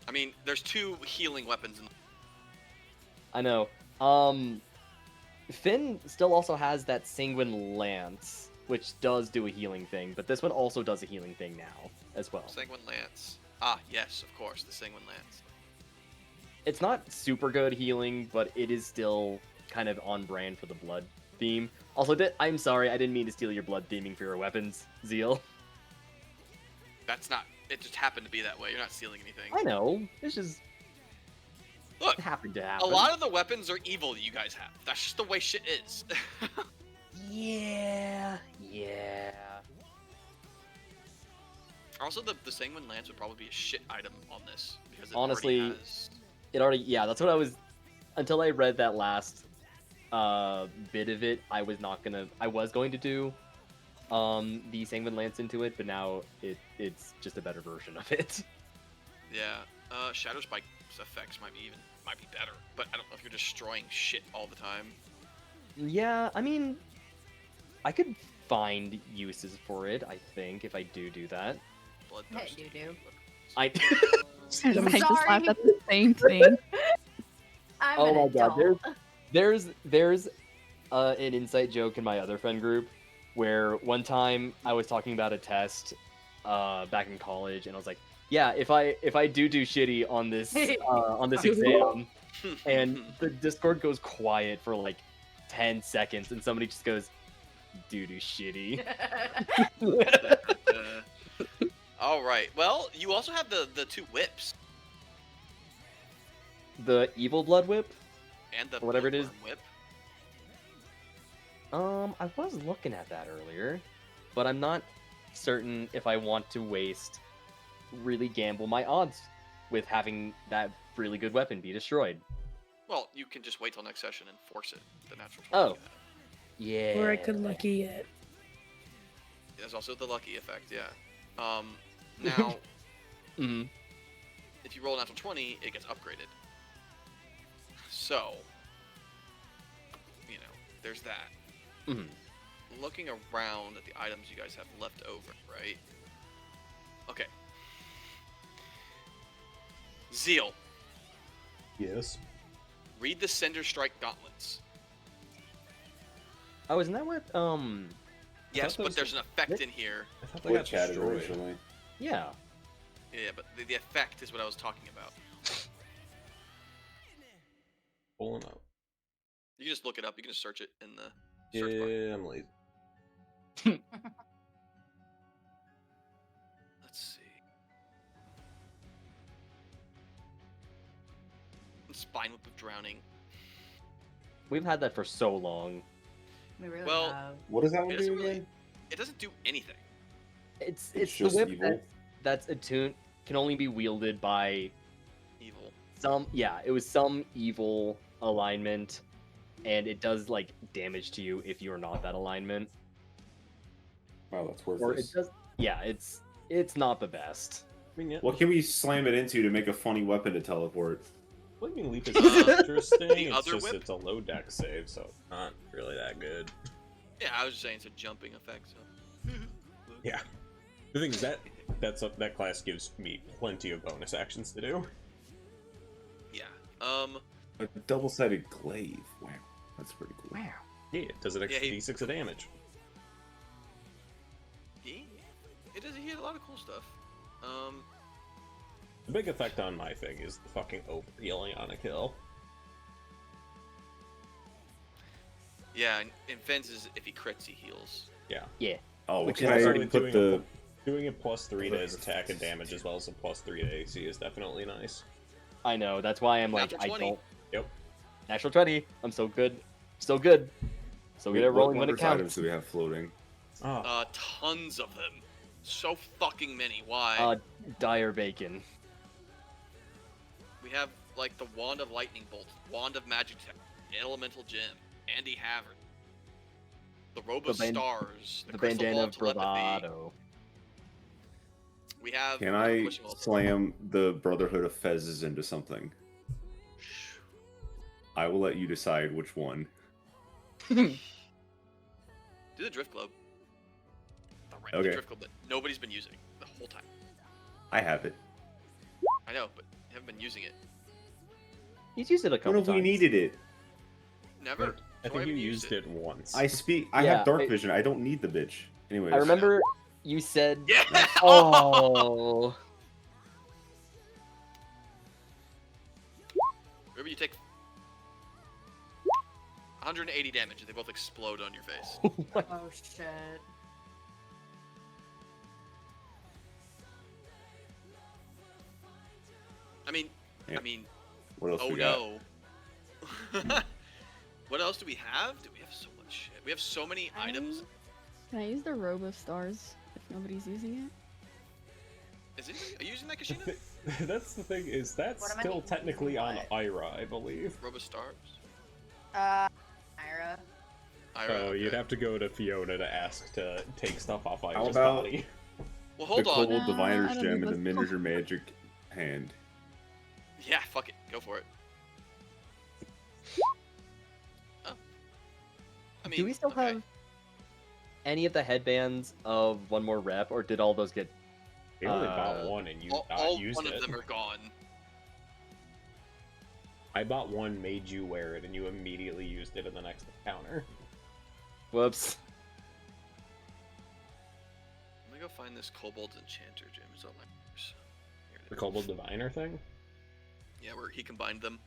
I mean, there's 2 healing weapons in I know. Finn still also has that Sanguine Lance, which does do a healing thing, but this one also does a healing thing now as well. Sanguine Lance. Ah, yes, of course, the Sanguine Lance. It's not super good healing, but it is still kind of on brand for the blood theme. Also, I'm sorry, I didn't mean to steal your blood theming for your weapons, Zeal. That's not. It just happened to be that way. You're not stealing anything. I know. It's just Look, happened to a happen. lot of the weapons are evil that you guys have. That's just the way shit is. Yeah. Also, the Sanguine Lance would probably be a shit item on this because it Honestly, already has... Yeah, that's what I was. Until I read that last bit of it, I was going to do the Sanguine Lance into it, but now it's just a better version of it. Yeah. Shadow Spike's effects might be better, but I don't know if you're destroying shit all the time. Yeah, I mean, I could find uses for it, I think, if I do that. Bloodthirsty. do. I I just laughed Sorry. at the same thing. I'm Oh an my God, adult. there's an inside joke in my other friend group where one time I was talking about a test back in college, and I was like, yeah, if I do shitty on this exam, and the Discord goes quiet for like 10 seconds, and somebody just goes, do shitty. All right. Well, you also have the 2 whips The evil blood whip. and the Whatever it is. Bloodworm whip. I was looking at that earlier, but I'm not certain if I want to really gamble my odds with having that really good weapon be destroyed. Well, you can just wait till next session and force it. The natural 20. Oh. Yeah. Or I could lucky it. There's also the lucky effect. Yeah. Now, Mhm. if you roll a natural 20, it gets upgraded. So, there's that. Mhm. Looking around at the items you guys have left over, right? Okay. Zeal, Yes. read the Cinder Strike Gauntlets. Oh, isn't that what? Yes, those- but there's an effect in here. I thought they got Glitch had it destroyed. originally. Yeah. Yeah, but the effect is what I was talking about. Pulling up. You can just look it up. You can just search it in the search bar. Yeah, I'm lazy. Let's see. Spine Whip of Drowning. We've had that for so long. We really Well, have. What does that It one doesn't do really. again? It doesn't do anything. It's It's the just whip evil? that's attuned can only be wielded by Evil. some it was some evil alignment, and it does like damage to you if you're not that alignment. Wow, that's Or it worthless. does it's not the best. I mean, yeah, What can we slam it into to make a funny weapon to teleport? Flaming Leap is interesting. The It's other just whip? it's a low deck save, so it's not really that good. Yeah, I was just saying it's a jumping effect. So. Yeah. The thing is that class gives me plenty of bonus actions to do. Yeah. A double-sided glaive. Wow, that's pretty cool. Wow. Yeah, it does an extra he- d6 of damage. It does. He had a lot of cool stuff. The big effect on my thing is the fucking over healing on a kill. Yeah, in fences, if he crits, he heals. Yeah. Yeah. Oh, Which can is I also already put doing the? Doing it +3 to his attack and damage as well as a +3 to AC is definitely nice. I know, that's why I'm like Natural I 20. don't Yep. Natural 20. I'm so good. So good. So good Wait, at what rolling when it numbers items counts. do we have floating? Oh, Tons of them. So fucking many. Why? Dire Bacon. We have like the Wand of Lightning Bolt, Wand of Magic Tech, Elemental Gem, Andy Havard, the Robe of The ban- Stars, the, The Crystal bandana Ball of Telepathy. bravado. We have. Can I wishing well- slam the Brotherhood of Fezzes into something? I will let you decide which one. Do the Drift Globe. The Okay. Drift Globe that nobody's been using the whole time. I have it. I know, but you haven't been using it. He's used it a When couple have times. we needed it? Never. I So think you haven't used it once. I Yeah, have dark I- vision. I don't need the bitch. Anyways. I remember you said Yeah. Oh Remember, you take 180 damage and they both explode on your face. Oh shit. I mean, Yeah. I mean, What else oh we got? no. What else do we have? Do we have so much shit? We have so many items. Can I use the Robe of Stars if nobody's using it? Is it? Are you using that, Kashina? That's the thing, is that's What am I still using? technically on What? Ira, I believe. Robo Stars. Ira. So you'd okay. have to go to Fiona to ask to take stuff off Ira's about- body. Well, hold the on. Kobold No, Diviner's I don't Gem think and the that's Miniature Magic Hand. Yeah, fuck it. Go for it. Oh. I mean, do we still okay. have any of the headbands of One More Rep, or did all those get You only bought Uh, one and you all not used one it. of them are gone. I bought one, made you wear it, and you immediately used it in the next encounter. whoops? I'm gonna go find this Kobold's Enchanter gem. Is all my Here it The is. Kobold Diviner thing? Yeah, where he combined them.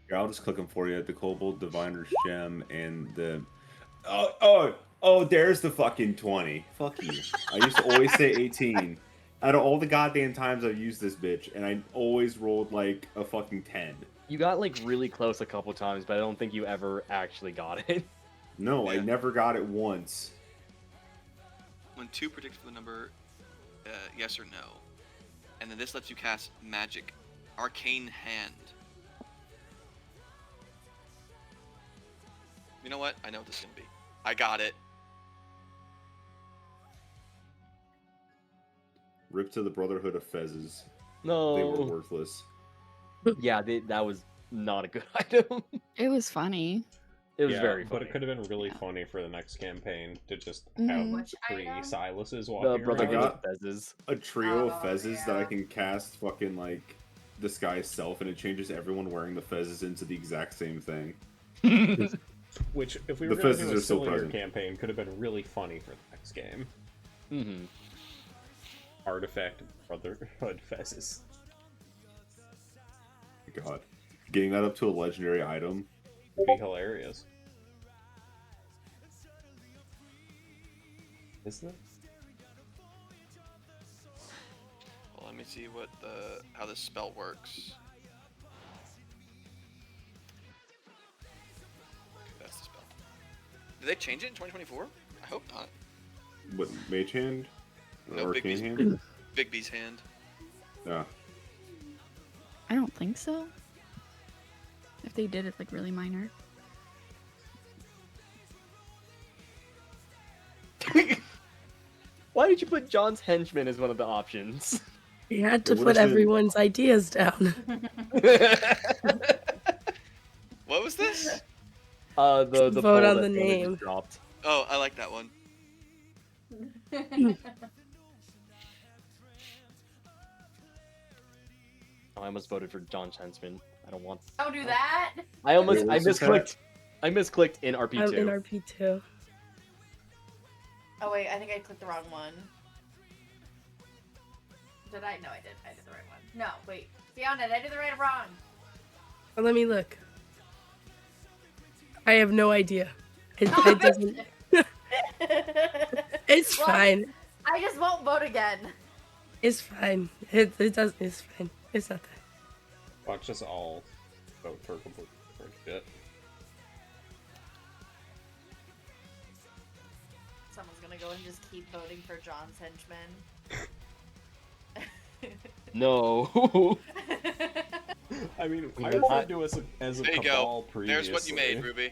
Here, I'll just click them for you. The Kobold Diviner's Gem and the... there's the fucking 20. Fuck you. I used to always say 18. Out of all the goddamn times I've used this bitch, and I always rolled like a fucking 10. You got like really close a couple times, but I don't think you ever actually got it. No, I Yeah. never got it once. When 2 predicts for the number, yes or no. And then this lets you cast Magic Arcane Hand. You know what? I know what this is gonna be. I got it. Rip to the Brotherhood of Fezzes. No. They were worthless. Yeah, that was not a good item. It was funny. It was Yeah, very but funny. it could have been really Yeah. funny for the next campaign to just Mhm. have Which 3 item? Silases The walking Brotherhood around. got- of Fezzes. A trio Oh, of Fezzes that I yeah. can cast fucking like disguise self, and it changes everyone wearing the Fezzes into the exact same thing. Which, if we The were going to Fezzes do a are still sillier present. campaign, could have been really funny for the next game. hmm Artifact Brotherhood Fezzes. God, getting that up to a legendary item Would be hilarious. Isn't it? Well, let me see what how this spell works. Okay, that's the spell. Did they change it in 2024? I hope not. What, Mage Hand? Or No, Big Arcane B's, Hand? Big B's hand. Yeah. I don't think so. If they did, it's like really minor. Why did you put John's henchman as one of the options? You had to It put would've been- everyone's ideas down. What was this? The Vote poll on that the Taylor just name. dropped. Oh, I like that one. Oh, I almost voted for John's henchman. I don't want. Don't do that. I almost. Yeah, I what's this misclicked. I misclicked in I'm RP2. in RP2. Oh wait, I think I clicked the wrong one. Did I? No, I did. I did the right one. No, wait. Fiona, did I do the right or wrong? Well, let me look. I have no idea. It doesn't. It's Well, fine. I just won't vote again. It's fine. It does. It's fine. It's not that. Watch us all vote for completely different shit. Someone's gonna go and just keep voting for John's henchman. No. I mean, We I have referred not- to us as a There you cabal go. previously. There's what you made, Ruby.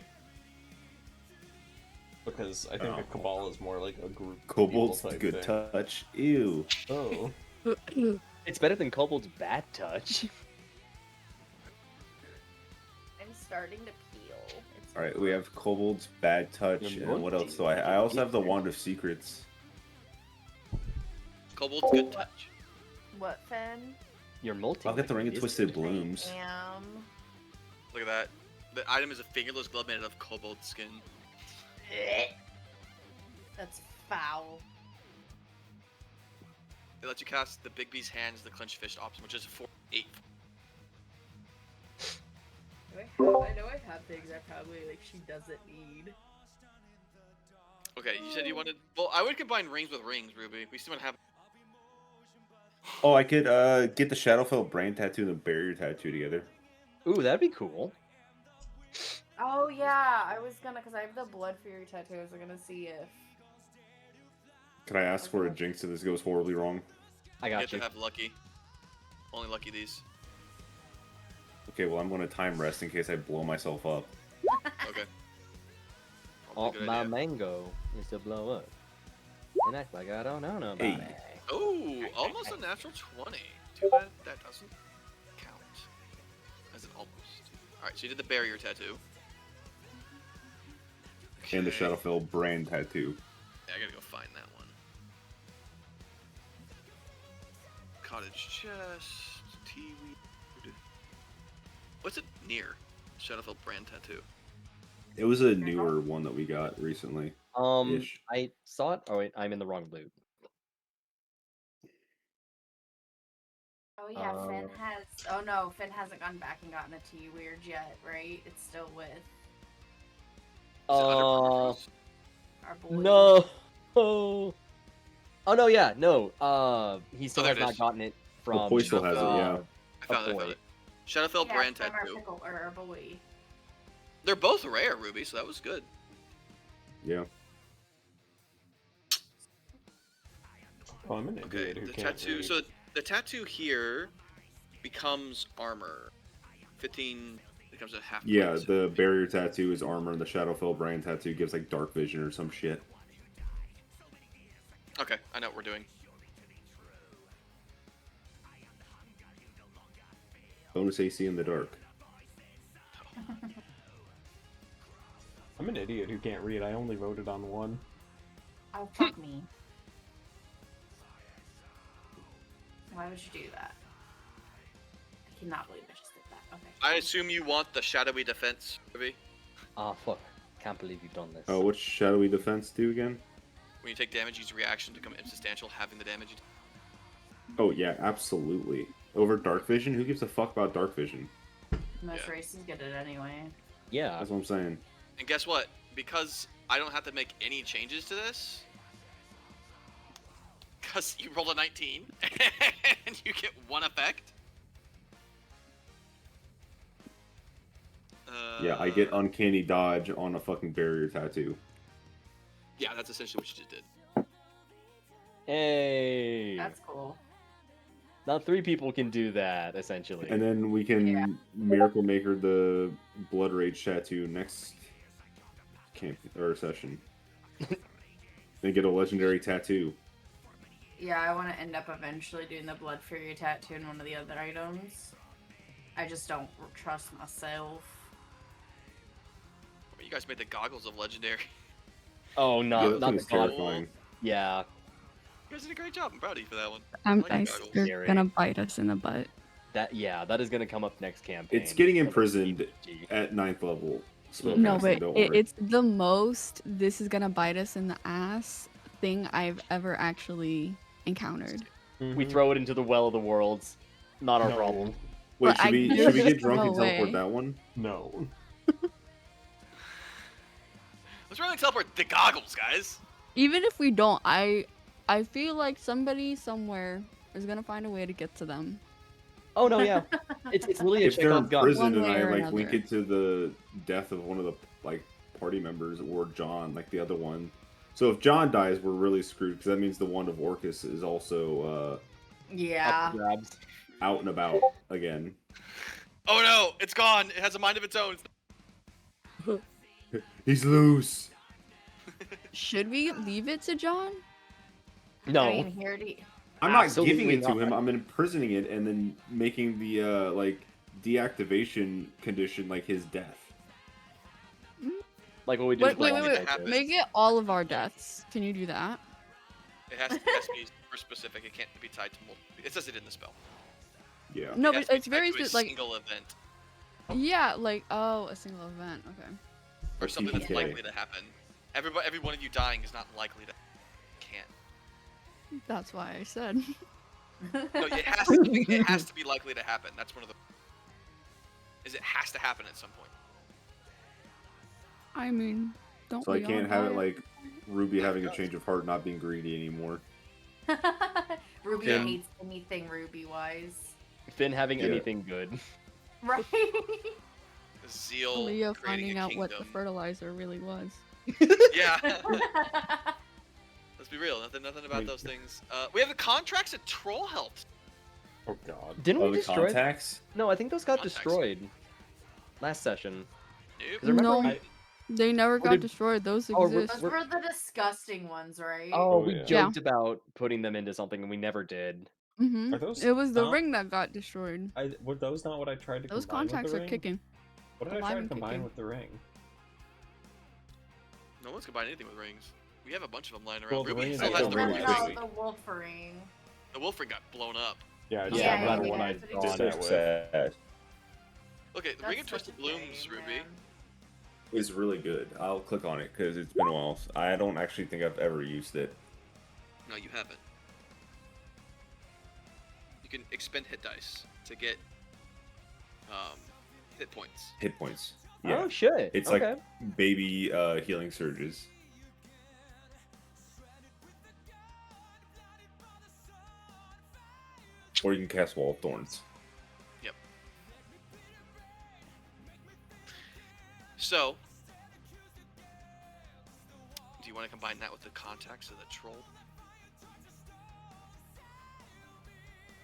Because I think a cabal is more like a group. Kobold's people type good thing. touch. Ew. Oh. It's better than Kobold's bad touch. I'm starting to peel. It's Alright, we have Kobold's bad touch, and what else do I also have the Wand of Secrets. Kobold's good touch. What, Finn? You're multi. I'll get the Ring of Twisted Blooms. Look at that. The item is a fingerless glove made out of kobold skin. That's foul. They let you cast the Big B's hand as the clenched fist option, which is 4/8. I know I have things I probably she doesn't need. Okay, you said you wanted. Well, I would combine rings with rings, Ruby. We still have. Oh, I could get the Shadowfell brand tattoo and the barrier tattoo together. Ooh, that'd be cool. Oh yeah, I was gonna, cause I have the blood fury tattoo. I was gonna see if. Can I ask for a jinx if this goes horribly wrong? I You got have you. to have lucky. Only lucky these. Okay, well I'm gonna time rest in case I blow myself up. Okay. Oh, Probably a good my idea. mango is to blow up. And act like I don't know nobody. Hey. Oh, almost a natural 20. Too bad that doesn't count. As an almost. Alright, so you did the barrier tattoo. And the Okay. Shadowfell brand tattoo. Yeah, I gotta go find that one. Cottage chest, tea-weed. What's it near? Shadowfell brand tattoo. It was a newer one that we got recently. Ish. I saw it. Oh wait, I'm in the wrong loot. Oh yeah, Finn Uh, has. Oh no, Finn hasn't gone back and gotten a T weird yet, right? It's still with Is it under Permafrost? our boy. No. Oh no, yeah, no. He still there has it not is. gotten it from. Boy still has it, yeah. I found it, I boy. found it. Shadowfell Yeah, brand from our tattoo. pickle or our boy. They're both rare, Ruby, so that was good. Yeah. Oh, I'm an Okay, idiot who the can't tattoo. read. So the tattoo here becomes armor. 15 becomes a half. Yeah, point. the barrier tattoo is armor, and the Shadowfell brand tattoo gives like dark vision or some shit. Okay, I know what we're doing. Bonus AC in the dark. I'm an idiot who can't read. I only voted on one. Oh fuck me. Why would you do that? I cannot believe I just did that. Okay. I assume you want the shadowy defense, Ruby. Ah, fuck. Can't believe you've done this. Oh, what's Shadowy Defense do again? When you take damage, use reaction to become insubstantial, having the damage. Oh yeah, absolutely. Over dark vision? Who gives a fuck about dark vision? Most Yeah. races get it anyway. Yeah. That's what I'm saying. And guess what? Because I don't have to make any changes to this, because you rolled a 19 and you get one effect. Yeah, I get uncanny dodge on a fucking barrier tattoo. Yeah, that's essentially what you just did. Hey. That's cool. Not 3 people can do that, essentially. And then we can Miracle Maker the Blood Rage tattoo next camp or session. Then get a legendary tattoo. Yeah, I want to end up eventually doing the Blood Fury tattoo in one of the other items. I just don't trust myself. You guys made the goggles of legendary. Oh, Yeah, no, that not thing's the god. terrifying. Yeah. You guys did a great job. I'm proud of you for that one. I'm I like the nice. goggles. You're Scary. gonna bite us in the butt. That is gonna come up next campaign. It's getting imprisoned at 9th level. No, spellcasting, but don't worry. it's the most "this is gonna bite us in the ass" thing I've ever actually encountered. We throw it into the well of the worlds. Not our No. problem. Wait, But I should we just get drunk and no teleport way. that one? No. Let's really teleport the goggles, guys. Even if we don't, I feel like somebody somewhere is gonna find a way to get to them. Oh no, yeah. It's really a If they're in Chekhov's gun. prison One and way I or like link another. it to the death of one of the like party members or John, like the other one. So if John dies, we're really screwed because that means the wand of Orcus is also Yeah. Up for grabs. out and about again. Oh no, it's gone. It has a mind of its own. He's loose. Should we leave it to John? No. I mean, here to... I'm not Absolutely giving it to him. not. I'm imprisoning it and then making the like deactivation condition like his death. Like what we did Wait, with wait, Lightning wait, Strike. happens. Make it all of our deaths. Can you do that? It has to be super specific. It can't be tied to multiple. It says it in the spell. Yeah. No, It has but to be it's tied very to a like single event yeah, like a single event. Okay. or something that's TPK. likely to happen. Every one of you dying is not likely to. Can't. That's why I said. No, it has to. It has to be likely to happen. That's one of the. Is it has to happen at some point. I mean, don't So I we all can't have it die? like Ruby having a change of heart, not being greedy anymore. Ruby Yeah. hates anything Ruby-wise. Finn having Yeah. anything good. Right? Zeal. Leah creating finding a out what the kingdom. fertilizer really was. Yeah. Let's be real. Nothing about those things. We have the contracts at Troll helped. Oh god. Didn't Oh, we the destroy? contacts? No, I think those got Contacts. destroyed last session. Nope. 'Cause remember No, I- they never got did- destroyed. Those Oh, exist. Those were the disgusting ones, right? Oh, Oh, we yeah. joked about putting them into something and we never did. Mm-hmm. Are those It was the not- ring that got destroyed. Were those not what I tried to Those combine with contacts the are ring? kicking. What did I alive try to and combine kicking. with the ring? No one's combined anything with rings. We have a bunch of them lying around. Well, the Ruby ring is still like has the the ring ring. last No, week. the wolf ring. The wolf ring got blown up. Yeah, I just Yeah, got yeah, the yeah, one I that's what he drawn said. that with. Sad. Okay, the That's ring of such a twisted blooms, shame, Ruby. man. It's really good. I'll click on it because it's been a while. I don't actually think I've ever used it. No, you haven't. You can expend hit dice to get hit points. Hit points. Yeah. Oh shit. It's okay. like baby healing surges. Or you can cast Wall of Thorns. So, do you want to combine that with the contacts of the troll?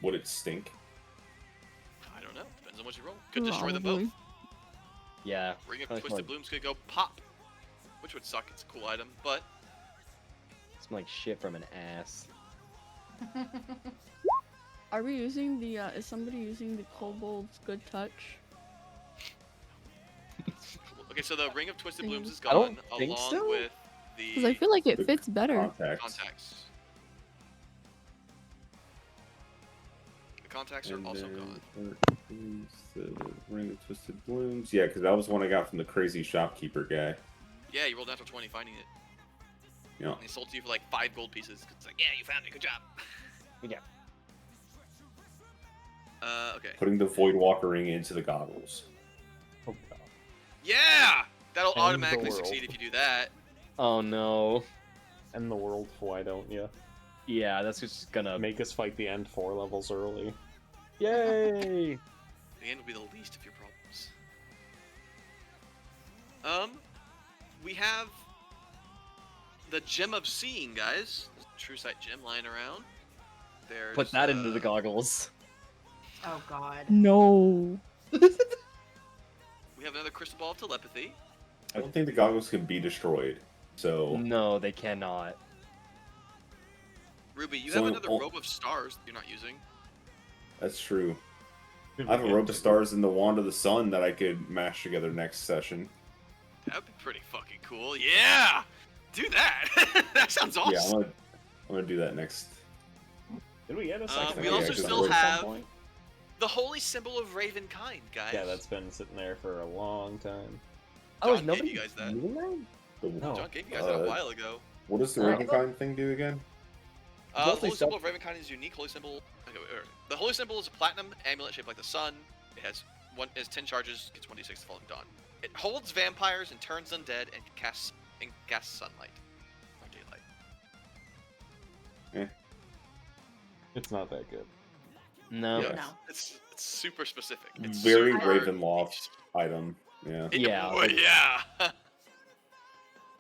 Would it stink? I don't know. Depends on what you roll. Could destroy them both. Probably. Yeah. Ring of Kinda Twisted like- Blooms could go pop, which would suck. It's a cool item, but Smell like shit from an ass. Are we using the? Is somebody using the Kobold's Good Touch? okay. So the Ring of Twisted Blooms is I don't gone, think along so. with Because the I feel like it The fits better. Contacts. contacts. The contacts are And also then gone. the Ring of Twisted Blooms. Yeah, because that was one I got from the crazy shopkeeper guy. Yeah, you rolled natural 20 finding it. Yeah. And he sold to you for like 5 gold pieces. It's like, yeah, you found it. Good job. Yeah. Okay. Putting the Void Walker ring into the goggles. Oh god. Yeah! That'll the automatically world. succeed if you do that. Oh no. End the world, why don't you? Yeah, that's just gonna Make us fight the end 4 levels early. Yay! The end will be the least of your problems. We have the Gem of Seeing, guys. There's a True Sight gem lying around. There's, Put that into the goggles. Oh god. No. We have another Crystal Ball of Telepathy. I don't think the goggles can be destroyed. So No, they cannot. Ruby, you So have another all- Robe of Stars that you're not using. that's true. Could I have we a get rope to- of stars and the wand of the sun that I could mash together next session. That'd be pretty fucking cool. Yeah! Do that! That sounds awesome. Yeah, I'm gonna do that next. Did we get a second we one also at still some have- point? The holy symbol of Ravenkind, guys. Yeah, that's been sitting there for a long time. Oh, is John gave nobody you guys that. doing that? The- No. John gave you guys that a while ago. What does the Uh, Ravenkind thing do again? The Mostly holy symbol of Ravenkind is unique. Holy symbol. Okay, the holy symbol is a platinum amulet shaped like the sun. It has 10 charges. Gets 1d6 the following dawn. It holds vampires and turns undead and casts sunlight or daylight. It's not that good. No. Yeah, No. it's super specific. It's Very super Ravenloft niche. item. Yeah. Yeah, Well, yeah.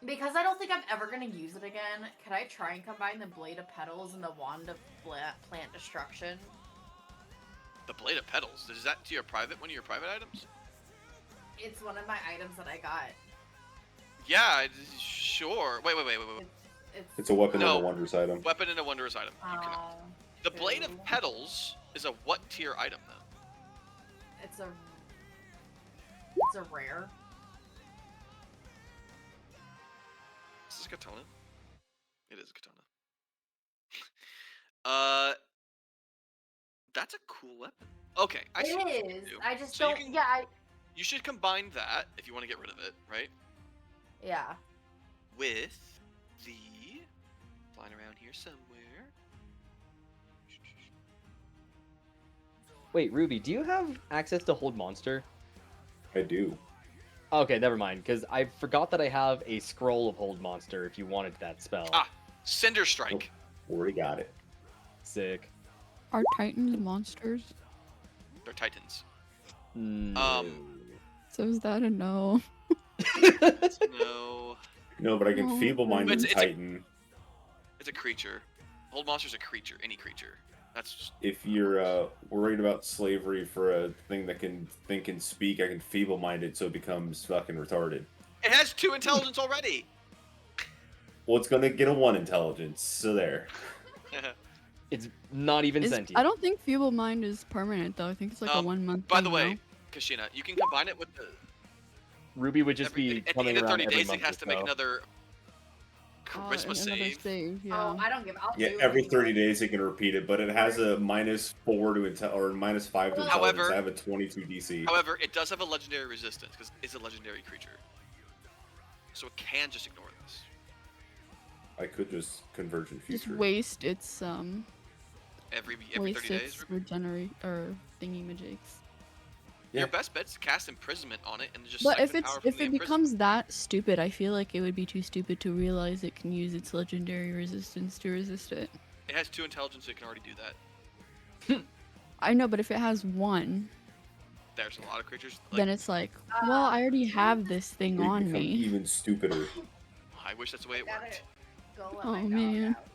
Because I don't think I'm ever gonna use it again, could I try and combine the Blade of Petals and the Wand of Plant Destruction? The Blade of Petals. Is that to your private? One of your private items? It's one of my items that I got. Yeah. Sure. Wait. It's a weapon No. and a wondrous item. Weapon and a wondrous item. You cannot. Oh, The Blade true. of Petals is a what tier item though? It's a rare. Is this a katana? It is a katana. That's a cool weapon. Okay, I see. what you can It is. do. I just So you don't. can- Yeah. You should combine that if you want to get rid of it, right? Yeah. With the flying around here somewhere. Wait, Ruby, do you have access to Hold Monster? I do. Okay, never mind, because I forgot that I have a scroll of Hold Monster if you wanted that spell. Ah. Cinder Strike. Already got it. Sick. Are Titans monsters? They're Titans. No. So is that a no? No, No, but I can Oh. feeble-minded It's a- Titan. it's a creature. Hold Monster's a creature. Any creature. That's just... If you're worried about slavery for a thing that can think and speak, I can feeble-mind it so it becomes fucking retarded. It has 2 intelligence already. Well, it's gonna get a 1 intelligence, so there. It's not even Is- sentient. I don't think Feeble Mind is permanent though. I think it's like a 1 month. By thing the way, now. Kashina, you can combine it with the... Ruby would just every- be at the coming end of around 30 every days, it month has or to make so. another Oh, charisma another save. Yeah. Oh, I don't give. I'll Yeah, do every it 30 days it can repeat it, but it has a -4 to or -5 to intelligence. However- I have a 22 DC. However, it does have a legendary resistance because it's a legendary creature. So it can just ignore this. I could just Convergent Just Future. waste its Every waste 30 days. its regenerate or thingy majigs. Yeah. Your best bet is to cast imprisonment on it and just But if siphon it's power from if the it becomes that stupid, I feel like it would be too stupid to realize it can use its legendary resistance to resist it. It has 2 intelligence, so it can already do that. I know, but if it has 1, There's a lot of creatures. then it's like, well, I already have this thing We on become me. even stupider. I wish that's the way it Gotta worked. go let Oh, my dog man. out.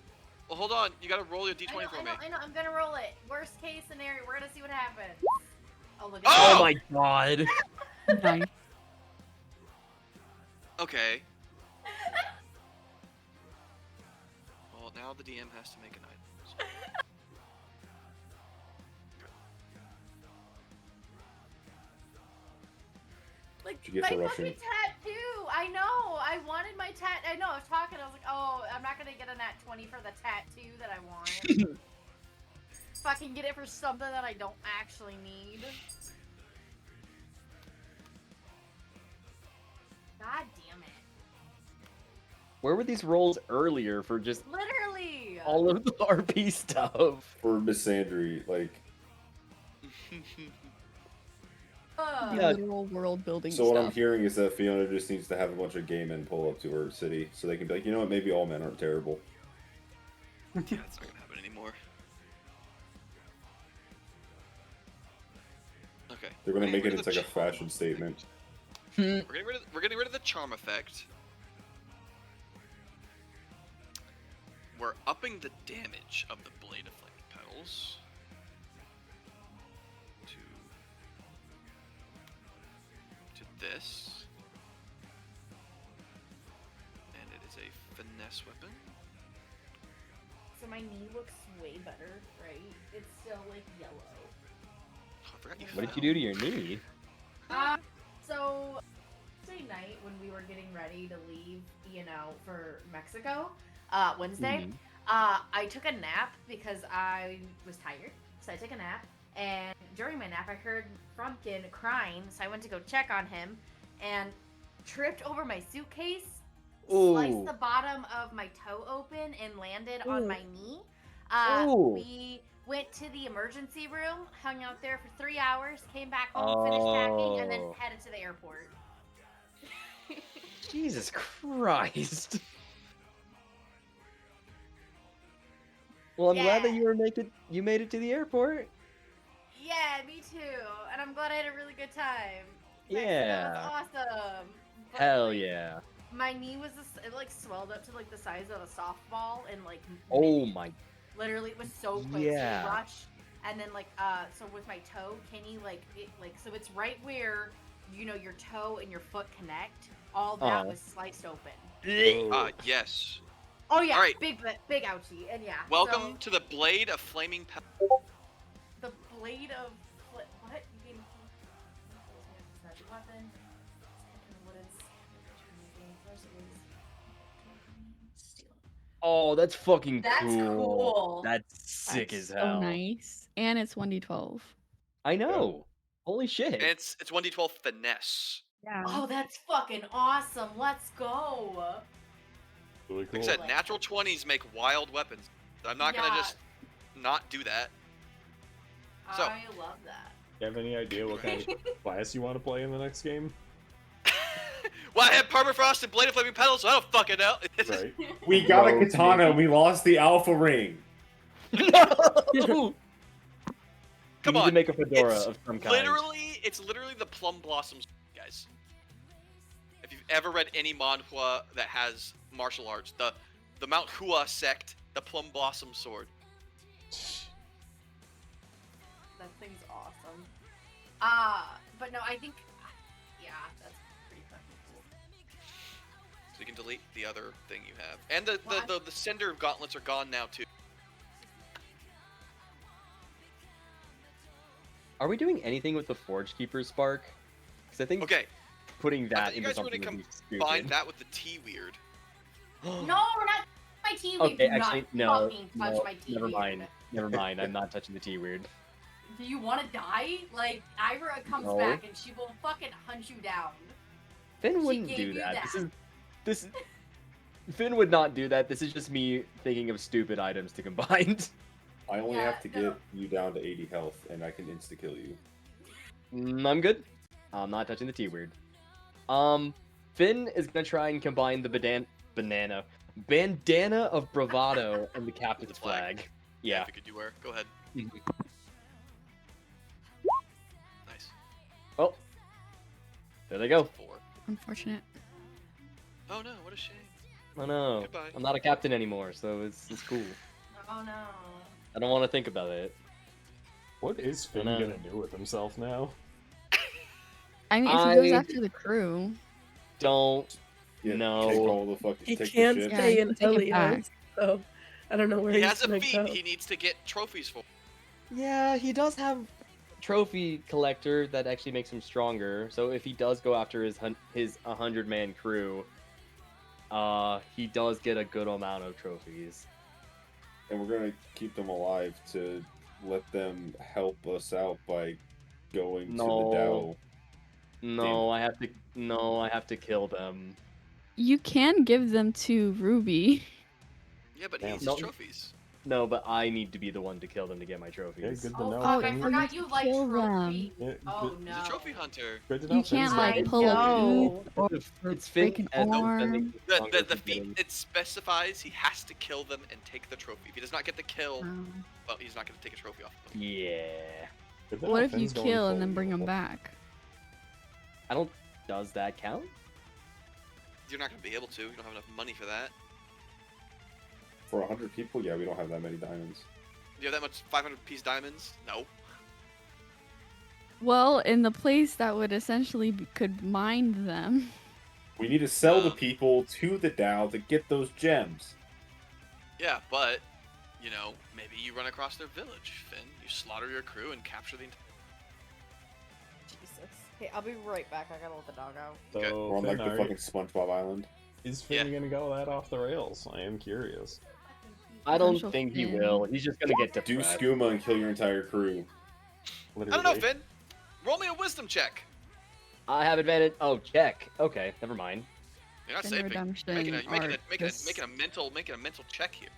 Well, hold on. You gotta roll your d20 for me. I know. I'm gonna roll it. Worst case scenario, we're gonna see what happens. Oh look at Oh! Oh my god! Nice. Okay. Well, now the DM has to make an item. Like Did you my get the fucking Russian? tattoo. I know. I wanted my tat. I know. I was talking. I was like, oh, I'm not gonna get a nat 20 for the tattoo that I want. Fucking get it for something that I don't actually need. God damn it. Where were these rolls earlier for just Literally. all of the RP stuff? For Miss Sandry, like, The Yeah. literal world building So what I'm stuff. hearing is that Fiona just needs to have a bunch of gay men pull up to her city, so they can be like, you know what, maybe all men aren't terrible. Yeah, it's not gonna happen anymore. Okay. They're gonna we're make getting it rid into of like the a fashion statement. We're getting rid of the charm effect. We're upping the damage of the blade of flaming petals to this, and it is a finesse weapon. So my knee looks way better, right? It's still like yellow. Oh, I forgot you What did you fell. do to your knee? So Wednesday night when we were getting ready to leave, for Mexico, Wednesday, Mhm. I took a nap because I was tired. So I took a nap, and during my nap, I heard Frumpkin crying. So I went to go check on him, and tripped over my suitcase, sliced Ooh. the bottom of my toe open, and landed on Ooh. my knee. Ooh. We went to the emergency room, hung out there for 3 hours, came back home, finished packing, and then Oh. headed to the airport. Jesus Christ. Well, I'm glad that Yeah. you made it to the airport. Yeah, me too. And I'm glad I had a really good time. Mexico Yeah. was awesome. But, Hell like, yeah. My knee was it like swelled up to like the size of a softball and like Oh my. literally it was so quick. Yeah. So we rushed, and then so with my toe, Kenny so it's right where your toe and your foot connect. All that was sliced open. Yes. Oh yeah, All right. big ouchie, and yeah. Welcome so to the blade of flaming petals. the blade of what? You gave me magic weapon. What is? Oh, that's fucking That's cool. That's sick That's as hell. So nice. And it's 1d12. I know. Holy shit. And it's 1d12 finesse. Yeah. Oh, that's fucking awesome. Let's go. Really Like cool. I said, natural 20s make wild weapons. I'm not gonna just not do that. So- I love that. You have any idea what kind of class you want to play in the next game? Well, I have permafrost and blade of flaming petals, so I don't fucking know. Right. We got a Bro, katana and we lost the alpha ring. No! Come you need on, to make a fedora it's of some kind. it's literally the plum blossoms, guys. If you've ever read any manhwa that has martial arts, the Mount Hua sect, the plum blossom sword. That thing's awesome. But no, I think, that's pretty fucking cool. So you can delete the other thing you have, and the Cinder gauntlets are gone now too. Are we doing anything with the Forge Keeper Spark? Because I think Okay, putting I that thought you into guys were something gonna would be combine stupid. that with the T weird. No, we're not. My TV. Okay, Do actually, not no. fucking touch No, my TV. never mind. Never mind. I'm not touching the T weird. Do you want to die? Like, Ira comes No. back and she will fucking hunt you down. Finn She wouldn't gave do you that. that. This is Finn would not do that. This is just me thinking of stupid items to combine. I only Yeah, have to no. get you down to 80 health and I can insta-kill you. I'm good. I'm not touching the T weird. Finn is gonna try and combine the bandana of bravado and the captain's The flag. flag. Yeah. I figured you were. Go ahead. Mhm. Nice. Oh, there they go. 4. Unfortunate. Oh no, what a shame. Oh no, Goodbye. I'm not a captain anymore, so it's cool. Oh no. I don't want to think about it. What is Finn No. gonna do with himself now? I mean, if he goes I- after the crew, Don't. Yeah, No. Take all the fucking He take can't the shit. Yeah, stay you in can take it back. Helios, so I don't know where He he's has a gonna feat go. he needs to get trophies for. Yeah, he does have trophy collector that actually makes him stronger. So if he does go after his 100-man crew, he does get a good amount of trophies. And we're gonna keep them alive to let them help us out by going to the No. Dow. No, I have to kill them. you can give them to Ruby. Yeah, but he Damn. needs No. his trophies. No, but I need to be the one to kill them to get my Yeah, trophies. good to Oh know. fuck, I Finn. forgot you like Kill them. trophy. Yeah, Oh good, no. He's a trophy hunter. good to know. You Finn's can't got like it. pull a know. feat or It's Finn freaking and arm. The feat it specifies he has to kill them and take the trophy. If he does not get the kill, well, he's not going to take a trophy off of them. Yeah. Good to What know. if you Finn's going kill and full then bring them evil. back? I don't. Does that count? You're not going to be able to. You don't have enough money for that. For 100 people, yeah, we don't have that many diamonds. Do you have that much 500-piece diamonds? No. Well, in the place that would essentially could mine them. We need to sell to people to the DAO to get those gems. Yeah, but, you know, maybe you run across their village, Finn. You slaughter your crew and capture the entire... Jesus. Okay, I'll be right back. I gotta let the dog out. So, Okay. We're on Finn, like the are fucking SpongeBob Island. is Finn Yeah. gonna go that off the rails? I am curious. I don't Potential think he Finn. will. He's just gonna get Do depressed. skooma and kill your entire crew. I don't know, Finn. Roll me a wisdom check. I have advantage. Oh, check. Okay, never mind. You're not Finn saving. Redemption You're making are a mental check here.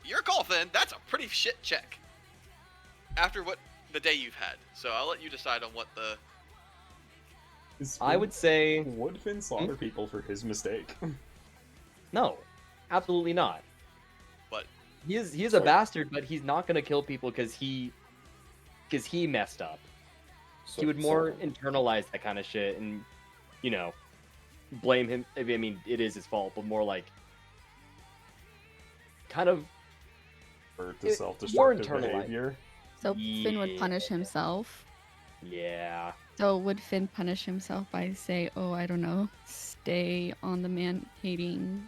Your call, Finn. That's a pretty shit check. After what the day you've had, so I'll let you decide on what the. I would say Would Finn slaughter people for his mistake? no, absolutely not. But He is a Sorry. bastard, but he's not gonna kill people because he messed up. He would more internalize that kind of shit and, you know, blame him. I mean, it is his fault, but more like kind of Or to more self-destructive internalized. behavior? So Finn would punish Yeah. himself. yeah. So would Finn punish himself by say, oh, I don't know, stay on the man-hating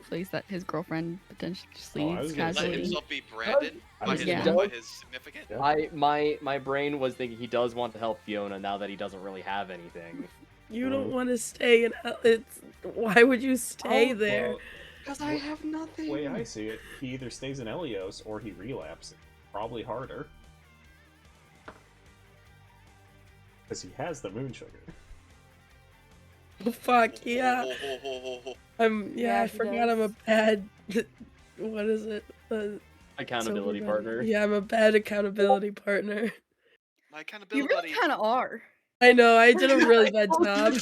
place that his girlfriend potentially Oh, I was gonna let say- casually? himself be branded I by was his, gonna- by his significant. Yeah. My brain was thinking he does want to help Fiona now that he doesn't really have anything. You don't Mhm. want to stay in hell. It's why would you stay Oh, there? well, Because I have nothing. the way I see it, he either stays in Elios or he relapses. Probably harder. Because he has the moon sugar. Fuck yeah. Oh. I he forgot I'm a does. bad. What is it? Accountability Silver partner. medal. Yeah, I'm a bad accountability partner. My You accountability really buddy. kind of are. I know, I did a really bad job.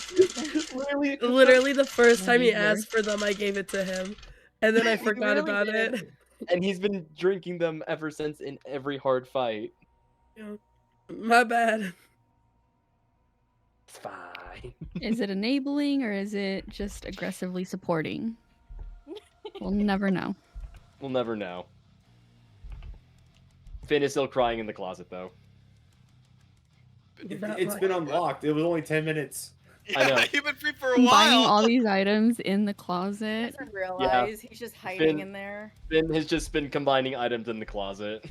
Literally, Literally, the first time he Neither. asked for them, I gave it to him. And then I forgot really about did. it. and he's been drinking them ever since in every hard fight. Yeah. My bad. It's fine. Is it enabling or is it just aggressively supporting? We'll never know. We'll never know. Finn is still crying in the closet, though. It's been unlocked. It was only 10 minutes. I know. Yeah, you've been free for a Combining while. all these items in the closet. Doesn't realize he's just hiding Finn- in there. Finn has just been combining items in the closet.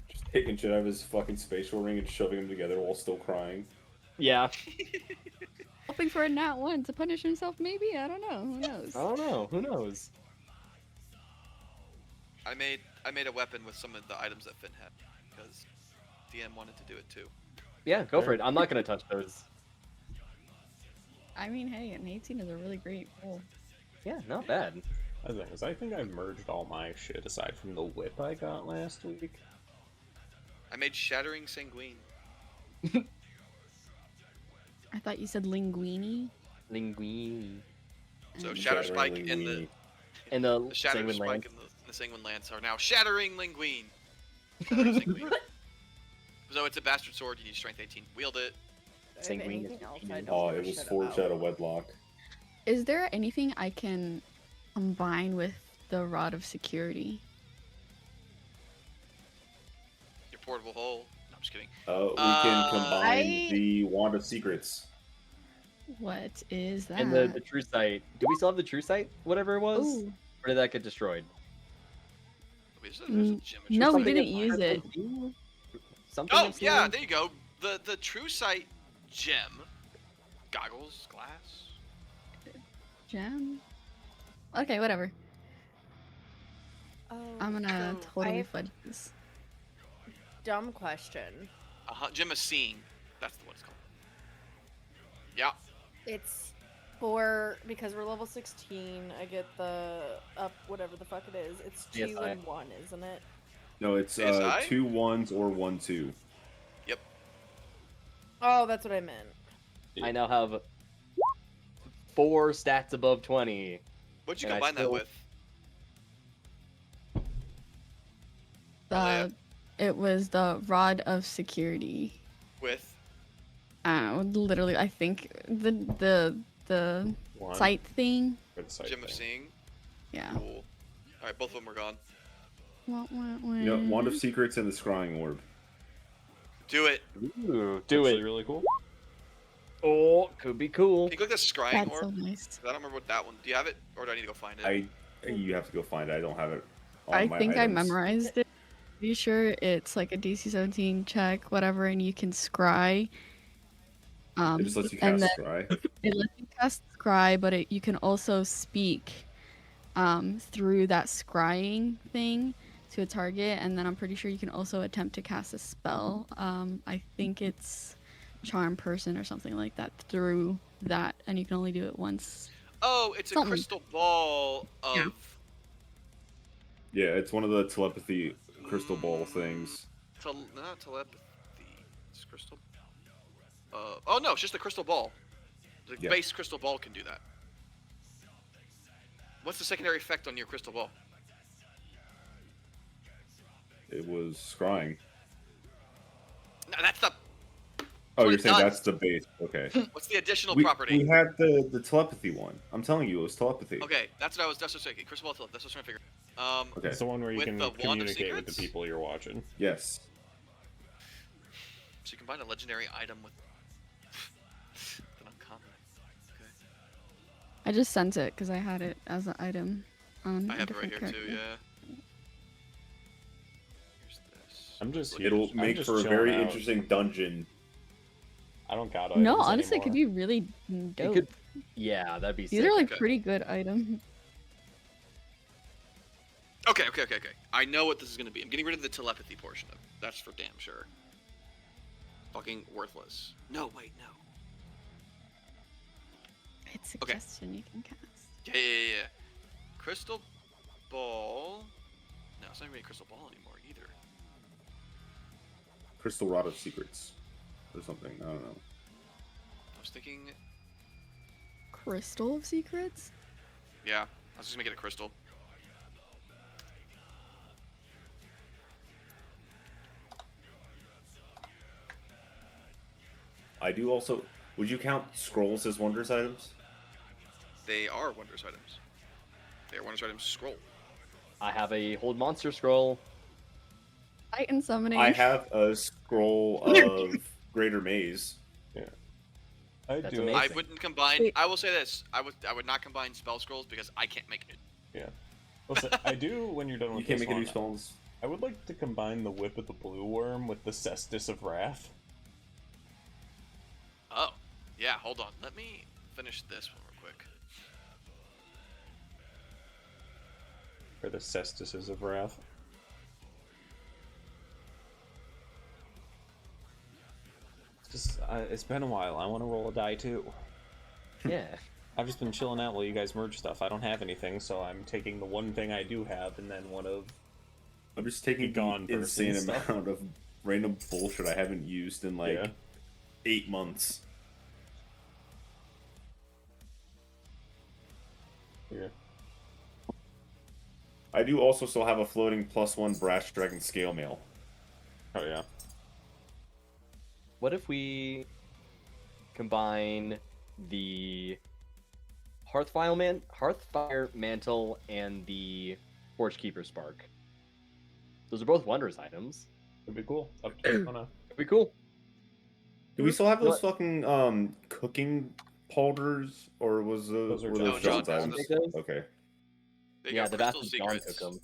Just taking shit out of his fucking spatial ring and shoving them together while still crying. Yeah. Hoping for a nat one to punish himself, maybe? I don't know. Who knows? I don't know. Who knows? I made a weapon with some of the items that Finn had because DM wanted to do it too. Yeah, go for it. I'm not gonna touch those. I mean, hey, an 18 is a really great roll. Yeah, not bad. The thing is, I think I've merged all my shit aside from the whip I got last week. I made Shattering Sanguine. I thought you said linguini. Linguine. So Mm. Shatter Spike Shattering and the Linguini. And the Shatter Sanguine Spike Lance. and the Sanguine Lance are now Shattering Linguine. Shattering Sanguine. So it's a bastard sword. You need Strength 18 to wield it. If Sanguine anything is else, human. I don't Oh, give it a was shit forged about. out of wedlock. Is there anything I can combine with the Rod of Security? Your portable hole. No, I'm just kidding. We can combine I- the Wand of Secrets. What is that? And the true sight. Do we still have the true sight? Whatever it was? Ooh. Or did that get destroyed? There's a gem of No, we truth. didn't use it. Something Oh of yeah, Sealing? there you go. The true sight gem. Goggles, glass. Gem? Okay, whatever. Oh, I'm gonna so I totally have fudge this. dumb question. Gem of seeing. That's what it's called. Yeah. It's for because we're level 16. I get the up whatever the fuck it is. It's 2 ASI. and 1, isn't it? No, it's ASI? 2 1s or 1 2. Yep. Oh, that's what I meant. I now have 4 stats above 20. What'd you And I combine that still- with? It was the Rod of Security. With? Literally, I think the One sight thing. for the sight Gem of thing. Seeing? Yeah. Cool. Alright, both of them were gone. You know, Wand of Secrets and the Scrying Orb. Do it. Ooh, do Actually it. really cool. Oh, could be cool. Can you click the scrying That's orb? so nice. 'Cause I don't remember what that one. Do you have it, or do I need to go find it? You have to go find it. I don't have it. On I my think I items. memorized it. Pretty sure it's like a DC 17 check, whatever, and you can scry. It just lets you and cast then Scry. it lets you cast scry, but you can also speak through that scrying thing to a target, and then I'm pretty sure you can also attempt to cast a spell. I think it's Charm Person or something like that through that, and you can only do it once. Oh, it's a Something. crystal ball of. Yeah. Yeah, it's one of the telepathy crystal ball things. Not telepathy. It's crystal. Oh no, it's just a crystal ball. The Yeah. base crystal ball can do that. What's the secondary effect on your crystal ball? It was scrying. No, that's the. Oh, what you're it saying does. that's the base. Okay. What's the additional we, property? we had the telepathy one. I'm telling you, it was telepathy. Okay, that's what I was. That's what I was thinking. Crystal ball telepathy. That's what I was trying to figure. Okay. It's the one where you With can the Wand of communicate with the Secrets? people you're watching. Yes. So you combine a legendary item with an uncommon. Okay. I just sent it because I had it as an item on I a have it right different here too. character. Yeah. Here's this. I'm just here. It'll I'm make just for a chilling very out. interesting dungeon. I don't got No, items honestly, it could anymore. be really dope. could- Yeah, that'd be These sick. are like Okay. pretty good items. Okay. I know what this is gonna be. I'm getting rid of the telepathy portion of it. That's for damn sure. Fucking worthless. No, wait, no. It's Okay. suggestion you can cast. Yeah. Crystal ball. No, it's not even a crystal ball anymore either. Crystal Rod of Secrets. Or something. I don't know. I was thinking. Crystal of Secrets? Yeah, I was just gonna get a crystal. I do also. Would you count scrolls as wonders items? They are wonders items. They are wonders items scroll. I have a hold monster scroll. Titan summoning. I have a scroll of Greater Maze. I That's do. amazing. I wouldn't combine. Wait. I will say this. I would not combine spell scrolls because I can't make it. Listen, I do when you're done with You can't this make a new one, spells. I would like to combine the Whip of the Blue Worm with the Cestus of Wrath. Oh, yeah. Hold on. Let me finish this one real quick. Or the Cestuses of Wrath. It's been a while. I want to roll a die too. Yeah. I've just been chilling out while you guys merge stuff. I don't have anything, so I'm taking the one thing I do have and then one of. I'm just taking Gone the insane person stuff. amount of random bullshit I haven't used in like Yeah. 8 months. Yeah. I do also still have a floating +1 Brash Dragon Scale Mail. Oh yeah. What if we combine the Hearthfire Mantle and the Forge Keeper Spark? Those are both wonders items. It'd be cool. Up to you. It'd be cool. Do we still have those What? fucking cooking powders, or was Those are were John's. those John's No, items? John's. Those? Okay. They Yeah, got the crystal Bastard John secrets. took them.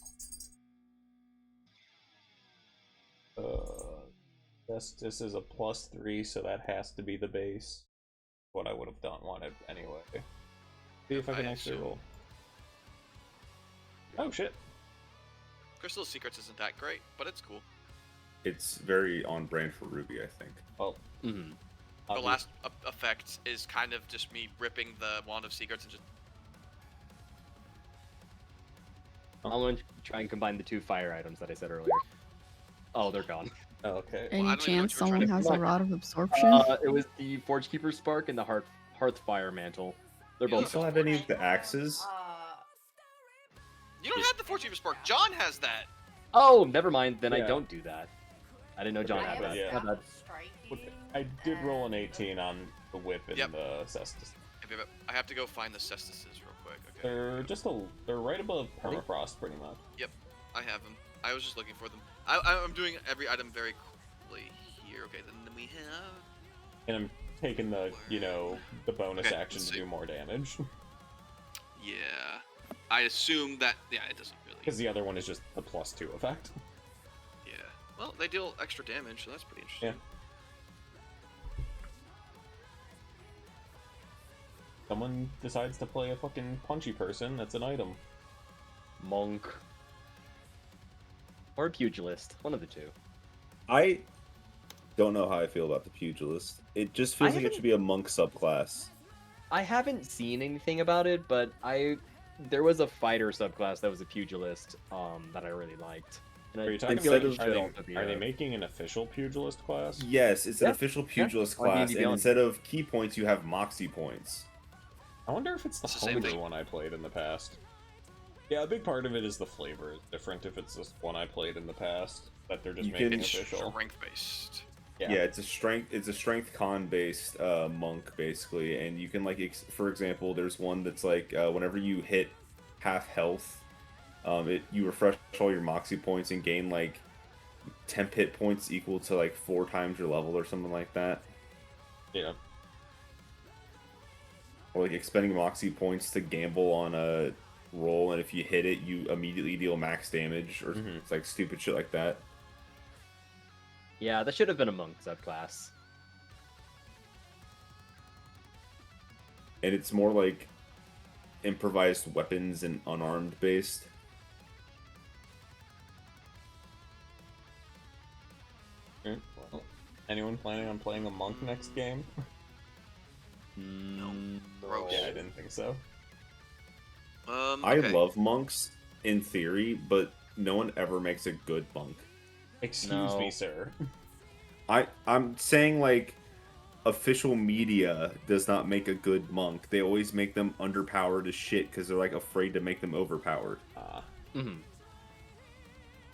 This is a +3, so that has to be the base. What I would have wanted anyway. See if I can I actually assume- roll. Oh shit. Crystal secrets isn't that great, but it's cool. It's very on brand for Ruby, I think. Well, Mhm. The last effect is kind of just me ripping the Wand of Secrets and just. I'm going to try and combine the 2 fire items that I said earlier. Oh, they're gone. Okay. I Any don't even know what chance you were someone trying to has a find. rod of absorption? It was the Forgekeeper Spark and the Hearthfire Mantle. They're You Do you both. still have any of the axes? You don't have the Fortune Spark. John has that. Oh, never mind. Then I Yeah. don't do that. I didn't know John I had have that. Yeah. My bad. Okay, I did roll an 18 on the whip and Yep. the cestus. Yep. I have to go find the cestices real quick. Okay. They're right above permafrost, pretty much. Yep. I have them. I was just looking for them. I'm doing every item very quickly here. Okay. Then we have. And I'm taking the the bonus Okay, action let's to see. do more damage Yeah. I assume that. Yeah, it doesn't really. because the other one is just the +2 effect. Yeah. Well, they deal extra damage, so that's pretty interesting. Yeah. Someone decides to play a fucking punchy person, that's an item. Monk. Or Pugilist. One of the 2. I don't know how I feel about the Pugilist. It just feels like it haven't- should be a monk subclass. I haven't seen anything about it, but there was a fighter subclass that was a Pugilist that I really liked. And Are you I talking feel instead like of- it should also be Are they a- making an official pugilist class? Yes, it's an Yeah, official yeah, Pugilist on class, D&D and Beyond. instead of key points, you have Moxie points. I wonder if it's the It's the same homebrew thing. one I played in the past. Yeah, a big part of it is the flavor is different if it's this one I played in the past that they're just You making can- official. Strength based. Yeah. Yeah, it's a strength con based monk basically, and you can like for example, there's one that's like whenever you hit half health, you refresh all your Moxie points and gain like 10 hit points equal to like 4 times your level or something like that. Yeah. Or like expending Moxie points to gamble on a roll, and if you hit it, you immediately deal max damage, or Mhm. it's like stupid shit like that. Yeah, that should have been a monk subclass. And it's more like improvised weapons and unarmed based. Alright, well, anyone planning on playing a monk next game? No. Gross. Yeah, I didn't think so. I Okay. love monks in theory, but no one ever makes a good monk. Excuse me, No. sir. I'm saying like official media does not make a good monk. They always make them underpowered as shit because they're like afraid to make them overpowered. Mhm.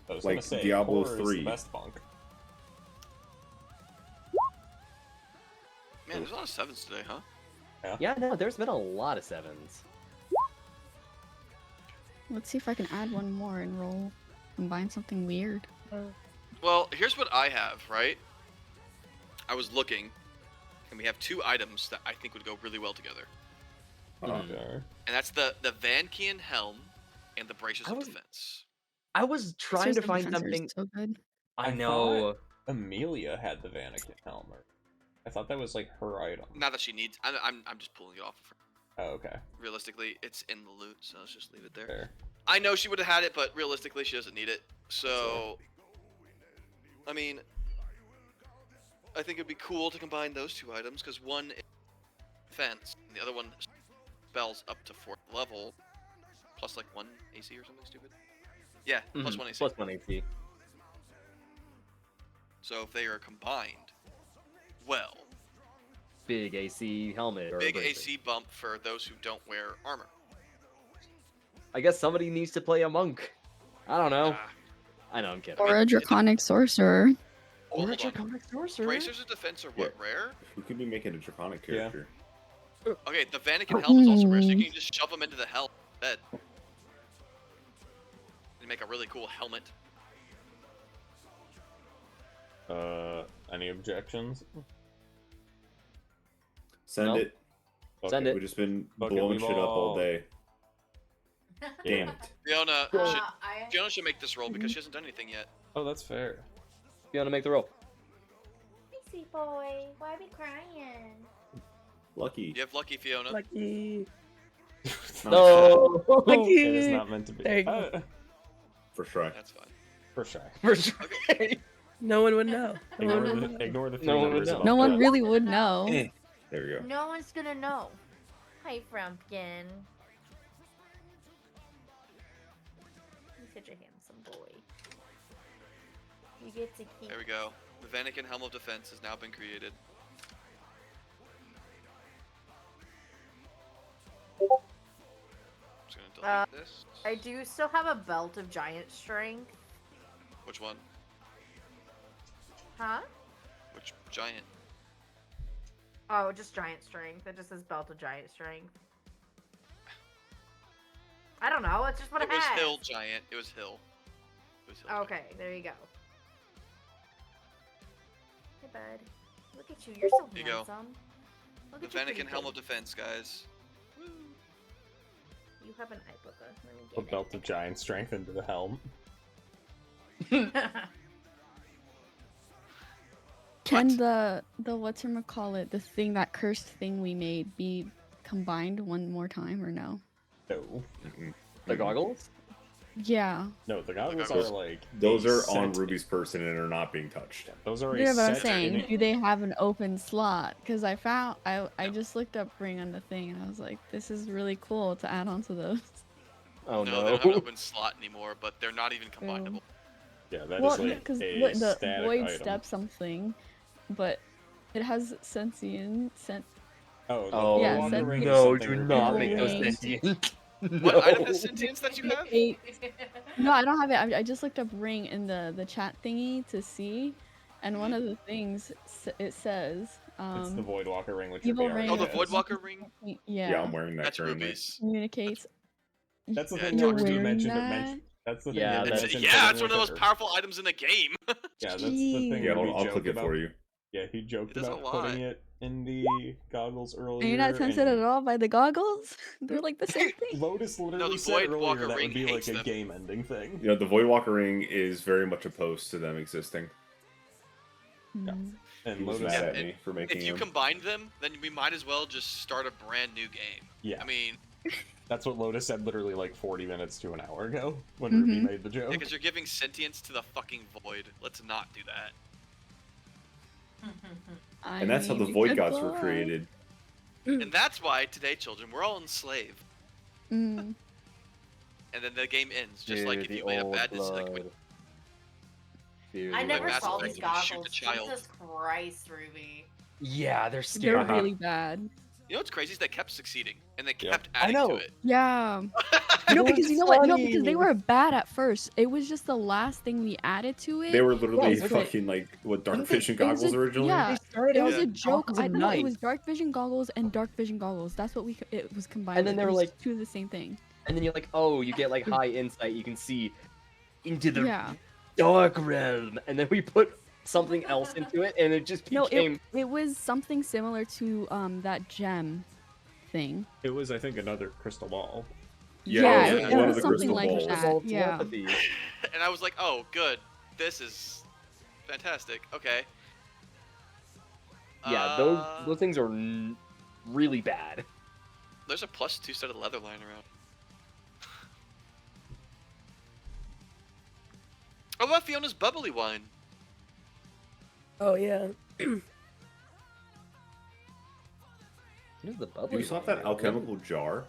I was Like gonna say, Diablo Core is 3. the best monk. Man, there's a lot of 7s today, huh? Yeah, no, there's been a lot of 7s. Let's see if I can add one more and roll. Combine something weird. Well, here's what I have, right? I was looking, and we have 2 items that I think would go really well together. Okay. And that's the Vankian Helm and the Braces I of was- Defense. I was trying to Sisters of find Defense are something. So good. I I know. Amelia had the Vanakin helmet. I thought that was like her item. Not that she needs. I'm just pulling it off of her. Oh, okay. Realistically, it's in the loot, so let's just leave it there. Fair. I know she would have had it, but realistically, she doesn't need it. So, I mean, I think it'd be cool to combine those 2 items because one is defense, and the other one spells up to 4th level, plus like 1 AC or something stupid. Yeah, plus Mhm, 1 AC. Plus 1 AC. So if they are combined, well, Big AC helmet. Or big bracer. AC bump for those who don't wear armor. I guess somebody needs to play a monk. I don't know. Ah, I know, I'm kidding. Or a draconic sorcerer. well, Or a hold on. draconic sorcerer. Bracers of defense are what, rare? Who could be making a draconic Yeah. character? Okay, the Vanakin helm is also rare, so you can just shove them into the hell bed. And make a really cool helmet. Any objections? Send No. it. Send We've it. just been Fuck it, blowing we shit up all ball. day. Damn it. Fiona I Fiona should make this roll because she hasn't done anything yet. Oh, that's fair. You want to make the roll? Pixie boy, why be crying? Lucky. You have lucky, Fiona. Lucky. No. Lucky. It is not meant to be. There you go. For sure. That's fine. For sure. For sure. No one would know. No one Ignore would the, know. ignore the three No one would numbers know. above No one that. really would know. Eh, there we go. No one's gonna know. Hi, Frumpkin. You're such a handsome boy. You get to keep. There we go. The Vanakin Helm of Defense has now been created. Just gonna delete this. I do still have a belt of giant strength. Which one? Huh? Which giant? Oh, just giant strength. It just says belt of giant strength. I don't know. It's just what it, It was has. Hill Giant. It was Hill. It was Hill Giant. Okay, there you go. Hey, bud. Look at you. You're so There you go. handsome. Look The at you, pretty Vanakin Helm of face. Defense, guys. You have an Iboga. Let me Put get belt of giant strength into the helm. it. Can the whatchamacallit, the thing, that cursed thing we made, be combined one more time or no? No. The goggles? Yeah. No, the goggles goggles. are like Those a are on set- Ruby's person and are not being touched. Those are a Yeah, but I'm set saying, in- do they have an open slot? Because I just looked up Ring on the thing and I was like, this is really cool to add on to those. Oh No, no. they don't have an open slot anymore, but they're not even combinable. Yeah, that is Well, like because a the static void item. step something, but it has sentient. Oh, the Oh Yeah, Voidwalker sent- ring is no, something do Ruby not already make those has. sentient. What No. item has sentience that you have? No, I don't have it. I just looked up Ring in the chat thingy to see, and one of the things it says, It's the Voidwalker ring, which Evil Ruby ring. Oh, already the has. Voidwalker ring? Yeah. Yeah, I'm wearing that That's currently. Ruby's. Communicates. That's the Yeah, thing you're that Ruby wearing mentioned. that? That's the thing Yeah, Ruby that's- mentioned. Yeah, it's putting one of the with most her. powerful items in the game. Yeah, that's the thing. Yeah, Ruby I'll joked click it about. for you. Yeah, he joked It does a about lot. putting it in the goggles earlier. And you're not tempted and at all by the goggles? They're like the same thing. Lotus literally the said Voidwalker earlier that ring would be like hates a them. game-ending thing. You know, the Voidwalker ring is very much opposed to them existing. Mm. And He was Lotus mad at said, me for making If you them. combine them, then we might as well just start a brand new game. yeah, I mean, that's what Lotus said literally like 40 minutes to an hour ago when Ruby Mhm. made the joke. because you're giving sentience to the fucking void. Let's not do that. And that's how the Void Gods were created. And that's why today, children, we're all enslaved. Mm. And then the game ends, just like Dude, if the you made a old bad decision. Like, blood. Dude. I never Mass saw Effect, these you shoot goggles. the child. Jesus Christ, Ruby. Yeah, they're They're scary. really bad. you know what's crazy is they kept succeeding, and they Yeah. kept I adding to know. it. Yeah. It No, because was you know what? No, funny. because they were bad at first. It was just the last thing we added to it. They were literally Yeah, but- fucking like what dark vision It was goggles a- originally. Yeah, started it was out a with joke. Goggles I of know it night. was dark vision goggles and dark vision goggles. That's what it was combined. And then with. they It were was like- two of the same thing. And then you're like, oh, you get like high insight. You can see into the Yeah. dark realm. And then we put something else into it, and it just No, became. it was something similar to that gem thing. It was, I think, another crystal ball. Yeah, it, it was it one was of the something crystal like balls. that. Evolved Yeah. telepathy. And I was like, oh, good. This is fantastic. Okay. Yeah, those things are really bad. There's a +2 set of leather lying around. Oh, what about Fiona's bubbly wine? Oh yeah. What is the bubbly? You saw one that here? alchemical jar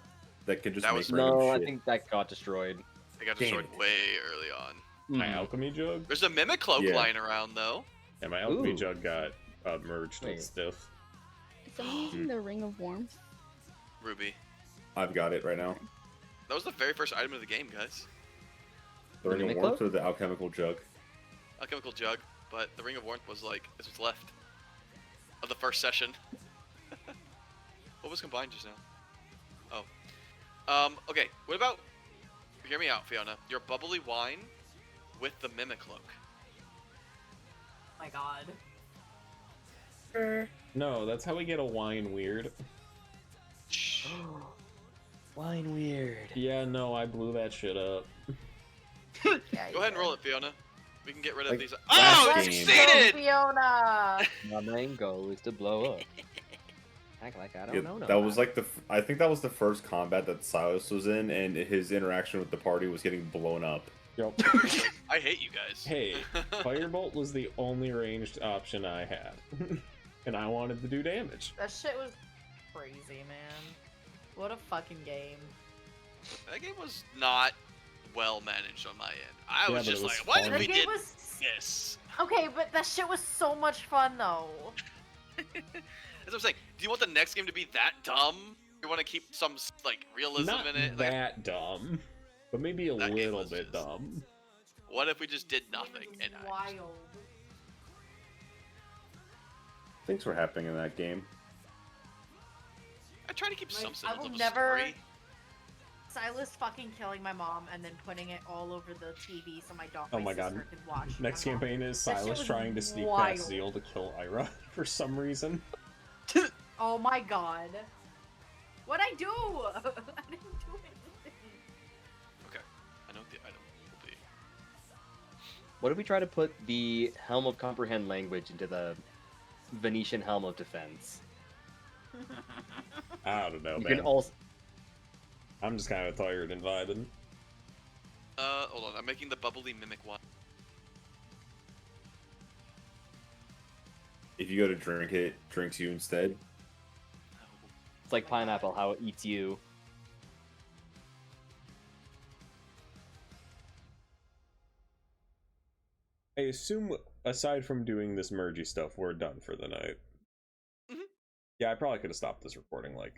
that could just That make was- random No, I shit? think that got destroyed. They got Damn destroyed it. way early on. My Mm. alchemy jug? There's a mimic cloak Yeah. lying around though. Yeah, my alchemy Ooh. jug got merged Wait. with stuff. Is someone using the ring of warmth? Ruby. I've got it right now. That was the very first item of the game, guys. The ring of mimic warmth cloak? or the alchemical jug? Alchemical jug, but the ring of warmth was like this was left of the first session. What was combined just now? Oh. Okay. What about? Hear me out, Fiona. Your bubbly wine with the mimic cloak. Oh my god. No, that's how we get a wine weird. Shh. Wine weird. Yeah, no, I blew that shit up. Yeah, Go ahead and roll it, Fiona. We can get rid of Like these. last Oh, Let's you game. go, succeeded! Fiona. My main goal is to blow up. Act like I don't Yeah, know. that was like I think that was the first combat that Silas was in, and his interaction with the party was getting blown up. Yep. I hate you guys. Hey, Firebolt was the only ranged option I had. And I wanted to do damage. That shit was crazy, man. What a fucking game. That game was not well managed on my end. I Yeah, was but just it was like, why fun. did we That game did was this? okay, but that shit was so much fun though. That's what I'm saying. Do you want the next game to be that dumb? You want to keep some like realism Not in it? Like, that dumb, but maybe a That game little was bit just- dumb. what if we just did nothing? It And was wild. Things were happening in that game. I try to keep some Like, I semblance will of a never. story. Silas fucking killing my mom and then putting it all over the TV so my dog. Oh my god. sister could watch. Next my mom. campaign is That shit Silas was trying to sneak wild. past Zeal to kill Ira for some reason. Oh my god. What'd I do? I didn't do anything. Okay, I know what the item will be. What if we try to put the Helm of Comprehend language into the Venetian Helm of Defense? I don't know, You man. can also. I'm just kind of tired and vibing. Hold on. I'm making the bubbly mimic one. If you go to drink it, drinks you instead. It's like pineapple, how it eats you. I assume, aside from doing this mergy stuff, we're done for the night. Mhm. Yeah, I probably could have stopped this recording like